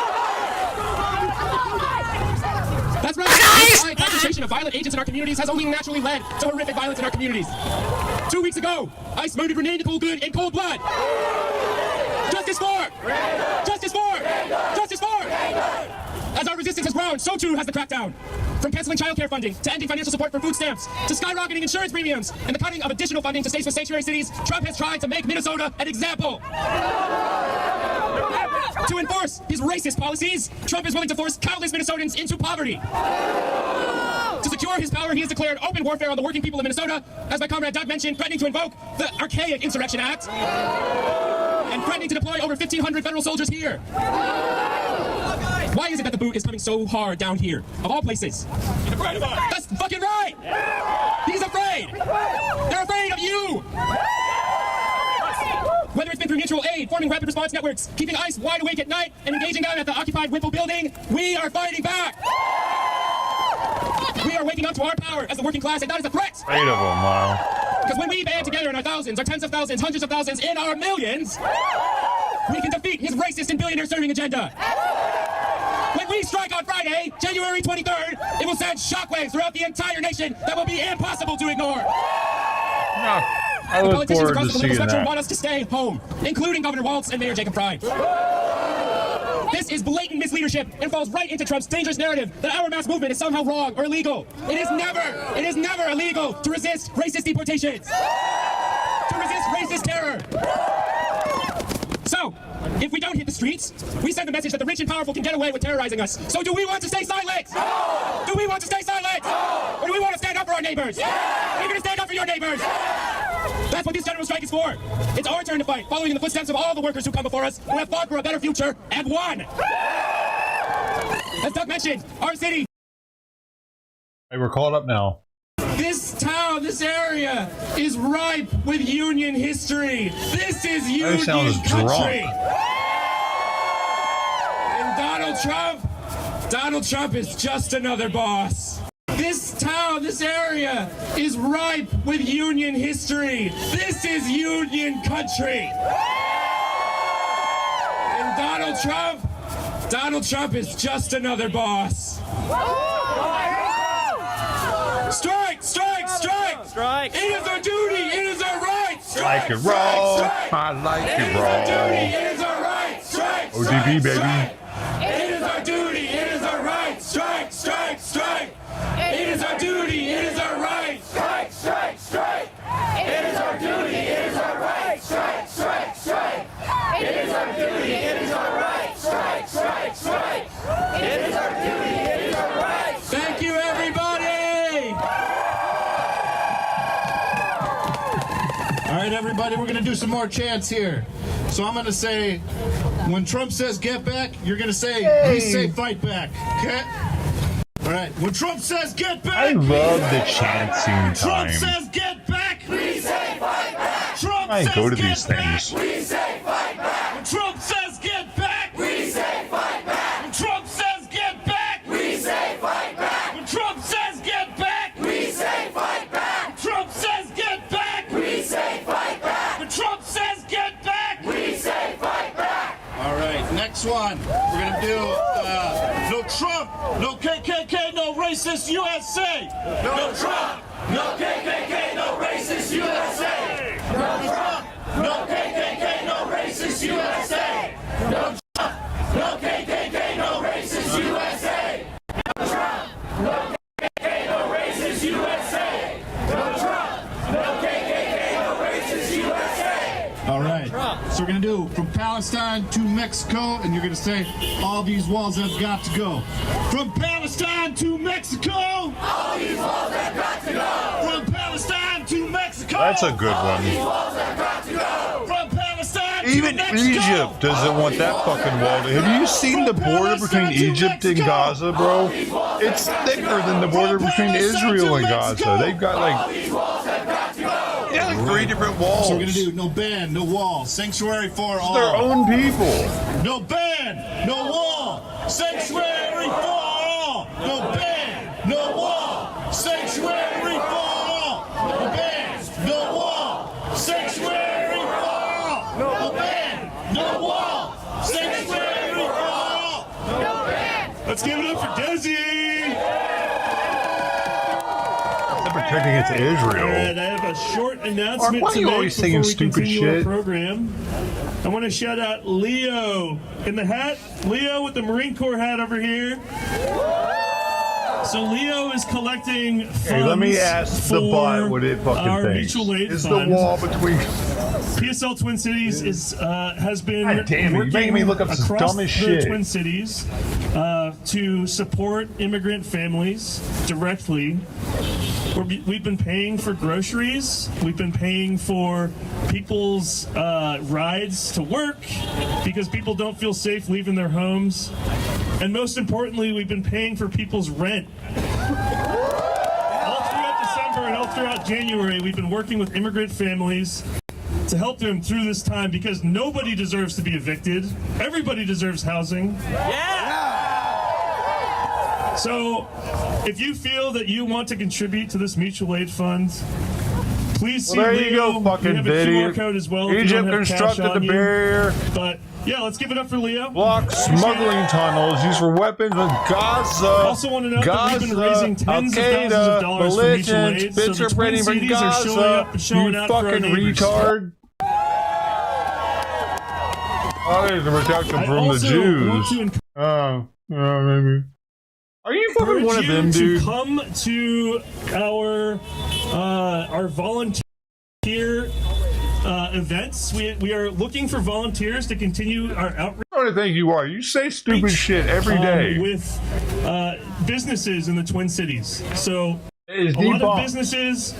That's right. The concentration of violent agents in our communities has only naturally led to horrific violence in our communities. 2 weeks ago, ICE murdered Renee Nicole Good in cold blood. Justice for! Justice for! Justice for! As our resistance has grown, so too has the crackdown. From canceling child care funding, to ending financial support for food stamps, to skyrocketing insurance premiums, and the cutting of additional funding to states with sanctuary cities, Trump has tried to make Minnesota an example. To enforce his racist policies, Trump is willing to force countless Minnesotans into poverty. To secure his power, he has declared open warfare on the working people of Minnesota, as my comrade Doug mentioned, threatening to invoke the archaic Insurrection Act, and threatening to deploy over 1,500 federal soldiers here. Why is it that the boot is coming so hard down here, of all places? That's fucking right! He's afraid! They're afraid of you! Whether it's been through mutual aid, forming rapid response networks, keeping ICE wide awake at night, and engaging them at the occupied Whipple Building, we are fighting back! We are waking up to our power as the working class, and that is a threat! Eight of them, wow. Because when we band together in our thousands, our tens of thousands, hundreds of thousands, in our millions, we can defeat his racist and billionaire-serving agenda. When we strike on Friday, January 23rd, it will send shockwaves throughout the entire nation that will be impossible to ignore. I look politicians forward across to the political seeing spectrum that. want us to stay home, including Governor Walz and Mayor Jacob Fry. This is blatant misleadership and falls right into Trump's dangerous narrative that our mass movement is somehow wrong or illegal. It is never illegal to resist racist deportations, to resist racist terror. So, if we don't hit the streets, we send the message that the rich and powerful can get away with terrorizing us. So do we want to stay silent? No! Do we want to stay silent? No! Or do we want to stand up for our neighbors? Yeah! Are you going to stand up for your neighbors? Yeah! That's what this general strike is for. It's our turn to fight, following in the footsteps of all the workers who come before us, who have fought for a better future and won. As Doug mentioned, our city... Hey, we're caught up now. This town, this area, is ripe with Union history. This is Union country. And Donald Trump is just another boss. This town, this area, is ripe with Union history. This is Union country. And Donald Trump is just another boss. Strike! Strike! Strike! Strike! It is our duty! It is our right! Like it raw. I like it raw. It is our right! Strike! ODB, baby. It is our duty! It is our right! Strike! Strike! Strike! It is our duty! It is our right! Strike! Strike! Strike! It is our duty! It is our right! Strike! Strike! Strike! It is our duty! It is our right! Strike! Strike! Strike! It is our duty! It is our right! Thank you, everybody! All right, everybody, we're going to do some more chants here. So I'm going to say, when Trump says get back, you're going to say, we say fight back. Okay? All right. When Trump says get back. I love the chanting Trump time. says get back. We say fight back. Trump I says go to get these back. things. We say fight back. When Trump says get back. We say fight back. When Trump says get back. We say fight back. When Trump says get back. We say Trump, no KKK, no racist USA. No Trump, no KKK, no racist USA. No Trump, no KKK, no racist USA. No Trump, no KKK, no racist USA. No Trump, no KKK, no racist USA. No Trump, no KKK, no racist USA. All right. So we're going to do from Palestine to Mexico, and you're going to say all these walls have got to go. From Palestine to Mexico, all these walls have got to go. From Palestine to Mexico, That's a good all one. these walls have got to go. From Palestine Even to Mexico, Egypt doesn't want that fucking wall. Have you seen the border between Egypt and Gaza, bro? It's thicker than the border between Israel and Gaza. They've got like, yeah, like 3 different walls. So we're going to do no ban, no wall, sanctuary for all. Their own people. No ban, no wall, sanctuary for all. No ban, no wall, sanctuary for all. No ban, no wall, sanctuary for all. No ban, no wall, sanctuary for all. No ban. Let's give it up for Desi. They're protecting against Israel. And I have a short announcement Why are you to always make singing before we stupid continue our shit? program. I want to shout out Leo in the hat. Leo with the Marine Corps hat over here. So Leo is collecting funds. Hey, let me ask the bot what it fucking our thinks. mutual aid Is the fund. wall between... PSL Twin Cities has been God damn it, you're working making me look up some across dumbest the shit. Twin Cities to support immigrant families directly. We've been paying for groceries. We've been paying for people's rides to work because people don't feel safe leaving their homes. And most importantly, we've been paying for people's rent. All throughout December and all throughout January, we've been working with immigrant families to help them through this time because nobody deserves to be evicted. Everybody deserves housing. So, if you feel that you want to contribute to this mutual aid fund, please see Well, there you Leo. go, We fucking have a idiot. QR code as well. if you Egypt don't have cash constructed on the you. barrier. But yeah, let's give it up for Leo. Block smuggling tunnels used for weapons in Gaza. I also want to note that we've been raising tens of thousands of dollars for mutual aid. Belligerents, So bits the are Twin spreading from Cities are showing up Gaza. and showing You out for our fucking neighbors. retard. Oh, there's a protection I from the also want Jews. to Maybe. Are you fucking one of them, encourage you dude? to come to our volunteer events. We are looking for volunteers to continue our outreach. I don't think you are. You say stupid shit every day. With businesses in the Twin Cities. So a It's lot of debunked. businesses,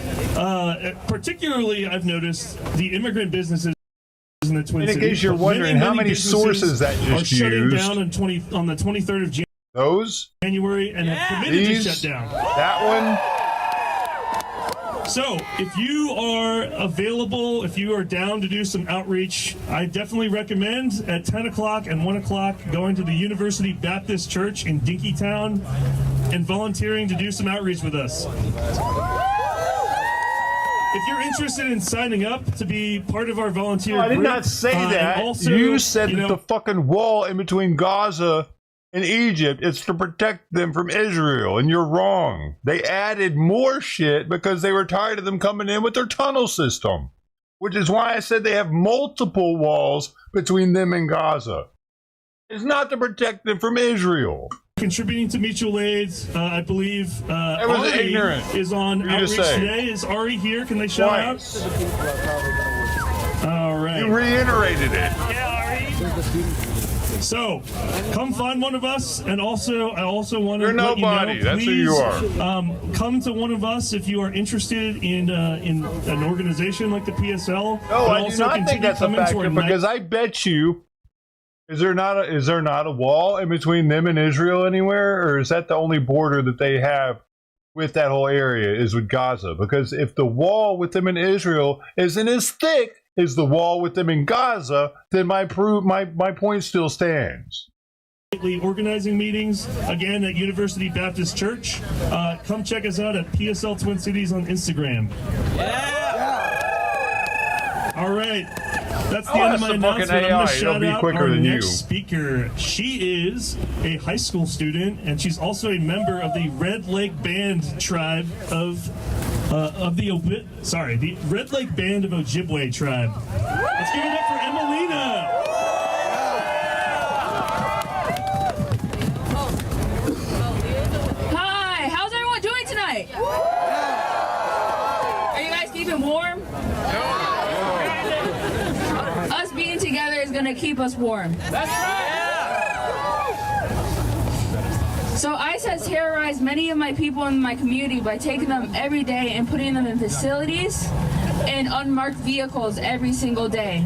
particularly I've noticed the immigrant businesses in the Twin And in Cities. case you're wondering how many businesses sources that are just shutting used. down on the 23rd of Those? January and have committed These? to shut down. That one? So, if you are available, if you are down to do some outreach, I definitely recommend at 10 o'clock and 1 o'clock going to the University Baptist Church in Dinkytown and volunteering to do some outreach with us. If you're interested in signing up to be part of our volunteer I did group, not say and that. also, you said you that know, the fucking wall in between Gaza and Egypt is to protect them from Israel, and you're wrong. They added more shit because they were tired of them coming in with their tunnel system, which is why I said they have multiple walls between them and Gaza. It's not to protect them from Israel. contributing to mutual aid. I believe That was Ari ignorant. is on For you to outreach say. today. Is Ari here? Can they shout Twice. out? All right. You reiterated it. So, come find one of us, and also I also want to You're let nobody. you know, That's who you please, come to one of us if you are interested in an organization like the PSL. No, but I do also not think continue that's a coming to factor our night- because I bet you. Is there not a wall in between them and Israel anywhere, or is that the only border that they have with that whole area is with Gaza? Because if the wall with them in Israel isn't as thick as the wall with them in Gaza, then my point still stands. Organizing meetings again at University Baptist Church. Come check us out at PSL Twin Cities on Instagram. All right. That's the Oh, end of that's my the fucking announcement. I'm AI. going to It'll shout be out quicker our than next you. speaker. She is a high school student, and she's also a member of the Red Lake Band tribe of the Red Lake Band of Ojibwe tribe. Let's give it up for Emelina. Hi, how's everyone doing tonight? Are you guys keeping warm? Us being together is gonna keep us warm. That's right. So ICE has terrorized many of my people in my community by taking them every day and putting them in facilities and unmarked vehicles every single day.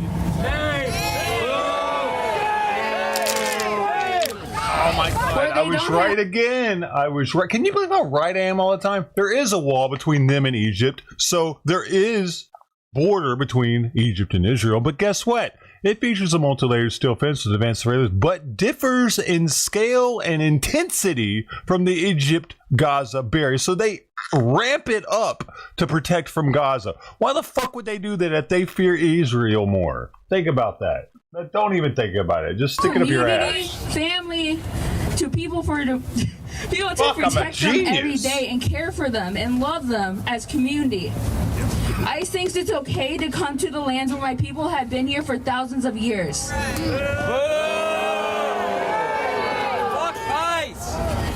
Oh my God, I was right again. I was right. Can you believe how right I am all the time? There is a wall between them and Egypt, so there is border between Egypt and Israel. But guess what? It features a multi-layered steel fence with advanced surveillance, but differs in scale and intensity from the Egypt-Gaza barrier. So they ramp it up to protect from Gaza. Why the fuck would they do that if they fear Israel more? Think about that. Don't even think about it. Just stick it up your ass. Family, to people to Fuck, I'm a protect them every genius. day and care for them and love them as community. ICE thinks it's okay to come to the lands where my people have been here for thousands of years.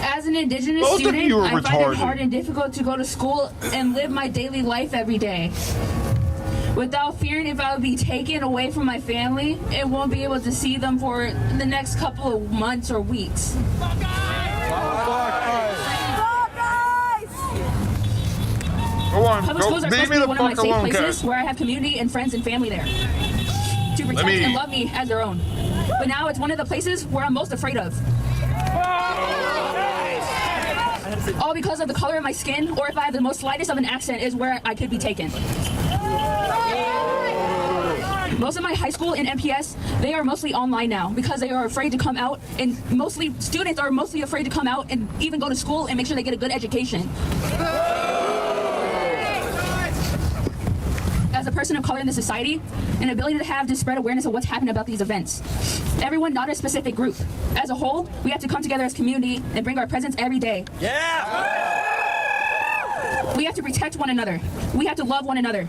As an indigenous Both of student, you are I find retarded. it hard and difficult to go to school and live my daily life every day. Without fearing if I would be taken away from my family and won't be able to see them for the next couple of months or weeks. Go on, Public schools are supposed to be one of my safe places Kat. where I have community and friends and family there to protect and love me as their own. But now it's one of the places where I'm most afraid of. All because of the color of my skin, or if I have the most slightest of an accent, is where I could be taken. Most of my high school and MPS, they are mostly online now because they are afraid to come out, and students are mostly afraid to come out and even go to school and make sure they get a good education. As a person of color in the society, an ability to spread awareness of what's happening about these events. Everyone, not a specific group. As a whole, we have to come together as community and bring our presence every day. Yeah! We have to protect one another. We have to love one another.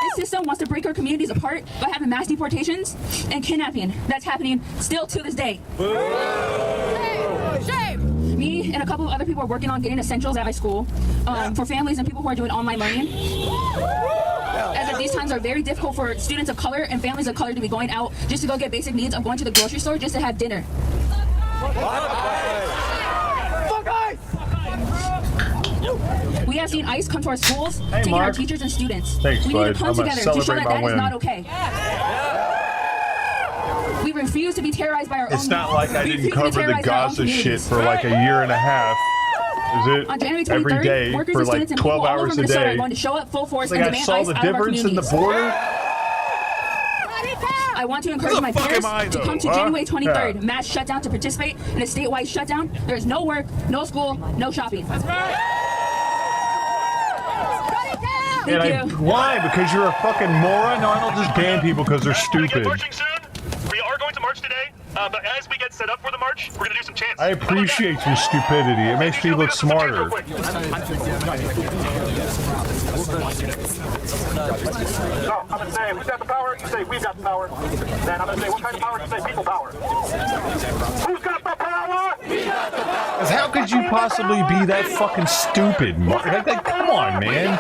This system wants to break our communities apart by having mass deportations and kidnapping. That's happening still to this day. Shame! Me and a couple of other people are working on getting essentials at my school for families and people who are doing online learning. As if these times are very difficult for students of color and families of color to be going out just to go get basic needs of going to the grocery store just to have dinner. We have seen ICE come to our schools, taking our teachers and students. Thanks, we need bud. to come I'm gonna together to show celebrate that my is win. not okay. We refuse to be terrorized by our own. It's not like I we didn't refuse to be cover the terrorized by our own Gaza shit communities. for like a year and a half. Is it On January 23rd, every day workers for and like students and 12 people all over hours a Minnesota day? are going to show up full force Like and I demand saw ICE the out of our difference in the communities. border. I want to encourage Who the my fuck peers am I, to though, come to huh? January 23rd, Yeah. mass shutdown to participate in a statewide shutdown. There's no work, no school, no shopping. That's right. Thank you. Why? Because you're a fucking moron? No, I don't just ban people because they're stupid. We are going to march today, but as we get set up for the march, we're going to do some chants. I appreciate your stupidity. It makes me look smarter. No, I'm going to say, who's got the power? You say, we've got the power. Then I'm going to say, what kind of power? You say, people power. Who's got the power? We got the power. 'Cause how could you possibly be that fucking stupid? Like, come on, man.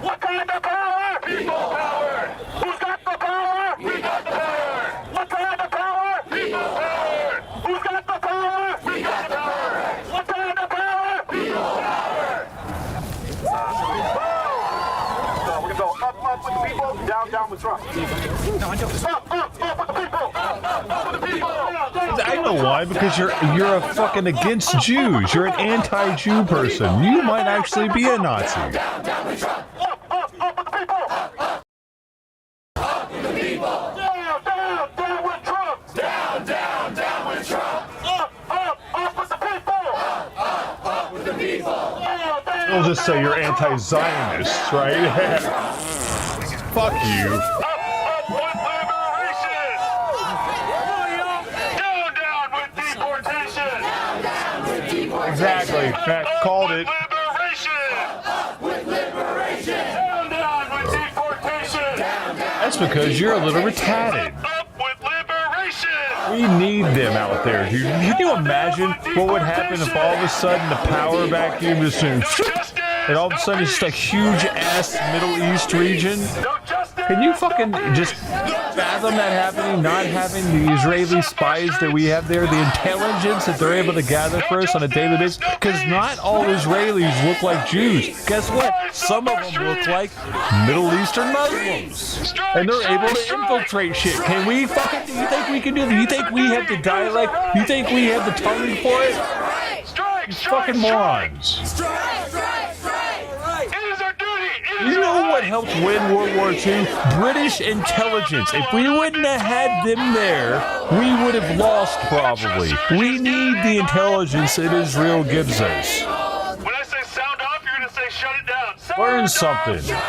What kind of power? People power. Who's got the power? We got the power. What kind of power? People power. Who's got the power? We got the power. What kind of power? People power. So we're gonna go up with the people, down with Trump. Up with the people. Up with the people. I know why. Because you're a fucking against Jews. You're an anti-Jew person. You might actually be a Nazi. Down with Trump. Up with the people. Up with the people. Down with Trump. Down with Trump. Up with the people. Up with the people. We'll just say you're anti-Zionists, right? Fuck you. Up with liberation! Down with deportation! Down with deportation! Exactly. Called it. Up with liberation! Down with deportation! That's because you're a little retarded. Up with liberation! We need them out there, dude. Can you imagine what would happen if all of a sudden the power vacuum just and all of a sudden it's just a huge ass Middle East region? Can you fucking just fathom that happening, not having the Israeli spies that we have there, the intelligence that they're able to gather for us on a daily basis? Because not all Israelis look like Jews. Guess what? Some of them look like Middle Eastern Muslims. And they're able to infiltrate shit. Can we fucking, do you think we can do that? You think we have the dialect? You think we have the tongue for it? You fucking morons. You know what helped win World War II? British intelligence. If we wouldn't have had them there, we would have lost probably. We need the intelligence that Israel gives us. When I say sound off, you're going to say shut it down. Learn something. Sound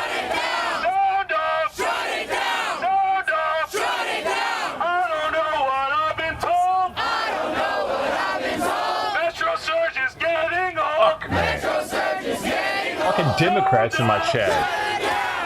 off! Shut it down! Sound off! Shut it down! I don't know what I've been told. I don't know what I've been told. Metro Surge is getting old. Fuck, man. Metro Surge is getting old. Fucking Democrats in my chat.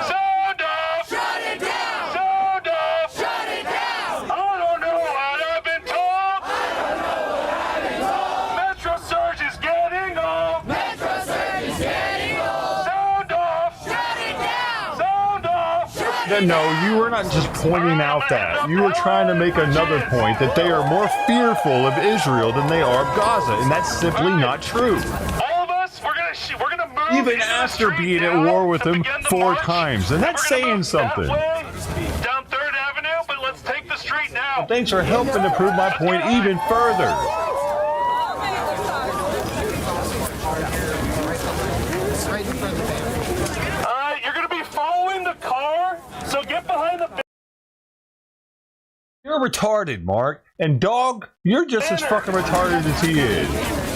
Sound off! Shut it down! Sound off! Shut it down! I don't know what I've been told. I don't know what I've been told. Metro Surge is getting old. Metro Surge is getting old. Sound off! Shut it down! Sound off! No, you were not just pointing out that. You were trying to make another point that they are more fearful of Israel than they are of Gaza, and that's simply not true. All of us, we're gonna move Even after being at war with them 4 times, and that's saying something. down 3rd Avenue, but let's take the street now. Thanks for helping to prove my point even further. You're gonna be following the car, so get behind the. You're retarded, Mark. And dog, you're just as fucking retarded as he is.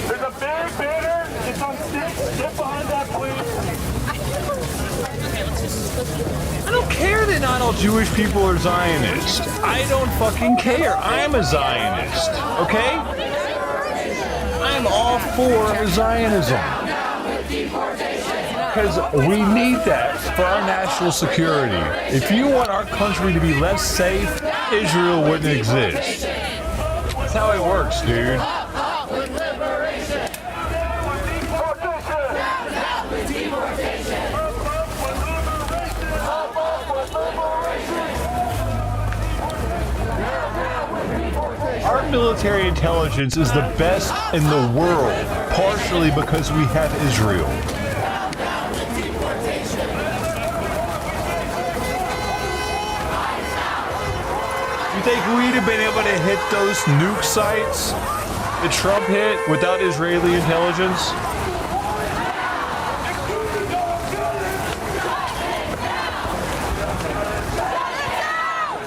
There's a big banner. It's on sticks. Get behind that, please. I don't care that not all Jewish people are Zionists. I don't fucking care. I'm a Zionist, okay? I'm all for Zionism. Because we need that for our national security. If you want our country to be less safe, Israel wouldn't exist. That's how it works, dude. Our military intelligence is the best in the world, partially because we have Israel. You think we'd have been able to hit those nuke sites that Trump hit without Israeli intelligence?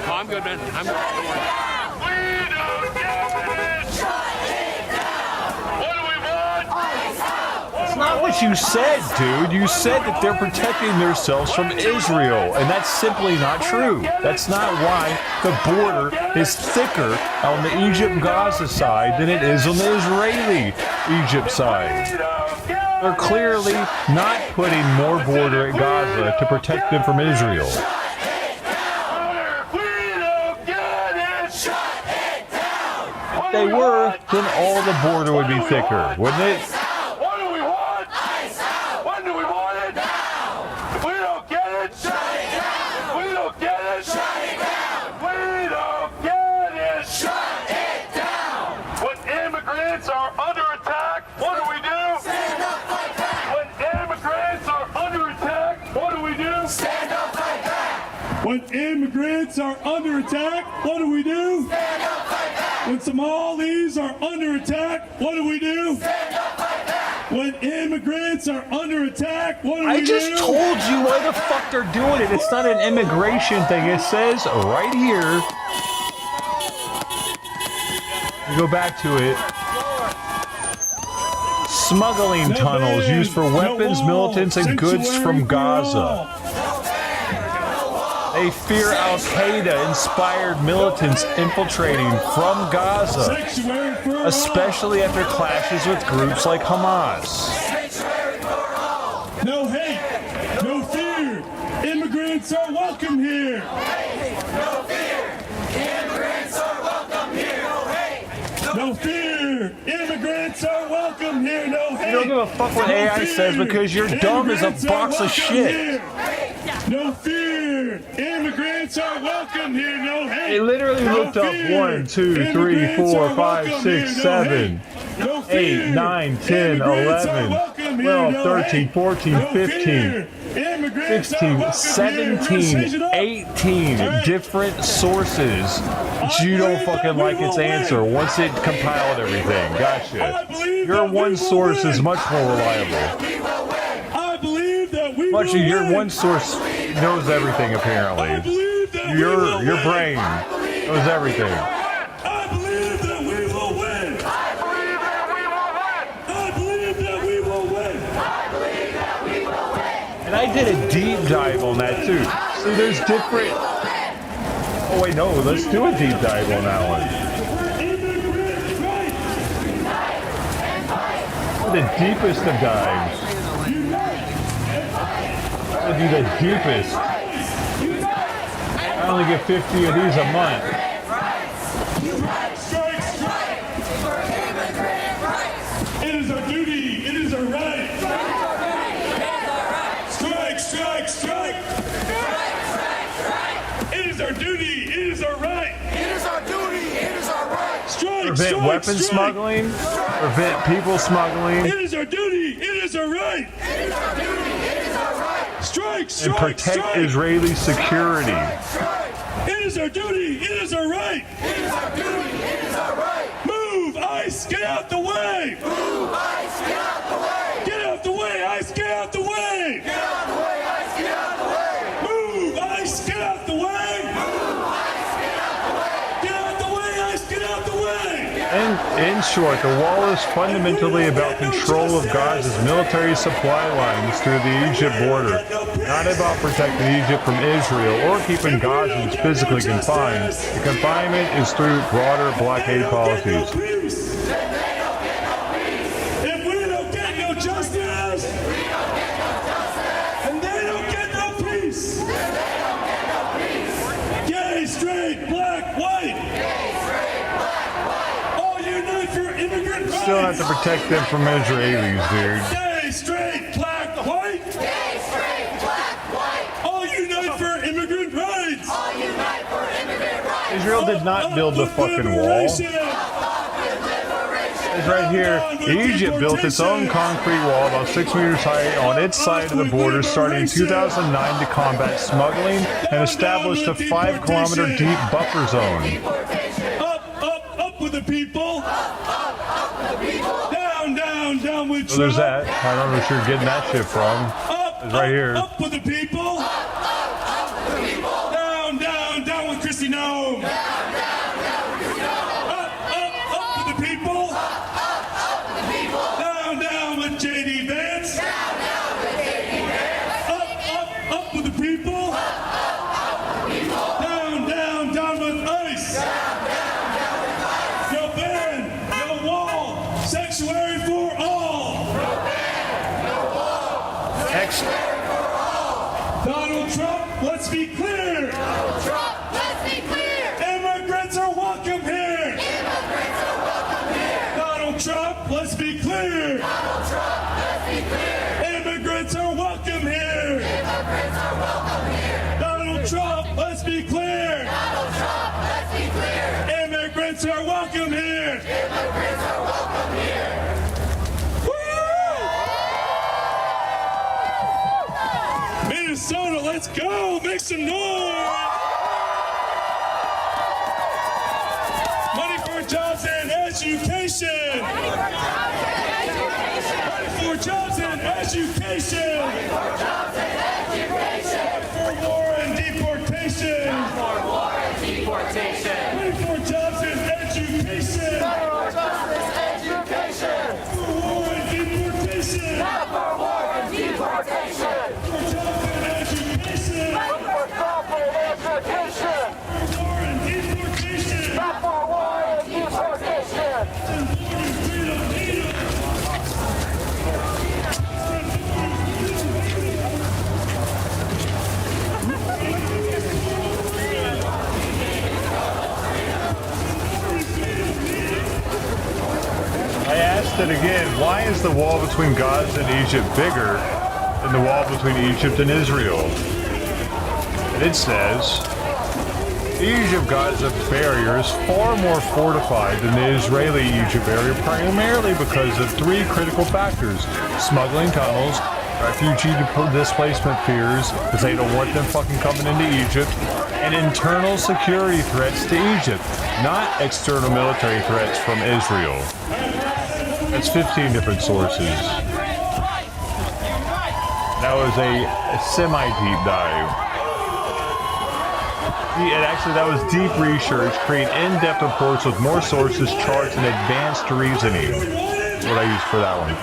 Oh, I'm good, man. I'm good. That's not what you said, dude. You said that they're protecting themselves from Israel, and that's simply not true. That's not why the border is thicker on the Egypt-Gaza side than it is on the Israeli-Egypt side. They're clearly not putting more border at Gaza to protect them from Israel. If they were, then all the border would be thicker, wouldn't it? What do we want? Ice out! When do we want it? Now! If we don't get it, shut it down! If we don't get it, shut it down! If we don't get it, shut it down! When immigrants are under attack, what do we do? Stand up, fight back! When immigrants are under attack, what do we do? Stand up, fight back! When immigrants are under attack, what do we do? Stand up, fight back! When Somalis are under attack, what do we do? Stand up, fight back! When immigrants are under attack, what do we do? I just told you why the fuck they're doing it. It's not an immigration thing. It says right here. You go back to it. Smuggling tunnels used for weapons, militants, and goods from Gaza. They fear Al-Qaeda-inspired militants infiltrating from Gaza, especially after clashes with groups like Hamas. No hate, no fear. Immigrants are welcome here. No fear. Immigrants are welcome here. No hate. No fear. Immigrants are welcome here. No hate. You don't give a fuck what AI says because you're dumb as a box of shit. No fear. Immigrants are welcome here. No hate. They literally looked up 1, 2, 3, 4, 5, 6, 7, 8, 9, 10, 11, 12, 13, 14, 15, 16, 17, 18 different sources. You don't fucking like its answer once it compiled everything. Gotcha. Your one source is much more reliable. Your one source knows everything apparently. Your brain knows everything. I believe that we will win. I believe that we will win. I believe that we will win. I believe that we will win. And I did a deep dive on that too. See, there's different. Oh wait, no, let's do a deep dive on that one. The deepest of dives. I'll do the deepest. I only get 50 of these a month. It is our duty. It is our right. Strike, strike, strike. It is our duty. It is our right. It is our duty. It is our right. Strike, Prevent weapon smuggling. Prevent people smuggling. It is our duty. It is our right. It is our duty. It is our right. Strike, strike, And protect Israeli security. It is our duty. It is our right. It is our duty. It is our right. Move, ICE, get out the way. Move, ICE, get out the way. Get out the way, ICE, get out the way. Get out the way, ICE, get out the way. Move, ICE, get out the way. Move, ICE, get out the way. Get out the way, ICE, get out the way. In short, the wall is fundamentally about control of Gaza's military supply lines through the Egypt border, not about protecting Egypt from Israel or keeping Gazans physically confined. The confinement is through broader blockade policies. If we don't get no justice, and they don't get no peace. Gay, straight, black, white. All unite for immigrant rights. Still have to protect them from Israelis, dude. Gay, straight, black, white. Gay, straight, black, white. All unite for immigrant rights. All unite for immigrant rights. Israel did not build the fucking wall. It's right here. Egypt built its own concrete wall about 6 meters high on its side of the border starting in 2009 to combat smuggling and established a 5-kilometer deep buffer zone. Up with the people. Down, down, down with Trump. So there's that. I don't know where you're getting that shit from. It's right here. Up with the people. Down, down, down with Kristi Noem. Up with the people. Down, down with J.D. Vance. Up with the people. Down, down, down with ICE. No ban, no wall, sanctuary for all. Donald Trump, let's be clear. Donald Trump, let's be clear. Immigrants are welcome here. Immigrants are welcome here. Donald Trump, let's be clear. Donald Trump, let's be clear. Immigrants are welcome here. Immigrants are welcome here. Donald Trump, let's be clear. Donald Trump, let's be clear. Immigrants are welcome here. Immigrants are welcome here. Minnesota, let's go! Make some noise! Money for jobs and education! Money for jobs and education! Money for jobs and education! Money for war and deportation! Money for war and deportation! Money for jobs and education! Money for jobs and education! For war and deportation! Not for war and deportation! For jobs and education! For jobs and education! asked it again, why is the wall between Gaza and Egypt bigger than the wall between Egypt and Israel? And it says, the Egypt-Gaza barrier is far more fortified than the Israeli-Egypt barrier, primarily because of three critical factors: smuggling tunnels, refugee displacement fears, because they don't want them fucking coming into Egypt, and internal security threats to Egypt, not external military threats from Israel. That's 15 different sources. That was a semi-deep dive. And actually, that was deep research, create in-depth reports with more sources, charts, and advanced reasoning. That's what I used for that one.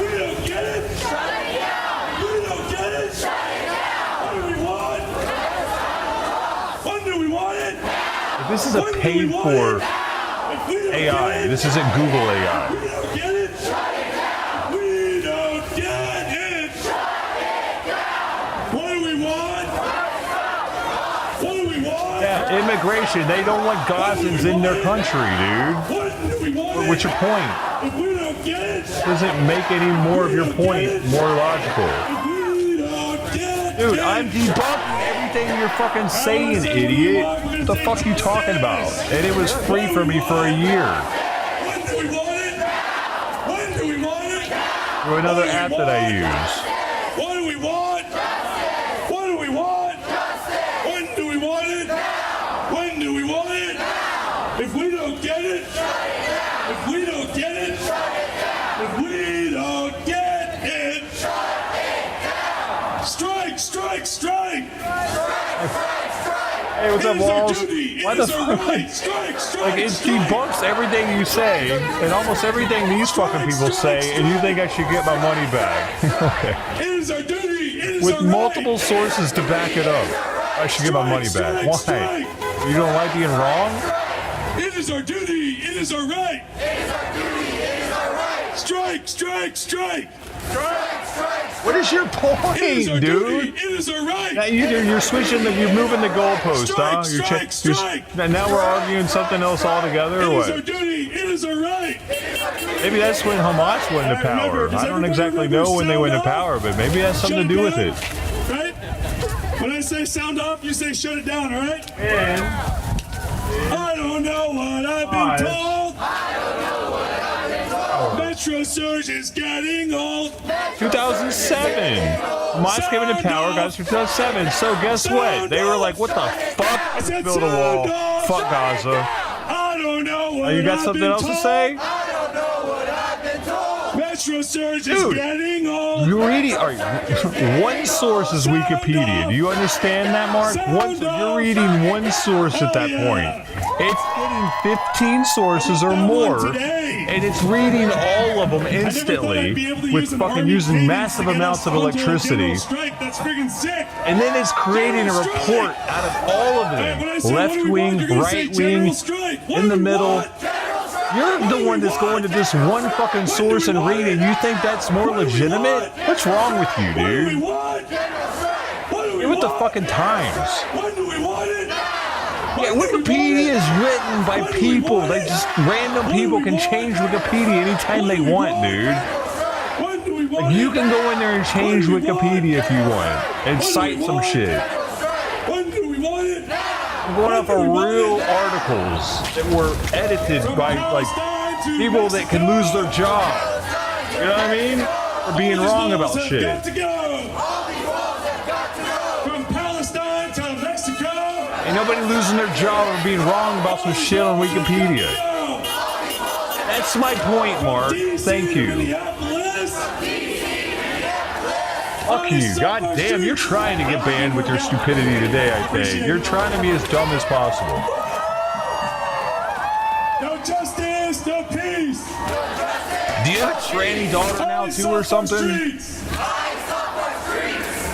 This is a paid-for AI. This isn't Google AI. Immigration, they don't want Gazans in their country, dude. What's your point? Doesn't make any more of your point more logical. Dude, I'm debunking everything you're fucking saying, idiot. What the fuck are you talking about? And it was free for me for a year. Through another app that I use. What do we want? What do we want? When do we want it? When do we want it? If we don't get it, if we don't get it, if we don't get it, strike, strike, strike. Hey, what's up, Walls? Why the fuck? Like, it debunks everything you say and almost everything these fucking people say, and you think I should get my money back. Okay. It is our duty. With multiple sources to back it up, I should get my money back. Why? You don't like being wrong? It is our duty. It is our right. It is our duty. It is our right. Strike, strike, strike. Strike, strike. What is your point, dude? Duty. It is our right. Now you're switching you're moving the goalpost, huh? Now we're arguing something else altogether, or what? It is our duty. It is our right. Maybe that's when Hamas went into power. I don't exactly know when they went into power, but maybe it has something to do with it. Right? When I say sound off, you say shut it down, all right? And I don't know what I've been told. I don't know what I've been told. Metro Surge is getting old. 2007. Hamas came into power, guys, 2007. So guess what? They were like, what the fuck? Build a wall. Fuck Gaza. I don't know what you got something else to say? I don't know what I've been told. Metro Surge is getting old. You're reading. One source is Wikipedia. Do you understand that, Mark? You're reading one source at that point. It's getting 15 sources or more, and it's reading all of them instantly with fucking using massive amounts of electricity. And then it's creating a report out of all of them. Left wing, right wing, in the middle. You're the one that's going to this one fucking source and reading. You think that's more legitimate? What's wrong with you, dude? You're with the fucking times. Yeah, Wikipedia is written by people. They just, random people can change Wikipedia anytime they want, dude. Like, you can go in there and change Wikipedia if you want and cite some shit. I'm going off of real articles that were edited by, like, people that can lose their job. You know what I mean? For being wrong about shit. From Palestine to Mexico. Ain't nobody losing their job or being wrong about some shit on Wikipedia. That's my point, Mark. Thank you. Fuck you. God damn, you're trying to get banned with your stupidity today, I think. You're trying to be as dumb as possible. No justice, no peace. Do you have a tranny daughter now, too, or something?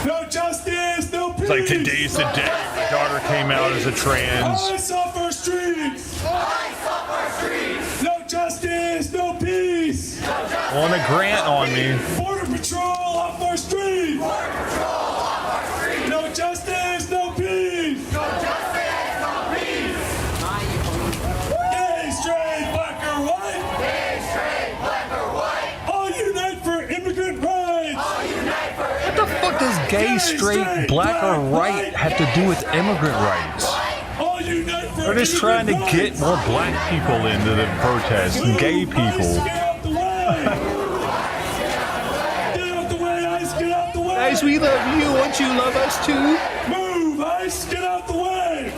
No justice, no peace. It's like, today's the day my daughter came out as a trans. I suffer streets. I suffer streets. No justice, no peace. Want a grant on me. Border Patrol off our streets. Border Patrol off our streets. No justice, no peace. No justice, no peace. Gay, straight, black or white. Gay, straight, black or white. gay, straight, black, or white have to do with immigrant rights? They're just trying to get more black people into the protests and gay people. Guys, we love you. Won't you love us too? Move, Ice! Get out the way!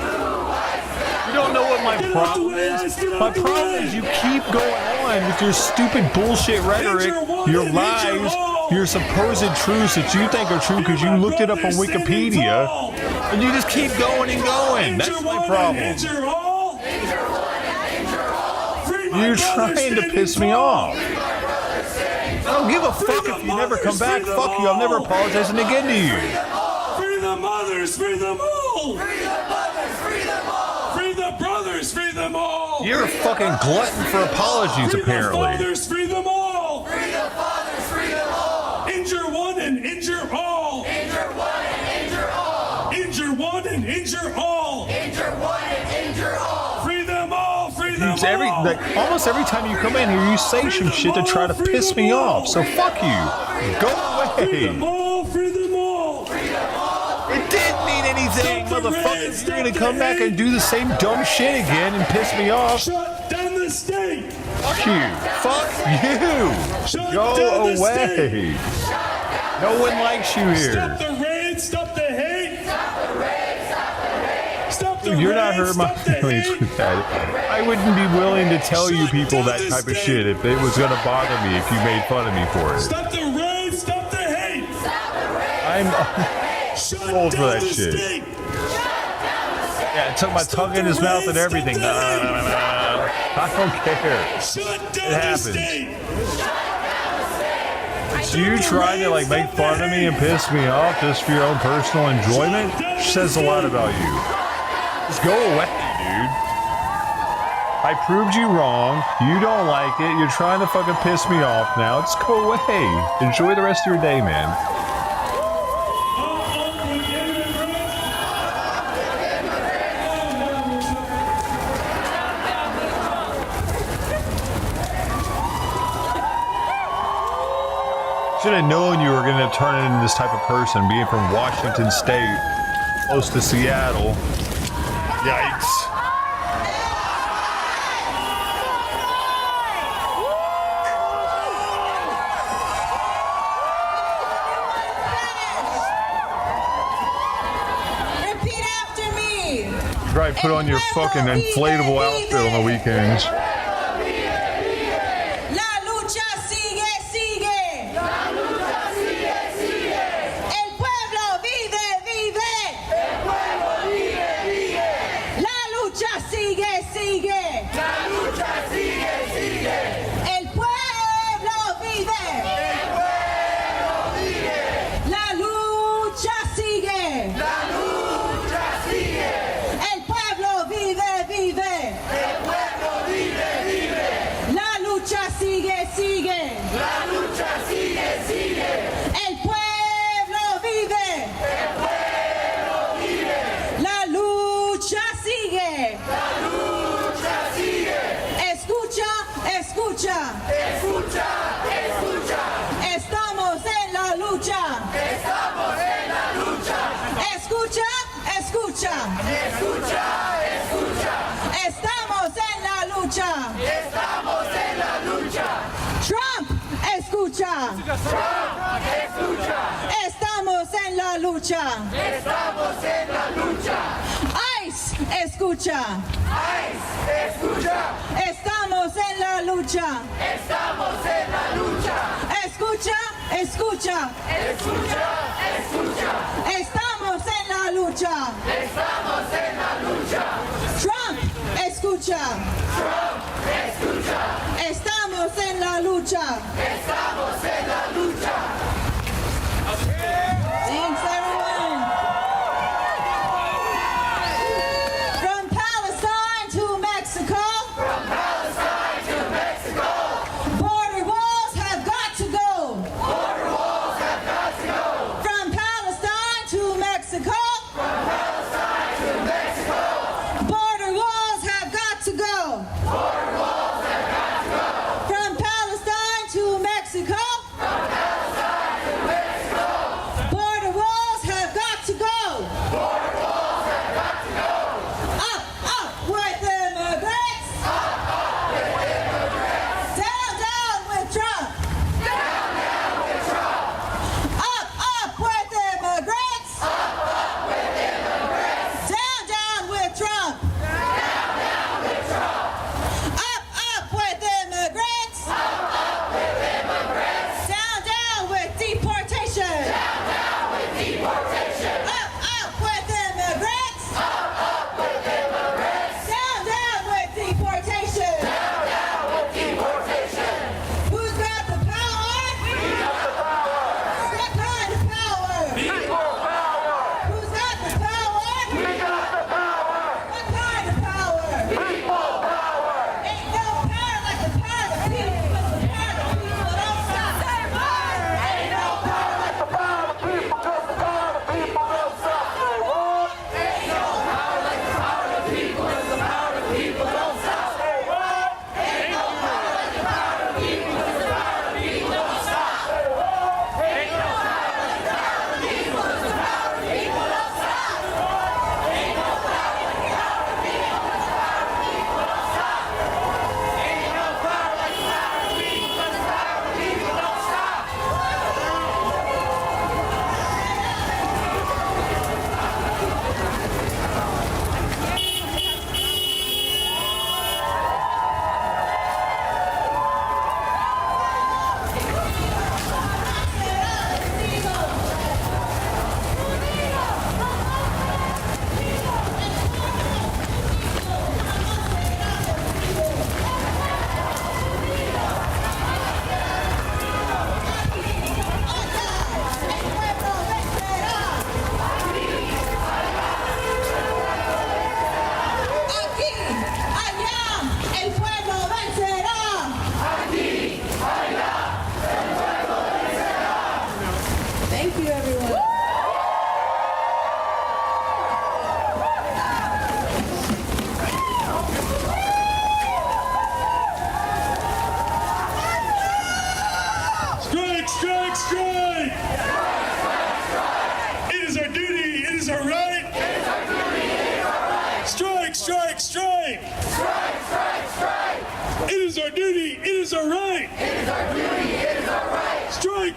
You don't know what my problem is? My problem is you keep going on with your stupid bullshit rhetoric, your lies, your supposed truths that you think are true because you looked it up on Wikipedia, and you just keep going and going. That's my problem. You're trying to piss me off. I don't give a fuck if you never come back. Fuck you. I'm never apologizing again to you. Free the mothers, free them all! Free the mothers, free them all! Free the brothers, free them all! You're a fucking glutton for apologies, apparently. Free the fathers, free them all! Free the fathers, free them all! Injure one and injure all! Injure one and injure all! Injure one and injure all! Injure one and injure all! Free them all, free them all! Almost every time you come in here, you say some shit to try to piss me off. So fuck you. Go away. Free them all, free them all! It didn't mean anything, motherfuckers. You're gonna come back and do the same dumb shit again and piss me off. Shut down the state! Fuck you. Fuck you. Go away. No one likes you here. Stop the raid, stop the hate! Stop the raid, stop the hate! Stop the You're raid, not hurting my stop the feelings hate! with that. I wouldn't be willing to tell you people that type of shit if it was gonna bother me if you made fun of me for it. Stop the raid, stop the hate! Stop the raid! I'm old for that shit. Yeah, it took my tongue in his mouth and everything. I don't care. It happens. It's you trying to like make fun of me and piss me off just for your own personal enjoyment says a lot about you. Just go away, dude. I proved you wrong. You don't like it. You're trying to fucking piss me off now. Just go away. Enjoy the rest of your day, man. Should have known you were going to turn into this type of person, being from Washington State, close to Seattle. Yikes. Repeat after me. Try to put on your fucking inflatable outfit on the weekends. La lucha sigue, sigue. La lucha sigue, sigue. El pueblo vive, vive. El pueblo vive, vive. La lucha sigue, sigue. La lucha sigue, sigue. El pueblo vive. El pueblo vive. La lucha sigue. La lucha sigue. El pueblo vive, vive. El pueblo vive, vive. La lucha sigue, sigue. La lucha sigue, sigue. El pueblo vive. El pueblo vive. La lucha sigue. La lucha sigue. Escucha, escucha. Escucha, escucha. Estamos en la lucha. Estamos en la lucha. Escucha, escucha. Escucha, escucha. Estamos en la lucha. Estamos en la lucha. Trump, escucha. Trump, escucha. Estamos en la lucha. Estamos en la lucha. ICE, escucha. ICE, escucha. Estamos en la lucha. Estamos en la lucha. Escucha, escucha. Escucha, escucha. Estamos en la lucha. Estamos en la lucha. Trump, escucha. Trump, escucha. Estamos en la lucha. Estamos en la lucha. Thanks, everyone. From Palestine to Mexico. From Palestine to Mexico. Border walls have got to go. Border walls have got to go. From Palestine to Mexico. From Palestine to Mexico. Border walls have got to go. Border walls have got to go. From Palestine to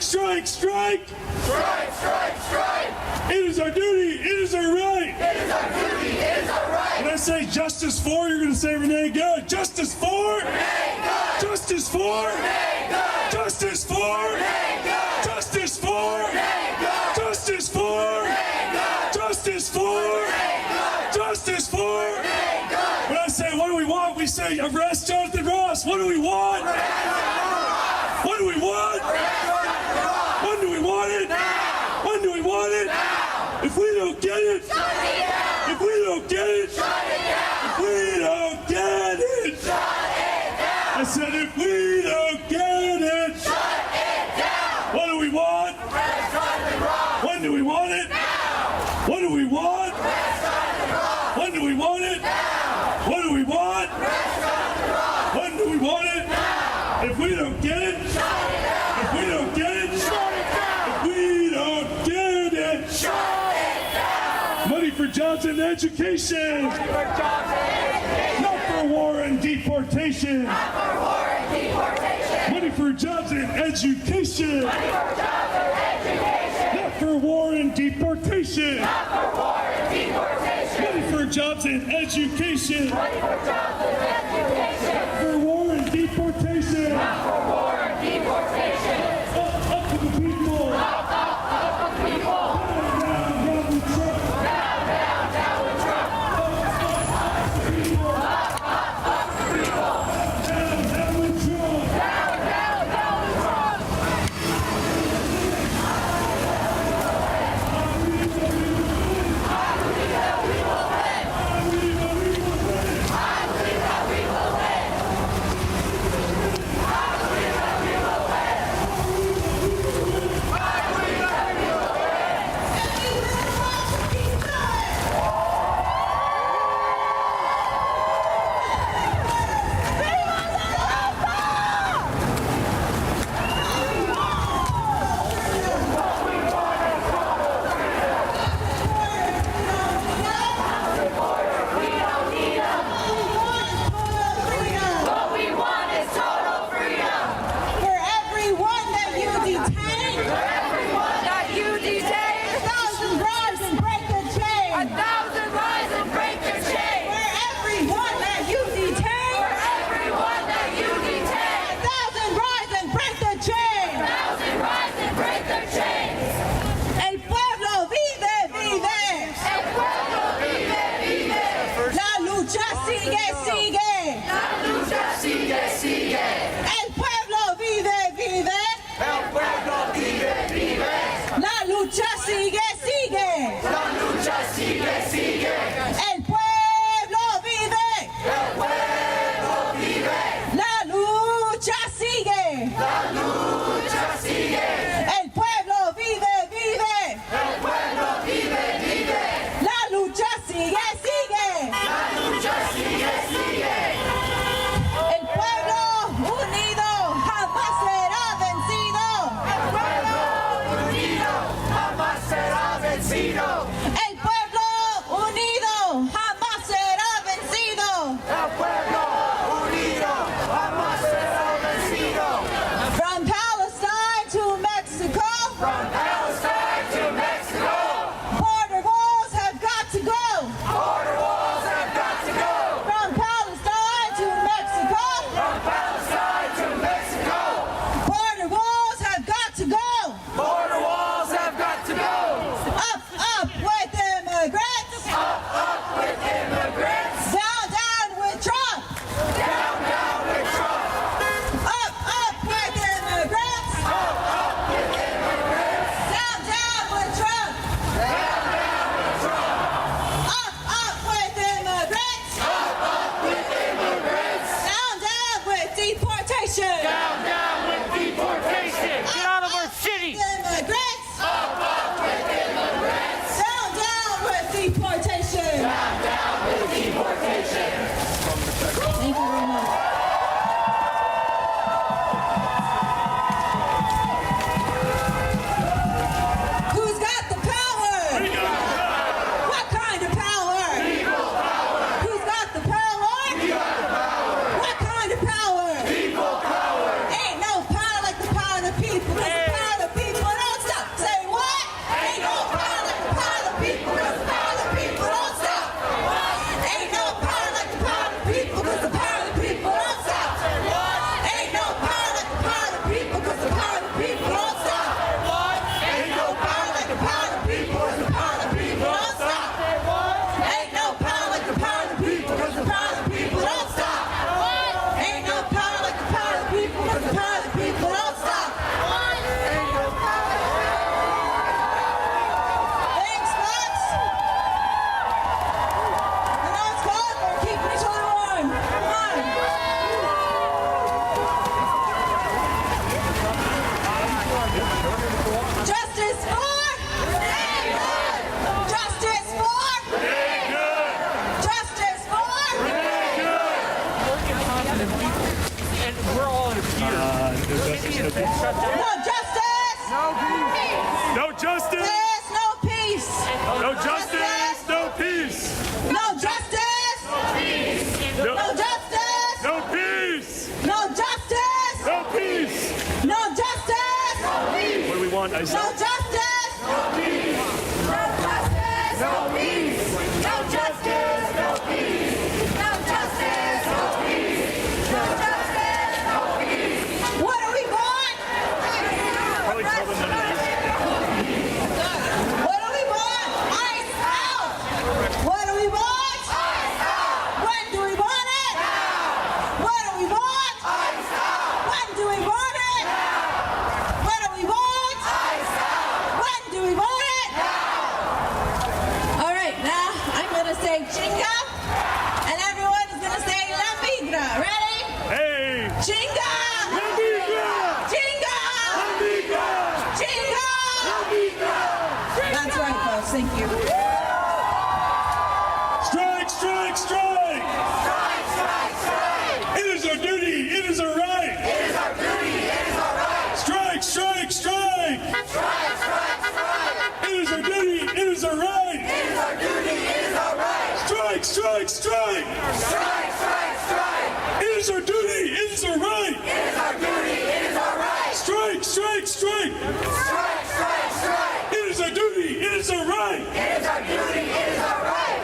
Strike, strike, strike! Strike, strike, strike! It is our duty, it is our right! It is our duty, it is our right! When I say justice for, you're going to say Renee Good. Justice for! Renee Good! Justice for! Renee Good! Justice for! Renee Good! Justice for! Renee Good! Justice for! Renee Good! Justice for! Renee Good! Justice for! Renee Good! When I say what do we want, we say arrest Jonathan Ross. What do we want? What do we want? When do we want it? Now! When do we want it? Now! If we don't get it, Shut it down! if we don't get it, Shut it down! if we don't get it, Shut it down! I said if we don't get it, Shut it down! what do we want? Arrest Jonathan Ross! When do we want it? Now! What do we want? Arrest Jonathan Ross! When do we want it? Now! What do we want? Arrest Jonathan Ross! When do we want it? Now! If we don't get it, Shut it down! if we don't get it, Shut it down! if we don't get it, Shut it down! money for jobs and education, Money for jobs and education! not for war and deportation, Not for war and deportation! money for jobs and education, Money for jobs and education! not for war and deportation, Not for war and deportation! money for jobs and education, Money for jobs and education! not for war and deportation, Not for war and deportation! up to the people, Up the people! down, down with Trump, Down, down, down with Trump! up the people, Up the people! down, down with Trump. Down, down, down with Trump! I believe that we will win! I believe that we will win! justice. No peace. No justice. There's no peace. No justice. No peace. No justice. No peace. No justice. No peace. No justice. No peace. No justice. What do we want, Isaac? No justice. No peace. No justice. No peace. No justice. No peace. No justice. No peace. No justice. No peace. What do we want? Probably tell them none of these. What do we want? Ice out. What do we want? Ice out. When do we want it? Now. What do we want? Ice out. When do we want it? Now. What do we want? Ice out. When do we want it? Now. All right, now I'm gonna say chinga, and everyone is gonna say la migra. Ready? Hey! Chinga! La migra! Chinga! La migra! Chinga! La migra! That's right, folks. Thank you. Strike! Strike! Strike! Strike, strike, strike. It is our duty! It is our right! It is our duty. It is our right. Strike! Strike! Strike! Strike, strike, strike. It is our duty! It is our right! It is our duty. It is our right. Strike! Strike! Strike! Strike, strike, strike. It is our duty! It is our right! It is our duty. It is our right. Strike! Strike! Strike! Strike, strike, strike. It is our duty! It is our right! It is our duty. It is our right.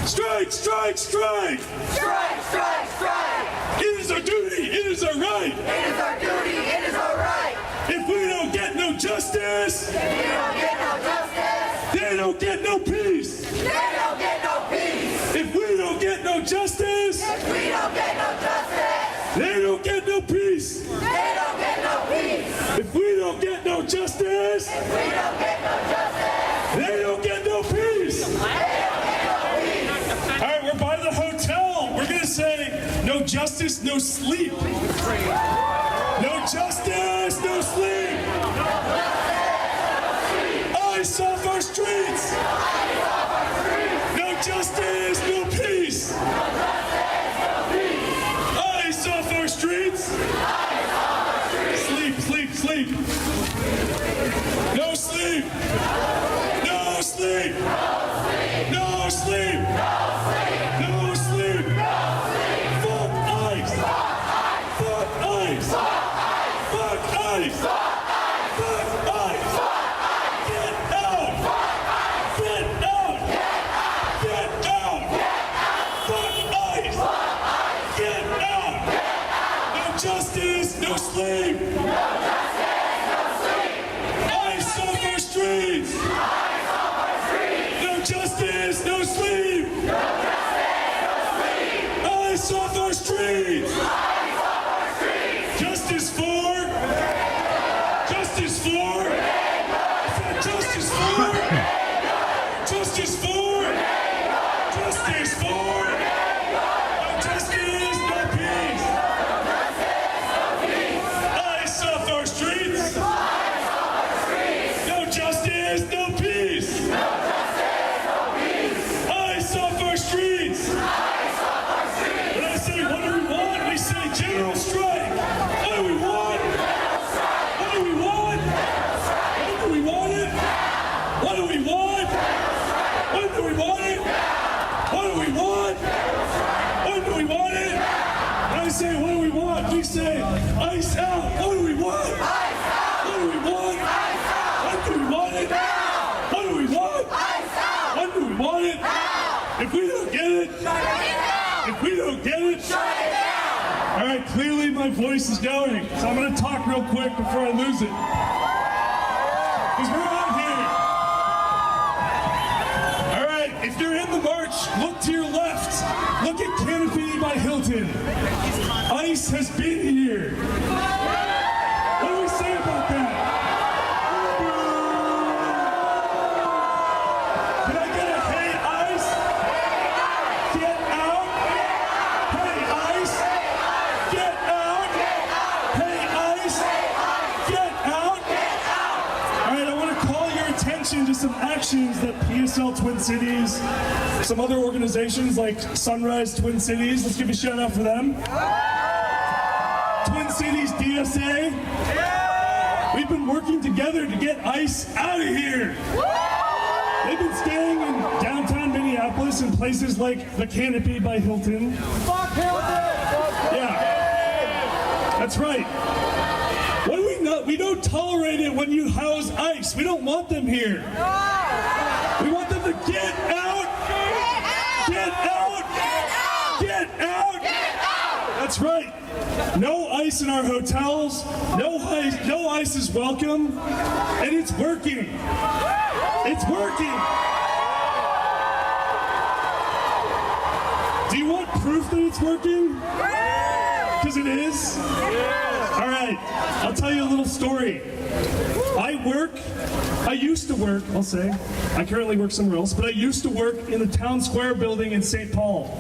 Strike! Strike! Strike! Strike, strike, strike. It is our duty! It is our right! It is our duty. It is our right. If we don't get no justice, We don't get no justice. they don't get no peace. They don't get no peace. If we don't get no justice, We don't get no justice. they don't get no peace. They don't get no peace. If we don't get no justice, We don't get no justice. they don't get no peace. They don't get no peace. All right, we're by the hotel. We're gonna say no justice, no sleep. No justice, no sleep. Ice off our streets. No justice, no peace. Ice off our streets. Sleep, sleep, sleep. No sleep. No sleep. No sleep. No sleep. Fuck ice. Fuck ice. Fuck ice. Fuck ice. Get out. Get out. Get out. Fuck ice. Get out. No justice, no sleep. Ice off our streets. No justice, no sleep. Ice off our streets. Justice for. Justice for. I said justice for. Justice for. Justice for. No justice, no peace. Ice off our streets. No justice, no peace. Ice off our streets. When I say what do we want, we say general strike. What do we want? What do we want? When do we want it? What do we want? When do we want it? What do we want? When do we want it? When I say what do we want, we say ice out. What do we want? What do we want? When do we want it? What do we want? When do we want it? If we don't get it, if we don't get it, all right, clearly my voice is going, so I'm going to talk real quick before I lose it. Because we're out here. All right, if you're in the march, look to your left. Look at Canopy by Hilton. ICE has been here. What do we say about that? Can I get a hey ICE? Get out. Hey ICE. Get out. Hey ICE. Get out. All right, I want to call your attention to some actions that PSL Twin Cities, some other organizations like Sunrise Twin Cities, let's give a shout out for them. Twin Cities DSA. We've been working together to get ICE out of here. They've been staying in downtown Minneapolis in places like the Canopy by Hilton. Fuck Hilton! Yeah, that's right. What do we know? We don't tolerate it when you house ICE. We don't want them here. We want them to get out. Get out. Get out. That's right. No ICE in our hotels. No ICE is welcome. And it's working. It's working. Do you want proof that it's working? Because it is? All right, I'll tell you a little story. I used to work, I'll say. I currently work somewhere else, but I used to work in the Town Square building in St. Paul.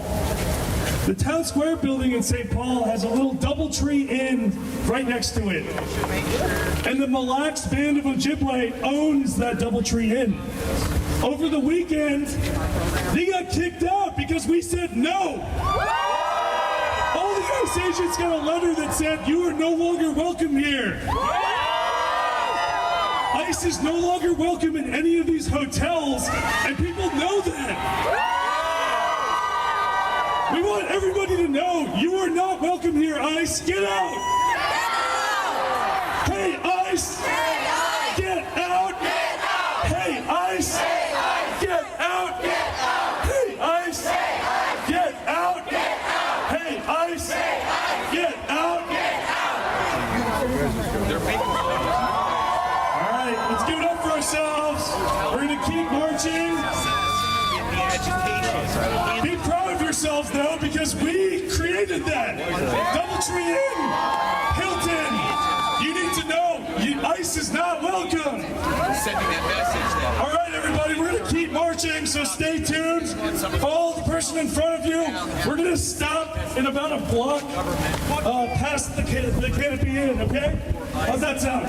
The Town Square building in St. Paul has a little DoubleTree Inn right next to it. And the Mille Lacs Band of Ojibwe owns that DoubleTree Inn. Over the weekend, they got kicked out because we said no. All the ICE agents got a letter that said, you are no longer welcome here. ICE is no longer welcome in any of these hotels, and people know that. We want everybody to know you are not welcome here, ICE. Get out! Hey, ICE! Get out! Hey, ICE! Get out! Hey, ICE! Get out! Hey, ICE! Get out! All right, let's give it up for ourselves. We're going to keep marching. Be proud of yourselves, though, because we created that. DoubleTree Inn, Hilton. You need to know, ICE is not welcome. Sending that message. All right, everybody, we're going to keep marching, so stay tuned. Follow the person in front of you. We're going to stop in about a block past the Canopy Inn, okay? How's that sound?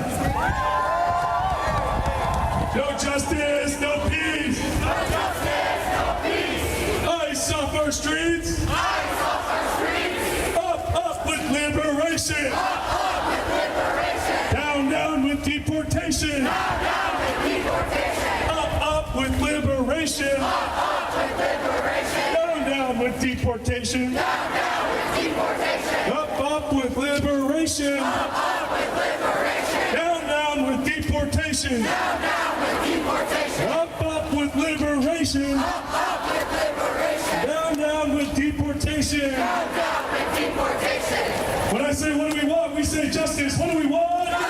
No justice, no peace. No justice, no peace. ICE off our streets. ICE off our streets. Up with liberation. Up with liberation. Down with deportation. Down with deportation. Up with liberation. Up with liberation. Down with deportation. Down with deportation. Up with liberation. Up with liberation. Down with deportation. Down with deportation. Up with liberation. Up with liberation. Down with deportation. Down with deportation. When I say what do we want, we say justice. What do we want? Justice.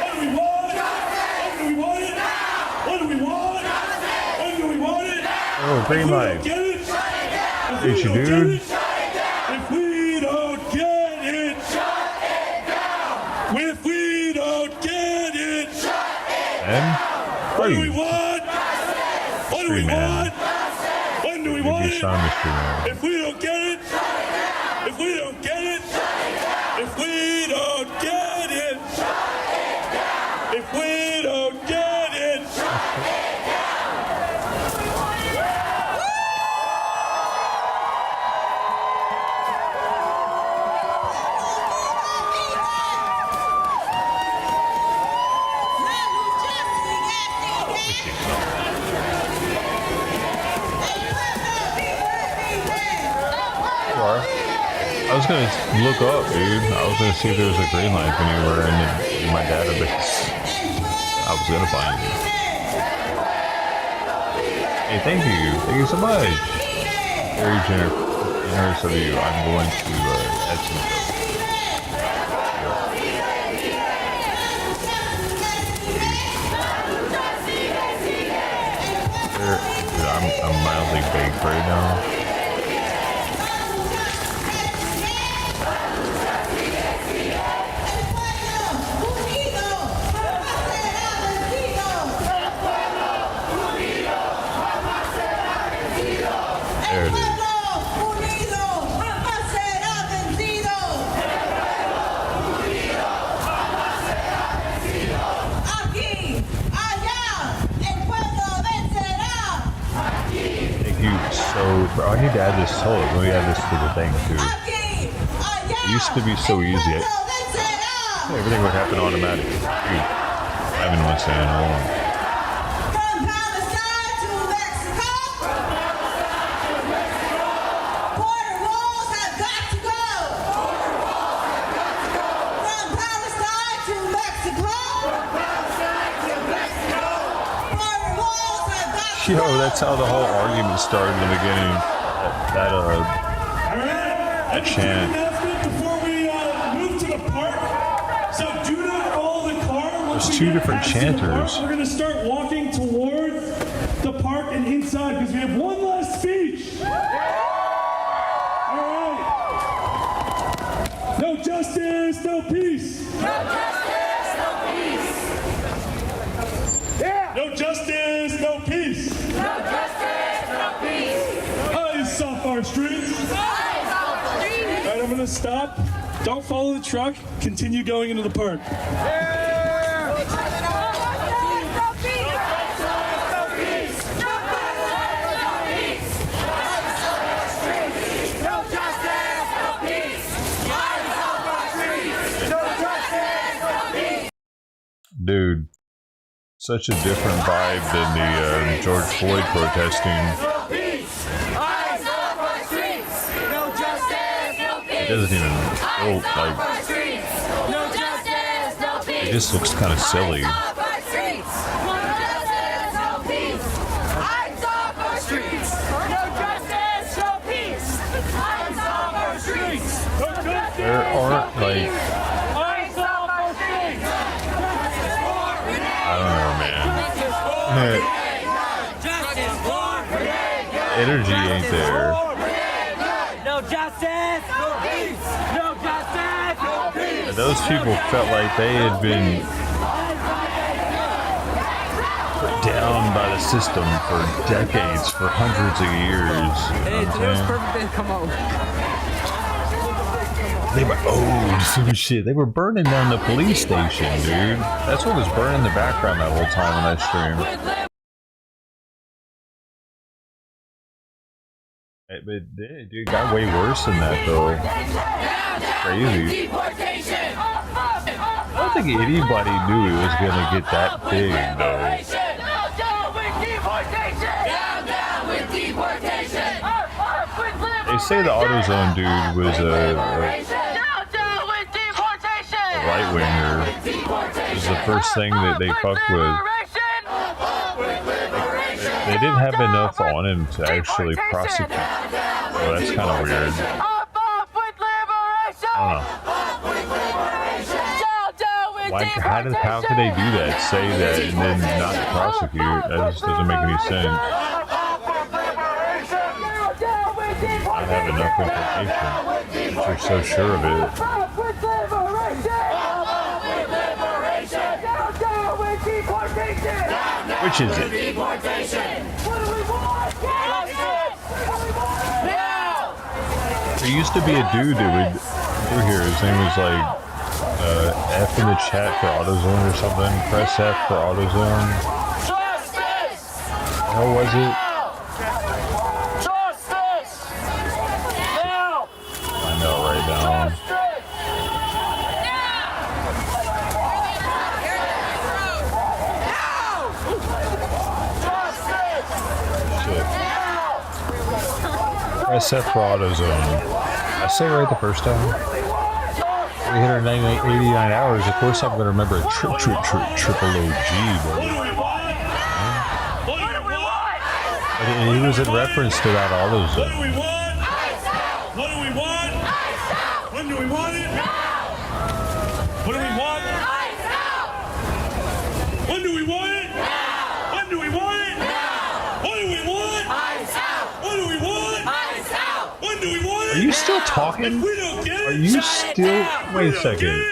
What do we want? Justice. When do we want it? Now. What do we want? Justice. When do we want it? Oh, green light. Get it? Shut it down. Hey, dude. Shut it down. If we don't get it, shut it down. If we don't get it, shut it down. What do we want? Justice. What do we want? Justice. When do we want it? If we don't get it, shut it down. If we don't get it, shut it down. If we don't get it, shut it down. If we don't get it, shut it down. I was gonna look up, dude. I was gonna see if there was a green light anywhere in my database. I was gonna find you. Hey, thank you so much. Very generous of you. I'm going to add some stuff. Dude, I'm mildly baked right now. There it is. Thank you so. Bro, I need to add this to it. Let me add this to the thing too. It used to be so easy. Everything would happen automatically. Dude. saying. Hold on. From Palestine to Mexico. Border walls have got to go. From Palestine to Mexico. Border walls have got to go. Yo, that's how the whole argument started in the beginning. That chant. Before we move to the park, so do not follow the car. There's two different chanters. We're going to start walking towards the park and inside because we have one last speech. All right. No justice, no peace. No justice, no peace. Yeah. No justice, no peace. No justice, no peace. Eyes off our streets. Eyes off our streets. All right, I'm going to stop. Don't follow the truck. Continue going into the park. Dude, such a different vibe than the George Floyd protesting. It doesn't even feel like... It just looks kind of silly. There aren't like... I don't know, man. Energy ain't there. No justice! No peace! No justice! No peace! And those people felt like they had been put down by the system for decades, for hundreds of years. Hey, today was perfect day to come out. They were some shit. They were burning down the police station, dude. That's what was burning in the background that whole time on that stream. But dude, it got way worse than that though. Crazy. I don't think anybody knew it was gonna get that big though. They say the AutoZone dude was a right winger. It was the first thing that they fucked with. They didn't have enough on him to actually prosecute. Oh, that's kind of weird. I don't know. How could they do that? Say that and then not prosecute? That just doesn't make any sense. I have enough information. You're so sure of it. Which is it? There used to be a dude that would through here. His name was like F in the chat for AutoZone or something. Press F for AutoZone. How was it? I know right now. Press F for AutoZone. I say it right the first time. 389 hours. Of course, I'm going to remember triple OG. And he was in reference to that AutoZone. What do we want? When do we want it? What do we want? When do we want it? When do we want it? What do we want? What do we want? When do we want it? Are you still talking? Are you still... Wait a second.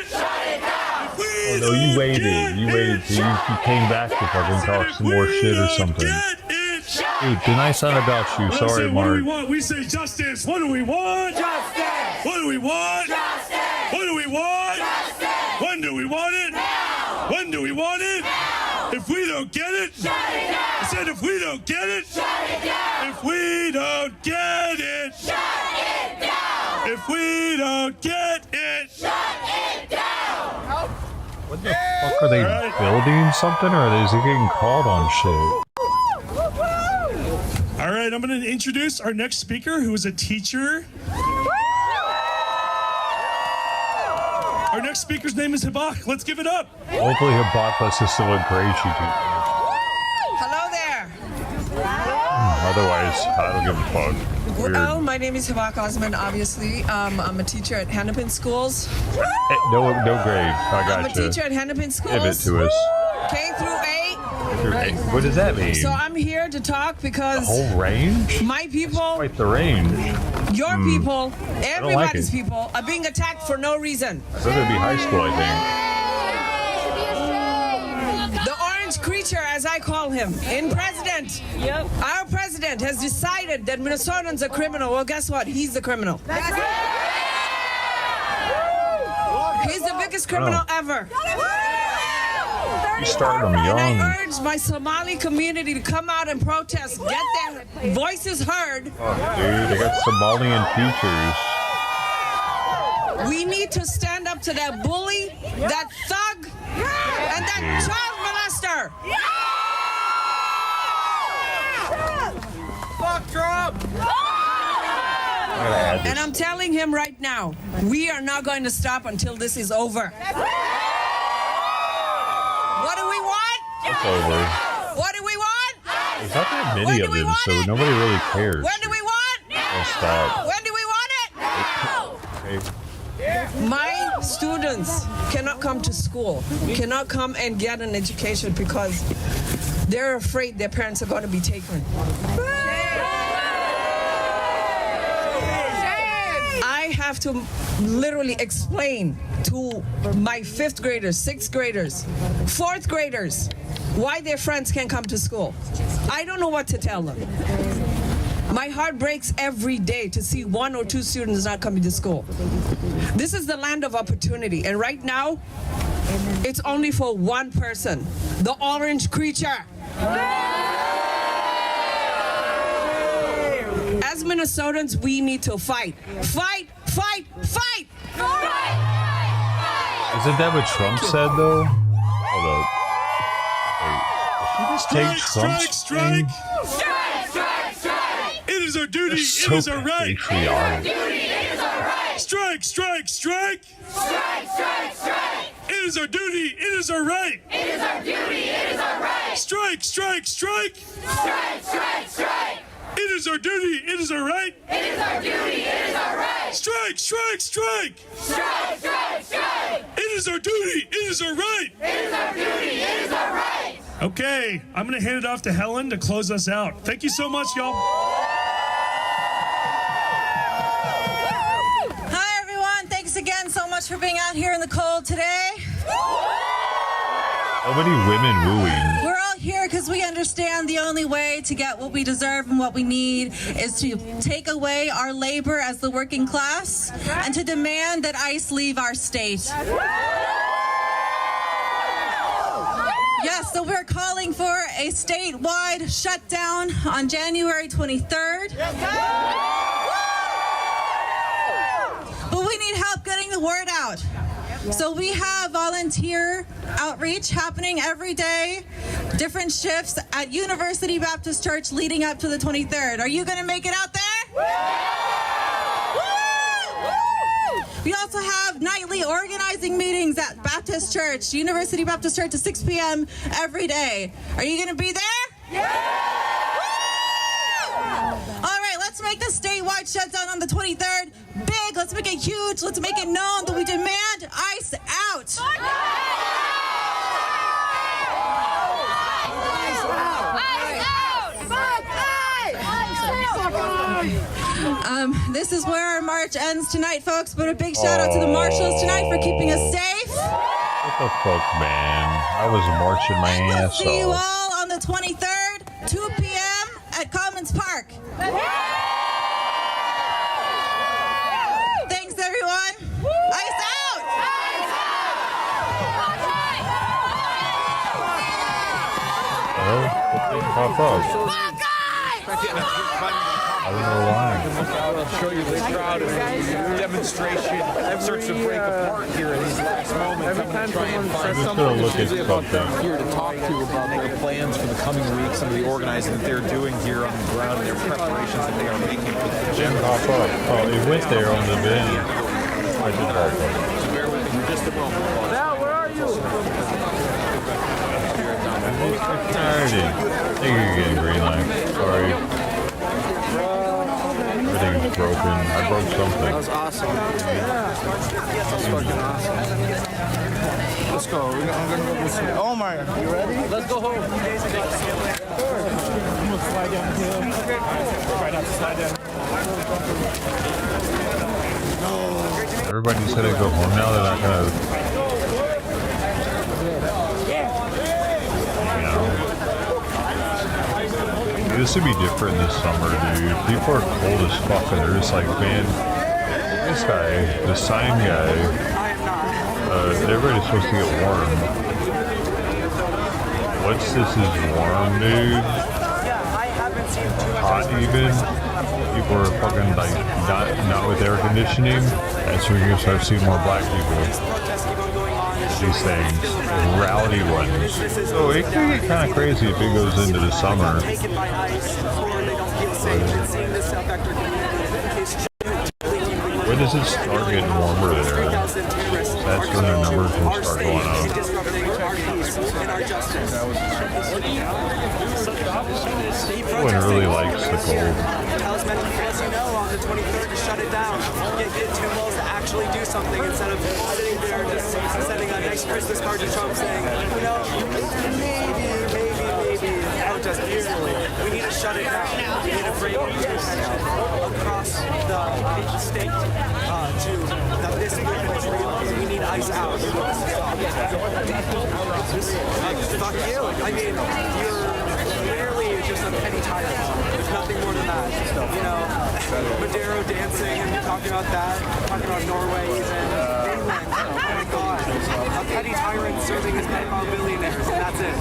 Oh no, you waited. You waited till you came back to fucking talk some more shit or something. Dude, didn't I sound about you? Sorry, Mark. What do we want? We say justice. What do we want? Justice. What do we want? Justice. What do we want? Justice. When do we want it? Now. When do we want it? Now. If we don't get it, shut it down. I said if we don't get it, shut it down. If we don't get it, shut it down. If we don't get it, shut it down. What the fuck are they building something, or is he getting called on shit? All right, I'm going to introduce our next speaker, who is a teacher. Our next speaker's name is Habak. Let's give it up. Hopefully Habak lets us still encourage you to. Hello there. Otherwise, I don't give a fuck. Weird. Well, my name is Habak Osman, obviously. I'm a teacher at Hennepin Schools. Hey, no grade. I got I'm a teacher at Hennepin Schools. Give it to us. K through 8. What does that mean? So I'm here to talk because the whole range? My people, quite the range. Your people, everybody's like people are being attacked for no reason. So that'd be high school, I think. The orange creature, as I call him, our president has decided that Minnesotans are criminal. Well, guess what? He's the criminal. He's the biggest criminal ever. You started them young. And I urge my Somali community to come out and protest, get their voices heard. Fuck, dude, they got Somalian teachers. We need to stand up to that bully, that thug, and that child molester. Fuck Trump! And I'm telling him right now, we are not going to stop until this is over. What do we want? It's over. What do we want? There's not that many of them, so nobody really cares. When do we want? I'll stop. When do we want it? Okay. My students cannot come to school, cannot come and get an education because they're afraid their parents are going to be taken. I have to literally explain to my 5th graders, 6th graders, 4th graders why their friends can't come to school. I don't know what to tell them. My heart breaks every day to see 1 or 2 students not coming to school. This is the land of opportunity, and right now, it's only for one person, the orange creature. As Minnesotans, we need to fight. Fight, fight, fight! Isn't that what Trump said, though? Hold up. Wait, did she just take Trump's thing? It is our duty. They're It is our right. patriotic. Strike, strike, strike. It is our duty. It is our right. It is our duty. It is our right. Strike, strike, strike. It is our duty. It is our right. It is our duty. It is our right. Strike, strike, strike. It is our duty. It is our right. It is our duty. It is our right. Okay, I'm going to hand it off to Helen to close us out. Thank you so much, y'all. Hi, everyone. Thanks again so much for being out here in the cold today. So many women wooing. We're all here because we understand the only way to get what we deserve and what we need is to take away our labor as the working class and to demand that ICE leave our state. Yes, so we're calling for a statewide shutdown on January 23rd. But we need help getting the word out. So we have volunteer outreach happening every day, different shifts at University Baptist Church leading up to the 23rd. Are you going to make it out there? We also have nightly organizing meetings at Baptist Church, University Baptist Church at 6 p.m. every day. Are you going to be there? All right, let's make the statewide shutdown on the 23rd big. Let's make it huge. Let's make it known that we demand ICE out. This is where our march ends tonight, folks, but a big shout out to the marshals tonight for keeping us safe. What the fuck, man? I was marching my ass See you off. all on the 23rd, 2 p.m. at Commons Park. Thanks, everyone. ICE out! Oh, what did pop up? Buckeye! I don't know why. I'll show you the crowd and demonstration starts to break apart here in these last moments. Every time someone says something, look at something. here to talk to about their plans for the coming week, some of the organizing that they're doing here on the ground, and their preparations that they are making for the gym. Pop up. Oh, it went there on the bin. I did pop up. So bear with me for just a moment. Now, where are you? Alrighty. Thank you again, Green Line. Sorry. Everything's broken. I broke something. That was awesome. That's fucking awesome. Let's go. I'm gonna go this way. Omar, you ready? Let's go home. I'm gonna slide down the hill. Try not to slide down. Everybody said to go home now. They're not gonna. This would be different this summer, dude. People are cold as fuck, and they're just like, man, this guy, the sign guy, everybody's supposed to get warm. What's this is warm, dude? Hot even? People are fucking like, not with air conditioning. That's when you're gonna start seeing more black people. These things, rowdy ones. So it can get kind of crazy if it goes into the summer. When does it start getting warmer there? That's when the numbers will start going up. No one really likes the cold. On the 23rd to shut it down. Get two laws to actually do something instead of sitting there just sending a nice Christmas card to Trump saying, you know, maybe, protest peacefully. We need to shut it down. We need to bring attention across the state to that this movement is real. We need ICE out. Fuck you. I mean, you're literally just a petty tyrant. There's nothing more than that. You know, Madero dancing and talking about that, talking about Norway even, Finland. Oh my god. A petty tyrant serving his pedophile billionaires, and that's it.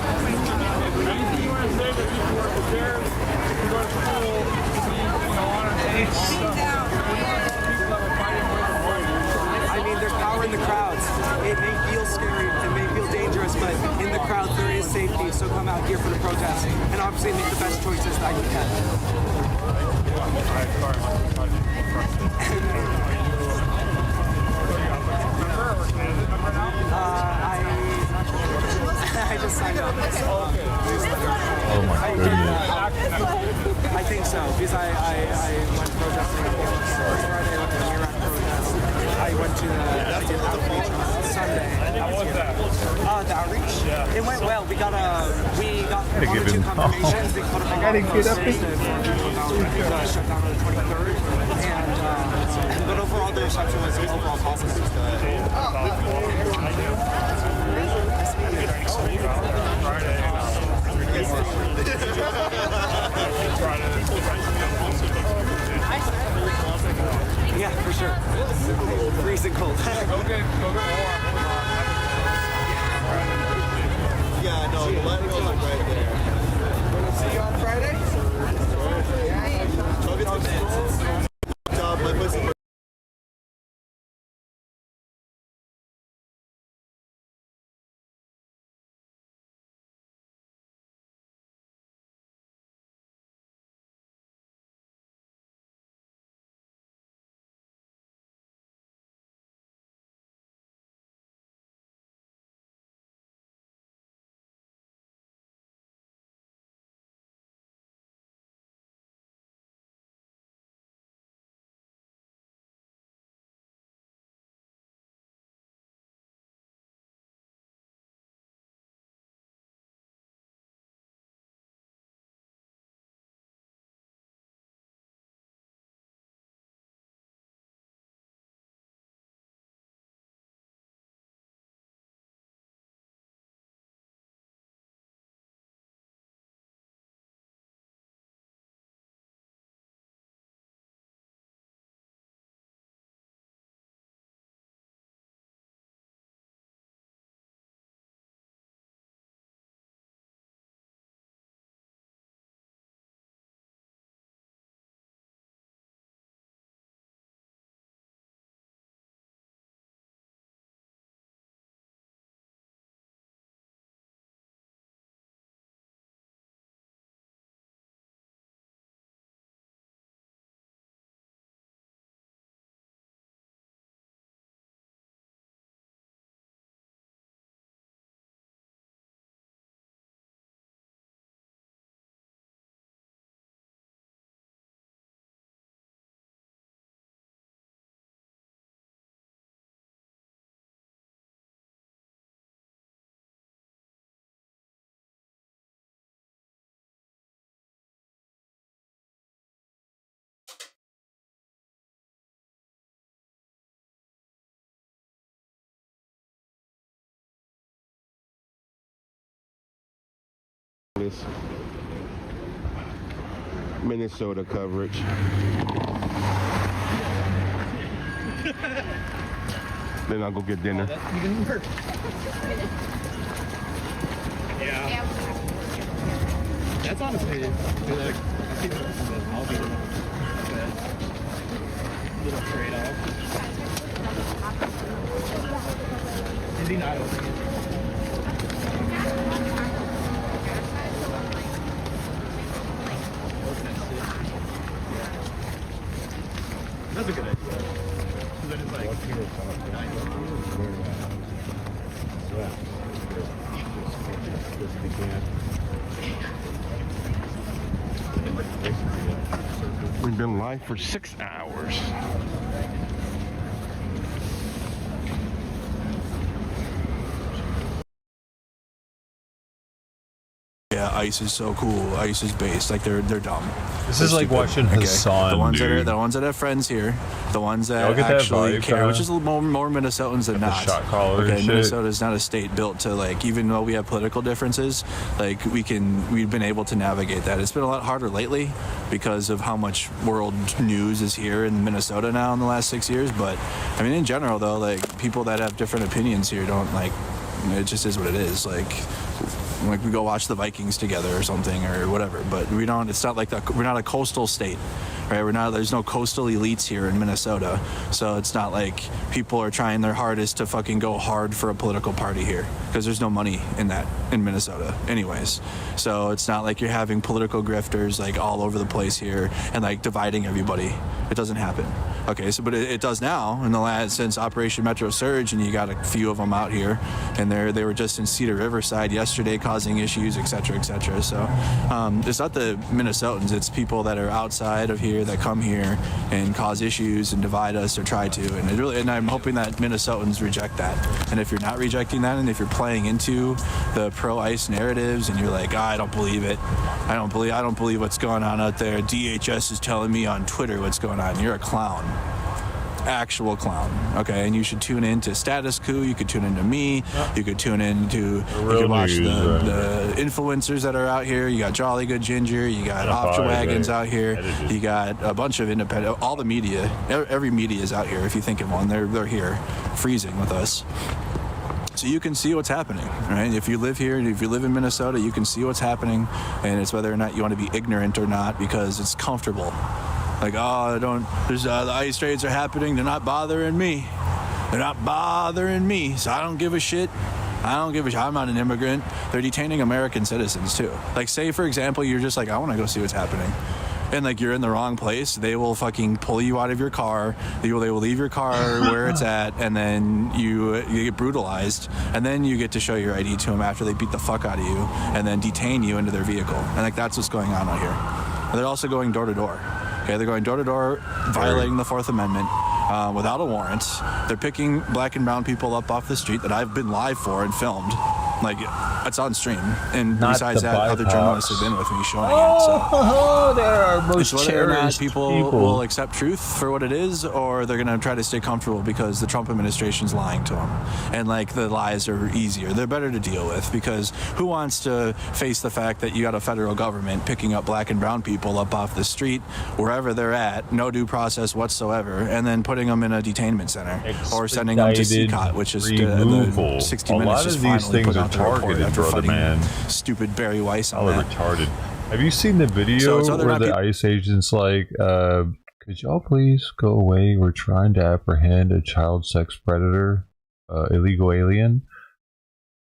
I mean, there's power in the crowds. It may feel scary, it may feel dangerous, but in the crowd there is safety, so come out here for the protest, and obviously make the best choices that you can. I just signed up. Oh my goodness. I think so, because I went protesting on Friday with the Iraq protest. I went to I did outreach on Sunday. How was that? The outreach? Yeah. It went well. We got one or two confirmations. They put up a lot of posters to shut down on the 23rd. But overall, the reception was overall positive. Yeah, for sure. Freezing cold. Okay, go get warm. Yeah, no, the light goes right there. See you on Friday? Go get some job, my pussy. this Minnesota coverage. Then I'll go get dinner. That's even worse. Yeah. That's honestly like, I'll be little trade-off. Is he not open? That's a good idea. So then it's like, We've been live for 6 hours. Yeah, ICE is so cool. ICE is based. Like they're dumb. This is like watching Hassan, the ones dude. the ones that have friends here, the ones that Y'all get actually that vibe, care, kinda? which is a little more Minnesotans than not. shot caller and shit. Minnesota is not a state built to like, even though we have political differences, like we've been able to navigate that. It's been a lot harder lately because of how much world news is here in Minnesota now in the last 6 years. But I mean, in general though, like people that have different opinions here don't like. It just is what it is. Like we go watch the Vikings together or something or whatever, but we don't. It's not like we're not a coastal state, right? There's no coastal elites here in Minnesota, so it's not like people are trying their hardest to fucking go hard for a political party here because there's no money in that in Minnesota, anyways. So it's not like you're having political grifters like all over the place here and like dividing everybody. It doesn't happen. Okay, so but it does now in the last since Operation Metro Surge, and you got a few of them out here, and they were just in Cedar Riverside yesterday causing issues, etc., etc. So it's not the Minnesotans; it's people that are outside of here that come here and cause issues and divide us or try to. And I'm hoping that Minnesotans reject that. And if you're not rejecting that, and if you're playing into the pro-ICE narratives, and you're like, I don't believe it, I don't believe what's going on out there. DHS is telling me on Twitter what's going on. You're a clown. Actual clown, okay? And you should tune in to Status Coup. You could tune into me. You could tune into. You could watch the influencers that are out here. You got Jolly Good Ginger. You got Option Wagons out here. You got a bunch of independent. All the media. Every media is out here. If you think of one, they're here, freezing with us. So you can see what's happening, right? If you live here, if you live in Minnesota, you can see what's happening, and it's whether or not you want to be ignorant or not because it's comfortable. Like, the ICE raids are happening. They're not bothering me. They're not bothering me. So I don't give a shit. I'm not an immigrant. They're detaining American citizens too. Like, say for example, you're just like, I want to go see what's happening. And like you're in the wrong place, they will fucking pull you out of your car. They will leave your car where it's at, and then you get brutalized, and then you get to show your ID to them after they beat the fuck out of you, and then detain you into their vehicle. And like that's what's going on out here. And they're also going door to door. Okay, they're going door to door, violating the Fourth Amendment without a warrant. They're picking black and brown people up off the street that I've been live for and filmed. Like, it's on stream. And Not besides the that, other BIPOCs. journalists have been with me showing it. So. They're our most It's whether or not cherished people will accept truth for what it is, or they're going to try to stay comfortable because the Trump administration's lying to them. And, like, the lies are easier. They're better to deal with because who wants to face the fact that you got a federal government picking up black and brown people up off the street, wherever they're at, no due process whatsoever, and then putting them in a detainment center or sending them to CCOT, which is the 60 Minutes just finally put out the report after fighting stupid Barry Weiss on that. Retarded. Have you seen the video where the ICE agent's like, could y'all please go away? We're trying to apprehend a child sex predator, illegal alien.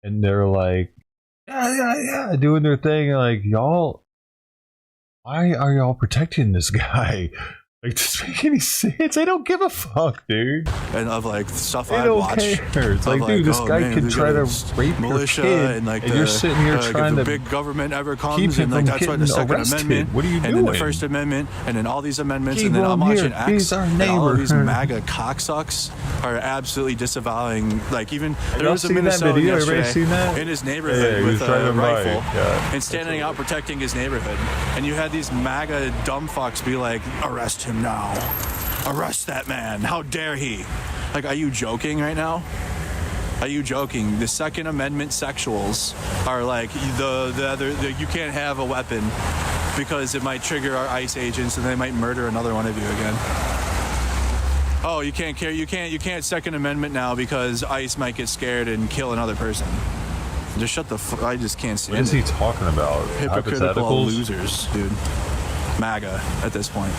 And they're like, yeah, doing their thing. Like, y'all, why are y'all protecting this guy? Like, does it make any sense? They don't give a fuck, dude. And of like stuff They I don't watch. care. It's like, dude, this guy could try to rape militia your kid, and like you're sitting here trying if the to big government ever keep comes, him and like from that's why the getting Second arrested. Amendment, What are you and then doing? the First Amendment, and then all these amendments, Keep and then I'm him watching here. He's X, our and all of neighbor. these MAGA cocksucks are absolutely disavowing. Like even there y'all was a seen that Minnesotan video? Everybody yesterday seen that? in his Yeah, neighborhood he was with a driving by. rifle Yeah. and standing out protecting his neighborhood, and you had these MAGA dumb fucks be like, arrest him now. Arrest that man. How dare he? Like, are you joking right now? Are you joking? The Second Amendment sexuals are like you can't have a weapon because it might trigger our ICE agents and they might murder another one of you again. Oh, you can't carry. You can't Second Amendment now because ICE might get scared and kill another person. Just shut the. I just can't stand it. What is he talking about? Hypocritical losers, dude. MAGA at this point.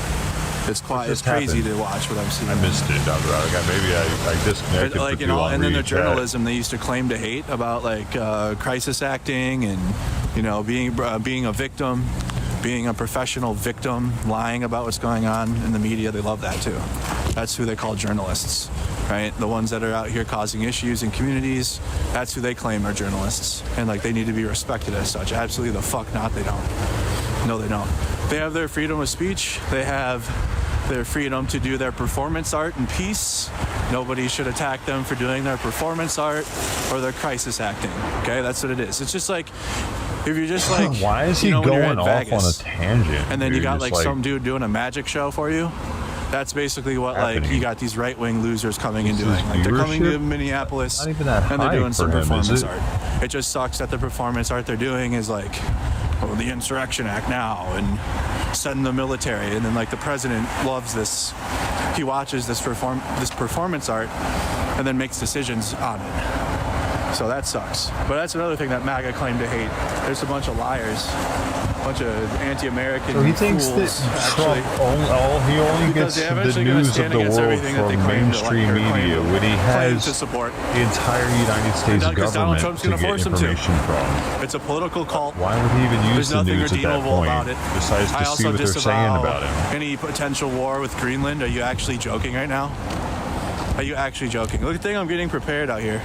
It's crazy to watch what I'm seeing. I missed it. Maybe I disconnected. Like, you know, and then the journalism they used to claim to hate about like crisis acting and, you know, being a victim, being a professional victim, lying about what's going on in the media. They love that too. That's who they call journalists, right? The ones that are out here causing issues in communities. That's who they claim are journalists, and like they need to be respected as such. Absolutely the fuck not. They don't. No, they don't. They have their freedom of speech. They have their freedom to do their performance art in peace. Nobody should attack them for doing their performance art or their crisis acting. Okay, that's what it is. It's just like, if you're just like, why is he going off Vegas, on a tangent? And then you got like some dude doing a magic show for you. That's basically what like you got these right-wing losers coming and doing. Like they're coming to Minneapolis and they're doing some performance art. It just sucks that the performance art they're doing is like, oh, the Insurrection Act now and send the military, and then like the president loves this. He watches this performance art and then makes decisions on it. So that sucks. But that's another thing that MAGA claim to hate. There's a bunch of liars, a bunch of anti-American So he thinks fools, that Trump he only gets the news of the world from mainstream media when he has to support the entire United States government Trump's to gonna get force him information from. It's a political cult. Why would he even use There's the nothing news at that redeemable point about it. besides I to see also what they're saying disavow about him? any potential war with Greenland. Are you actually joking right now? Are you actually joking? Look at the thing, I'm getting prepared out here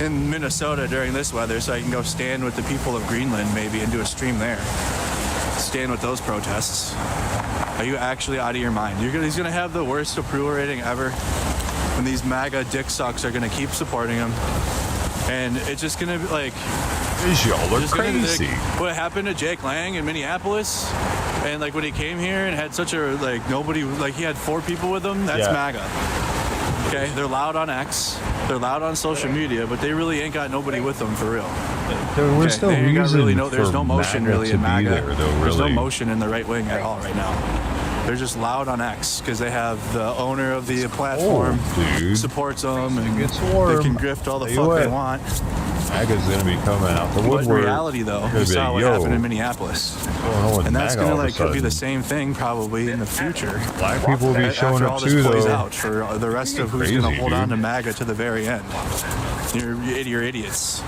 in Minnesota during this weather so I can go stand with the people of Greenland maybe and do a stream there. Stand with those protests. Are you actually out of your mind? He's going to have the worst approval rating ever when these MAGA dick sucks are going to keep supporting him. And it's just going to be like... Y'all are crazy. What happened to Jake Lang in Minneapolis? And like when he came here and had such a, like nobody, like he had 4 people with him, that's MAGA. Okay, they're loud on X, they're loud on social media, but they really ain't got nobody with them for real. There's no reason there's no motion really in MAGA. There, though, There's no motion in the right wing at all right now. They're just loud on X because they have the owner of the platform supports them and they can grift all the fuck they want. MAGA's going to be coming out the woodwork. But in reality, though, you saw what happened in Minneapolis. And that's going to like could be the same thing probably in the future. Black people will be showing up too, plays though. Out for the rest of who's going to hold on to MAGA to the very end. You're idiots.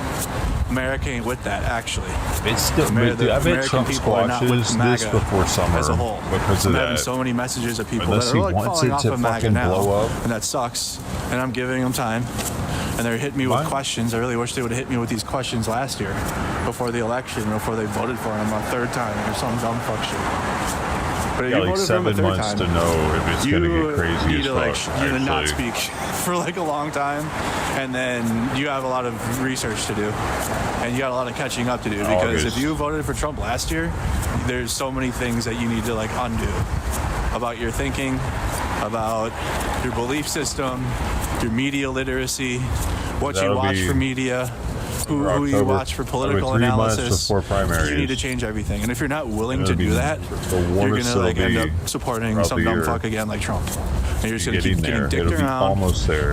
America ain't with that, actually. It's still, I bet Trump squashes this before summer as a whole. Because of I'm having that. so many messages of people Unless that are like he wants falling it off to of MAGA fucking now, blow up. and that sucks. And I'm giving them time. And they're hitting me with questions. I really wish they would have hit me with these questions last year before the election, before they voted for him a third time or some dumb fuck shit. But if you like voted for him a 7 third months time, to know if it's going to get crazy need as to fuck. you need to not speak for like a long time, and then you have a lot of research to do, and you got a lot of catching up to do because if you voted for Trump last year, there's so many things that you need to like undo about your thinking, about your belief system, your media literacy, what you watch for media, who you watch for political analysis. You need to change everything. And if you're not willing to do that, you're going to like end up supporting some dumb fuck again like Trump. And you're just going to keep getting dicked around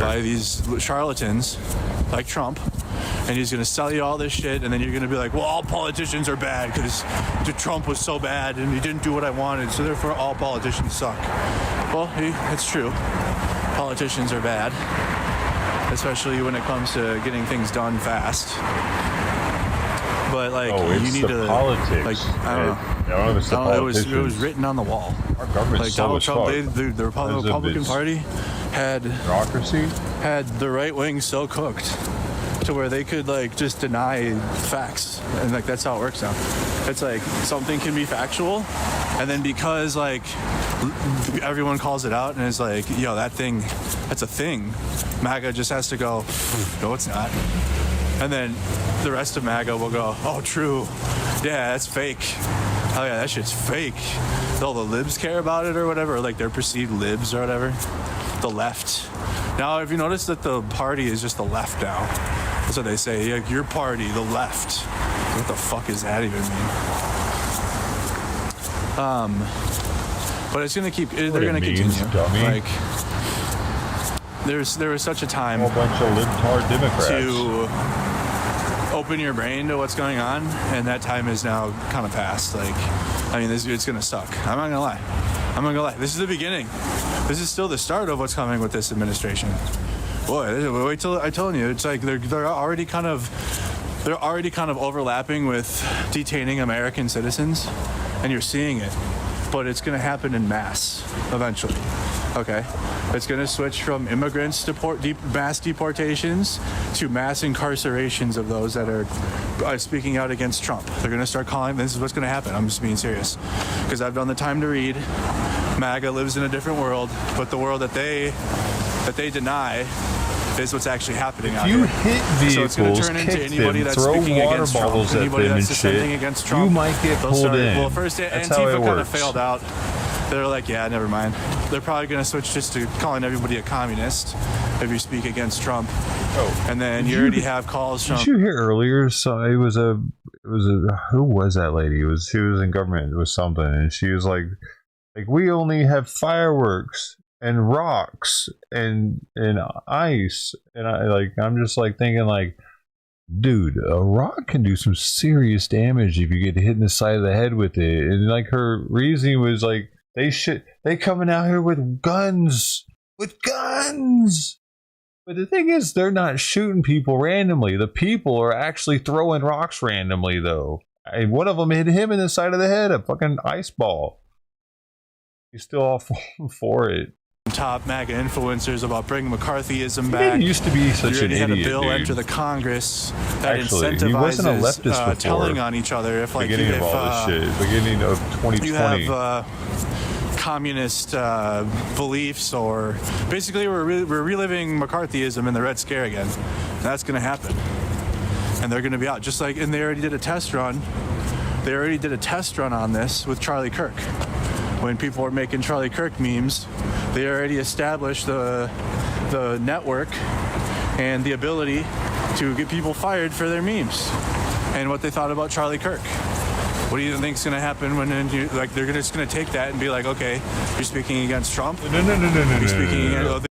by these charlatans like Trump. And he's going to sell you all this shit, and then you're going to be like, well, all politicians are bad because Trump was so bad and he didn't do what I wanted, so therefore all politicians suck. Well, it's true. Politicians are bad, especially when it comes to getting things done fast. But like, you need to politics. Like, I don't know. It was written on the wall. Our government's like slow Donald as Trump, fuck. the Republican Party had the right wing so cooked to where they could like just deny facts, and like that's how it works now. It's like something can be factual, and then because like everyone calls it out and it's like, yo, that's a thing, MAGA just has to go, no it's not, and then the rest of MAGA will go, oh true, yeah, that's fake, oh yeah, that shit's fake. All the libs care about it or whatever, or like their perceived libs or whatever, the left Now, if you notice that the party is just the left now, that's what they say. Like, your party, the left. What the fuck is that even mean? But it's gonna keep. They're gonna continue. Dummy. Like, there was such a time. A bunch of libtard Democrats. To open your brain to what's going on, and that time is now kind of past. Like, I mean, it's gonna suck. I'm not gonna lie. This is the beginning. This is still the start of what's coming with this administration. Boy, wait till I'm telling you, it's like they're already kind of overlapping with detaining American citizens, and you're seeing it. But it's going to happen in mass eventually. Okay, it's going to switch from immigrants mass deportations to mass incarcerations of those that are speaking out against Trump. They're going to start calling. This is what's going to happen. I'm just being serious because I've done the time to read. MAGA lives in a different world, but the world that they deny is what's actually happening out here. If you hit vehicles, so it's going to turn into anybody that's throw speaking water against bottles Trump, at anybody them that's and dissenting shit, against Trump. you might get they'll pulled start, in. Well, first That's how it Antifa kind of works. failed out. They're like, yeah, never mind. They're probably going to switch just to calling everybody a communist if you speak against Trump. Oh, and then you already have calls from. Did you hear earlier? So it was a who was that lady? She was in government. It was something, and she was like we only have fireworks and rocks and ice, and I'm just like thinking like, dude, a rock can do some serious damage if you get hit in the side of the head with it. And like her reasoning was like they coming out here with guns. But the thing is, they're not shooting people randomly. The people are actually throwing rocks randomly, though. And one of them hit him in the side of the head, a fucking ice ball. He's still all for it. Top MAGA influencers about bringing McCarthyism back. He used to be such an idiot, had a bill dude. enter the Congress that Actually, incentivizes he wasn't a leftist before. telling on each other. If like beginning of all this shit, beginning of 2020, you have communist beliefs, or basically we're reliving McCarthyism and the Red Scare again. That's going to happen, and they're going to be out just like. And they already did a test run. They already did a test run on this with Charlie Kirk. When people were making Charlie Kirk memes, they already established the network and the ability to get people fired for their memes and what they thought about Charlie Kirk. What do you think is going to happen when they're just going to take that and be like, okay, you're speaking against Trump? No. You're speaking against. What are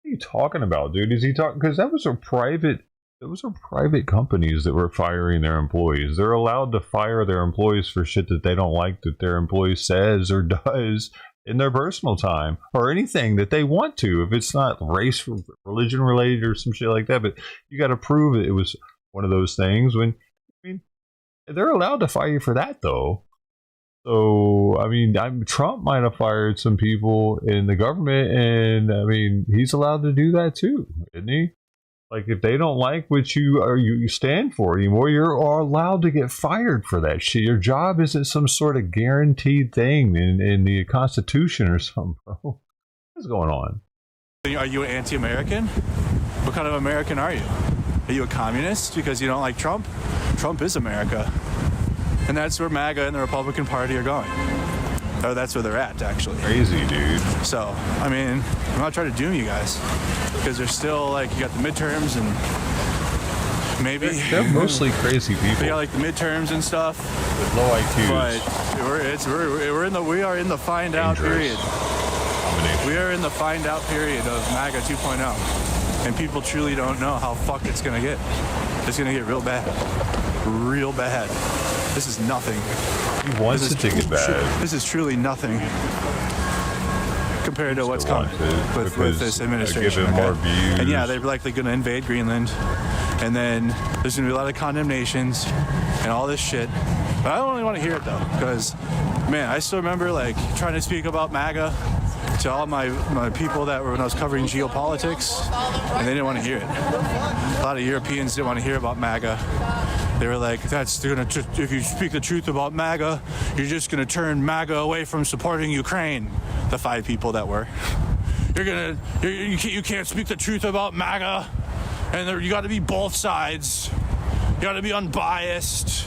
you talking about, dude? Is he talking? Because those are private companies that were firing their employees. They're allowed to fire their employees for shit that they don't like that their employee says or does in their personal time, or anything that they want to, if it's not race, religion related or some shit like that. But you got to prove it was one of those things. They're allowed to fire you for that, though. So, Trump might have fired some people in the government, and he's allowed to do that too, isn't he? Like, if they don't like what you stand for anymore, you're allowed to get fired for that shit. Your job isn't some sort of guaranteed thing in the Constitution or something, bro. What's going on? Are you an anti-American? What kind of American are you? Are you a communist because you don't like Trump? Trump is America. And that's where MAGA and the Republican Party are going. Or that's where they're at, actually. Crazy, dude. So, I'm not trying to doom you guys. Because there's still, you got the midterms and maybe... They're mostly crazy people. They got, the midterms and stuff. With low IQs. But we are in the find out period. We are in the find out period of MAGA 2.0. And people truly don't know how fucked it's going to get. It's going to get real bad. Real bad. This is nothing. He wants it to get bad. This is truly nothing compared to what's coming with this administration. Give him more views. And yeah, they're likely going to invade Greenland. And then there's going to be a lot of condemnations and all this shit. But I don't really want to hear it, though. Because, man, I still remember, trying to speak about MAGA to all my people that were when I was covering geopolitics, and they didn't want to hear it. A lot of Europeans didn't want to hear about MAGA. They were like, if you speak the truth about MAGA, you're just going to turn MAGA away from supporting Ukraine. The 5 people that were. You can't speak the truth about MAGA, and you got to be both sides. You got to be unbiased.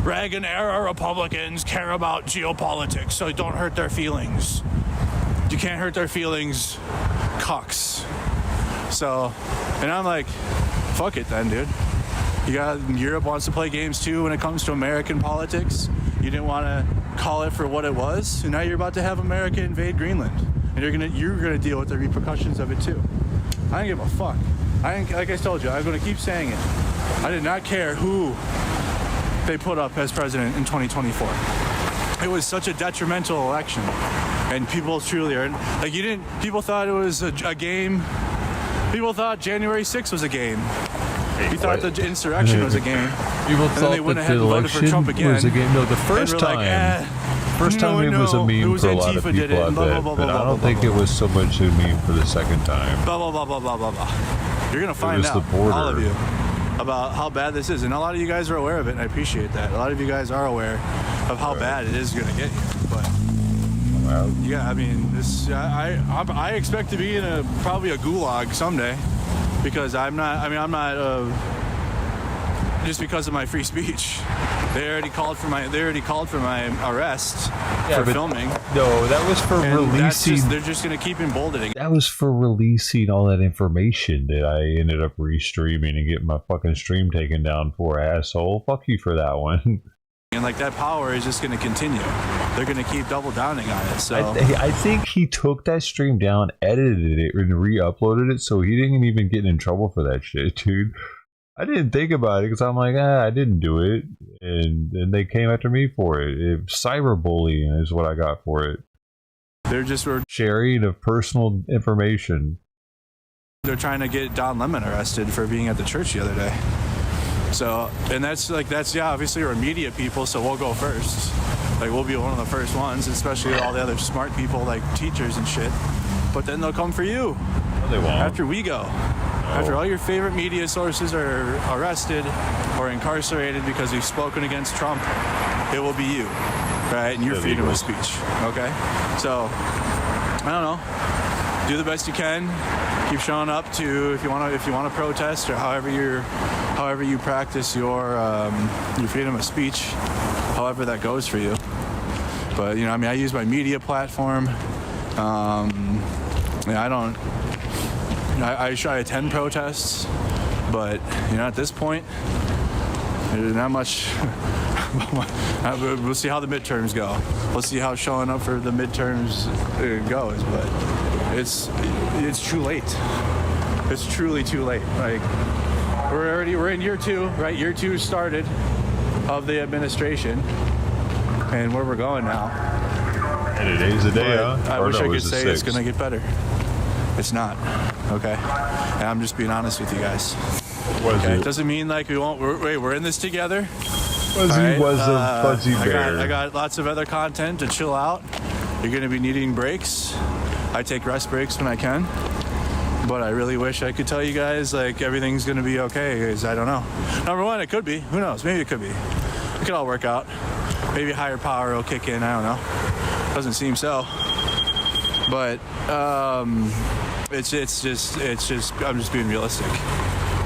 Reagan-era Republicans care about geopolitics, so don't hurt their feelings. You can't hurt their feelings, cucks. So, and I'm like, fuck it then, dude. You got Europe wants to play games too when it comes to American politics. You didn't want to call it for what it was, and now you're about to have America invade Greenland, and you're gonna deal with the repercussions of it too. I don't give a fuck. Like I told you, I'm gonna keep saying it. I did not care who they put up as president in 2024. It was such a detrimental election, and people truly are like, you didn't. People thought it was a game. People thought January 6th was a game. You thought the insurrection was a game. People thought that the election was a game. No, the first time it was a meme for a lot of people, I bet. But I don't think it was so much a meme for the second time. Blah, blah, blah, blah, blah, blah, blah. You're going to find out, all of you, about how bad this is. And a lot of you guys are aware of it, and I appreciate that. A lot of you guys are aware of how bad it is going to get you. But, yeah, I mean, I expect to be in probably a gulag someday. Because I'm not just because of my free speech. They already called for my arrest for filming. No, that was for releasing. They're just going to keep emboldening. That was for releasing all that information that I ended up restreaming and getting my fucking stream taken down for, asshole. Fuck you for that one. And like that power is just going to continue. They're going to keep double downing on it. So I think he took that stream down, edited it, and re-uploaded it, so he didn't even get in trouble for that shit, dude. I didn't think about it because I'm like, I didn't do it, and they came after me for it. Cyberbullying is what I got for it. They're just sharing of personal information. They're trying to get Don Lemon arrested for being at the church the other day. So, and that's obviously we're media people, so we'll go first. Like, we'll be one of the first ones, especially all the other smart people like teachers and shit. But then they'll come for you. No, they won't. After we go. After all your favorite media sources are arrested or incarcerated because you've spoken against Trump, it will be you, right? And your freedom of speech, okay? So, I don't know. Do the best you can. Keep showing up to if you want to protest or however you practice your freedom of speech, however that goes for you. But I use my media platform. I try to attend protests, but at this point, there's not much. We'll see how the midterms go. We'll see how showing up for the midterms goes, but it's too late. It's truly too late. Like, we're in year 2, right? Year 2 started of the administration, and where we're going now. And today's the day, huh? I wish I could say it's going to get better. It's not. Okay? And I'm just being honest with you guys. It doesn't mean like we won't. We're in this together. Fuzzy was a fuzzy bear. I got lots of other content to chill out. You're going to be needing breaks. I take rest breaks when I can. But I really wish I could tell you guys like everything's going to be okay, because I don't know. Number one, it could be. Who knows? Maybe it could be. It could all work out. Maybe higher power will kick in. I don't know. Doesn't seem so. But it's just I'm just being realistic.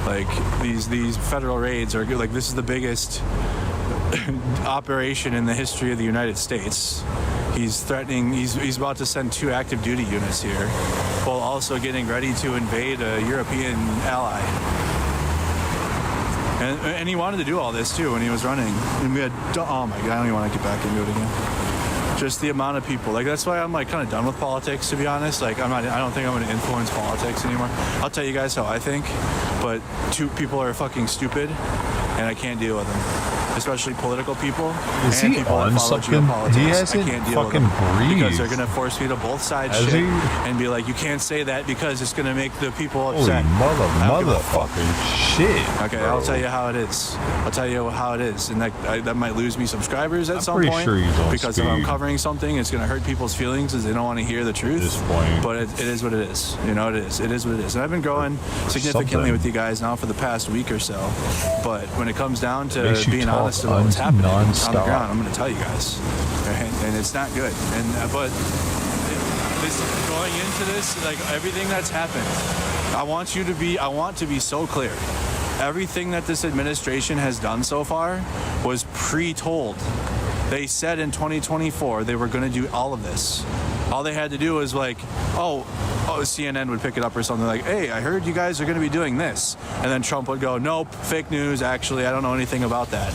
Like these federal raids are like, this is the biggest operation in the history of the United States. He's threatening. He's about to send 2 active duty units here, while also getting ready to invade a European ally. And he wanted to do all this too when he was running. And we had, oh my God, I don't even want to get back into it again. Just the amount of people. Like, that's why I'm like kind of done with politics, to be honest. Like, I don't think I'm going to influence politics anymore. I'll tell you guys how I think, but 2 people are fucking stupid, and I can't deal with them. Especially political people. Is and he people on that follow something? geopolitics. He hasn't I can't deal fucking with them breathed. because they're going to force me to both sides Has shit he? and be like, you can't say that because it's going to make the people Holy upset. motherfucking shit. Okay, bro. I'll tell you how it is. I'll tell you how it is, and that might lose me subscribers at some pretty point. sure he's on because if I'm speed. covering something, it's going to hurt people's feelings because they don't want to hear the truth. At this point. But it is what it is. It is. It is what it is. And I've been growing significantly Something. with you guys now for the past week or so. But when it comes down to Makes you being talk honest about what's happening on the nonstop. ground, I'm going to tell you guys, and it's not good. But going into this, like everything that's happened, I want to be so clear. Everything that this administration has done so far was pre-told. They said in 2024 they were going to do all of this. All they had to do was like, oh, CNN would pick it up or something like, hey, I heard you guys are going to be doing this. And then Trump would go, nope, fake news. Actually, I don't know anything about that.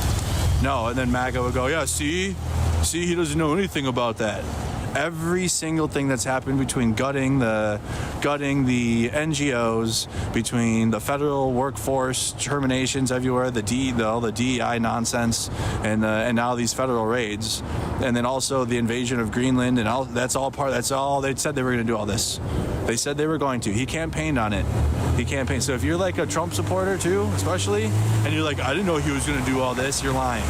No. And then MAGA would go, yeah, see, he doesn't know anything about that. Every single thing that's happened between gutting the NGOs, between the federal workforce terminations everywhere, the DEI nonsense, and now these federal raids, and then also the invasion of Greenland, and all that's all they said they were going to do all this. They said they were going to. He campaigned on it. He campaigned. So if you're like a Trump supporter too, especially, and you're like, I didn't know he was going to do all this, you're lying.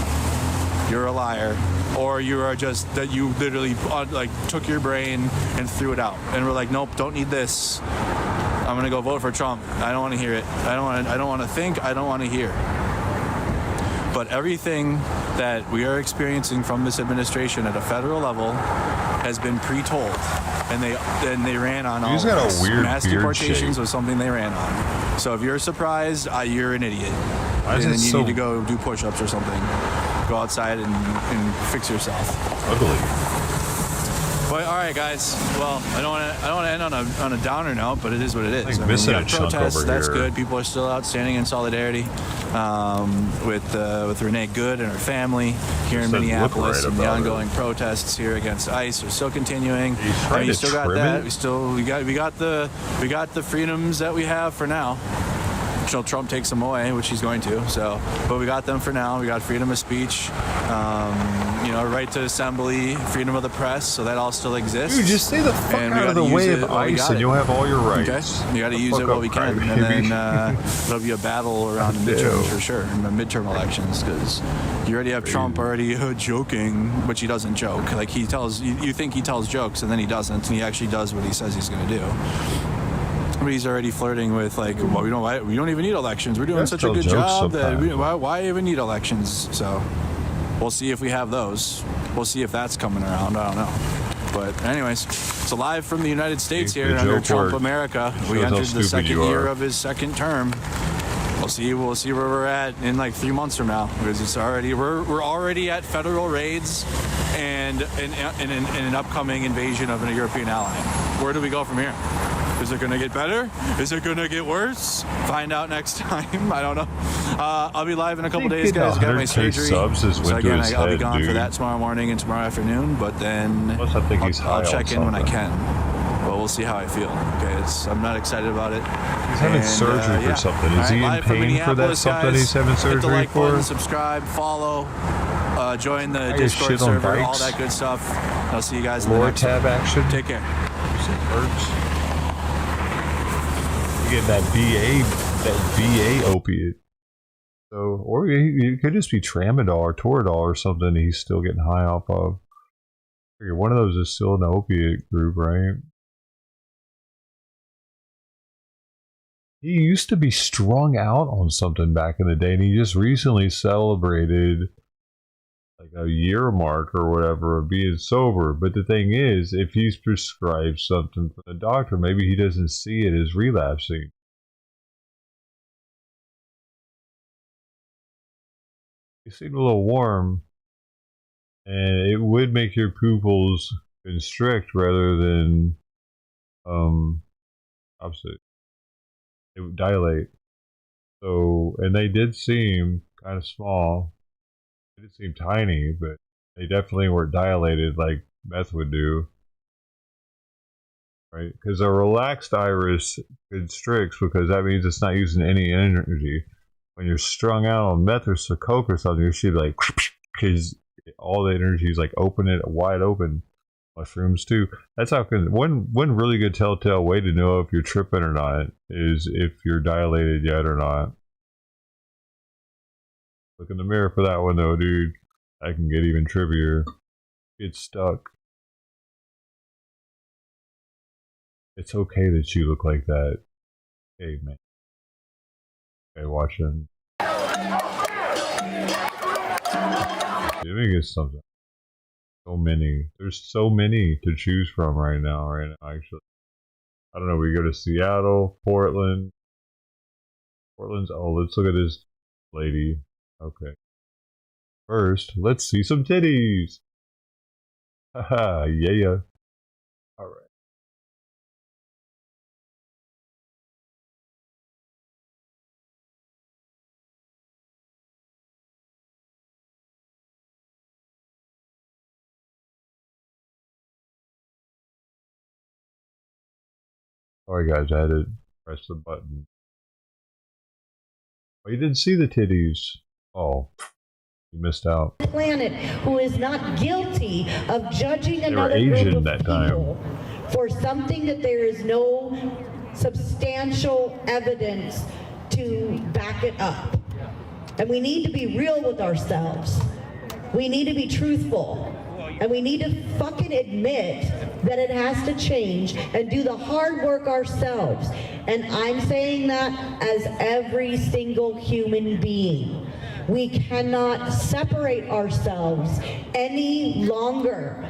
You're a liar. Or you are just that you literally like took your brain and threw it out and we're like, nope, don't need this. I'm gonna go vote for Trump. I don't want to hear it. I don't want to think. I don't want to hear. But everything that we are experiencing from this administration at a federal level has been pre-told, and they ran on all. He's got a weird mass beard deportations shape. was something they ran on. So if you're surprised, you're an idiot. And then you need to go do push-ups or something. Go outside and fix yourself. Ugly. But all right, guys. Well, I don't want to end on a downer note, but it is what it is. Like I mean, missing we a got chunk protests. over That's here. good. People are still out standing in solidarity with Renee Good and her family here in Doesn't look Minneapolis, right and the about ongoing protests here against ICE are still continuing. trying We to still got trim that. it? We got the freedoms that we have for now. Until Trump takes them away, which he's going to. So, but we got them for now. We got freedom of speech, right to assembly, freedom of the press. So that all still exists. Dude, just stay the fuck And we out of gotta the way use of it while we ICE got and it. you'll have all your rights. Okay, we got to The use fuck it while up, we can, crybaby. and then it'll be a battle around the midterms for sure, in the midterm elections, because you already have Trump already joking, which he doesn't joke. Like he tells you think he tells jokes, and then he doesn't, and he actually does what he says he's going to do. But he's already flirting with like, well, we don't even need elections. We're doing Yes, such a tell good jokes job that sometimes. why even need elections? So we'll see if we have those. We'll see if that's coming around. I don't know. But anyways, it's live from the United States The here under joke Trump worked. America. Shows We how entered the stupid second you year are. of his second term. We'll see where we're at in like 3 months from now, because it's already we're already at federal raids and an upcoming invasion of a European ally. Where do we go from here? Is it going to get better? Is it going to get worse? Find out next time. I don't know. I'll be live in a couple days, guys. I got my 100K surgery. subs is So went to again, his I'll be head, gone for dude. that tomorrow morning and tomorrow afternoon. But then Plus, I think he's high I'll on check in when I something. can. But we'll see how I feel. Okay, I'm not excited about it. He's having surgery for something. Is All right, he in live from pain for that Minneapolis, something guys. he's having Hit the surgery like for? button, subscribe, follow, join the I Discord shit on server, all bikes. that good stuff. I'll see you guys in the Lower next tab one. action. Take care. You get that VA opiate. So, or you could just be Tramadol or Toradol or something he's still getting high off of. Figure one of those is still in the opiate group, right? He used to be strung out on something back in the day, and he just recently celebrated like a year mark or whatever of being sober. But the thing is, if he's prescribed something from the doctor, maybe he doesn't see it as relapsing. You seem a little warm, and it would make your pupils constrict rather than opposite. It would dilate. So, and they did seem kind of small. They did seem tiny, but they definitely weren't dilated like meth would do. Right? Because a relaxed iris constricts because that means it's not using any energy. When you're strung out on meth or coke or something, you should be like, because all the energy is like wide open. Mushrooms too. That's how one really good telltale way to know if you're tripping or not is if you're dilated yet or not. Look in the mirror for that one though, dude. I can get even trippier. Get stuck. It's okay that you look like that. Hey man. Okay, watch him. Let me get something. So many. There's so many to choose from right now, actually. I don't know, we go to Seattle, Portland. Portland's, oh, let's look at this lady. Okay. First, let's see some titties. Haha, yeah. Sorry guys, I had to press the button. Oh, you didn't see the titties. Oh, you missed out. Planet who is not guilty of judging They were another Asian group of that time. people for something that there is no substantial evidence to back it up. And we need to be real with ourselves. We need to be truthful. And we need to fucking admit that it has to change and do the hard work ourselves. And I'm saying that as every single human being. We cannot separate ourselves any longer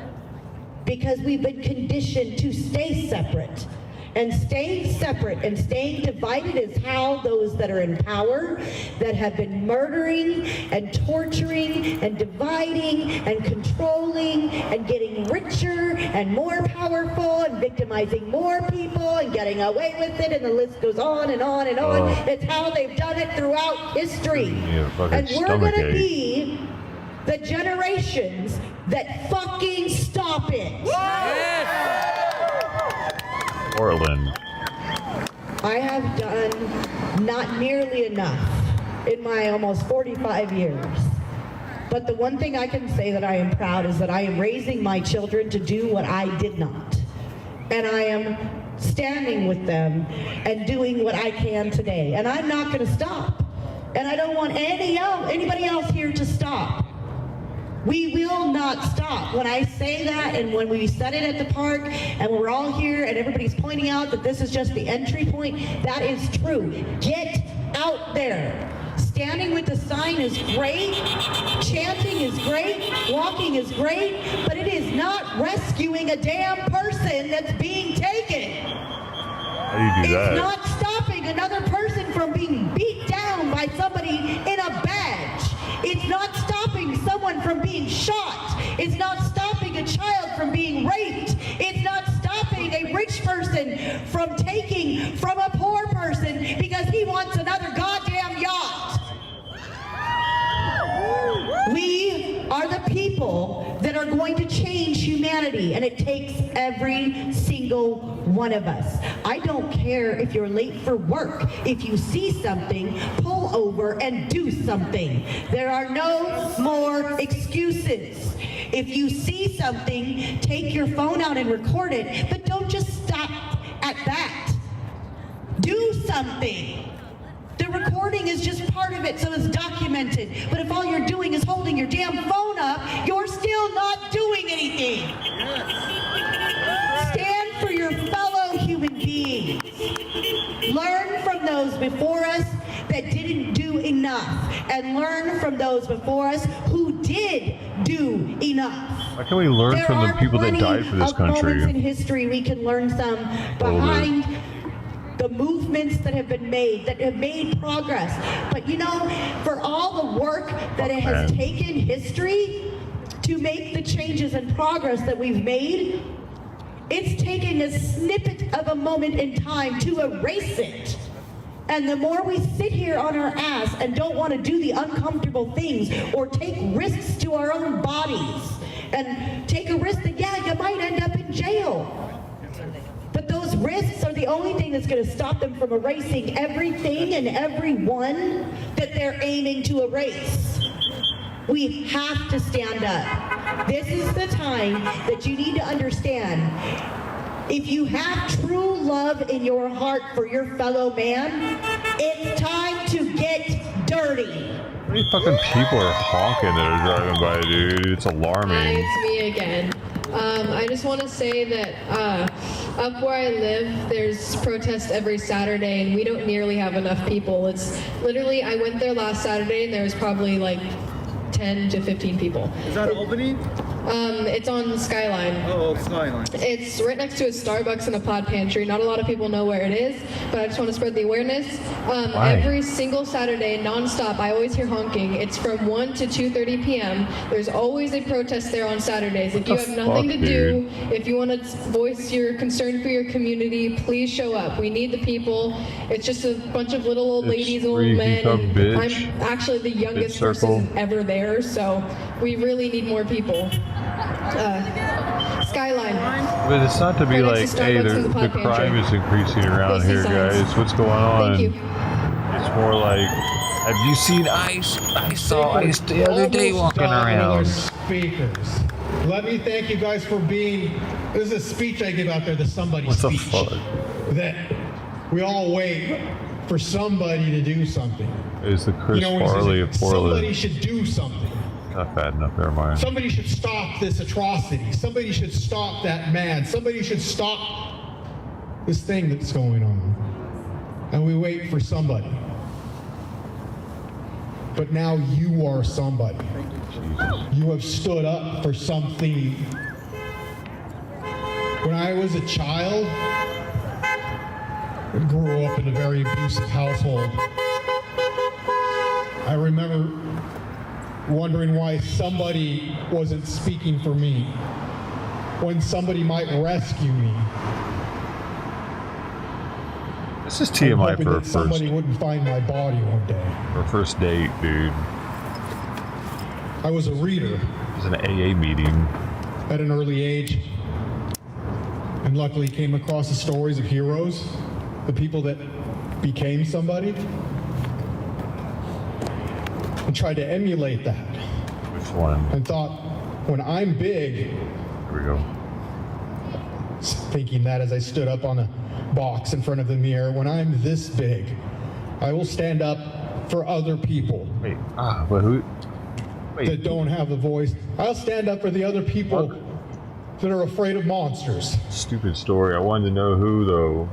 because we've been conditioned to stay separate. And staying separate and staying divided is how those that are in power, that have been murdering and torturing and dividing and controlling and getting richer and more powerful and victimizing more people and getting away with it, and the list goes on and on and on. It's how they've done it throughout history. And we're going to be the generations that fucking stop it. Portland. I have done not nearly enough in my almost 45 years. But the one thing I can say that I am proud is that I am raising my children to do what I did not. And I am standing with them and doing what I can today. And I'm not going to stop. And I don't want anybody else here to stop. We will not stop. When I say that, and when we said it at the park, and we're all here, and everybody's pointing out that this is just the entry point, that is true. Get out there. Standing with the sign is great. Chanting is great. Walking is great. But it is not rescuing a damn person that's being taken. How do you do that? It's not stopping another person from being beat down by somebody in a badge. It's not stopping someone from being shot. It's not stopping a child from being raped. It's not stopping a rich person from taking from a poor person because he wants another goddamn yacht. We are the people that are going to change humanity, and it takes every single one of us. I don't care if you're late for work. If you see something, pull over and do something. There are no more excuses. If you see something, take your phone out and record it, but don't just stop at that. Do something. The recording is just part of it, so it's documented. But if all you're doing is holding your damn phone up, you're still not doing anything. Stand for your fellow human beings. Learn from those before us that didn't do enough, and learn from those before us who did do enough. How can we learn from the people that died for this country? Moments in history we can learn some behind the movements that have been made, that have made progress. But you know, for all the work that it has taken history to make the changes and progress that we've made, it's taken a snippet of a moment in time to erase it. And the more we sit here on our ass and don't want to do the uncomfortable things or take risks to our own bodies and take a risk that, yeah, you might end up in jail. But those risks are the only thing that's going to stop them from erasing everything and everyone that they're aiming to erase. We have to stand up. This is the time that you need to understand. If you have true love in your heart for your fellow man, it's time to get dirty. How many fucking people are honking that are driving by, dude? It's alarming. Hi, it's me again. I just want to say that up where I live, there's protests every Saturday, and we don't nearly have enough people. It's literally, I went there last Saturday, and there was probably like 10 to 15 people. Is that Albany? It's on Skyline. Oh, Skyline. It's right next to a Starbucks and a pod pantry. Not a lot of people know where it is, but I just want to spread the awareness. Every single Saturday, nonstop, I always hear honking. It's from 1 to 2:30 p.m. There's always a protest there on Saturdays. If you have nothing to do, if you want to voice your concern for your community, please show up. We need the people. It's just a bunch of little old ladies and old men. And I'm actually the youngest person ever there. better, so we really need more people. Skyline. But it's not to be Right like, next to hey, Starbucks in the the pod crime pantry. is increasing around Go see here, signs. guys. What's going on? Thank you. It's more like, have you seen ice? I saw ice the other day walking around. Speakers. Let me thank you guys for being. This is a speech I give out there, the somebody What the speech. fuck? That we all wait for somebody to do something. Is the Chris when he says, Farley of somebody Portland? should do something. Not bad enough, never mind. Somebody should stop this atrocity. Somebody should stop that man. Somebody should stop this thing that's going on. And we wait for somebody. But now you are somebody. You have stood up for something. When I was a child, I grew up in a very abusive household. I remember wondering why somebody wasn't speaking for me, when somebody might rescue me. This is TMI hoping for a that somebody first, wouldn't find my body one day. for a first date, dude. I was a reader. It was an AA meeting. At an early age, and luckily came across the stories of heroes, the people that became somebody, and tried to emulate that. Which one? And thought, when I'm big, Here we go. thinking that as I stood up on a box in front of the mirror, when I'm this big, I will stand up for other people. Wait, but who? Wait. That don't have a voice. I'll stand up for the other people that are afraid of monsters. Stupid story. I wanted to know who, though.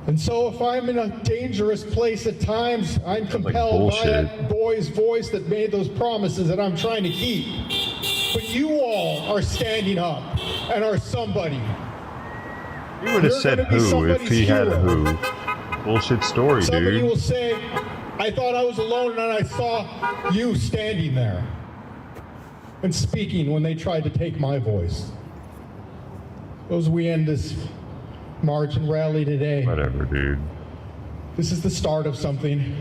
And so if I'm in a dangerous place at times, I'm compelled by bullshit. that boy's voice that made those promises that I'm trying to keep. But you all are standing up and are somebody. He would have You're said gonna be who if somebody's he had a hero. who. Bullshit story, Somebody dude. will say, I thought I was alone and I saw you standing there and speaking when they tried to take my voice. As we end this march and rally today, Whatever, dude. this is the start of something.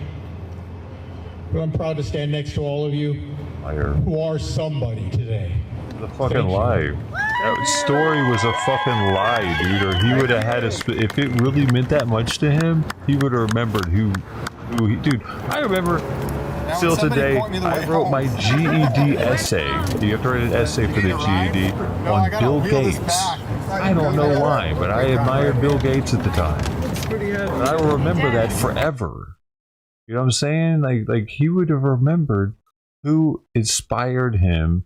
But I'm proud to stand next to all of you Liar. who are somebody today. The fucking lie. That story was a fucking lie, dude. Or he would have had a. If it really meant that much to him, he would have remembered who he. Dude, I remember. Still today, I wrote my GED essay. You have to write an essay for the GED on Bill Gates. I don't know why, but I admired Bill Gates at the time. And I will remember that forever. You know what I'm saying? Like he would have remembered who inspired him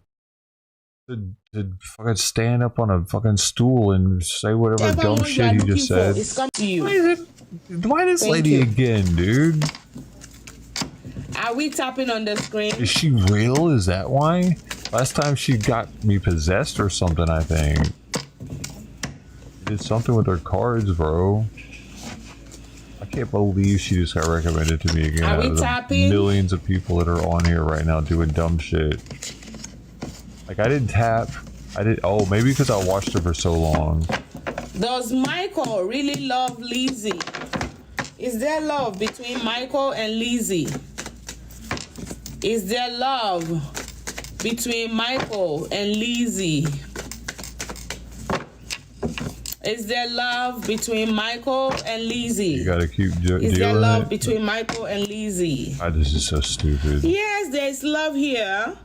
to fucking stand up on a fucking stool and say whatever dumb shit he just said. Why this lady again, dude? Are we tapping on the screen? Is she real? Is that why? Last time she got me possessed or something, I think. She did something with her cards, bro. I can't believe she just got recommended to me again. Are we out of the tapping? millions of people that are on here right now doing dumb shit. Like, I didn't tap. Oh, maybe because I watched her for so long. Does Michael really love Lizzie? Is there love between Michael and Lizzie? Is there love between Michael and Lizzie? Is there love between Michael and Lizzie? You gotta keep dealing Is there love it. between Michael and Lizzie? This is so stupid. Yes, there is love here.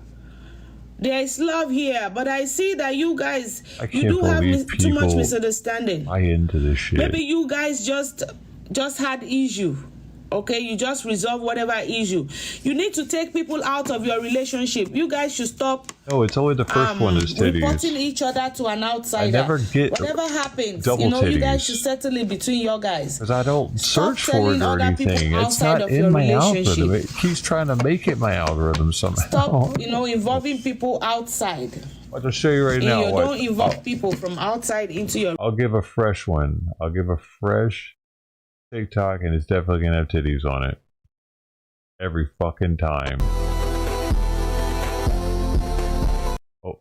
There is love here, but I see that you guys, I you can't do have believe too much people misunderstanding. buy into this shit. Maybe you guys just had issue. Okay, you just resolve whatever issue. You need to take people out of your relationship. You guys should stop Oh, it's only the first one that's reporting titties. each other to an outsider. I never get whatever happens. double You guys titties. should settle it between your guys. Because I don't search for it telling or other people anything. It's outside not of your in my relationship. algorithm. It keeps trying to make it my algorithm somehow. Stop, involving people outside. I'll just show you right now. You what- don't involve people from outside into your. I'll give a fresh one. I'll give a fresh TikTok, and it's definitely gonna have titties on it. Every fucking time.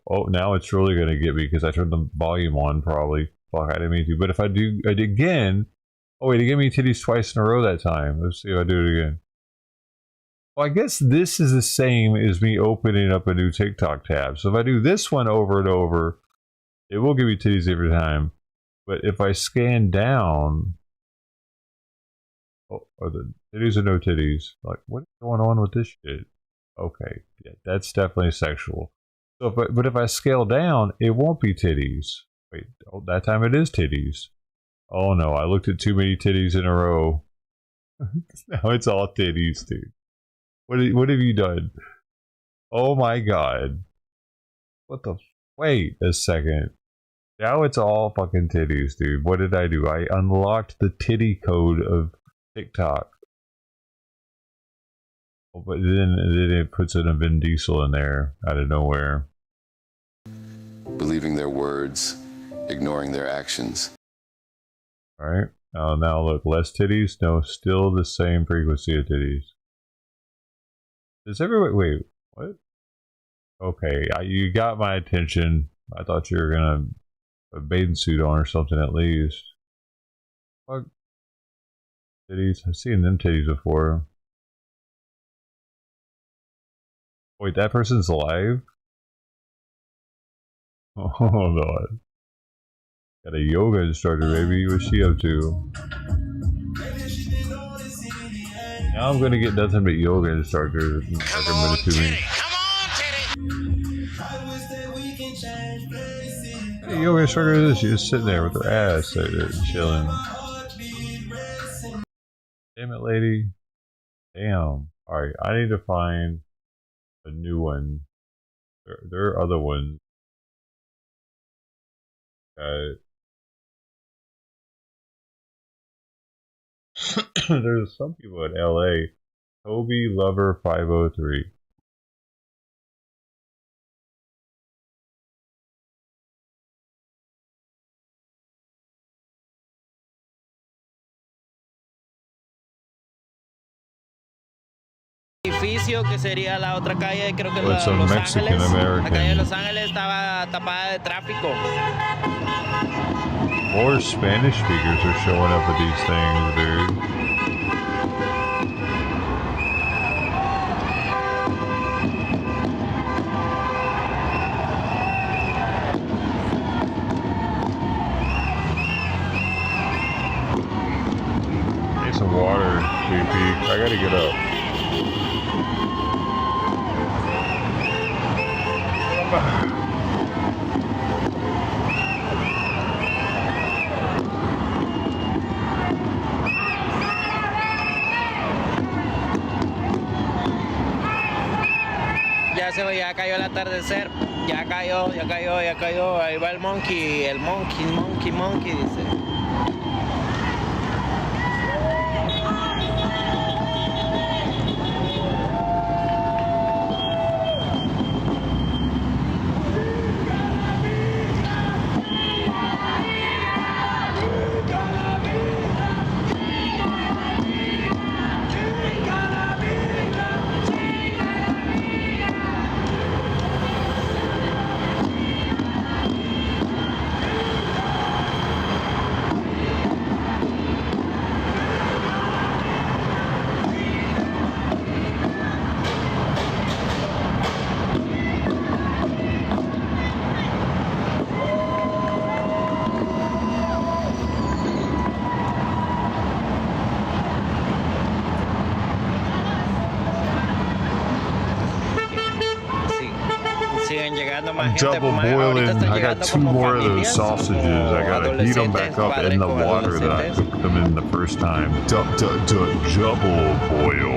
Oh, now it's really gonna get me because I turned the volume on probably. Fuck, I didn't mean to. But if I do it again. Oh wait, it gave me titties twice in a row that time. Let's see if I do it again. Well, I guess this is the same as me opening up a new TikTok tab. So if I do this one over and over, it will give me titties every time. But if I scan down, oh, are the titties or no titties? Like, what's going on with this shit? Okay, yeah, that's definitely sexual. So, but if I scale down, it won't be titties. Wait, oh, that time it is titties. Oh no, I looked at too many titties in a row. Now it's all titties, dude. What have you done? Oh my god. What the? Wait a second. Now it's all fucking titties, dude. What did I do? I unlocked the titty code of TikTok. Oh, but then it puts in a Vin Diesel in there out of nowhere. Believing their words, ignoring their actions. Alright. Now look, less titties. No, still the same frequency of titties. Does everybody... Wait, what? Okay, you got my attention. I thought you were gonna put a bathing suit on or something at least. Fuck. Titties. I've seen them titties before. Wait, that person's alive? Oh, God. Got a yoga instructor, baby. What's she up to? Now I'm gonna get nothing but yoga instructors recommended to me. Hey, yoga instructor is this? She's just sitting there with her ass chilling. Damn it, lady. Damn. Alright, I need to find a new one. There are other ones. There's some people in LA. Toby Lover 503. Edificio que sería la otra calle, creo que It's la a Los Mexican Ángeles. American. La calle de Los Ángeles estaba tapada de tráfico. More Spanish speakers are showing up at these things, dude. Need some water, JP. I gotta get up. Ya cayó el atardecer. Ya cayó. Ahí va el monkey, dice. I'm double boiling. I got 2 more of those sausages. I gotta heat them back up in the water that I cooked them in the first time. Double boil.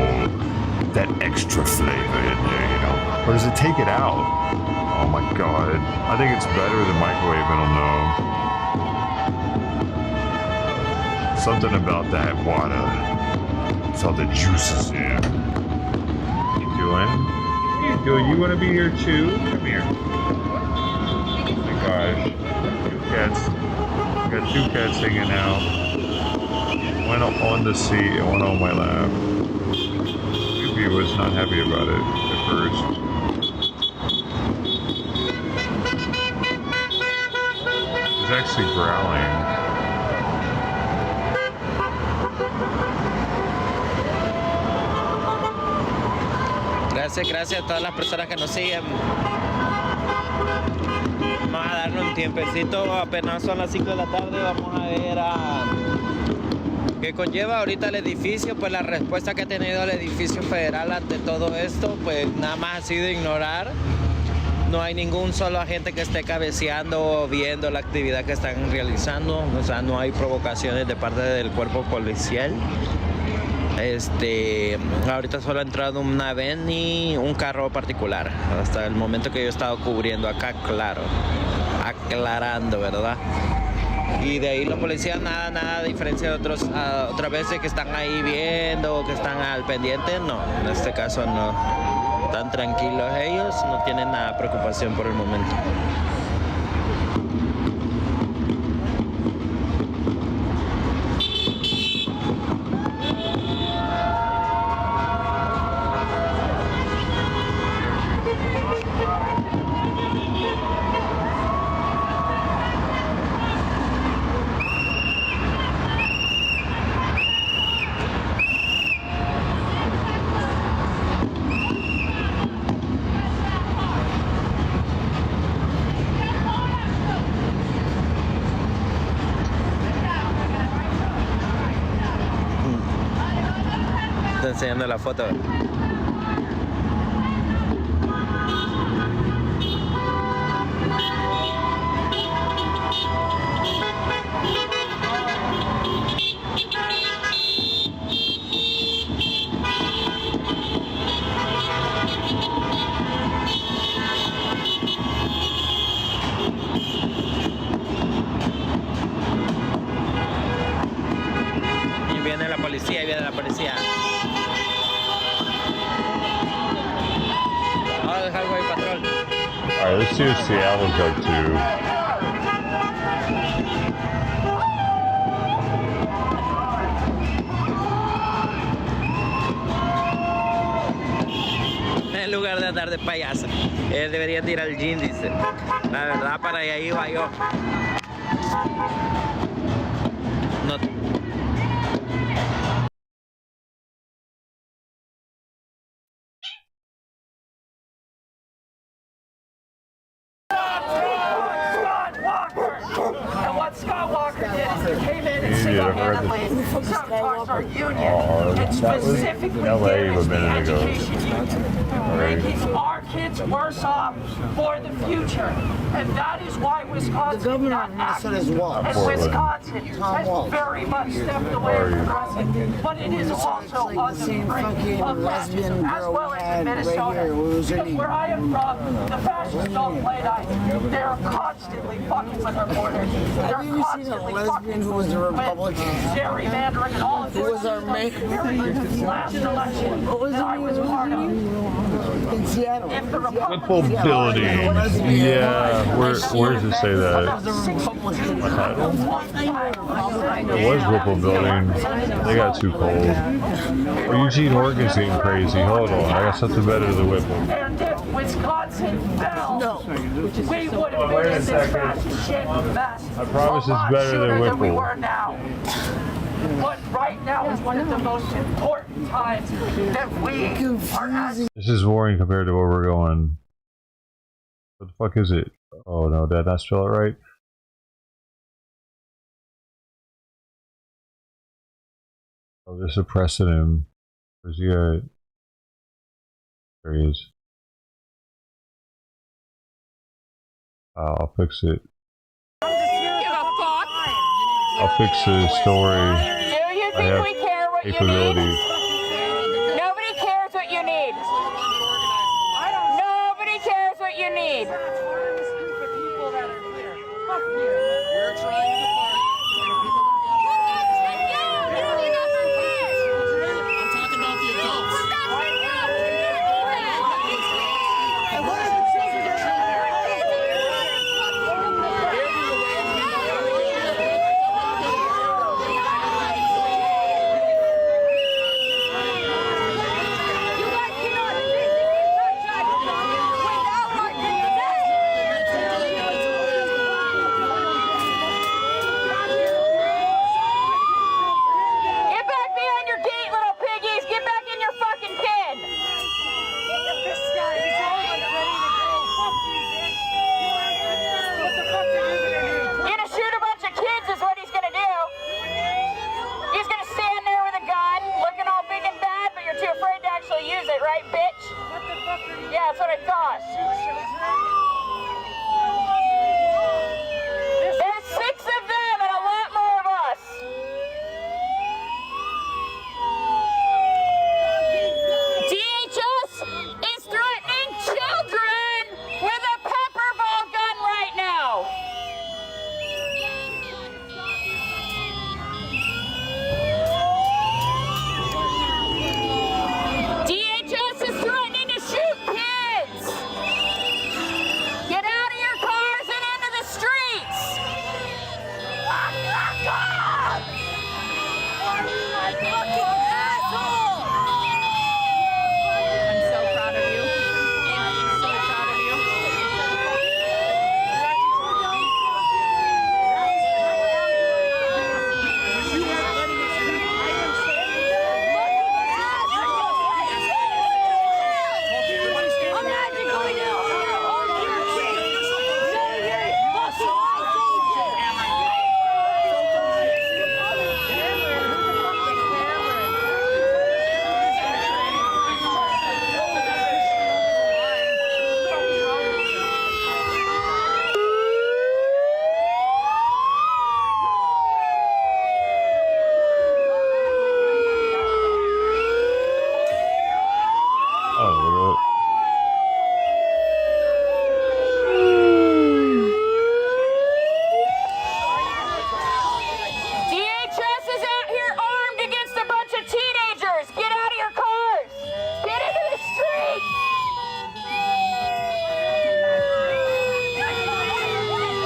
That extra flavor in there, you know. Or does it take it out? Oh my god. I think it's better than microwaving them though. Something about that water. It's all the juices in. What you doing? You want to be here too? Come here. Oh my gosh. 2 cats. I got 2 cats hanging out. One on the seat and one on my lap. Ruby was not happy about it at first. He's actually growling. gracias a todas las personas que nos siguen. Vamos a darle un tiempecito, apenas son las 5 de la tarde, vamos a ver qué conlleva ahorita el edificio. Pues la respuesta que ha tenido el edificio federal ante todo esto, pues nada más ha sido ignorar. No hay ningún solo agente que esté cabeceando o viendo la actividad que están realizando, o sea, no hay provocaciones de parte del cuerpo policial. Ahorita solo ha entrado una van y un carro particular, hasta el momento que yo he estado cubriendo acá, claro, aclarando, ¿verdad? Y de ahí la policía nada a diferencia de otras veces que están ahí viendo, que están al pendiente, no, en este caso no, están tranquilos ellos, no tienen nada de preocupación por el momento. Está enseñando la foto. Y viene la policía, Highway Patrol. Alright, let's see what Seattle's up to. En lugar de andar de payaso, deberían de ir al gym, dice. La verdad, para allá iba yo. No. And what Scott Walker did is he came in and single-handedly sabotaged our union and specifically damaged the education union, making our kids worse off for the future. And that is why Wisconsin is not acting. And Wisconsin has very much stepped away from wrestling, but it is also on the brink of fascism, as well as in Minnesota. Because where I am from, the fascists don't play nice. They're constantly fucking with our borders. They're constantly fucking who was a Republican? Gerrymandering and all of this. Who was our mayor? Last election that I was part of. In Seattle. Whipple Building. Yeah, where does it say that? It was Whipple Building. They got too cold. Well, Eugene, Oregon's getting crazy. Hold on, I got something better than Whipple. And if Wisconsin fell, we would have been in this fascist shit mess. I promise it's better than Whipple. We were now. But right now is one of the most important times that we are. This is boring compared to where we're going. What the fuck is it? Oh no, did I not spell it right? Oh, they're suppressing him. Where's he at? There he is. I'll fix it. I'll fix the story. Do you I have think we care what capability. you need? Nobody cares what you need. Nobody cares what you need. We're trying to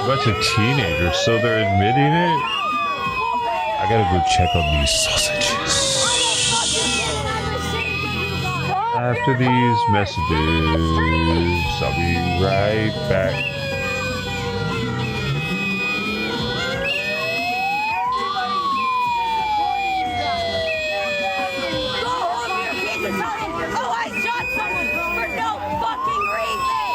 bunch of teenagers, so they're admitting it. I gotta go check on these sausages. After these messages, I'll be right back. Oh, I shot someone for no fucking reason!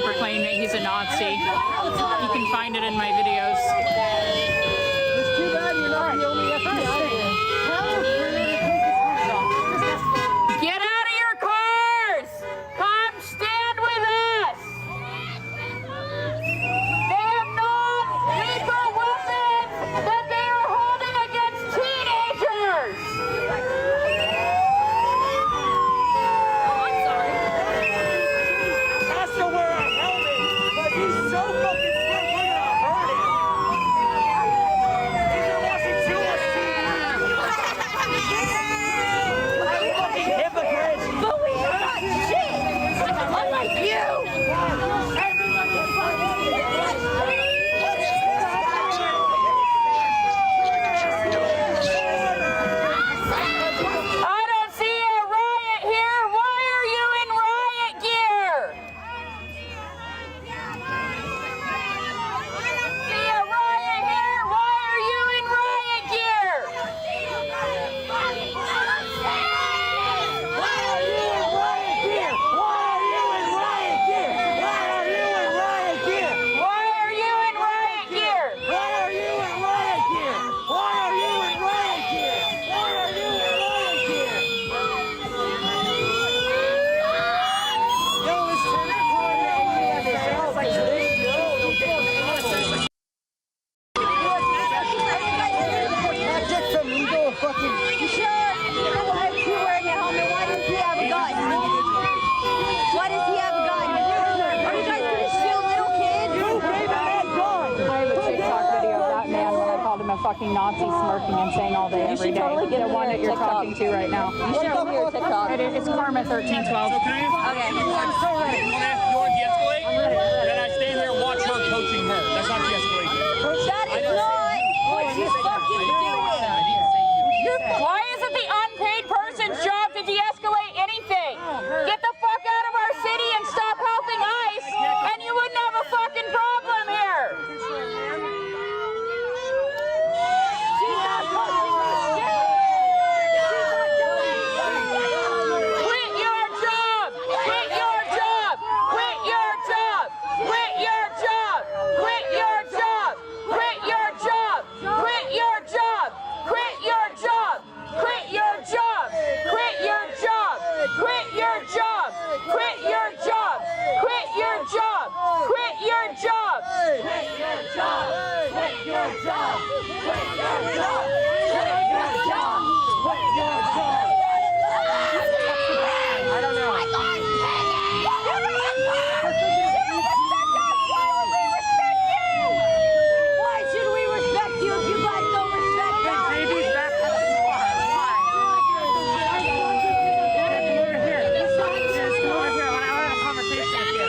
proclaim that he's a Nazi. You can find it in my videos. It's too bad you're not the only FBI. Get out of your cars! Come stand with us! They have non-lethal weapons that they are holding against teenagers! I'm sorry. Has to wear a helmet, but he's so fucking scared we're gonna hurt him. fucking Nazi smirking and saying all day, every day. Totally the one that you're talking to right now. You should go here TikTok. It's Karma 1312. Okay. I'm so ready. You want to de-escalate? Then I stand here and watch her coaching her. That's not de-escalation. That is not what she's fucking doing. Why is it the unpaid person's job to de-escalate anything? Get the fuck out of our city and stop helping ICE, and you wouldn't have a fucking problem here. She's not coaching this shit. Quit your job. Quit your job. Quit your job. Quit your job. Quit your job. Quit your job. Quit your job. Quit your job. Quit your job. Quit your job. Quit your job. Quit your job. Quit your job. Quit your job. Quit your job. Quit your job. Quit your job. Quit your job. Quit your job. I don't know. Why should we respect you if you guys don't respect us? Baby's back to the floor. Why? Over here. Just go over here. I want to have a conversation with you.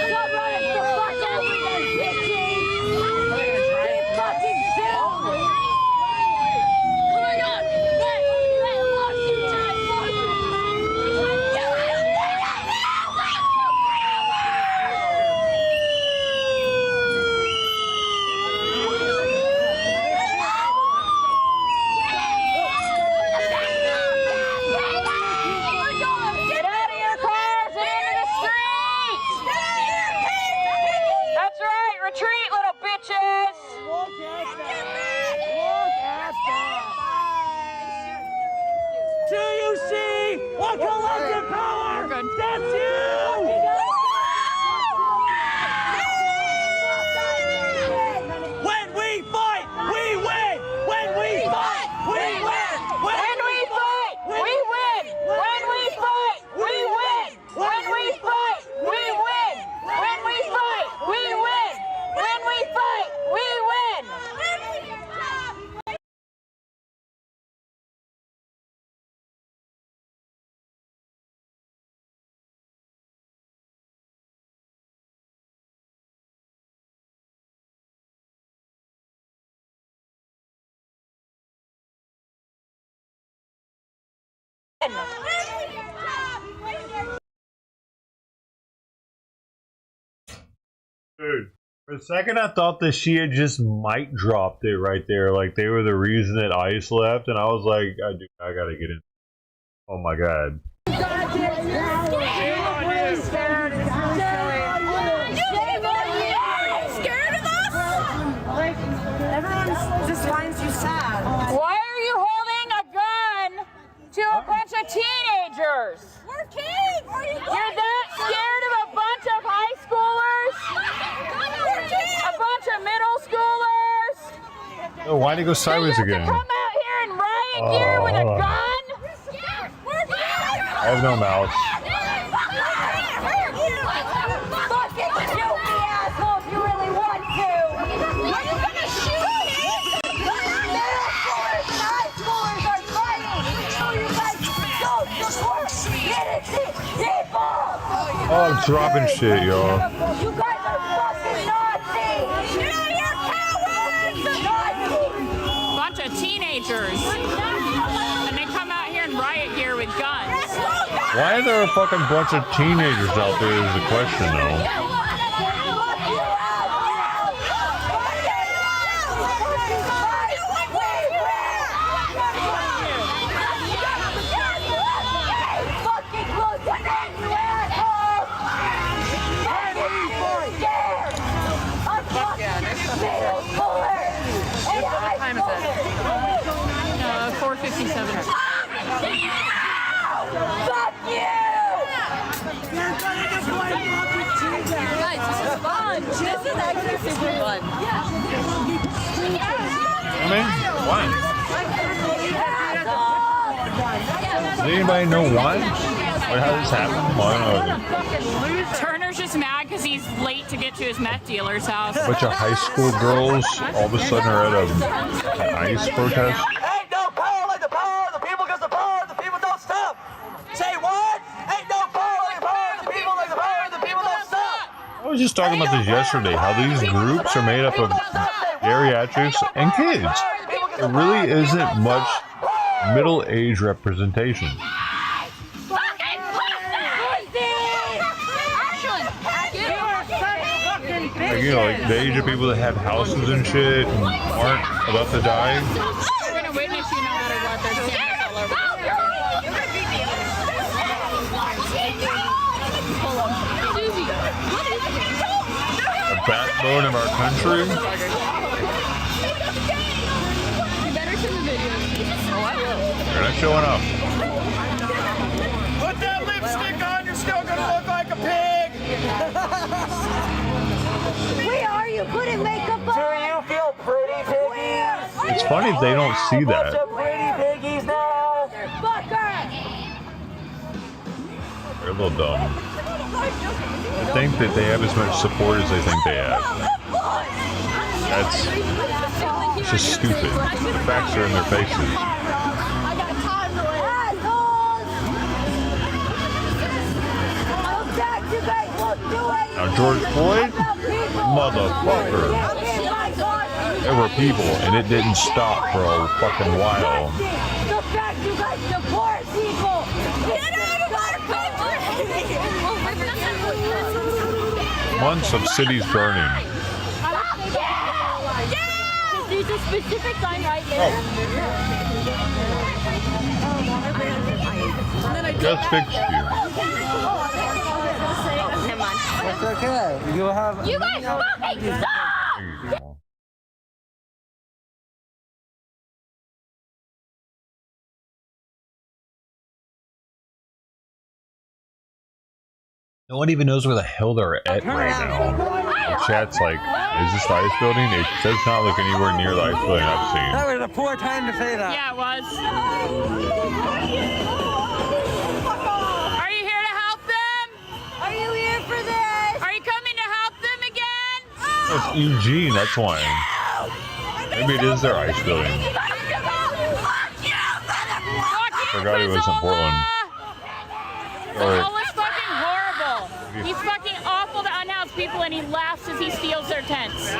Stop running the fuck over there, bitches! Keep fucking still! Oh my god! Wait! Lost you, Chad! Lost you! Get out of your cars and into the streets! That's right, retreat, little bitches! Do you see what collective power? That's you! When we fight, we win! When we fight, we win! When we fight, we win! When we fight, we win! When we fight, we win! When we fight, we win! When we fight, we win! Dude, for a second I thought that she had just mic dropped it right there, like they were the reason that ICE left, and I was like, I gotta get in. Oh my god. Everyone just finds you sad. Why are you holding a gun to a bunch of teenagers? We're kids! You're that scared of a bunch of high schoolers? A bunch of middle schoolers? Oh, why'd he go sideways again? Come out here and riot here with a gun? I have no mouth. Fucking shoot me, asshole, if you really want to. Are you gonna shoot me? Middle schoolers and high schoolers are fighting. So you guys don't support innocent people. Oh, I'm dropping shit, y'all. You guys are fucking Nazis. You're cowards. Nazis. Bunch of teenagers. And they come out here and riot here with guns. Why are there a fucking bunch of teenagers out there is the question, though. What time is it? 4:57. Fuck you! Guys, this is fun. This is actually super fun. I mean, why? Does anybody know why? Or how this happened? Well, I don't know. Turner was just mad because he's late to get to his meth dealer's house. A bunch of high school girls all of a sudden are at an ICE protest. Ain't no power like the power of the people, because the power of the people don't stop. Say what? Ain't no power like the power of the people, like the power of the people don't stop. I was just talking about this yesterday, how these groups are made up of geriatrics and kids. There really isn't much middle-age representation. Like, you know, like the age of people that have houses and shit and aren't about to die. We're gonna witness you no matter what. There's cameras all over. The backbone of our country. They're not showing up. Put that lipstick on, you're still gonna look like a pig. Where are you putting makeup on? Do you feel pretty, piggies? It's funny if they don't see that. Bunch of pretty piggies now. They're a little dumb. They think that they have as much support as they think they have. It's just stupid. The facts are in their faces. Now George Floyd, motherfucker. There were people, and it didn't stop for a fucking while. The fact you guys support people. Months of cities burning. There's a specific sign right there. Just fixed you. It's okay. You have. You guys fucking suck! No one even knows where the hell they're at right now. The chat's like, is this the ICE building? It does not look anywhere near the ICE building I've seen. That was a poor time to say that. Yeah, it was. Are you here to help them? Are you here for this? Are you coming to help them again? It's Eugene, that's why. Maybe it is their ICE building. I forgot it was in Portland. Oh, it's fucking horrible. He's fucking awful to unhoused people, and he laughs as he steals their tents.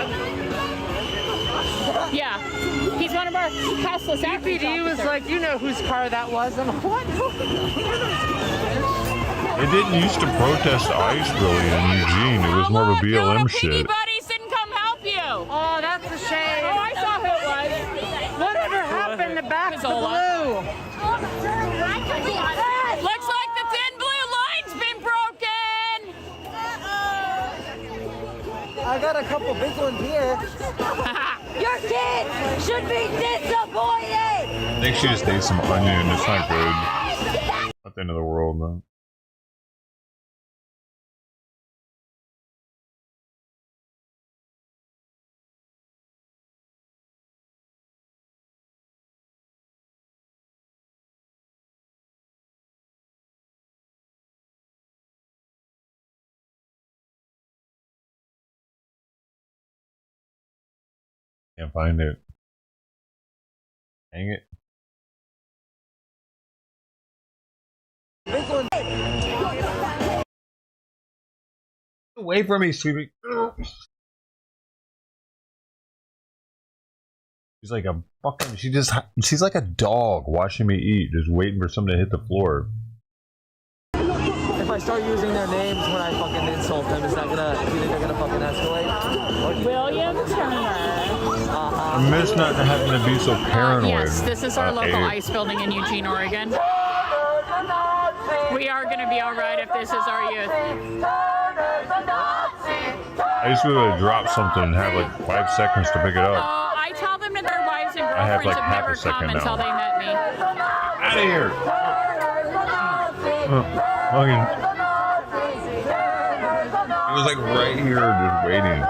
Yeah, he's one of our houseless outreach He was officers. like, you know whose car that was. I'm like, what? They didn't used to protest ICE really in Eugene. It was more of a BLM shit. Buddies didn't come help you. Oh, that's a shame. Oh, I saw who it was. Whatever happened to back the blue? Looks like the thin blue line's been broken. I got a couple big ones here. Your kids should be disappointed. I think she just ate some onion. It's not good. Not the end of the world, though. Can't find it. Dang it. Away from me, sweetie. She's like a fucking. She's like a dog watching me eat, just waiting for something to hit the floor. If I start using their names when I fucking insult them, is that gonna? Do you think they're gonna fucking escalate? William Turner. I miss not having to be so paranoid. Yes, this is our local A. ICE building in Eugene, Oregon. We are going to be all right if this is our youth. I used to be able to drop something and have like 5 seconds to pick it up. I tell them that their wives and I have, girlfriends like, have half a never come second until now. they met me. Out of here! Fucking. It was like right here, just waiting.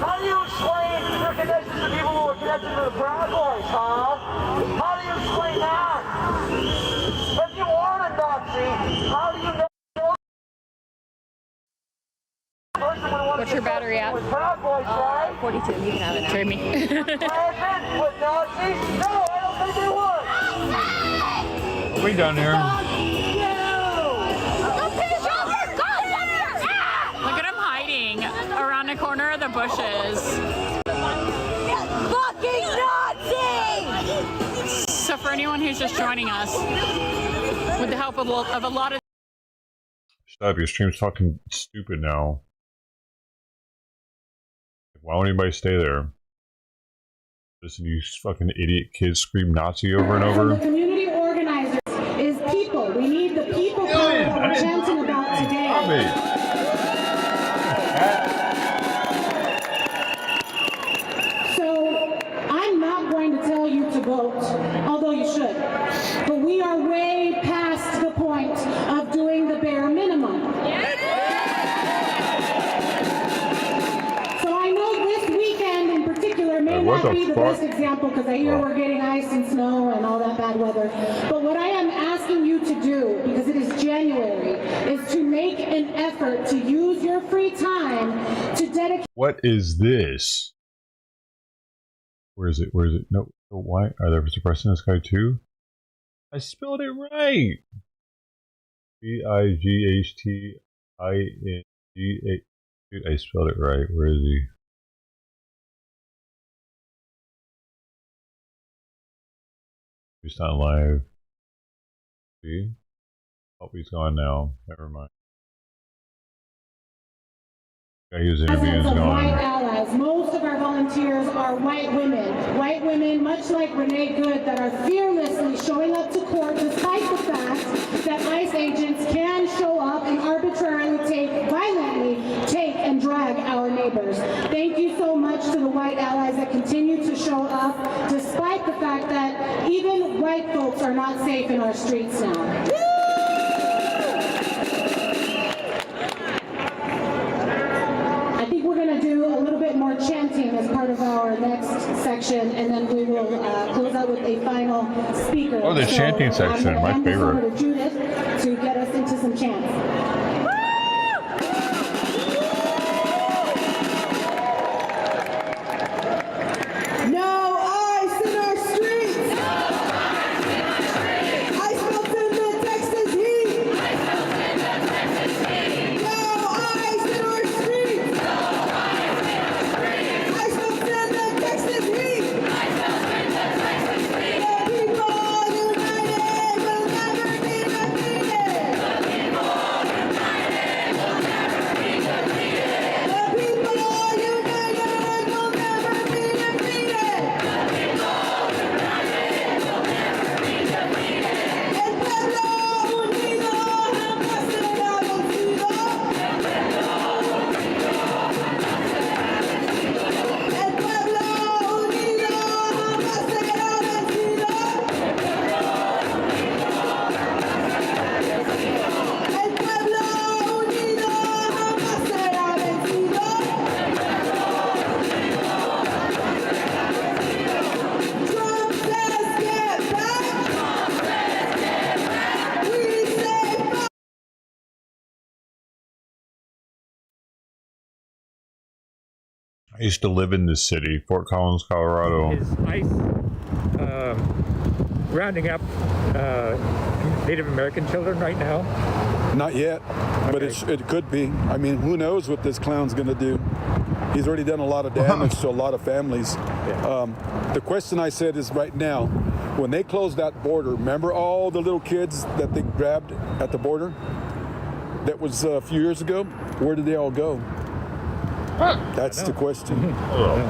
How do you explain your connection to people who are connected to the Proud What's your battery at? 42. You can have it now. Trade me. Are we done here? Look at him hiding around the corner of the bushes. Fucking Nazi! So for anyone who's just joining us, with the help of a lot of... Stop, your stream's fucking stupid now. Why won't anybody stay there? Listen to you fucking idiot kids scream Nazi over and over. The community organizers is people. We need the people that we're chanting about today. So I'm not going to tell you to vote, although you should. But we are way past the point of doing the bare minimum. So I know this weekend in particular may not be the best example because I hear we're getting ice and snow and all that bad weather. But what I am asking you to do, because it is January, is to make an effort to use your free time to dedicate. What is this? Where is it? Where is it? No. Why are they suppressing this guy too? I spelled it right. Bightting. Dude, I spelled it right. Where is he? He's not live. See? Oh, he's gone now. Never mind. Guy he was interviewing is White gone. allies. Most of our volunteers are white women. White women, much like Renee Good, that are fearlessly showing up to court despite the fact that ICE agents can show up and arbitrarily violently take and drag our neighbors. Thank you so much to the white allies that continue to show up despite the fact that even white folks are not safe in our streets now. More chanting as part of our next section, and then we will close out with a final speaker. Oh, the chanting section, my favorite. Over to Judith to get us into some chants. I used to live in this city, Fort Collins, Colorado. Is ICE rounding up Native American children right now? Not yet, but it could be. I mean, who knows what this clown's going to do? He's already done a lot of damage to a lot of families. The question I said is right now, when they closed that border, remember all the little kids that they grabbed at the border? That was a few years ago. Where did they all go? That's the question,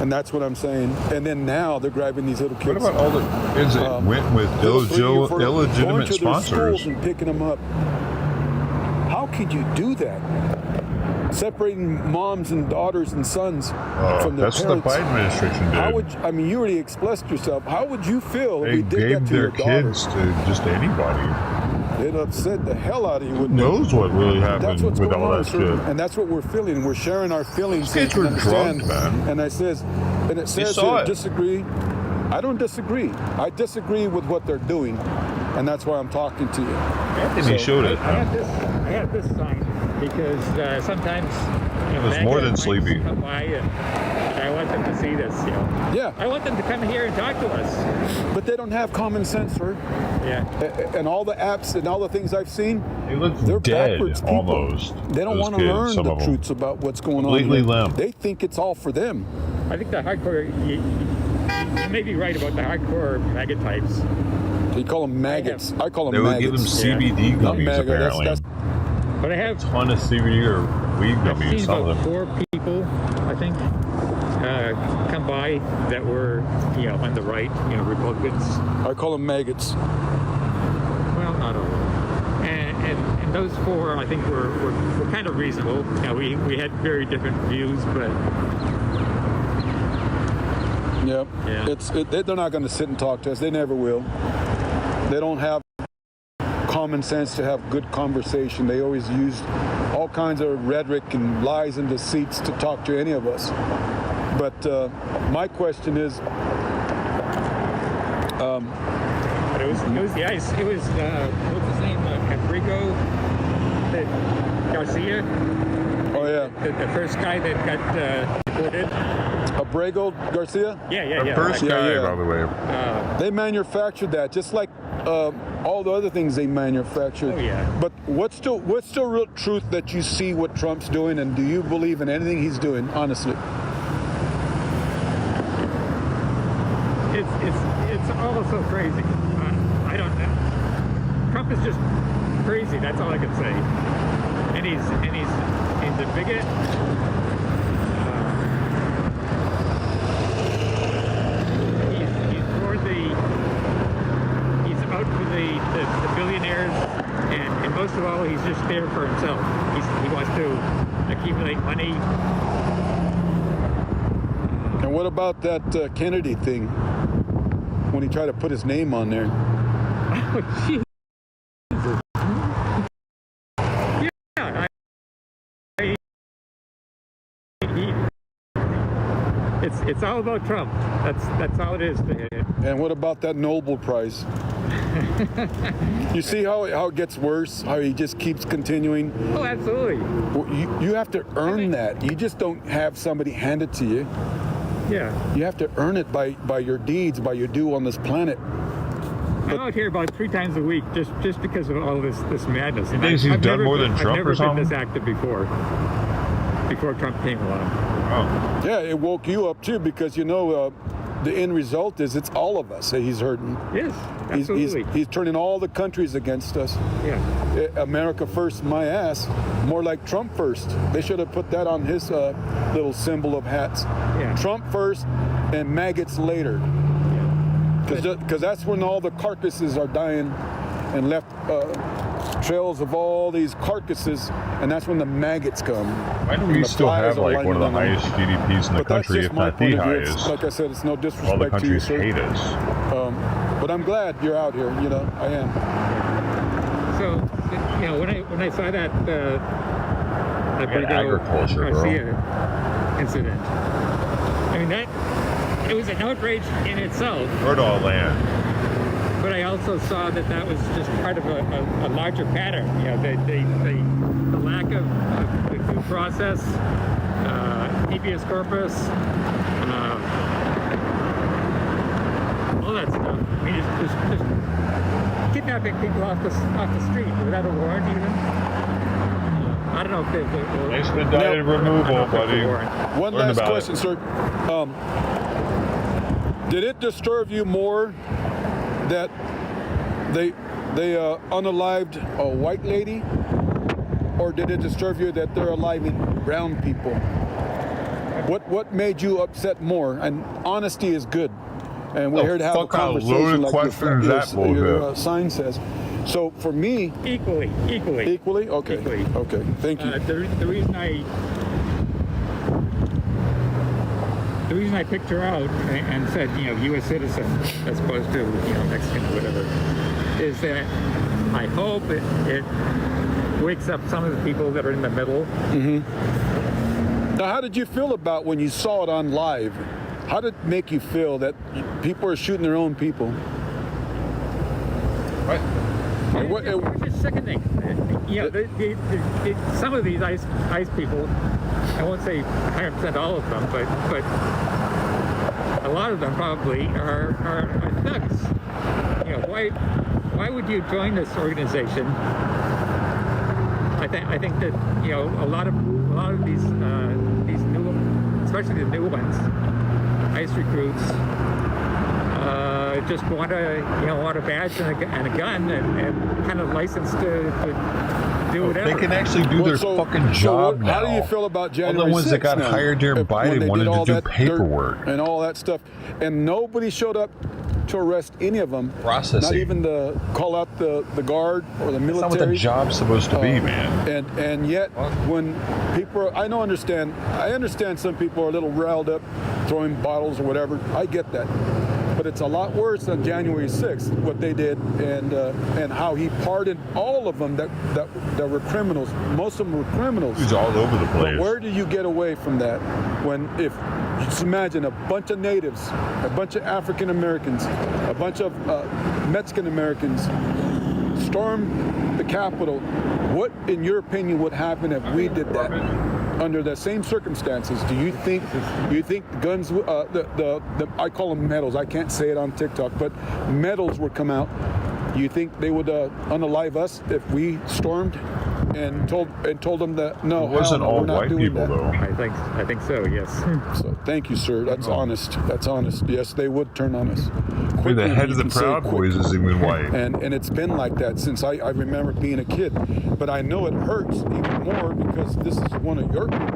and that's what I'm saying. And then now they're grabbing these little kids. What about all the kids that went with illegitimate sponsors and picking them up? How could you do that? Separating moms and daughters and sons from their that's parents. What the Biden administration did. How would I mean? You already expressed yourself. How would you feel if They we did gave that to their your daughter? kids to just anybody. It upset the hell out of you. Who knows what really happened with all that shit? And that's what we're feeling. We're sharing our feelings. These kids were drunk, man. And it says here, disagree. I don't disagree. I disagree with what they're doing, and that's why I'm talking to you. Anthony showed it. I had this sign. because sometimes It was more than sleepy. come by and I want them to see this. Yeah. I want them to come here and talk to us. But they don't have common sense, sir. Yeah. And all the apps and all the things I've seen, they're dead, backwards people. almost. They don't Those want to kids, learn some the of 'em. truths about what's going Completely on. limp. They think it's all for them. I think the hardcore, you may be right about the hardcore maggot types. You call them maggots. I call them They would maggots. give them CBD gummies, Maggot, apparently. But I have a ton of CBD or weed I've gummies, seen some of about them. 4 people, I think, come by that were, on the right, Republicans. I call them maggots. Well, not all of them. And those 4, I think, were kind of reasonable. We had very different views, but Yep. Yeah. They're not going to sit and talk to us. They never will. They don't have common sense to have good conversation. They always use all kinds of rhetoric and lies and deceits to talk to any of us. But my question is, but it was what's his name? Enrico Garcia. Oh yeah. The first guy that got deported. Abrego Garcia? Yeah. The first guy, by the way. They manufactured that, just like all the other things they manufactured. Oh yeah. But what's the real truth that you see what Trump's doing, and do you believe in anything he's doing, honestly? It's all so crazy. I don't know. Trump is just crazy. That's all I can say. And he's a bigot. He's out for the billionaires, and most of all, he's just there for himself. He wants to accumulate money. And what about that Kennedy thing, when he tried to put his name on there? Oh, Jesus. Yeah, it's all about Trump. That's all it is to him. And what about that Nobel Prize? You see how it gets worse, how he just keeps continuing? Oh, absolutely. You have to earn that. You just don't have somebody hand it to you. Yeah. You have to earn it by your deeds, by your due on this planet. I'm out here about 3 times a week just because of all this madness. You think he's done more than Trump or something? I've never been this active before Trump came along. Oh. Yeah, it woke you up too, because the end result is it's all of us that he's hurting. Yes, absolutely. He's turning all the countries against us. Yeah. America first, my ass. More like Trump first. They should have put that on his little symbol of hats. Yeah. Trump first and maggots later. Because that's when all the carcasses are dying and left trails of all these carcasses, and that's when the maggots come. Why do we still have like one of the highest GDPs in the country, if not the highest? Like I said, it's no disrespect all the countries to you, hate us. But I'm glad you're out here. I am. So, when I saw that agriculture, Garcia incident, I mean it was an outrage in itself. Fertile land. But I also saw that was just part of a larger pattern. The lack of the due process, habeas corpus, all that stuff. I mean, just kidnapping people off the street without a warrant, even. I don't know if they expedited removal, buddy. One last question, sir. Did it disturb you more that they unalived a white lady, or did it disturb you that they're aliving brown people? What made you upset more? And honesty is good, and we're here to have a conversation like your sign says. So for me, equally. Okay. Equally. Okay. Thank you. The reason I picked her out and said, U.S. citizen as opposed to, Mexican or whatever, is that I hope it wakes up some of the people that are in the middle. Mm-hmm. Now, how did you feel about when you saw it on live? How did it make you feel that people are shooting their own people? It's just sickening. some of these ICE people, I won't say 100% all of them, but a lot of them probably are thugs. Why would you join this organization? I think that a lot of these new, especially the new ones, ICE recruits, just want a badge and a gun and kind of license to do whatever. They can actually do their fucking job now. How do you feel about January 6th? All the ones that got hired during Biden wanted to do paperwork and all that stuff, and nobody showed up to arrest any of them. Processing. Not even to call out the guard or the military. That's not what the job's supposed to be, man. And yet, when people, I understand some people are a little riled up, throwing bottles or whatever. I get that. But it's a lot worse than January 6th, what they did, and how he pardoned all of them that were criminals. Most of them were criminals. He's all over the place. But where do you get away from that? When, if just imagine a bunch of natives, a bunch of African Americans, a bunch of Mexican Americans storm the Capitol. What, in your opinion, would happen if we did that? Under the same circumstances, do you think guns, I call them medals, I can't say it on TikTok, but medals would come out? You think they would unalive us if we stormed and told them that no, it wasn't all we're not white doing people that. though. I think so. Yes. So thank you, sir. That's honest. That's honest. Yes, they would turn on us. Quickly, the head of the Proud Boys is even white. And it's been like that since I remember being a kid. But I know it hurts even more because this is one of your people.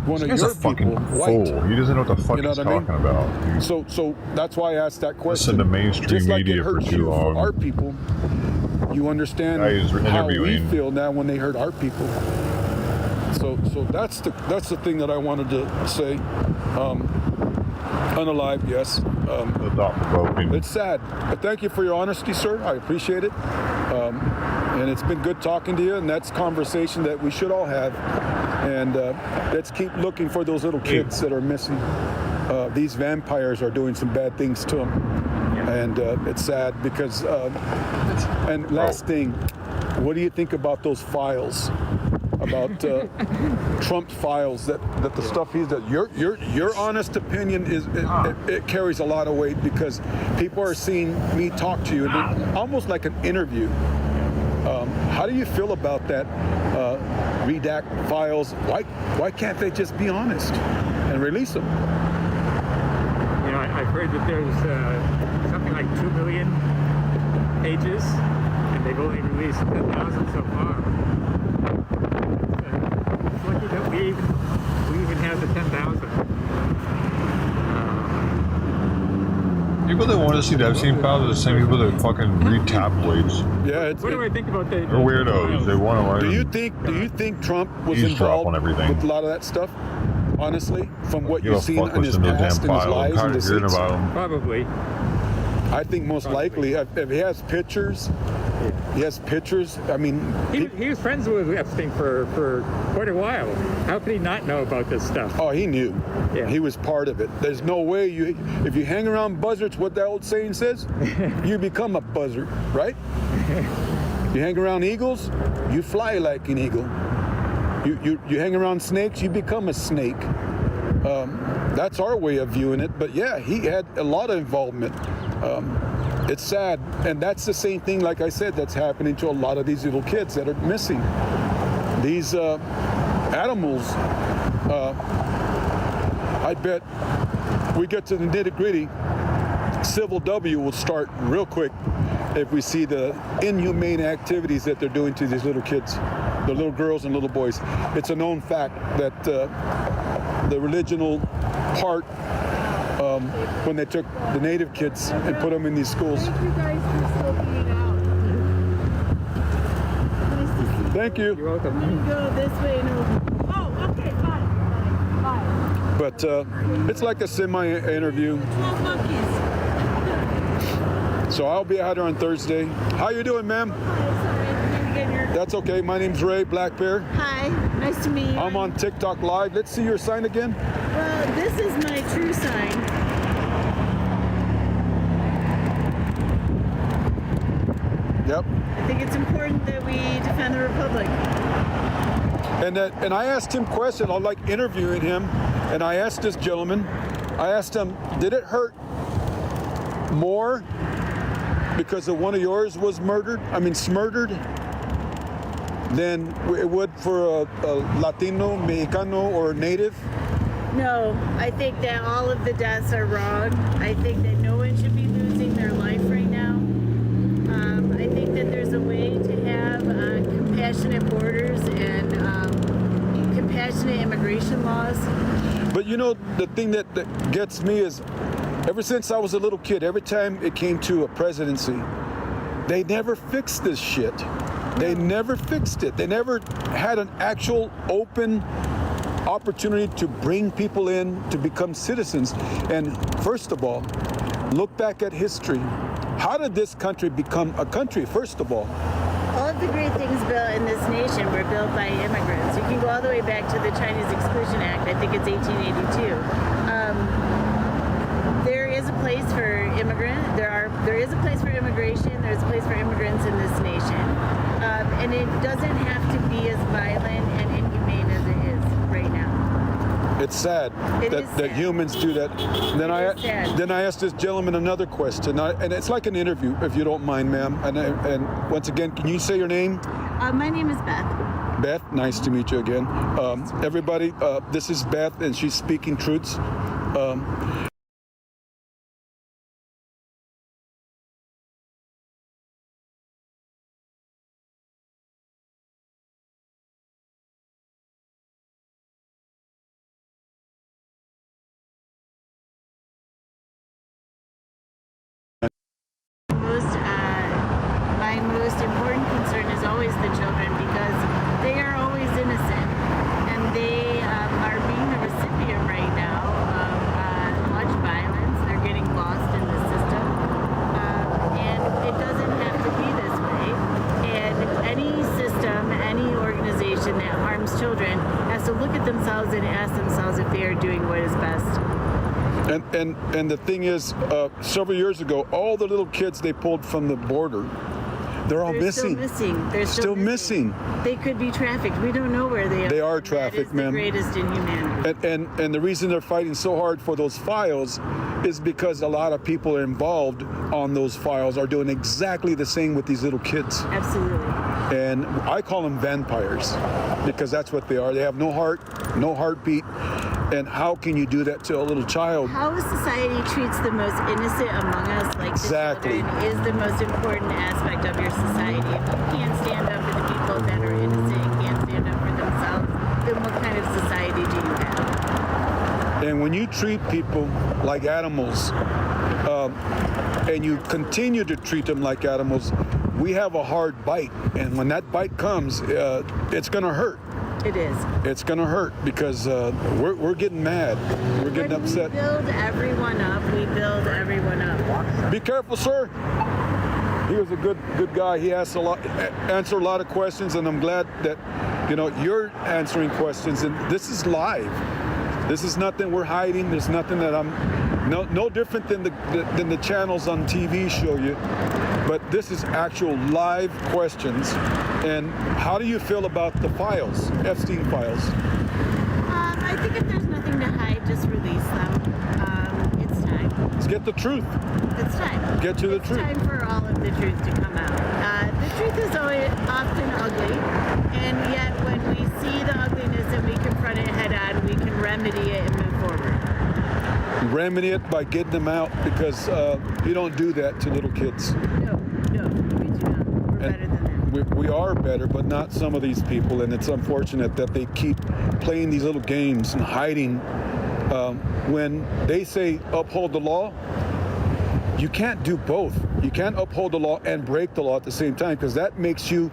One of your fucking people, fool. white. He doesn't know what the fuck he's talking about. Dude. So that's why I asked that question. Listen to mainstream Just like media it for hurts too you long. For our people, you understand how we feel now when they hurt our people. So that's the thing that I wanted to say. Unalive, yes. It's sad, but thank you for your honesty, sir. I appreciate it. And it's been good talking to you, and that's conversation that we should all have. And let's keep looking for those little kids that are missing. These vampires are doing some bad things to them. And it's sad because, and last thing, what do you think about those files? About Trump's files, that the stuff he's that your honest opinion is it carries a lot of weight because people are seeing me talk to you almost like an interview. How do you feel about that redact files? Why can't they just be honest and release them? I've heard that there's something like 2 million pages, and they've only released 10,000 so far. It's lucky that we even have the 10,000. People that want to see the Epstein files are the same people that fucking read tabloids. Yeah, what do I think about that? They're weirdos. They want to learn. Do you think Trump was eavesdrop involved on everything. with a lot of that stuff? Honestly, from what Give you've a seen fuck in his listen to past damn and his file. I'm lies and tired of hearing deceits? about them. Probably. I think most likely, if he has pictures, he has pictures. I mean, he was friends with Epstein for quite a while. How could he not know about this stuff? Oh, he knew. Yeah. He was part of it. There's no way if you hang around buzzards, what that old saying says, you become a buzzard, right? You hang around eagles, you fly like an eagle. You hang around snakes, you become a snake. That's our way of viewing it. But yeah, he had a lot of involvement. It's sad, and that's the same thing, like I said, that's happening to a lot of these little kids that are missing. These animals, I bet we get to the nitty-gritty, Civil W will start real quick if we see the inhumane activities that they're doing to these little kids, the little girls and little boys. It's a known fact that the religional part, when they took the native kids and put them in these schools. Thank you guys for still being out. Thank you. You're welcome. I'm going to go this way and over. Oh, okay, bye. Bye. But it's like a semi-interview. 12 monkeys. So I'll be out here on Thursday. How you doing, ma'am? That's okay. My name's Ray, Black Bear. Hi, nice to meet you. I'm on TikTok Live. Let's see your sign again. Well, this is my true sign. Yep. I think it's important that we defend the Republic. And I asked him questions. I like interviewing him, and I asked this gentleman, I asked him, did it hurt more because one of yours was smurdered, than it would for a Latino, Mexicano, or Native? No, I think that all of the deaths are wrong. I think that no one should be losing their life right now. I think that there's a way to have compassionate borders and compassionate immigration laws. But you know, the thing that gets me is, ever since I was a little kid, every time it came to a presidency, they never fixed this shit. They never fixed it. They never had an actual open opportunity to bring people in to become citizens. And first of all, look back at history. How did this country become a country, first of all? All of the great things built in this nation were built by immigrants. You can go all the way back to the Chinese Exclusion Act. I think it's 1882. There is a place for there is a place for immigration. There's a place for immigrants in this nation, and it doesn't have to be as violent and inhumane as it is right now. It's sad that humans do that. And then I asked this gentleman another question, and it's like an interview, if you don't mind, ma'am. And once again, can you say your name? My name is Beth. Beth, nice to meet you again. Everybody, this is Beth, and she's speaking truths. My most important concern is always the children, because they are always innocent, and they are being the recipient right now of much violence. They're getting lost in the system, and it doesn't have to be this way. And any system, any organization that harms children has to look at themselves and ask themselves if they are doing what is best. And the thing is, several years ago, all the little kids they pulled from the border, they're missing. They're still missing. They could be trafficked. We don't know where they are. They are trafficked, man. The greatest inhumanity. And the reason they're fighting so hard for those files is because a lot of people involved on those files are doing exactly the same with these little kids. Absolutely. And I call them vampires, because that's what they are. They have no heart, no heartbeat. And how can you do that to a little child? How society treats the most innocent among us, like exactly, the children, is the most important aspect of your society. If you can't stand up for the people that are innocent and can't stand up for themselves, then what kind of society do you have? And when you treat people like animals, and you continue to treat them like animals, we have a hard bite. And when that bite comes, it's going to hurt. It is. It's going to hurt, because we're getting mad. We're getting upset. We build everyone up. We build everyone up. Be careful, sir. He was a good guy. He answered a lot of questions, and I'm glad that you're answering questions. And this is live. This is nothing we're hiding. There's nothing that I'm no different than the channels on TV show you. But this is actual live questions. And how do you feel about the files, Epstein files? I think if there's nothing to hide, just release them. It's time. Let's get the truth. It's time. Get to the truth. It's time for all of the truth to come out. The truth is always often ugly, and yet when we see the ugliness and we confront it head on, we can remedy it and move forward. Remedy it by getting them out, because you don't do that to little kids. No, we do not. We're better than that. We are better, but not some of these people, and it's unfortunate that they keep playing these little games and hiding. When they say uphold the law, you can't do both. You can't uphold the law and break the law at the same time, because that makes you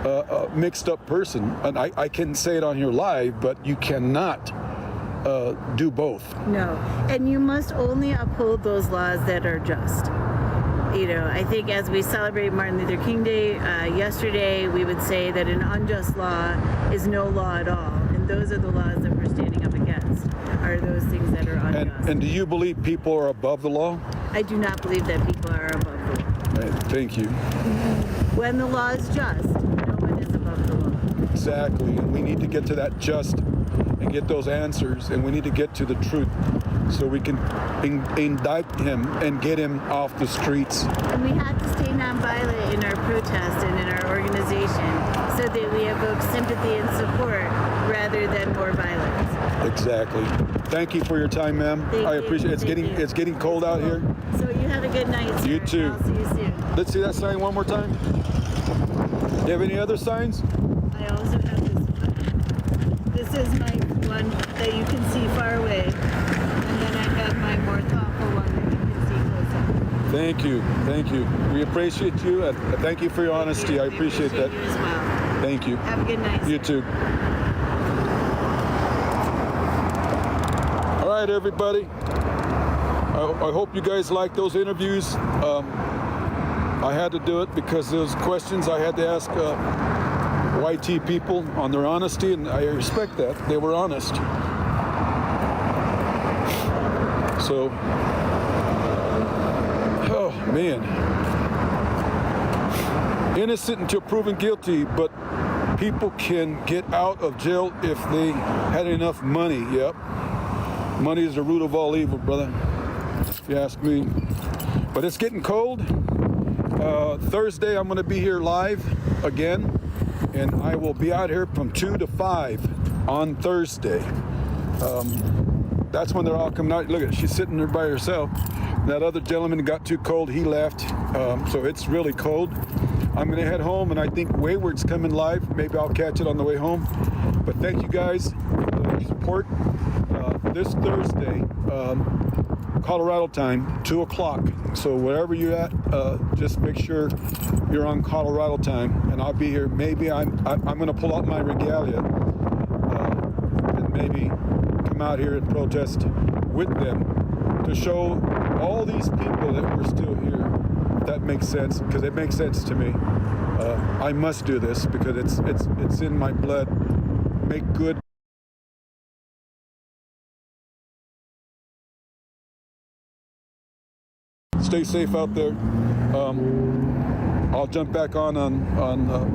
a mixed up person. And I can say it on here live, but you cannot do both. No, and you must only uphold those laws that are just. I think as we celebrate Martin Luther King Day yesterday, we would say that an unjust law is no law at all. And those are the laws that we're standing up against, are those things that are unjust. And do you believe people are above the law? I do not believe that people are above the law. Thank you. When the law is just, no one is above the law. Exactly, and we need to get to that just and get those answers, and we need to get to the truth so we can indict him and get him off the streets. And we have to stay nonviolent in our protest and in our organization so that we evoke sympathy and support rather than more violence. Exactly. Thank you for your time, ma'am. I appreciate it. It's getting cold out here. So you have a good night, sir. You too. I'll see you soon. Let's see that sign one more time. Do you have any other signs? I also have this one. This is my one that you can see far away. And then I have my more thoughtful one that you can see closer. Thank you. Thank you. We appreciate you. Thank you for your honesty. I appreciate that. You as well. Thank you. Have a good night, sir. You too. All right, everybody. I hope you guys like those interviews. I had to do it because those questions I had to ask YT people on their honesty, and I respect that. They were honest. So, oh man. Innocent until proven guilty, but people can get out of jail if they had enough money. Yep. Money is the root of all evil, brother, if you ask me. But it's getting cold. Thursday, I'm going to be here live again, and I will be out here from 2 to 5 on Thursday. That's when they're all coming out. Look at her, she's sitting there by herself. That other gentleman got too cold, he left. So it's really cold. I'm going to head home, and I think Wayward's coming live. Maybe I'll catch it on the way home. But thank you guys for your support. This Thursday, Colorado time, 2 o'clock. So wherever you're at, just make sure you're on Colorado time, and I'll be here. Maybe I'm going to pull out my regalia and maybe come out here and protest with them to show all these people that we're still here. If that makes sense, because it makes sense to me. I must do this because it's in my blood. Make good. Stay safe out there. I'll jump back on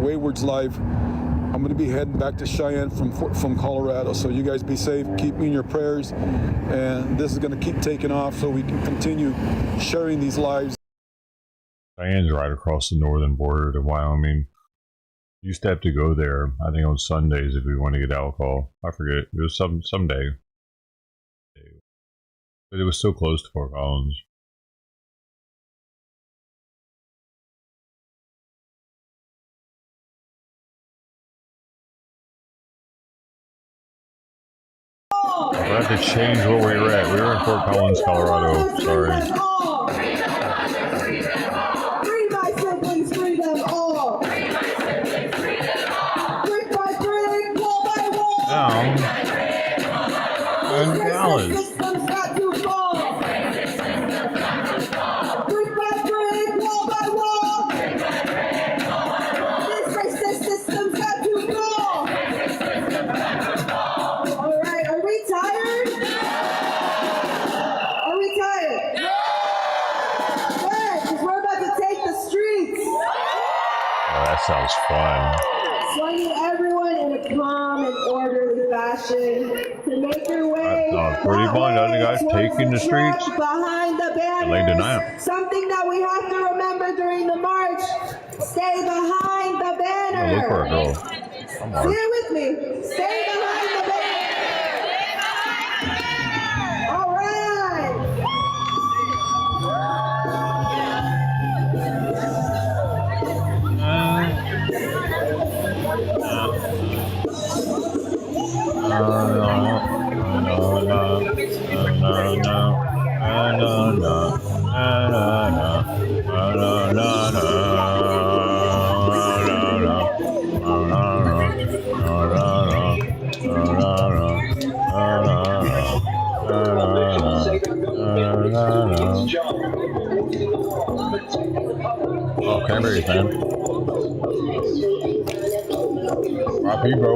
Wayward's live. I'm going to be heading back to Cheyenne from Colorado. So you guys be safe. Keep me in your prayers. And this is going to keep taking off so we can continue sharing these lives. Cheyenne's right across the northern border to Wyoming. You used to have to go there, I think on Sundays if we want to get alcohol. I forget. It was some day. But it was so close to Fort Collins. I have to change where we were at. We were in Fort Collins, Colorado. Sorry. Free my siblings, free them all. Brick by brick, wall by wall. Down. And Dallas. Systems got to fall. Brick by brick, wall by wall. This racist system's got to fall. All right, are we tired? Are we tired? Good, because we're about to take the streets. Oh, that sounds fun. So I need everyone in a calm and orderly fashion to make your way. That sounds pretty fun, doesn't it, guys? Taking the streets. Behind the Late banners. tonight. Something that we have to remember during the march. Stay behind the banner. Yeah, look for a girl. Come on. Say it with me. Stay behind the banner. All right. Oh, Cranberries, man. RP, bro.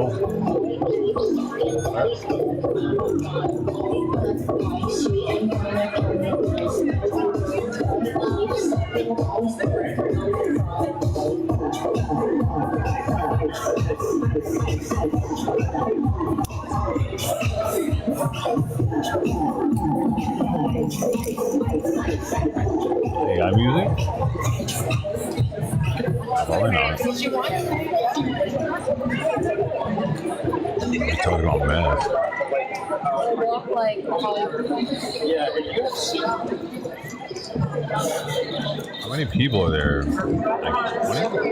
Hey, I'm music? Probably not. We're talking about meth. How many people are there? Like 20?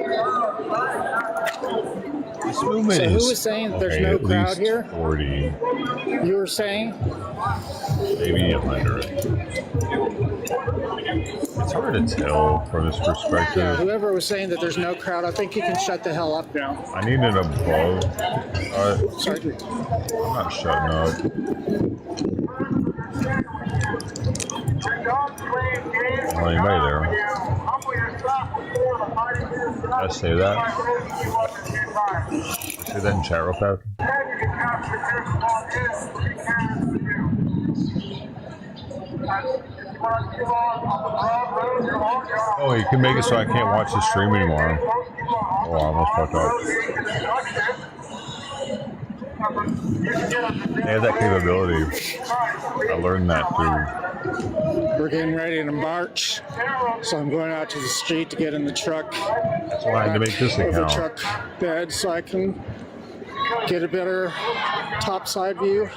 This movement So is who was saying that there's no at crowd least here? 40, You were saying? maybe 100. It's hard to tell from this Yeah, perspective. whoever was saying that there's no crowd, I think you can shut the hell up now. I need it above. Sorry. I'm not shutting up. Oh, anybody there? Did I say that? Say that in chat real fast. Oh, you can make it so I can't watch the stream anymore. Oh, I almost fucked up. They have that capability. I learned that through. We're getting ready to march, so I'm going out to the street to get in the truck. That's why I had to make this The account. truck bed so I can get a better topside view.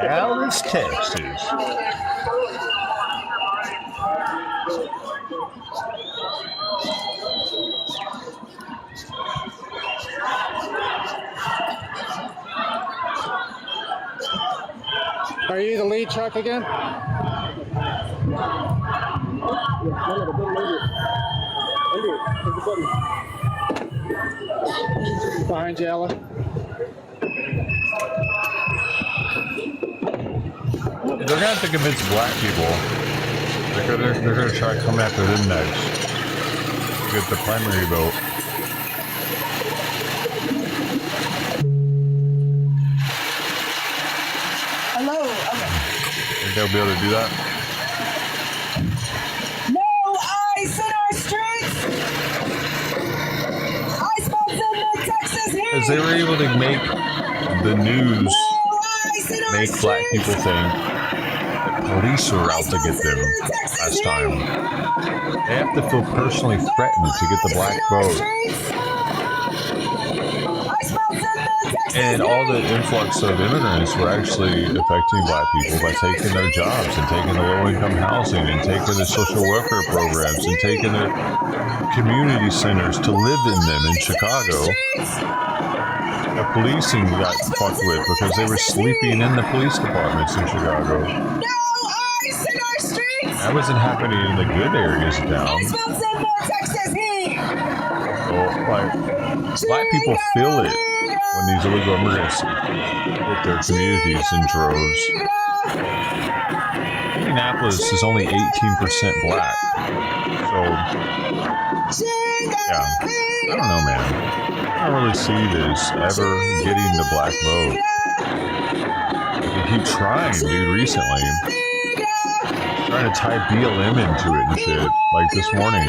Dallas, Texas. Are you the lead truck again? Behind you, Ella. They're gonna have to convince black people. They're gonna try to come after them next. To get the primary vote. Hello. Okay. Think they'll be able to do that? No ice in our streets. Ice bombs in the Texas heat. Because they were able to make the news make black people think the police were out to get them last time. They have to feel personally threatened to get the black vote. And all the influx of immigrants were actually affecting black people by taking their jobs and taking the low-income housing and taking the social welfare programs and taking their community centers to live in them in Chicago. The policing got fucked with because they were sleeping in the police departments in Chicago. That wasn't happening in the good areas of town. Well, black people feel it when these illegal immigrants hit their communities in droves. Minneapolis is only 18% black. So, yeah. I don't know, man. I don't really see this ever getting the black vote. They keep trying, dude, recently. Trying to tie BLM into it and shit, like this morning.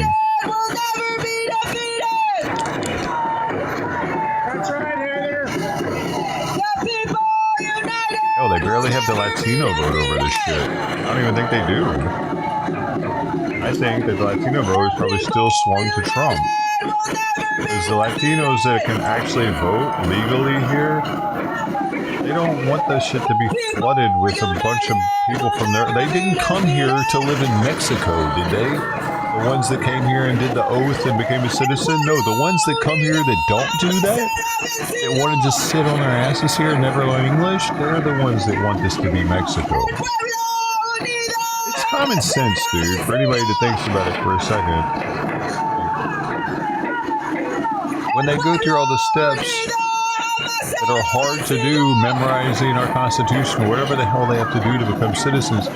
Oh, they barely have the Latino vote over this shit. I don't even think they do. I think that the Latino vote is probably still swung to Trump. Because the Latinos that can actually vote legally here, they don't want that shit to be flooded with a bunch of people from there. They didn't come here to live in Mexico, did they? The ones that came here and did the oath and became a citizen? No, the ones that come here that don't do that, that want to just sit on their asses here and never learn English, they're the ones that want this to be Mexico. It's common sense, dude, for anybody that thinks about it for a second. When they go through all the steps that are hard to do, memorizing our Constitution, or whatever the hell they have to do to become citizens.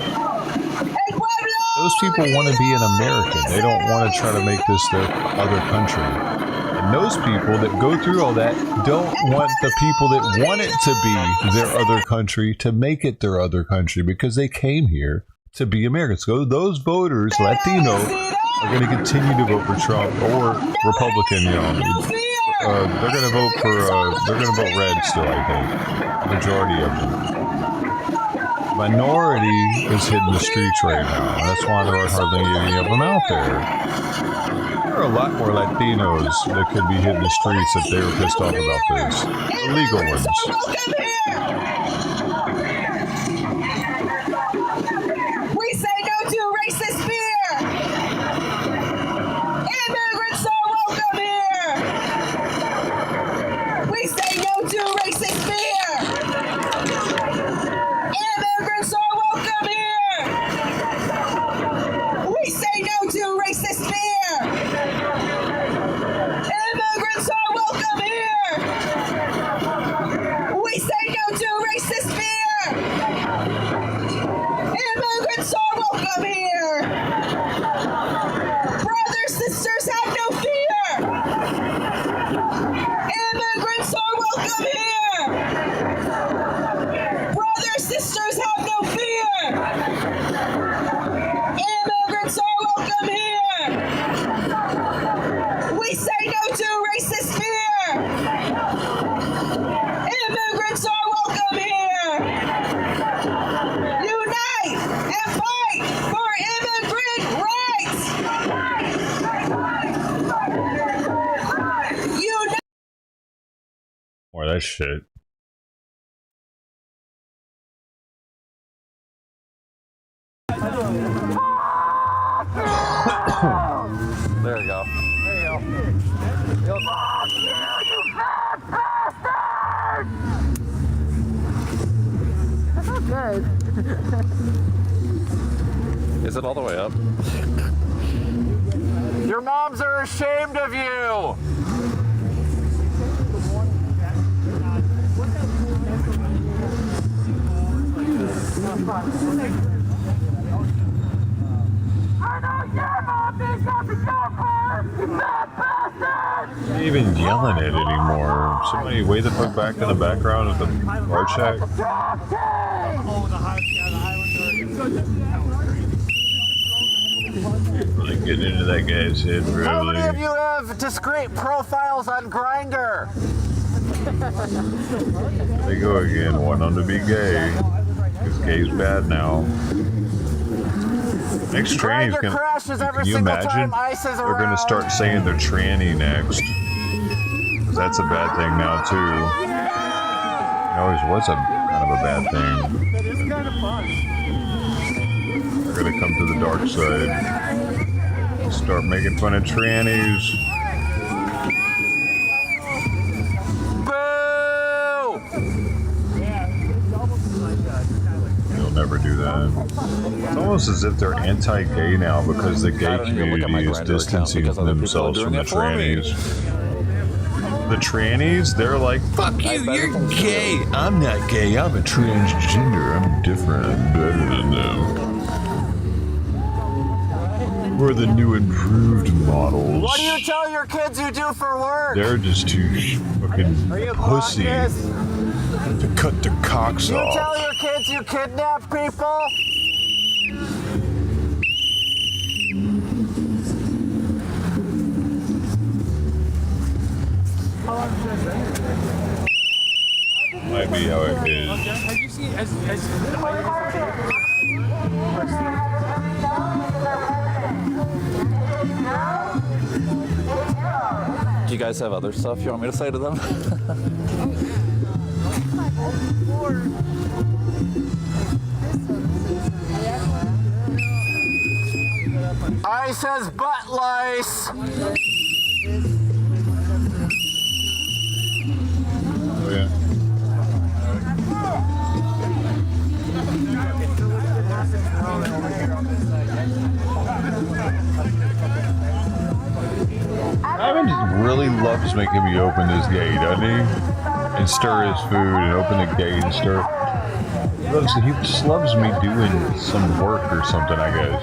Those people want to be an American. They don't want to try to make this their other country. And those people that go through all that don't want the people that want it to be their other country to make it their other country, because they came here to be Americans. So those voters, Latino, are going to continue to vote for Trump or Republican. They're going to vote red still, I think. Majority of them. Minority is hitting the streets right now. That's why there are hardly any of them out there. There are a lot more Latinos that could be hitting the streets if they were pissed off about this. The legal ones. We say no to racist fear. Immigrants are welcome here. We say no to racist fear. Immigrants are welcome here. We say no to racist fear. Immigrants are welcome here. We say no to racist fear. Immigrants are welcome here. Brothers, sisters, have no fear. Immigrants are welcome here. Brothers, sisters, have no fear. Immigrants are welcome here. We say no to racist fear. Immigrants are welcome here. Unite and fight for immigrant rights. Unite. More of that shit. There you go. There you go. That's not good. Is it all the way up? Your moms are ashamed of you! Not even yelling at it anymore. Somebody way the fuck back in the background of the bar shack. Really getting into that guy's head, really. How many of you have discrete profiles on Grindr? There they go again, wanting them to be gay. Because gay's bad now. Next tranny's gonna. Can you imagine? They're gonna start saying they're tranny next. Because that's a bad thing now too. It always was a kind of a bad thing. That is kind of fun. They're gonna come to the dark side. Start making fun of trannies. They'll never do that. It's almost as if they're anti-gay now because the gay community is distancing themselves from the trannies. The trannies, they're like, fuck you, you're gay. I'm not gay, I'm a transgender. I'm different, I'm better than them. We're the new improved models. What do you tell your kids you do for work? They're just too fucking pussy to cut their cocks You off. tell your kids you kidnap people? Might be how it is. Have you seen Do you guys have other stuff you want me to say to them? I says butt lice. Oh yeah. Ivan just really loves making me open this gate, doesn't he? and stir his food and open the gate and stir. He loves me doing some work or something, I guess.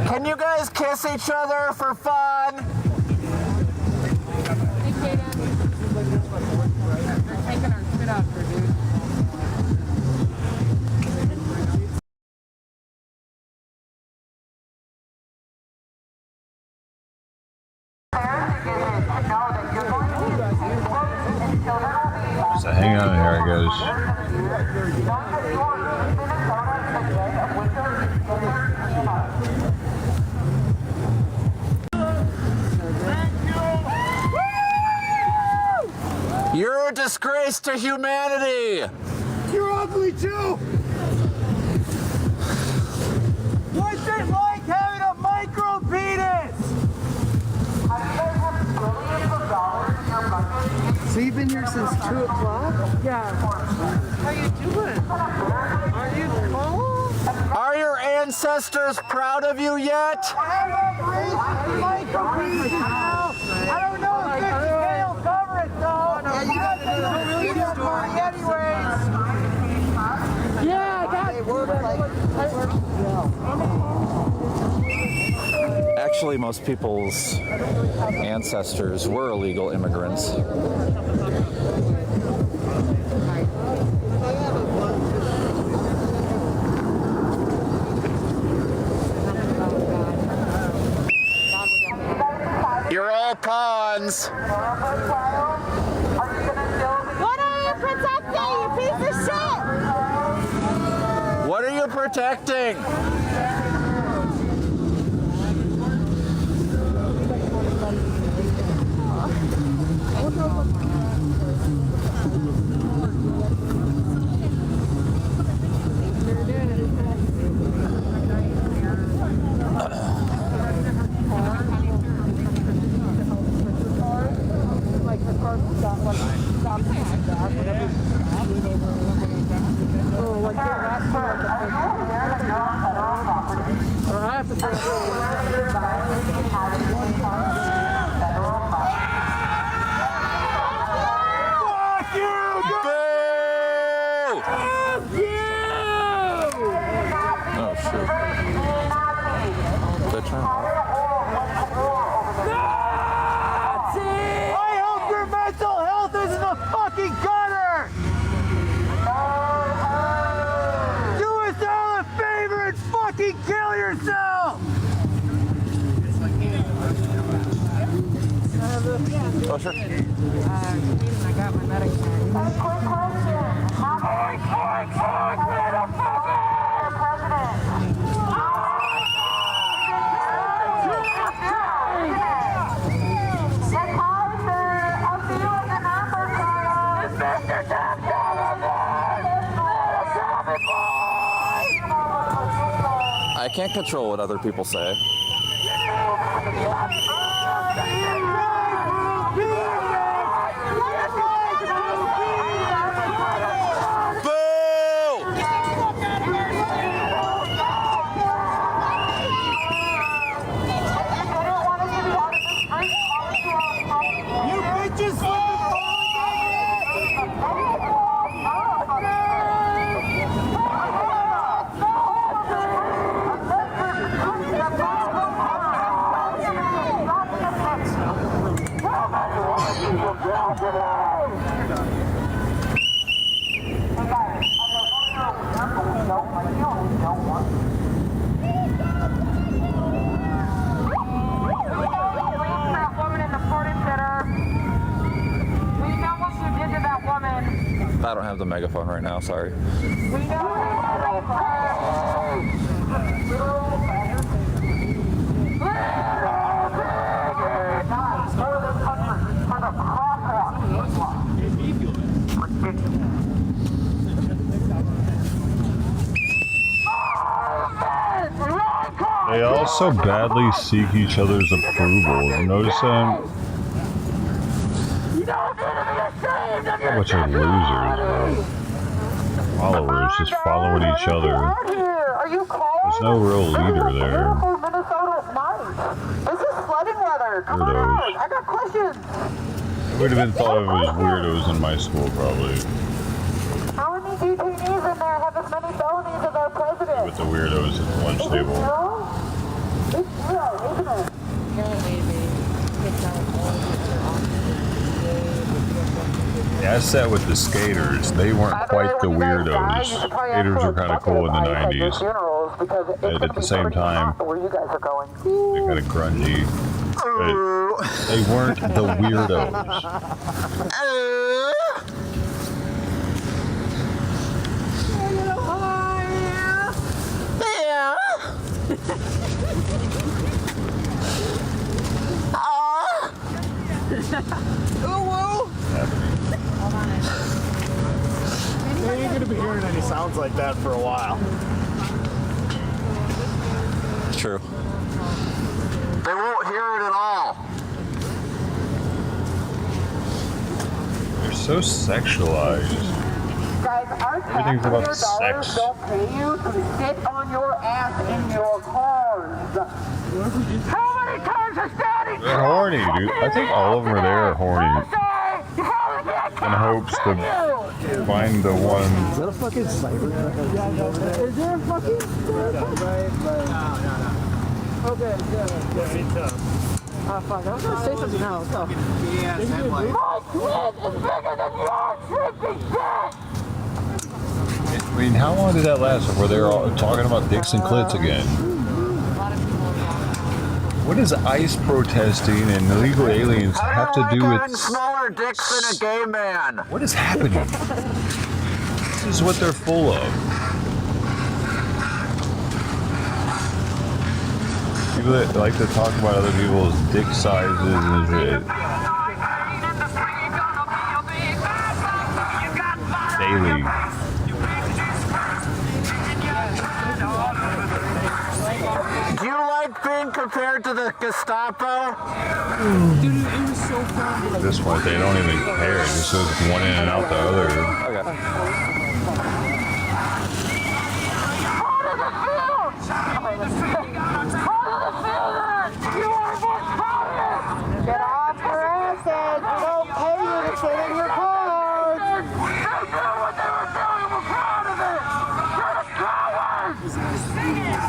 Can you guys kiss each other for fun? Taking our spit out there, dude. So hang on here, I guess. You're a disgrace to humanity! You're ugly too! What's it like having a micro penis? So you've been here since 2 o'clock? Yeah. How you doing? Are you cold? Are your ancestors proud of you yet? I don't know if 50K will cover it though. You guys are really good money anyways. Yeah, I got it. Actually, most people's ancestors were illegal immigrants. You're all pawns. What are you protecting, you piece of shit? What are you protecting? Oh, sure. I got my I can't control what other people say. I don't have the megaphone right now, sorry. They all so badly seek each other's approval. You notice that? A bunch of losers, bro. Followers just following each other. There's no real leader there. Minnesota is nice. This is sledding weather. Come on out. I got questions. would have been thought of as weirdos in my school, probably. How many detainees in there have as many felonies as our president? With the weirdos at the lunch table. It's zero, isn't it? Yeah, I sat with the skaters. They weren't quite the weirdos. Skaters were kind of cool in the 90s. But at the same time, they're kind of grungy. But they weren't the weirdos. They ain't gonna be hearing any sounds like that for a while. True. They won't hear it at all. They're so sexualized. Guys, our Everything's about taxpayer dollars sex. don't pay you to sit on your ass in your cars. How many times has Daddy They're horny, dude. I think all of them are there are horny. In hopes to find the one. Is that a fucking sniper? Is there a fucking sniper? Okay, good. Oh, fuck. I was gonna say something else. Oh. My clit is bigger than your freaking dick! I mean, how long did that last before they were all talking about dicks and clits again? What does ICE protesting and illegal aliens have to do with... Smaller dicks than a gay man. What is happening? This is what they're full of. People that like to talk about other people's dick sizes and shit. Daily. Do you like being compared to the Gestapo? Dude, it was so fun. At this point, they don't even care. It just goes one in and out the other. Get off your asses! We don't pay you to sit in your cars! They knew what they were doing! We're proud of it! You're the cowards!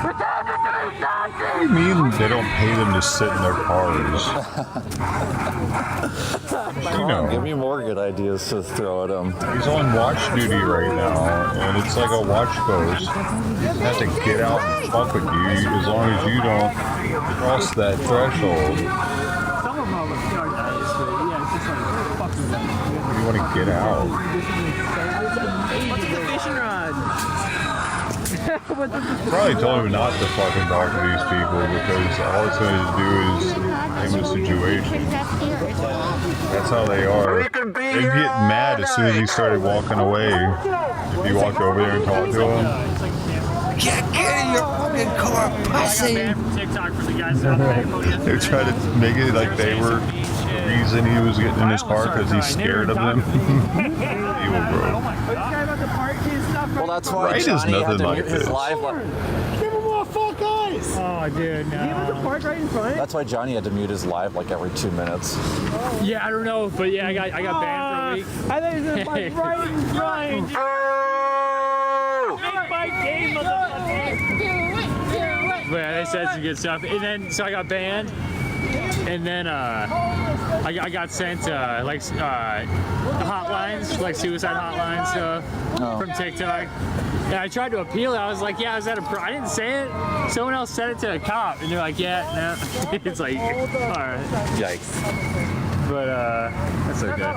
Pretending to be Nazis! What do you mean they don't pay them to sit in their cars? You know. Give me more good ideas to throw at him. He's on watch duty right now, and it's like a watch post. He doesn't have to get out and fuck with you as long as you don't cross that threshold. Some of them are nice, but yeah, it's just like, fuck them. You want to get out. What's the fishing rod? Probably told him not to fucking talk to these people because all it's going to do is end the situation. That's how they are. They'd get mad as soon as he started walking away. If you walked over there and talked to him. Get in your fucking car, pussy! They're trying to make it like they were the reason he was getting in his car because he's scared of them. Evil, bro. Well, that's why Right is Johnny had nothing to like mute his this. live. Give him more fuck eyes! Oh, dude, no. He was the park right in front. That's why Johnny had to mute his live like every 2 minutes. Yeah, I don't know, but yeah, I got banned for a week. I think he's like right in front. Make my game, motherfucker! But yeah, they said some good stuff. And then, so I got banned. And then I got sent hotlines, like suicide hotline stuff from TikTok. And I tried to appeal it. I was like, yeah, I was at I didn't say it. Someone else said it to a cop. And they're like, yeah, no. It's like, all right. Yikes. But that's okay.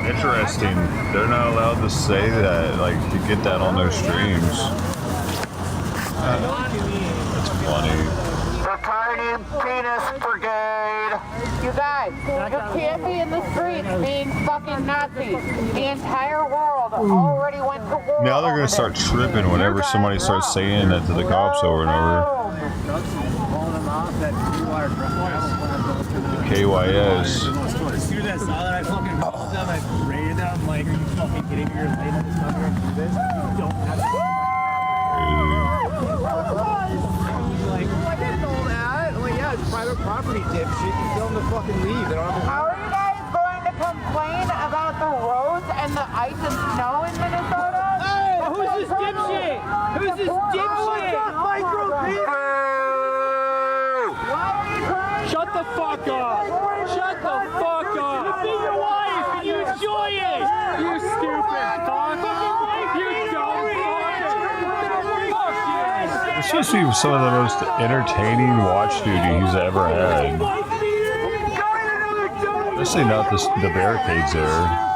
Interesting. They're not allowed to say that, like, to get that on their streams. That's funny. The Tiny Penis Brigade! You guys, you can't be in the streets being fucking Nazis. The entire world already went to war. Now they're gonna start tripping whenever somebody starts saying that to the cops over and over. The KYS. As soon as I saw that, I fucking called them, I rated them, like, are you fucking kidding me? You're late on this motherfucker. You don't have to. Like, I didn't know that. I'm like, yeah, it's private property, dipshit. You tell them to fucking leave. They don't have to. How are you guys going and the ice and snow in Minnesota. Hey, who's this dipshit? Who's this dipshit? Shut the fuck up! Shut the fuck up! You beat your wife and you enjoy it! You stupid fuck! You dumb fuck! This must be some of the most entertaining watch duty he's ever had. Especially not the barricades there.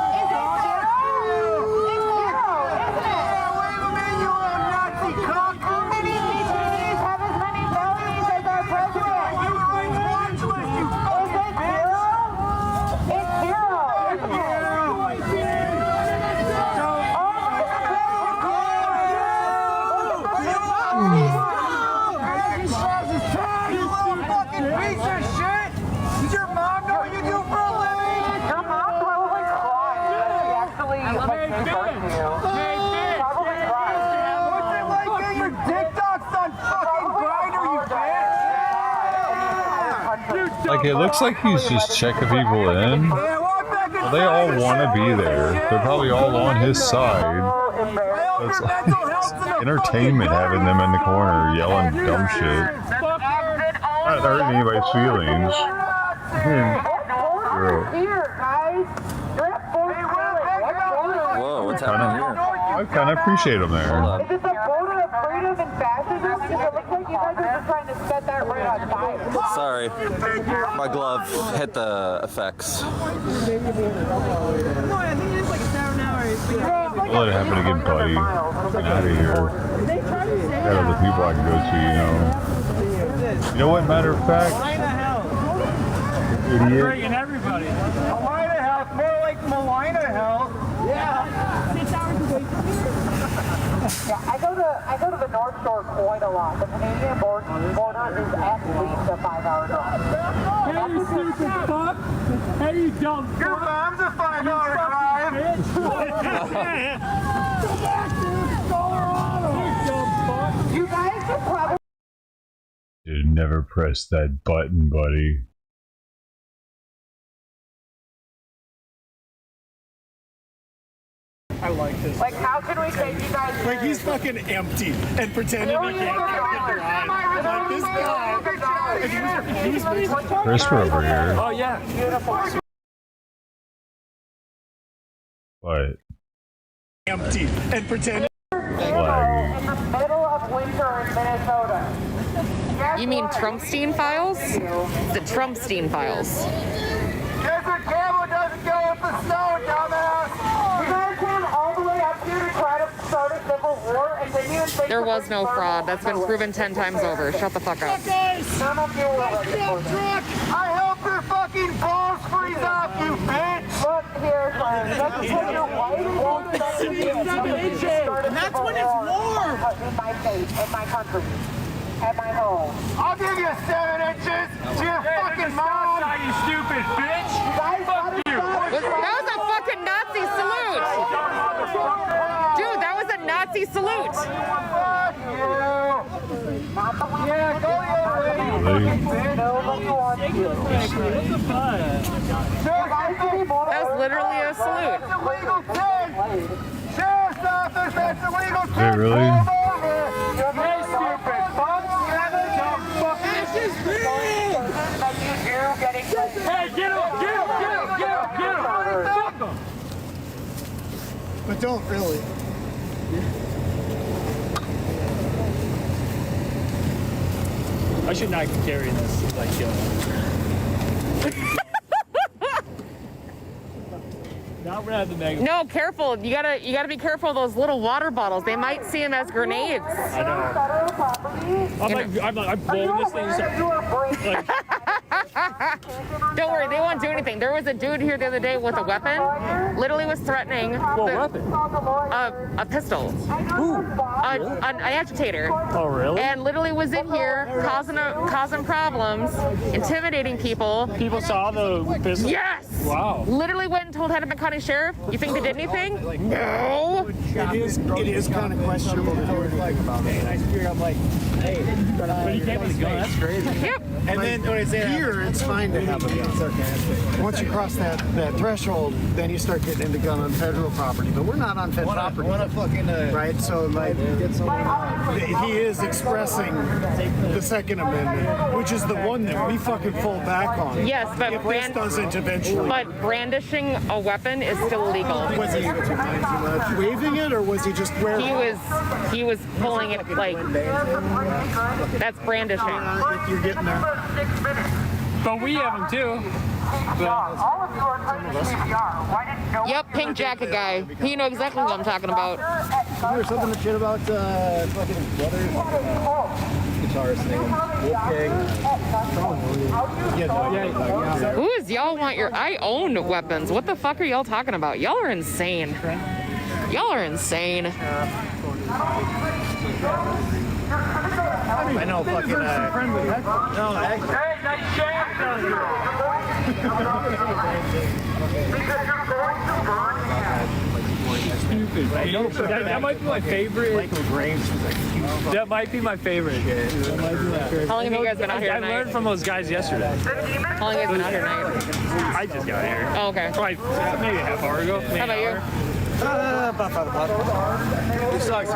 Like, it looks like he's just checking people in. Well, they all want to be there. They're probably all on his side. It's like entertainment having them in the corner yelling dumb shit. Not hurting anybody's feelings. Whoa, what's happening here? I kind of appreciate him there. Is this a border of freedom and fascism? Because it looks like you guys are just trying to set that right on fire. Sorry, my glove hit the effects. I'll let it happen again, buddy. Get out of here. Got other people I can go to, you know. You know what, matter of fact? Idiot. Bringing everybody. Malina Health, more like Malina Health. Yeah. 6 hours away. Yeah, I go to the North Shore quite a lot. The Canadian border is at least a 5-hour drive. Hey, you stupid fuck! Hey, you dumb fuck! Your mom's a 5-hour drive! Go back to Colorado! You dumb fuck! You guys should probably... You never press that button, buddy. I like this. Like, how can we take you guys... Like, he's fucking empty and pretending he can't fucking drive. Like, this guy... Crisper over here. Oh, yeah. What? Empty and pretending... Flag. In the middle of winter in Minnesota. You mean Trumpstein files? The Trumpstein files. Desert Camel doesn't go with the snow, dumbass! You guys came all the way up here to try to start a civil war and didn't even think... There was no fraud. That's been proven 10 times over. Shut the fuck up. None of you were ready for that. I hope your fucking balls freeze up, you bitch! Look here, friends. That's because your wife won't let you in. And that's when it's warm! In my state, in my country, at my home. I'll give you 7 inches to your fucking mom! You stupid bitch! Fuck you! That was a fucking Nazi salute! Dude, that was a Nazi salute! Fuck you! Yeah, go the other way! Nobody wants you. What the fuck? That was literally a salute. That's illegal thing! Sheriff's office, that's illegal thing! Is it really? Hey, stupid fuck! This is big! Hey, get him! Fuck him! But don't really. I should not carry this. Like, now we're at the mega. No, careful. You gotta be careful of those little water bottles. They might see them as grenades. I know. I'm blowing this thing. Don't worry, they won't do anything. There was a dude here the other day with a weapon. Literally was threatening. A pistol. Who? An agitator. Oh, really? And literally was in here causing problems, intimidating people. People saw the pistol? Yes! Wow. Literally went and told Hennepin County Sheriff. You think they did anything? No! it is kind of questionable to do anything about it. And I figured, I'm like, hey, but you can't with a gun. That's crazy. Yep. And then when I say here, it's fine to have a gun. Once you cross that threshold, then you start getting into gun on federal property. But we're not on federal property. Right? So like, he is expressing the Second Amendment, which is the one that we fucking fall back on. Yes, but if this doesn't eventually. But brandishing a weapon is still illegal. Was he waving it, or was he just wearing? He was pulling it like that's brandishing. If you're getting there. But we have them too. Yep, pink jacket guy. You know exactly what I'm talking about. There's something to shit about fucking brothers. Guitarist name. Wolfgang. Who is y'all want your? I own weapons. What the fuck are y'all talking about? Y'all are insane. Y'all are insane. I know fucking no, actually. Hey, nice jam down You know, that might be my favorite. That might be my favorite. How long have you guys been out here I tonight? learned from those guys yesterday. How long have you guys been out here tonight? I just got here. Oh, okay. Probably maybe a half hour ago. How about you? About 5 o'clock.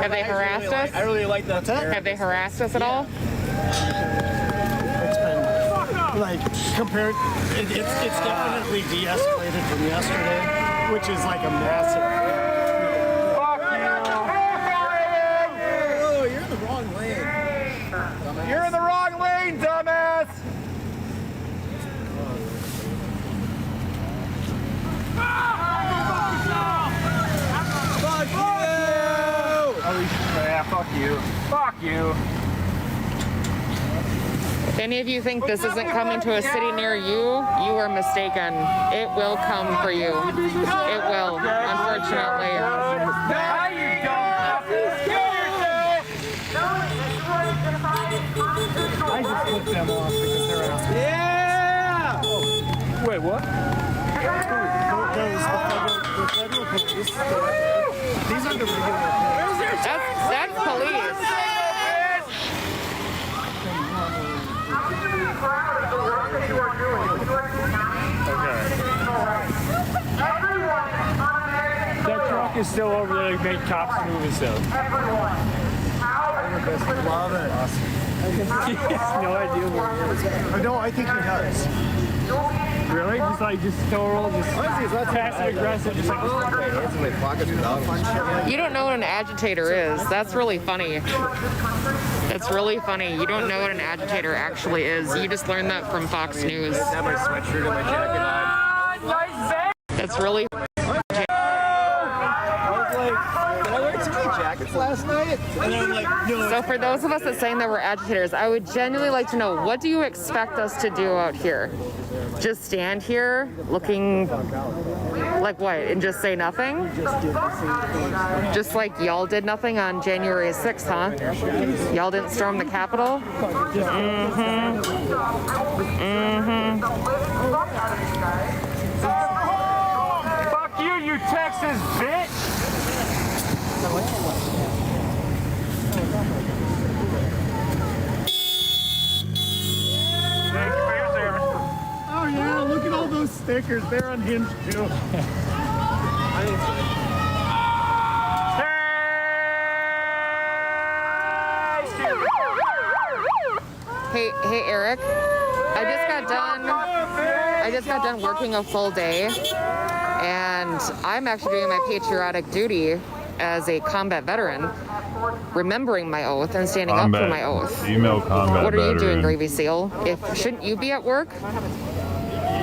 Have they harassed us? I really like that. Have they harassed us at all? It's been like compared. It's definitely de-escalated from yesterday, which is like a massive. Oh, you're in the wrong lane. You're in the wrong lane, dumbass. Fuck you! Yeah, fuck you. Fuck you. If any of you think this isn't coming to a city near you, you are mistaken. It will come for you. It will, unfortunately. Now you don't kill yourself. I just flipped them off because they're out. Yeah! Wait, what? The federal police. These are the regular police. That's police. That truck is still over there to make cops move and stuff. Love it. He has no idea where it is. No, I think he does. Really? Just total, just passive aggressive, just like You don't know what an agitator is. That's really funny. That's really funny. You don't know what an agitator actually is. You just learned that from Fox News. I have my sweatshirt and my jacket on. That's really Jackets last night, and I'm like, no. So for those of us that saying that we're agitators, I would genuinely like to know, what do you expect us to do out here? Just stand here looking like what, and just say nothing? Just like y'all did nothing on January 6th, huh? Y'all didn't storm the Capitol? Mm-hmm. Mm-hmm. Fuck you, you Texas bitch! Thank you for your service. Oh yeah, look at all those stickers. They're unhinged too. Hey Eric, I just got done working a full day, and I'm actually doing my patriotic duty as a combat veteran, remembering my oath and standing up for my oath. Female combat What are you doing, veteran. Gravy Seal? Shouldn't you be at work?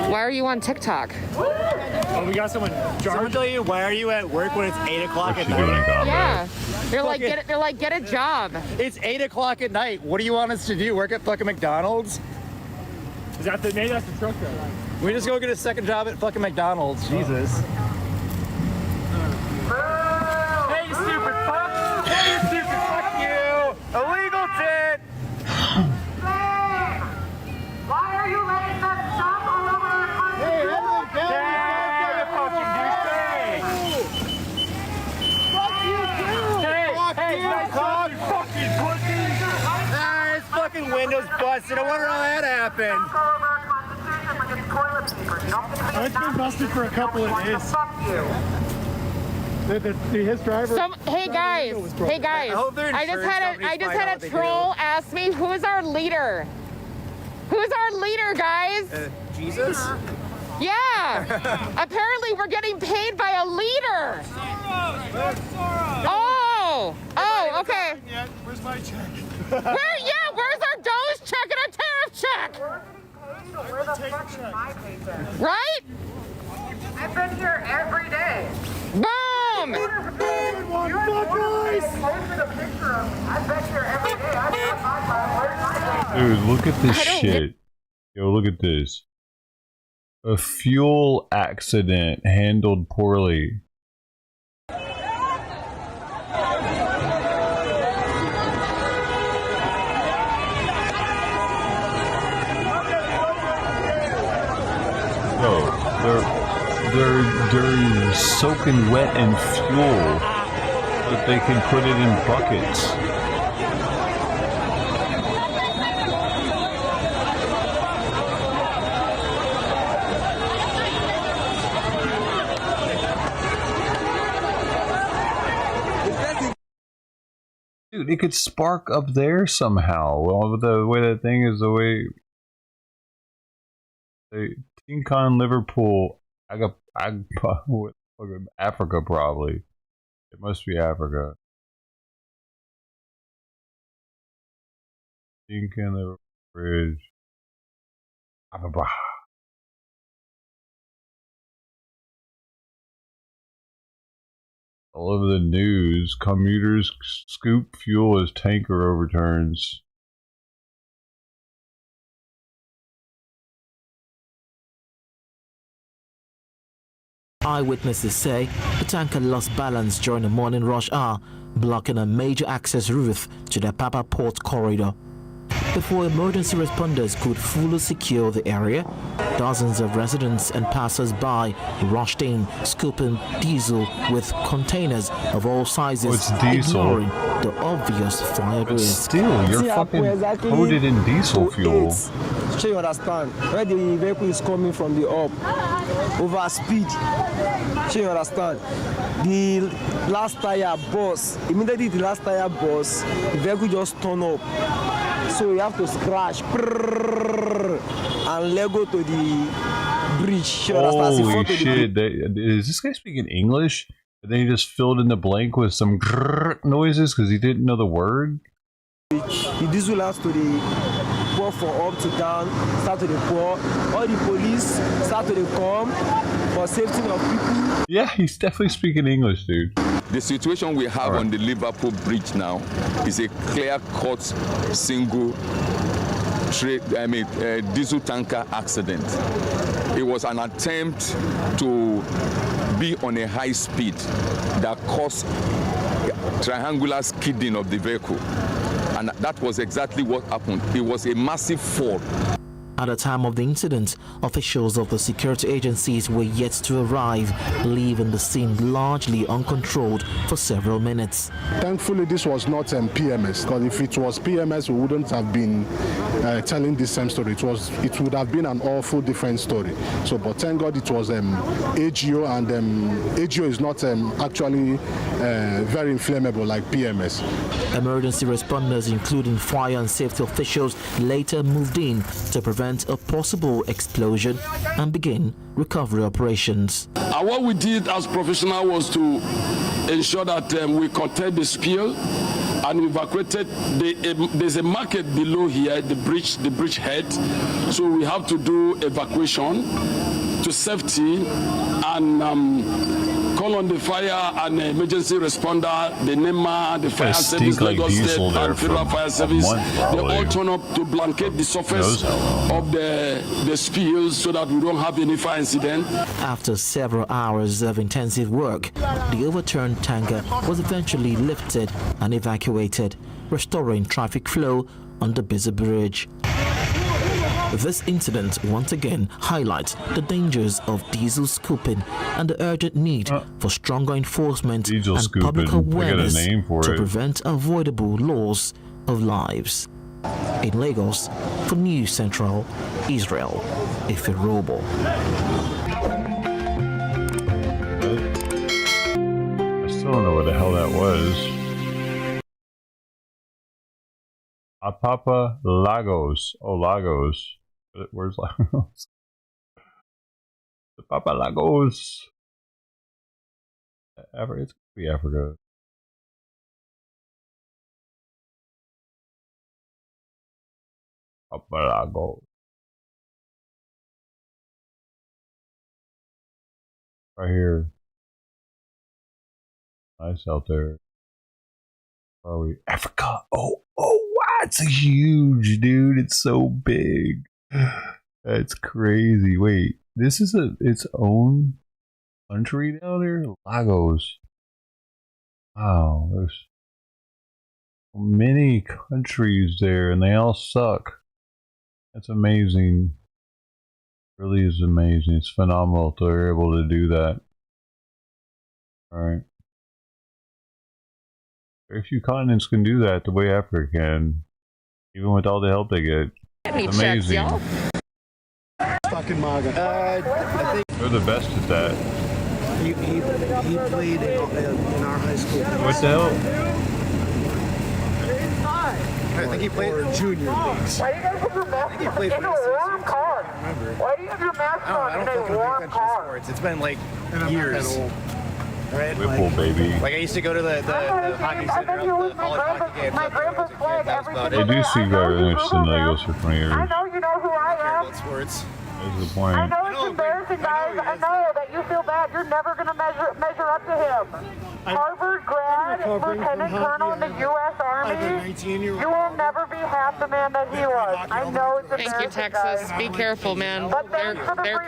Why are you on TikTok? Oh, we got someone. Someone tell you, why are you at work when it's 8 o'clock What's at she doing in night? combat? Yeah, they're like, get a job. It's 8 o'clock at night. What do you want us to do? Work at fucking McDonald's? Maybe that's the truck driver. We just go get a second job at fucking McDonald's. Jesus. Hey, you stupid fuck! Hey, you stupid fuck you! Illegal tit! Why are you letting them stop all over our country? Hey, everyone, Yeah, you fucking douchebag! Fuck you windows busted. I wonder how that happened. It's been busted for a couple of days. His driver. Hey guys, I just had a troll ask me who's our leader. Who's our leader, guys? Jesus? Yeah. Apparently we're getting paid by a leader. Oh, okay. Where's my check? Where's our DOE's check and our tariff check? Right? I've been here every day. Boom! I've been here every day. Dude, look at this shit. Yo, look at this. A fuel accident handled poorly. No, they're soaking wet in fuel, but they can put it in buckets. Dude, it could spark up there somehow. Well, the way that thing is, the way Team Con Liverpool, Africa probably. It must be Africa. Team Con Liverpool Bridge. All over the news, commuters scoop fuel as tanker overturns. Eyewitnesses say the tanker lost balance during the morning rush hour, blocking a major access route to the Papa Port corridor. Before emergency responders could fully secure the area, dozens of residents and passers-by rushed in, scooping diesel with containers of all sizes, ignoring the obvious fire risk. Still, you're fucking coated in diesel fuel. So you understand, where the vehicle is coming from the up, over speed. So you understand, the last tire burst. Immediately the last tire burst, the vehicle just turned up. So you have to scratch and let go to the bridge. Holy shit, is this guy speaking English? And then he just filled in the blank with some noises because he didn't know the word? The diesel has to the pour for up to down, start to the pour. All the police start to the come for safety of people. Yeah, he's definitely speaking English, dude. The situation we have on the Liverpool Bridge now is a clear-cut single diesel tanker accident. It was an attempt to be on a high speed that caused triangular skidding of the vehicle. And that was exactly what happened. It was a massive fall. At the time of the incident, officials of the security agencies were yet to arrive, leaving the scene largely uncontrolled for several minutes. Thankfully, this was not PMS, because if it was PMS, we wouldn't have been telling this same story. It would have been an awful different story. So, but thank God it was AGO, and AGO is not actually very inflammable like PMS. Emergency responders, including fire and safety officials, later moved in to prevent a possible explosion and begin recovery operations. What we did as professionals was to ensure that we contained the spill and evacuated. There's a market below here, the bridge head. So we have to do evacuation to safety and call on the fire and emergency responder, the NEMA, the fire service, Lagos State, and Federal Fire Service. They all turn up to blanket the surface of the spill so that we don't have any fire incident. After several hours of intensive work, the overturned tanker was eventually lifted and evacuated, restoring traffic flow on the busy bridge. This incident once again highlights the dangers of diesel scooping and the urgent need for stronger enforcement and public awareness to prevent avoidable loss of lives. In Lagos, for News Central, Israel Ifirobo. I still don't know what the hell that was. Apapa Lagos. Oh, Lagos. Where's Lagos? Papa Lagos. It's gonna be Africa. Papa Lagos. Right here. Nice out there. Where are we? Africa. Oh, wow. It's huge, dude. It's so big. That's crazy. Wait, this is its own country down there? Lagos. Wow, there's so many countries there and they all suck. That's amazing. It really is amazing. It's phenomenal that they're able to do that. Alright. Very few continents can do that the way Africa can. Even with all the help they get. It's amazing. Fucking MAGA. I think they're the best at that. He played in our high school. What the hell? I think he played in junior leagues. Why do you guys have your mask on in a warm car? Why do you have your mask on in a warm car? It's been like years. Right? Whipple, baby. Like I used to go to the hockey center, the college hockey games. My grandpa's flag every single They do see better than in Lagos for 20 years. I know you know who I am. Sports. That's the point. I know it's embarrassing, guys. I know that you feel bad. You're never going to measure up to him. Harvard grad, lieutenant colonel in the U.S. Army. You will never be half the man that he was. I know it's embarrassing. Thank you, Texas. Be careful, man. But they're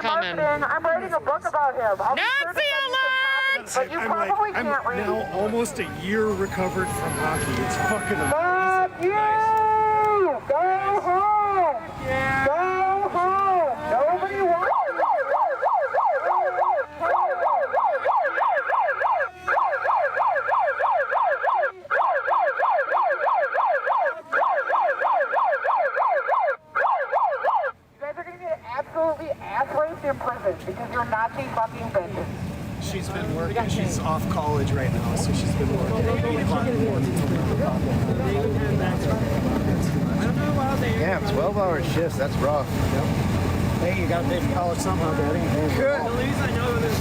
coming. I'm writing a book about him. Nazi alert! But you probably can't read. I'm now almost a year recovered from hockey. It's fucking amazing. Fuck you! Go home! Go home! Nobody wants You guys are going to get absolutely ass-raped in prison because you're Nazi fucking bitches. She's been working. She's off college right now, so she's been working. Damn, 12-hour shifts. That's rough. Hey, you got to pay for college somehow, Daddy. Good. At least I know this.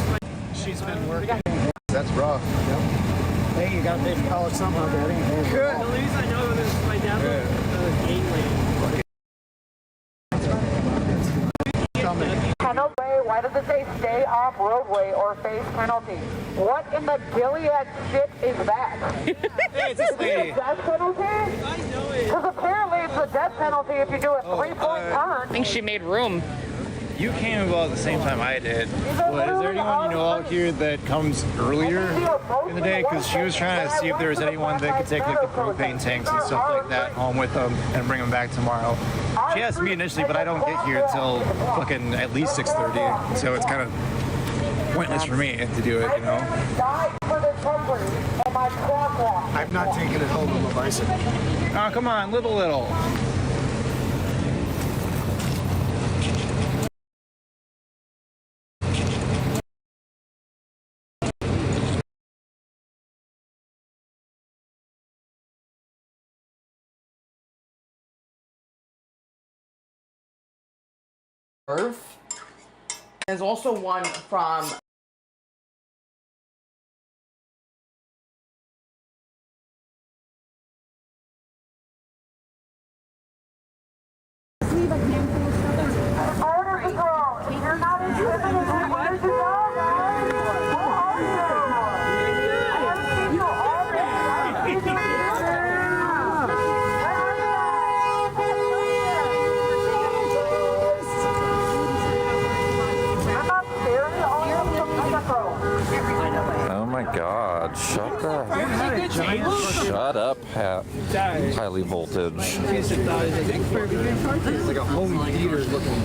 She's been working. That's rough. Hey, you got to pay for college somehow, Daddy. Good. At least I know this. My dad was gateway. Penalty. Why does it say stay off roadway or face penalty? What in the Gilead shit is that? Hey, it's this lady. Death penalty? I know it. Because apparently it's a death penalty if you do a three-point turn. I think she made room. You came about at the same time I did. But is there anyone you know out here that comes earlier in the day? Because she was trying to see if there was anyone that could take like the propane tanks and stuff like that home with them and bring them back tomorrow. She asked me initially, but I don't get here until fucking at least 6:30. So it's kind of pointless for me to do it, you know? I've not taken it home on the bicycle. Oh, come on, little. Earth. There's also one from Border Patrol, you're not intimidated. Where did you go, guys? Where are you? I haven't seen you all day. I haven't seen you Oh my God! Shut up, Pat. Highly voltage. It's like a home theater looking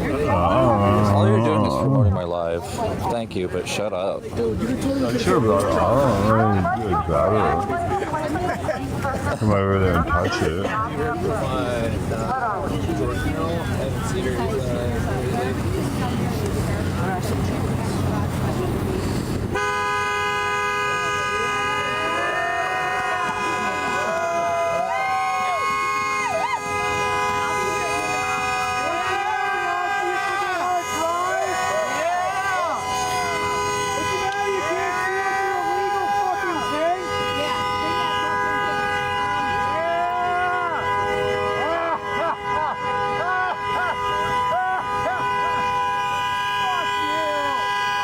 thing. All you're doing is promoting my live. Thank you, but shut up. Sure, brother. Good job. Come over there and touch it.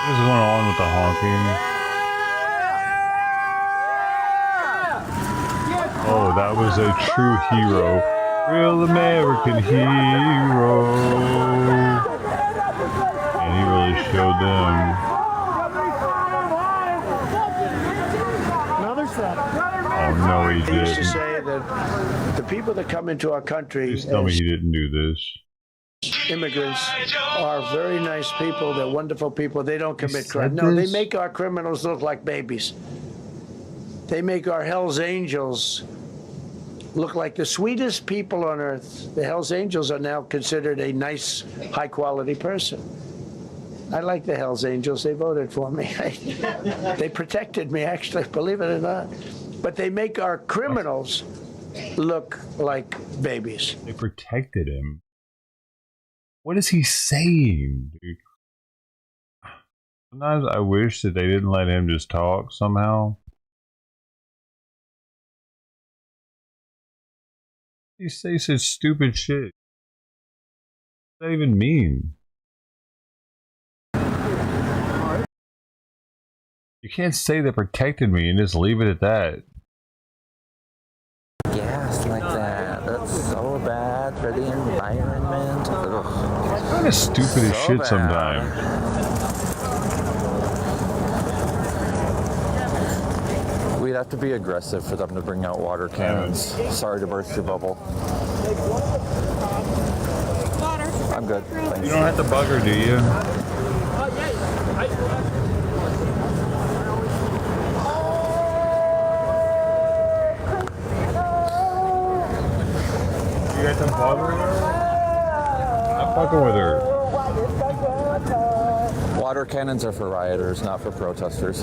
What is going on with the honking? Oh, that was a true hero. Real American hero. And he really showed them. Oh, no, he I used to didn't. say that the people that come into our country Please tell me he didn't do this. immigrants are very nice people. They're wonderful people. They don't commit crime. No, they make our criminals look like babies. They make our Hell's Angels look like the sweetest people on earth. The Hell's Angels are now considered a nice, high-quality person. I like the Hell's Angels. They voted for me. They protected me, actually, believe it or not. But they make our criminals look like babies. They protected him. What is he saying, dude? Sometimes I wish that they didn't let him just talk somehow. He says such stupid shit. What does that even mean? You can't say they protected me and just leave it at that. Gas like that. That's so bad for the environment. Ugh. It's kind of stupid as shit sometimes. We'd have to be aggressive for them to bring out water cannons. Sorry to burst your bubble. I'm good. Thanks. You don't have to bug her, do you? You got some bug her? I'm fucking with her. Water cannons are for rioters, not for protesters.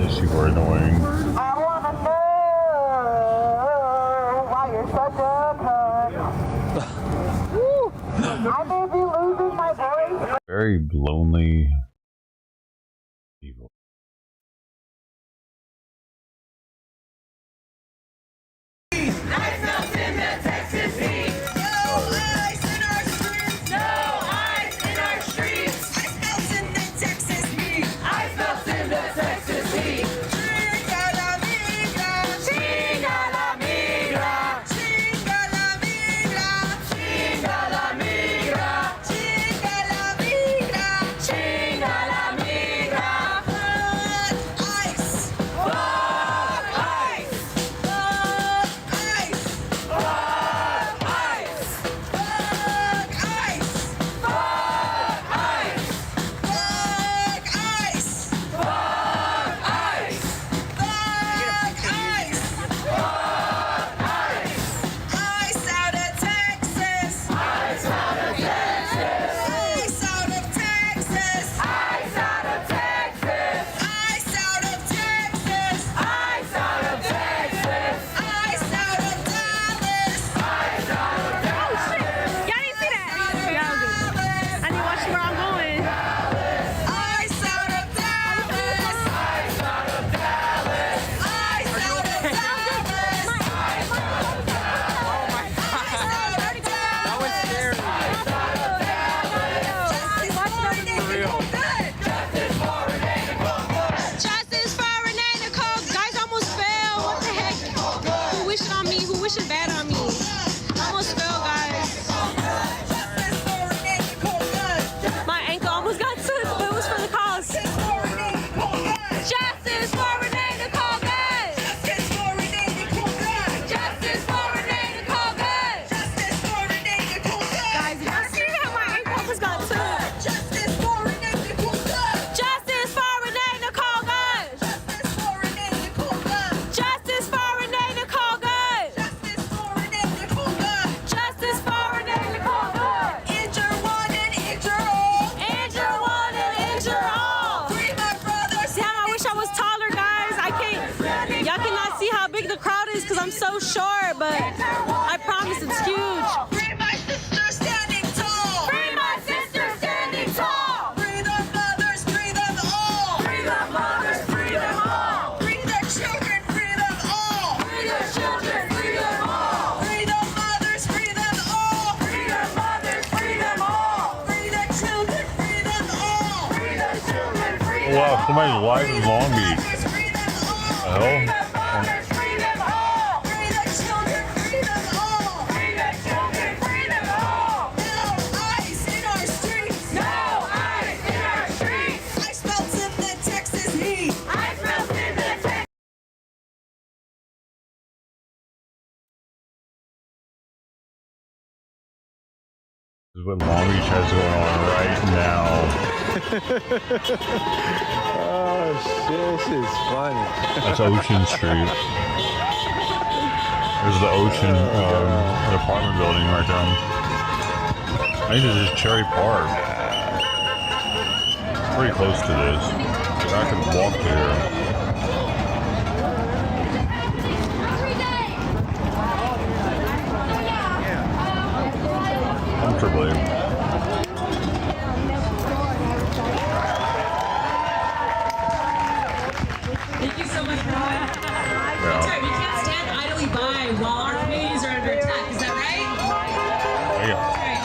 Yes, you were annoying. Very lonely people. so short, but I promise it's huge. Free my sister standing tall. Free my sister standing tall. Free the mothers, free them all. Free the mothers, free them all. Free the children, free them all. Free the children, free them all. Free the mothers, free them all. Free the mothers, free them all. Free the children, free them all. Free the children, free them all. Wow, somebody's live in Long Beach. Hell? This is what Long Beach has going on right now. Oh shit, this is funny. That's Ocean Street. There's the Ocean apartment building right there. I think this is Cherry Park. Pretty close to this. I could walk here. Comfortably. Thank you so much for having us. That's right, we can't stand idly by while our communities are under attack, is that right? Yeah. That's right.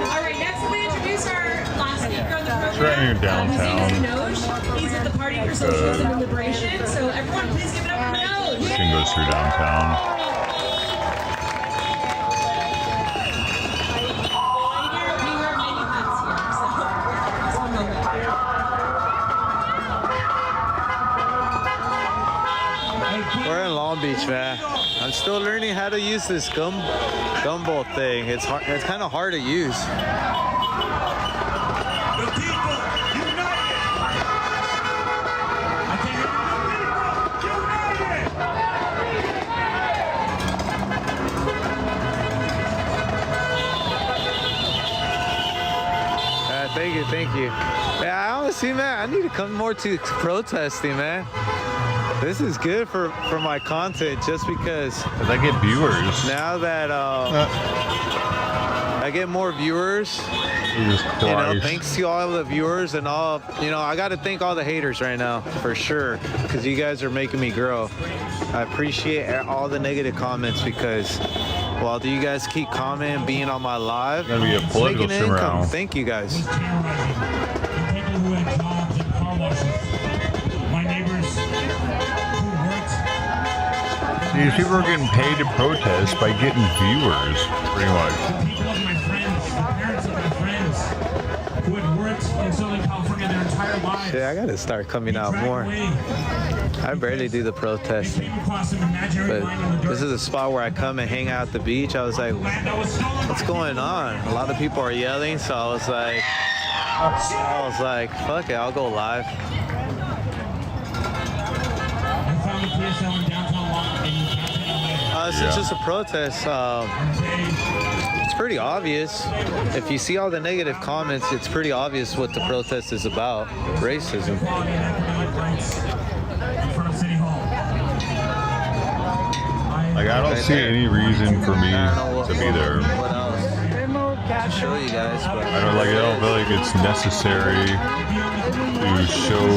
All right, next we'll introduce our last speaker on the program. It's right near downtown. His name is Minogue. He's at the Party for Socialism and Liberation. So everyone, please give it up for Minogue. This thing goes through downtown. We're in Long Beach, man. I'm still learning how to use this gumball thing. It's hard. It's kind of hard to use. Thank you. Yeah, I honestly, man, I need to come more to protesting, man. This is good for my content, just because I get viewers. Now that I get more viewers, thanks to all the viewers and all, I got to thank all the haters right now, for sure, because you guys are making me grow. I appreciate all the negative comments, because while you guys keep commenting, being on my live, Gonna be a political making an income. round. Thank you guys. These people are getting paid to protest by getting viewers, pretty much. Yeah, I gotta start coming out more. I barely do the protesting, but this is a spot where I come and hang out at the beach. I was like, what's going on? A lot of people are yelling, so I was like, fuck it, I'll go live. It's just a protest. It's pretty obvious. If you see all the negative comments, it's pretty obvious what the protest is about. Racism. Like, I don't see any reason for me to be there. What else? To show you guys. But I don't feel like it's necessary to show.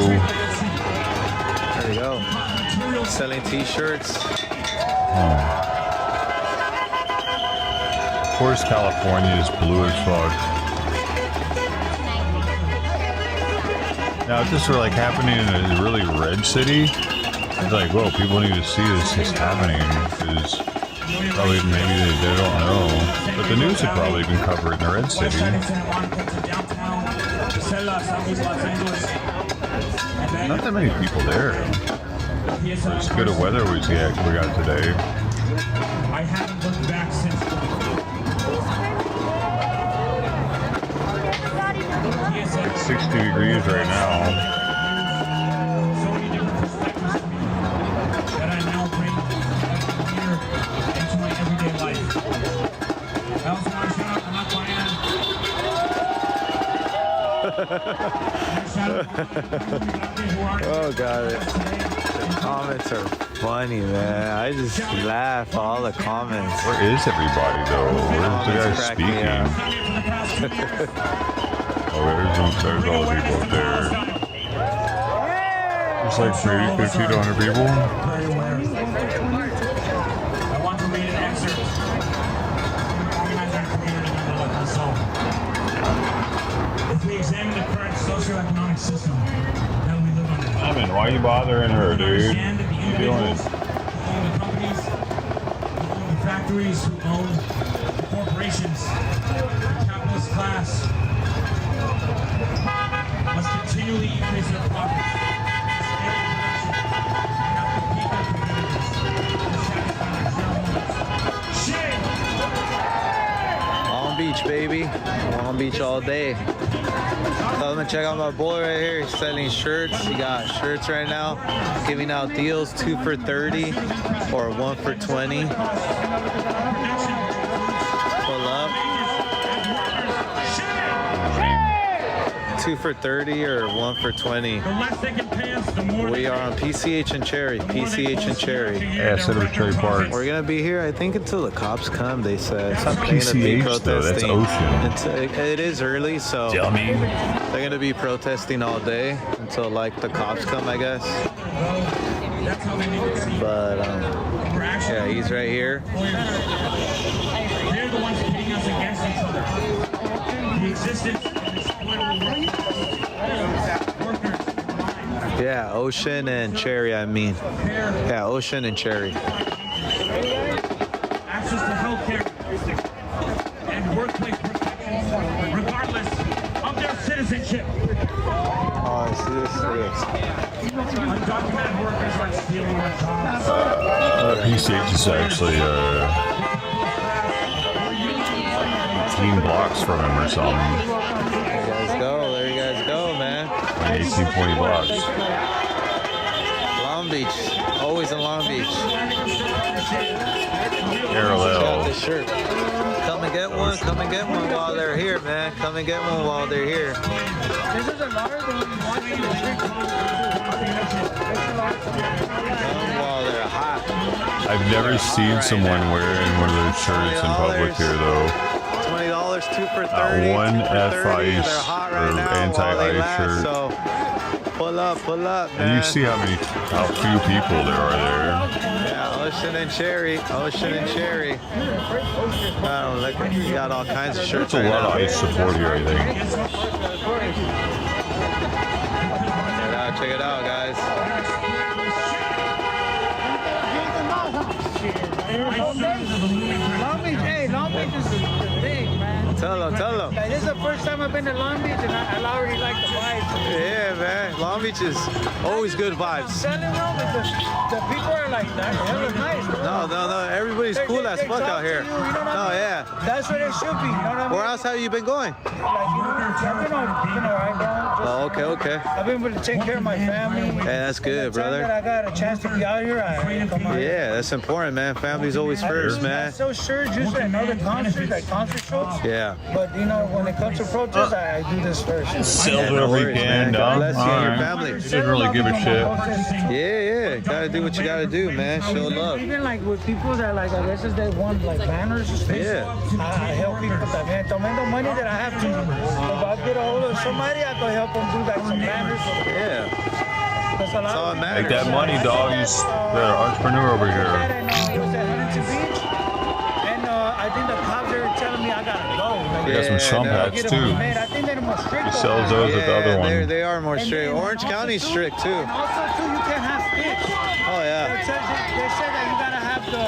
There we go. Selling t-shirts. Of course, California is blue as fuck. Now, if this were like happening in a really red city, it's like, whoa, people need to see this is happening, because probably maybe they don't know. But the news would probably been covered in a red city. Not that many people there. As good a weather we got today. I haven't looked back since. It's 60 degrees right now. So many different perspectives to me that I now bring here into my everyday life. I also want to shout out Oh, got it. The comments are funny, man. I just laugh at all the comments. Where is everybody, though? Where's the guy speaking? Oh, there's all the people up there. There's like maybe 50 to 100 people. I want to read an excerpt. Organize our community level. So, if we examine the current socioeconomic system that we live under, Simon, why are you bothering her, dude? understand that the What are you doing? individuals who own the companies, who own the factories, who own the corporations, the capitalist class, must continually increase their profits. Long Beach, baby. Long Beach all day. So I'm gonna check out my boy right here. He's selling shirts. He got shirts right now. Giving out deals, 2 for $30 or 1 for $20. Pull up. 2 for $30 or 1 for $20. We are on PCH and Cherry. PCH and Cherry. Yeah, Center Cherry Park. We're gonna be here, I think, until the cops come. They said. It's not They're gonna be PCH though. That's protesting. Ocean. It is early, so Dummy. they're gonna be protesting all day until like the cops come, I guess. But yeah, he's right here. They're the ones pitting us against each other. The existence of exploitable workers. Yeah, Ocean and Cherry, I mean. Yeah, Ocean and Cherry. Access to healthcare and workplace protections, regardless of their citizenship. Oh, I see this. Undocumented workers are stealing our jobs. PCH is actually 18 blocks from him or something. There you guys go, man. 18, 20 blocks. Long Beach, always in Long Beach. Parallel. Check out this shirt. Come and get one. Come and get one while they're here, man. Come and get one while they're here. This is a large one. Come while they're hot. I've never seen someone wearing one of those shirts in public here, though. $20, 2 for $30. One 2 for F 30. They're ice hot or right now while they anti-ice last, shirt. So pull up, man. And you see how few people there are there. Yeah, Ocean and Cherry. Ocean and Cherry. Oh, look, you got all kinds of shirts. There's a right lot of now. ice support here, I think. Check it out, guys. Long Beach is big, man. Tell them. Like, this is the first time I've been to Long Beach, and I already like the vibes. Yeah, man. Long Beach is always good vibes. I'm telling you, the people are like that. Hella nice, bro. No. Everybody's cool as fuck out here. No, yeah. That's what it should be. You know what I mean? Where else have you been going? Like, I've been on, right now. Oh, okay. I've been able to take care of my family. Hey, that's good, The time brother. that I got a chance to be out here, I come out here. Yeah, that's important, man. Family's always first, I'm man. so sure just another concert, like concert shows. Yeah. But you know, when it comes to protests, I do this first. Sells it over weekend, God bless you and your Alright. family. You didn't really give a shit. Yeah. Gotta do what you gotta do, man. Show love. Even like with people that like, I guess they want like banners or stuff. Yeah. I help people también. Tomando the money that I have to. If I get a hold of somebody, I can help them do like some banners. Yeah. That's a lot. That's all that matters. Make that money, dog. You're an entrepreneur over here. It was at Huntington Beach, and I think the cops are telling me I gotta go. Like, They got some Trump hats too. I think they're more strict. He sells those at the other one. They are more strict. Orange County's strict too. And also too, you can't have sticks. Oh yeah. They said that you gotta have the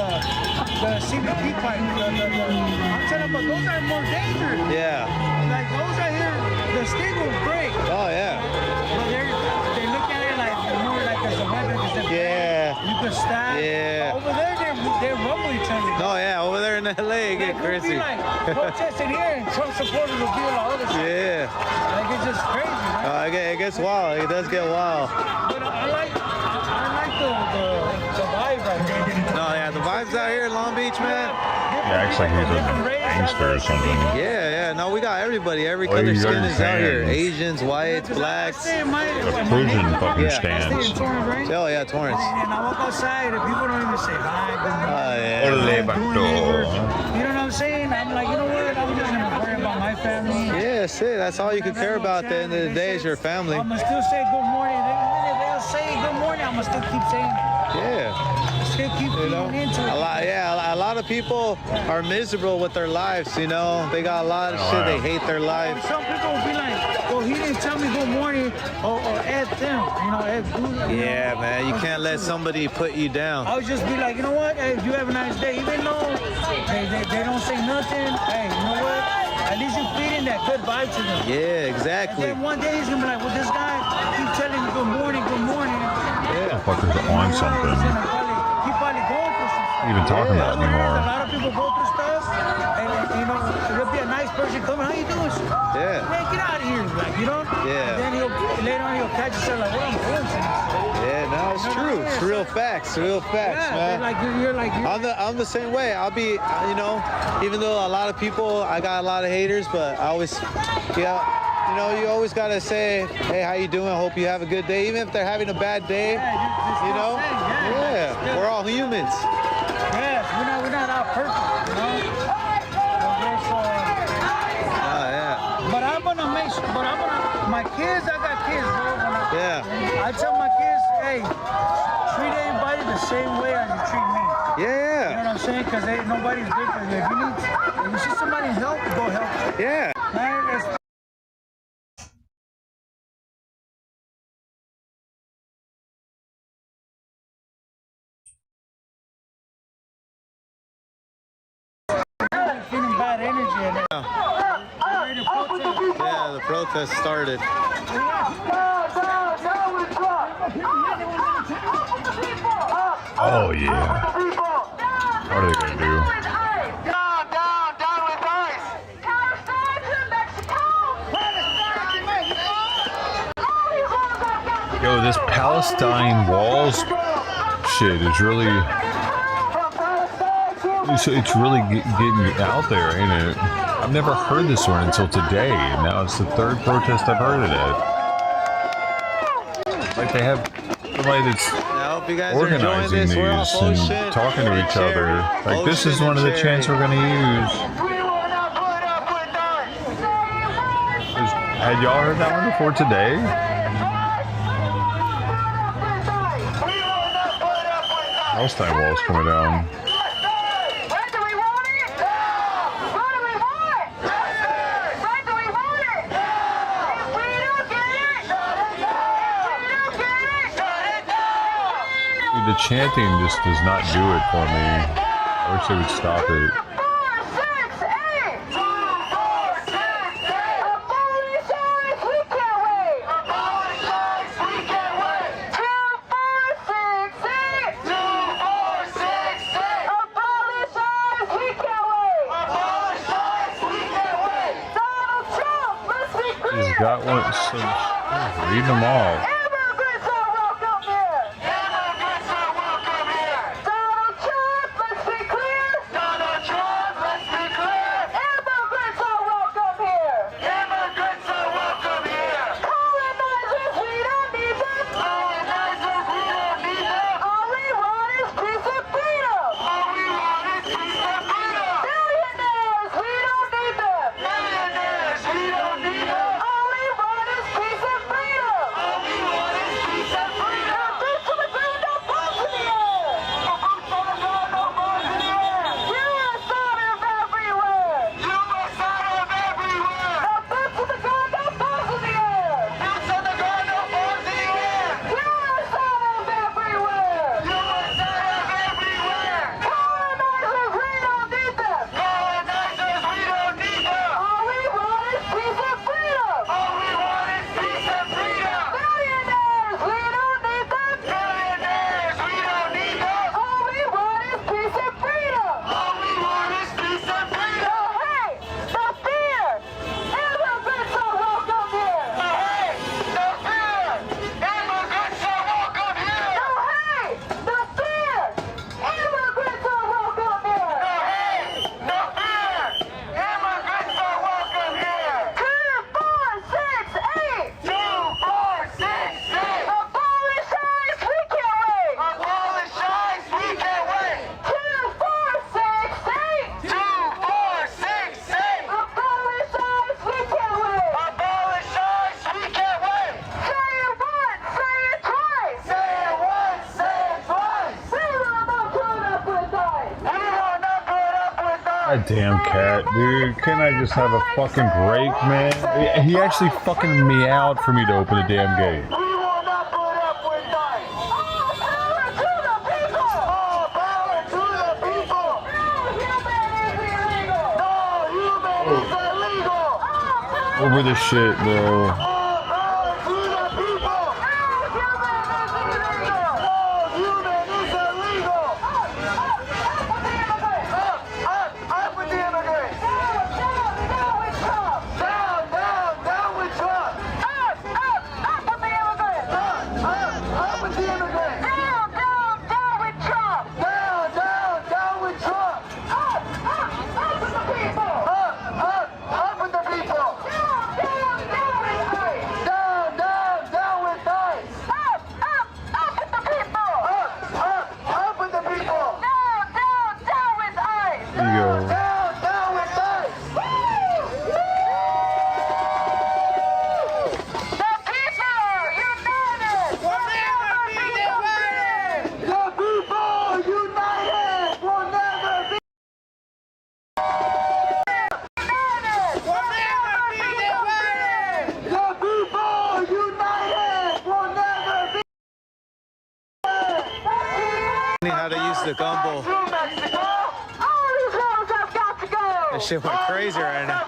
CBP pipe. I'm telling you, but those are more dangerous. Yeah. Like those are here, the stick will break. Oh yeah. But they look at it like more like as a weapon. Yeah. You can stab. Yeah. Over there, they rumble each other. Oh yeah, over there in LA, it get We'll be crazy. like protesting here, and Trump supporters will be on all this. Yeah. Like it's just crazy, man. It gets wild. It does get wild. But I like the vibe right here. No, yeah, the vibes out here in Long Beach, man. He acts like he's a gangster or something. Yeah. Yeah, no, we got everybody. Every color skin is out here. Asians, whites, blacks. Persian fucking stands. Oh, yeah, Torrance. And I walk outside and people don't even say hi. Oh, You know what I'm saying? I'm like, you know what? I'm just going to worry about my family. Yeah, that's it. That's all you can care about at the end of the day is your family. I'm going to still say good morning. They'll say good morning. I'm going to still keep saying it. Yeah. Still keep feeding into it. A lot of people are miserable with their lives, you know. They got a lot of shit. They hate their lives. Some people will be like, well, he didn't tell me good morning or add them, you know, add food. Yeah, man. You can't let somebody put you down. I would just be like, you know what? Hey, you have a nice day. Even though they don't say nothing, hey, you know what? At least you're feeding that good vibe to them. Yeah, exactly. And then one day he's going to be like, well, this guy keep telling me good morning, good morning. Yeah. Motherfuckers on something. He probably going through some stuff. Even talking about anymore. A lot of people go through stuff, and you know, there'll be a nice person coming. How you doing? Yeah. Man, get out of here, like, you know. Yeah. And then later on he'll catch himself like, what I'm doing to you. Yeah, no, it's true. It's real facts. Real facts, man. I'm the same way. I'll be, you know, even though a lot of people, I got a lot of haters, but I always, you know, you always gotta say, hey, how you doing? Hope you have a good day. Even if they're having a bad day, you know. Yeah, we're all humans. Yes, we're not all perfect, you know. But I'm gonna make sure. My kids, I got kids, bro. I tell my kids, hey, treat everybody the same way as you treat me. Yeah. You know what I'm saying? Because nobody's different. If you see somebody help, go help. Yeah. Man, it's feeling bad energy in it. Yeah, the protest started. Oh, yeah. What are they going to do? Yo, this Palestine walls shit is really... It's really getting out there, ain't it? I've never heard this one until today, and now it's the third protest I've heard of it. Like they have somebody that's organizing these and talking to each other. Like this is one of the chants we're gonna use. Had y'all heard that one before today? Palestine wall's coming down. The chanting just does not do it for me. I wish they would stop it. He's got one, so read them all. That damn cat, dude. Can I just have a fucking break, man? He actually fucking meowed for me to open the damn gate. Over this shit, bro. How to use the gumbo. That shit went crazy right now.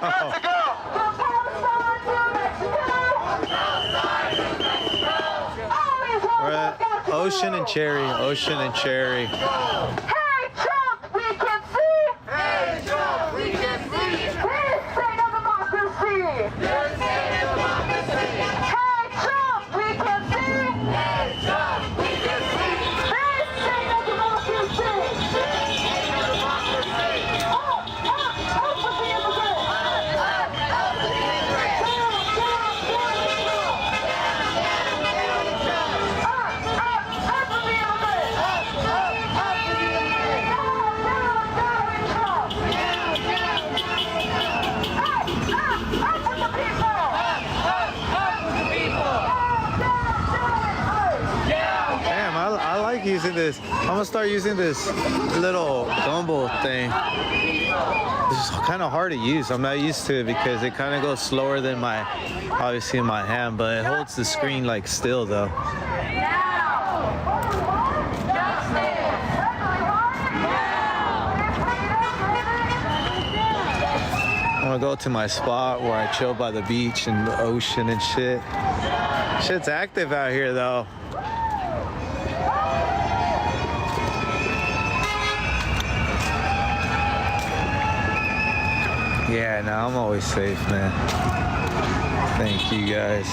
We're at Ocean and Cherry, Ocean and Cherry. Hey Trump, we can see. Hey Trump, we can see. His state of democracy. Your state of democracy. Hey Trump, we can see. Hey Trump, we can see. His state of democracy. Using this. I'm gonna start using this little gumbo thing. It's kind of hard to use. I'm not used to it because it kind of goes slower than obviously in my hand, but it holds the screen like still though. I'm gonna go to my spot where I chill by the beach and the ocean and shit. Shit's active out here though. Yeah, no, I'm always safe, man. Thank you guys.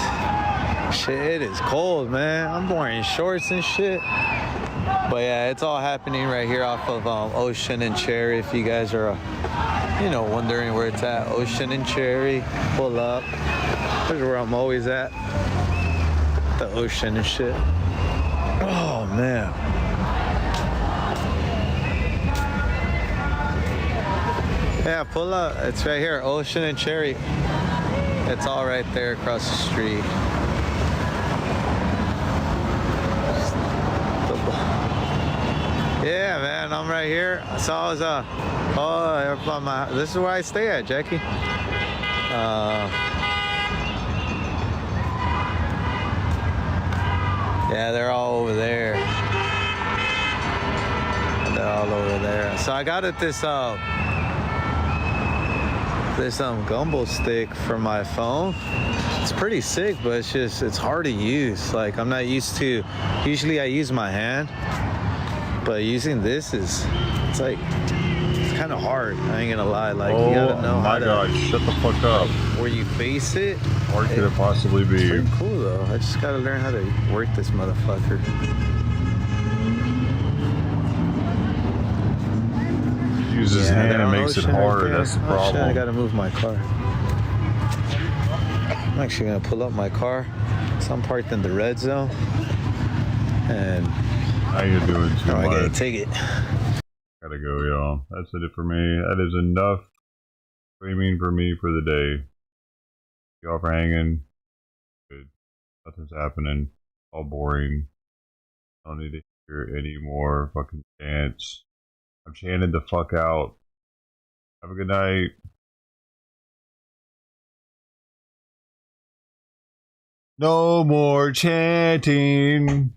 Shit, it is cold, man. I'm wearing shorts and shit. But yeah, it's all happening right here off of Ocean and Cherry. If you guys are, wondering where it's at, Ocean and Cherry, pull up. That's where I'm always at. The ocean and shit. Oh, man. Yeah, pull up. It's right here, Ocean and Cherry. It's all right there across the street. Yeah, man, I'm right here. So I was, this is where I stay at, Jackie. Yeah, they're all over there. They're all over there. So I got it this gumbo stick for my phone. It's pretty sick, but it's hard to use. Like, I'm not used to, usually I use my hand, but using this it's kind of hard. I ain't gonna lie. Like, you gotta know how to. Oh my god, shut the fuck up. Where you face it. Or could it possibly be? It's pretty cool though. I just gotta learn how to work this motherfucker. Use his hand and makes it hard. Right, that's the problem. Shit, I gotta move my car. I'm actually gonna pull up my car. So I'm parked in the red zone. And how you doing too much? I gotta take it. Gotta go, y'all. That's it for me. That is enough streaming for me for the day. Y'all for hanging. Good. Nothing's happening. All boring. I don't need to hear any more fucking chants. I'm chanted the fuck out. Have a good night. No more chanting.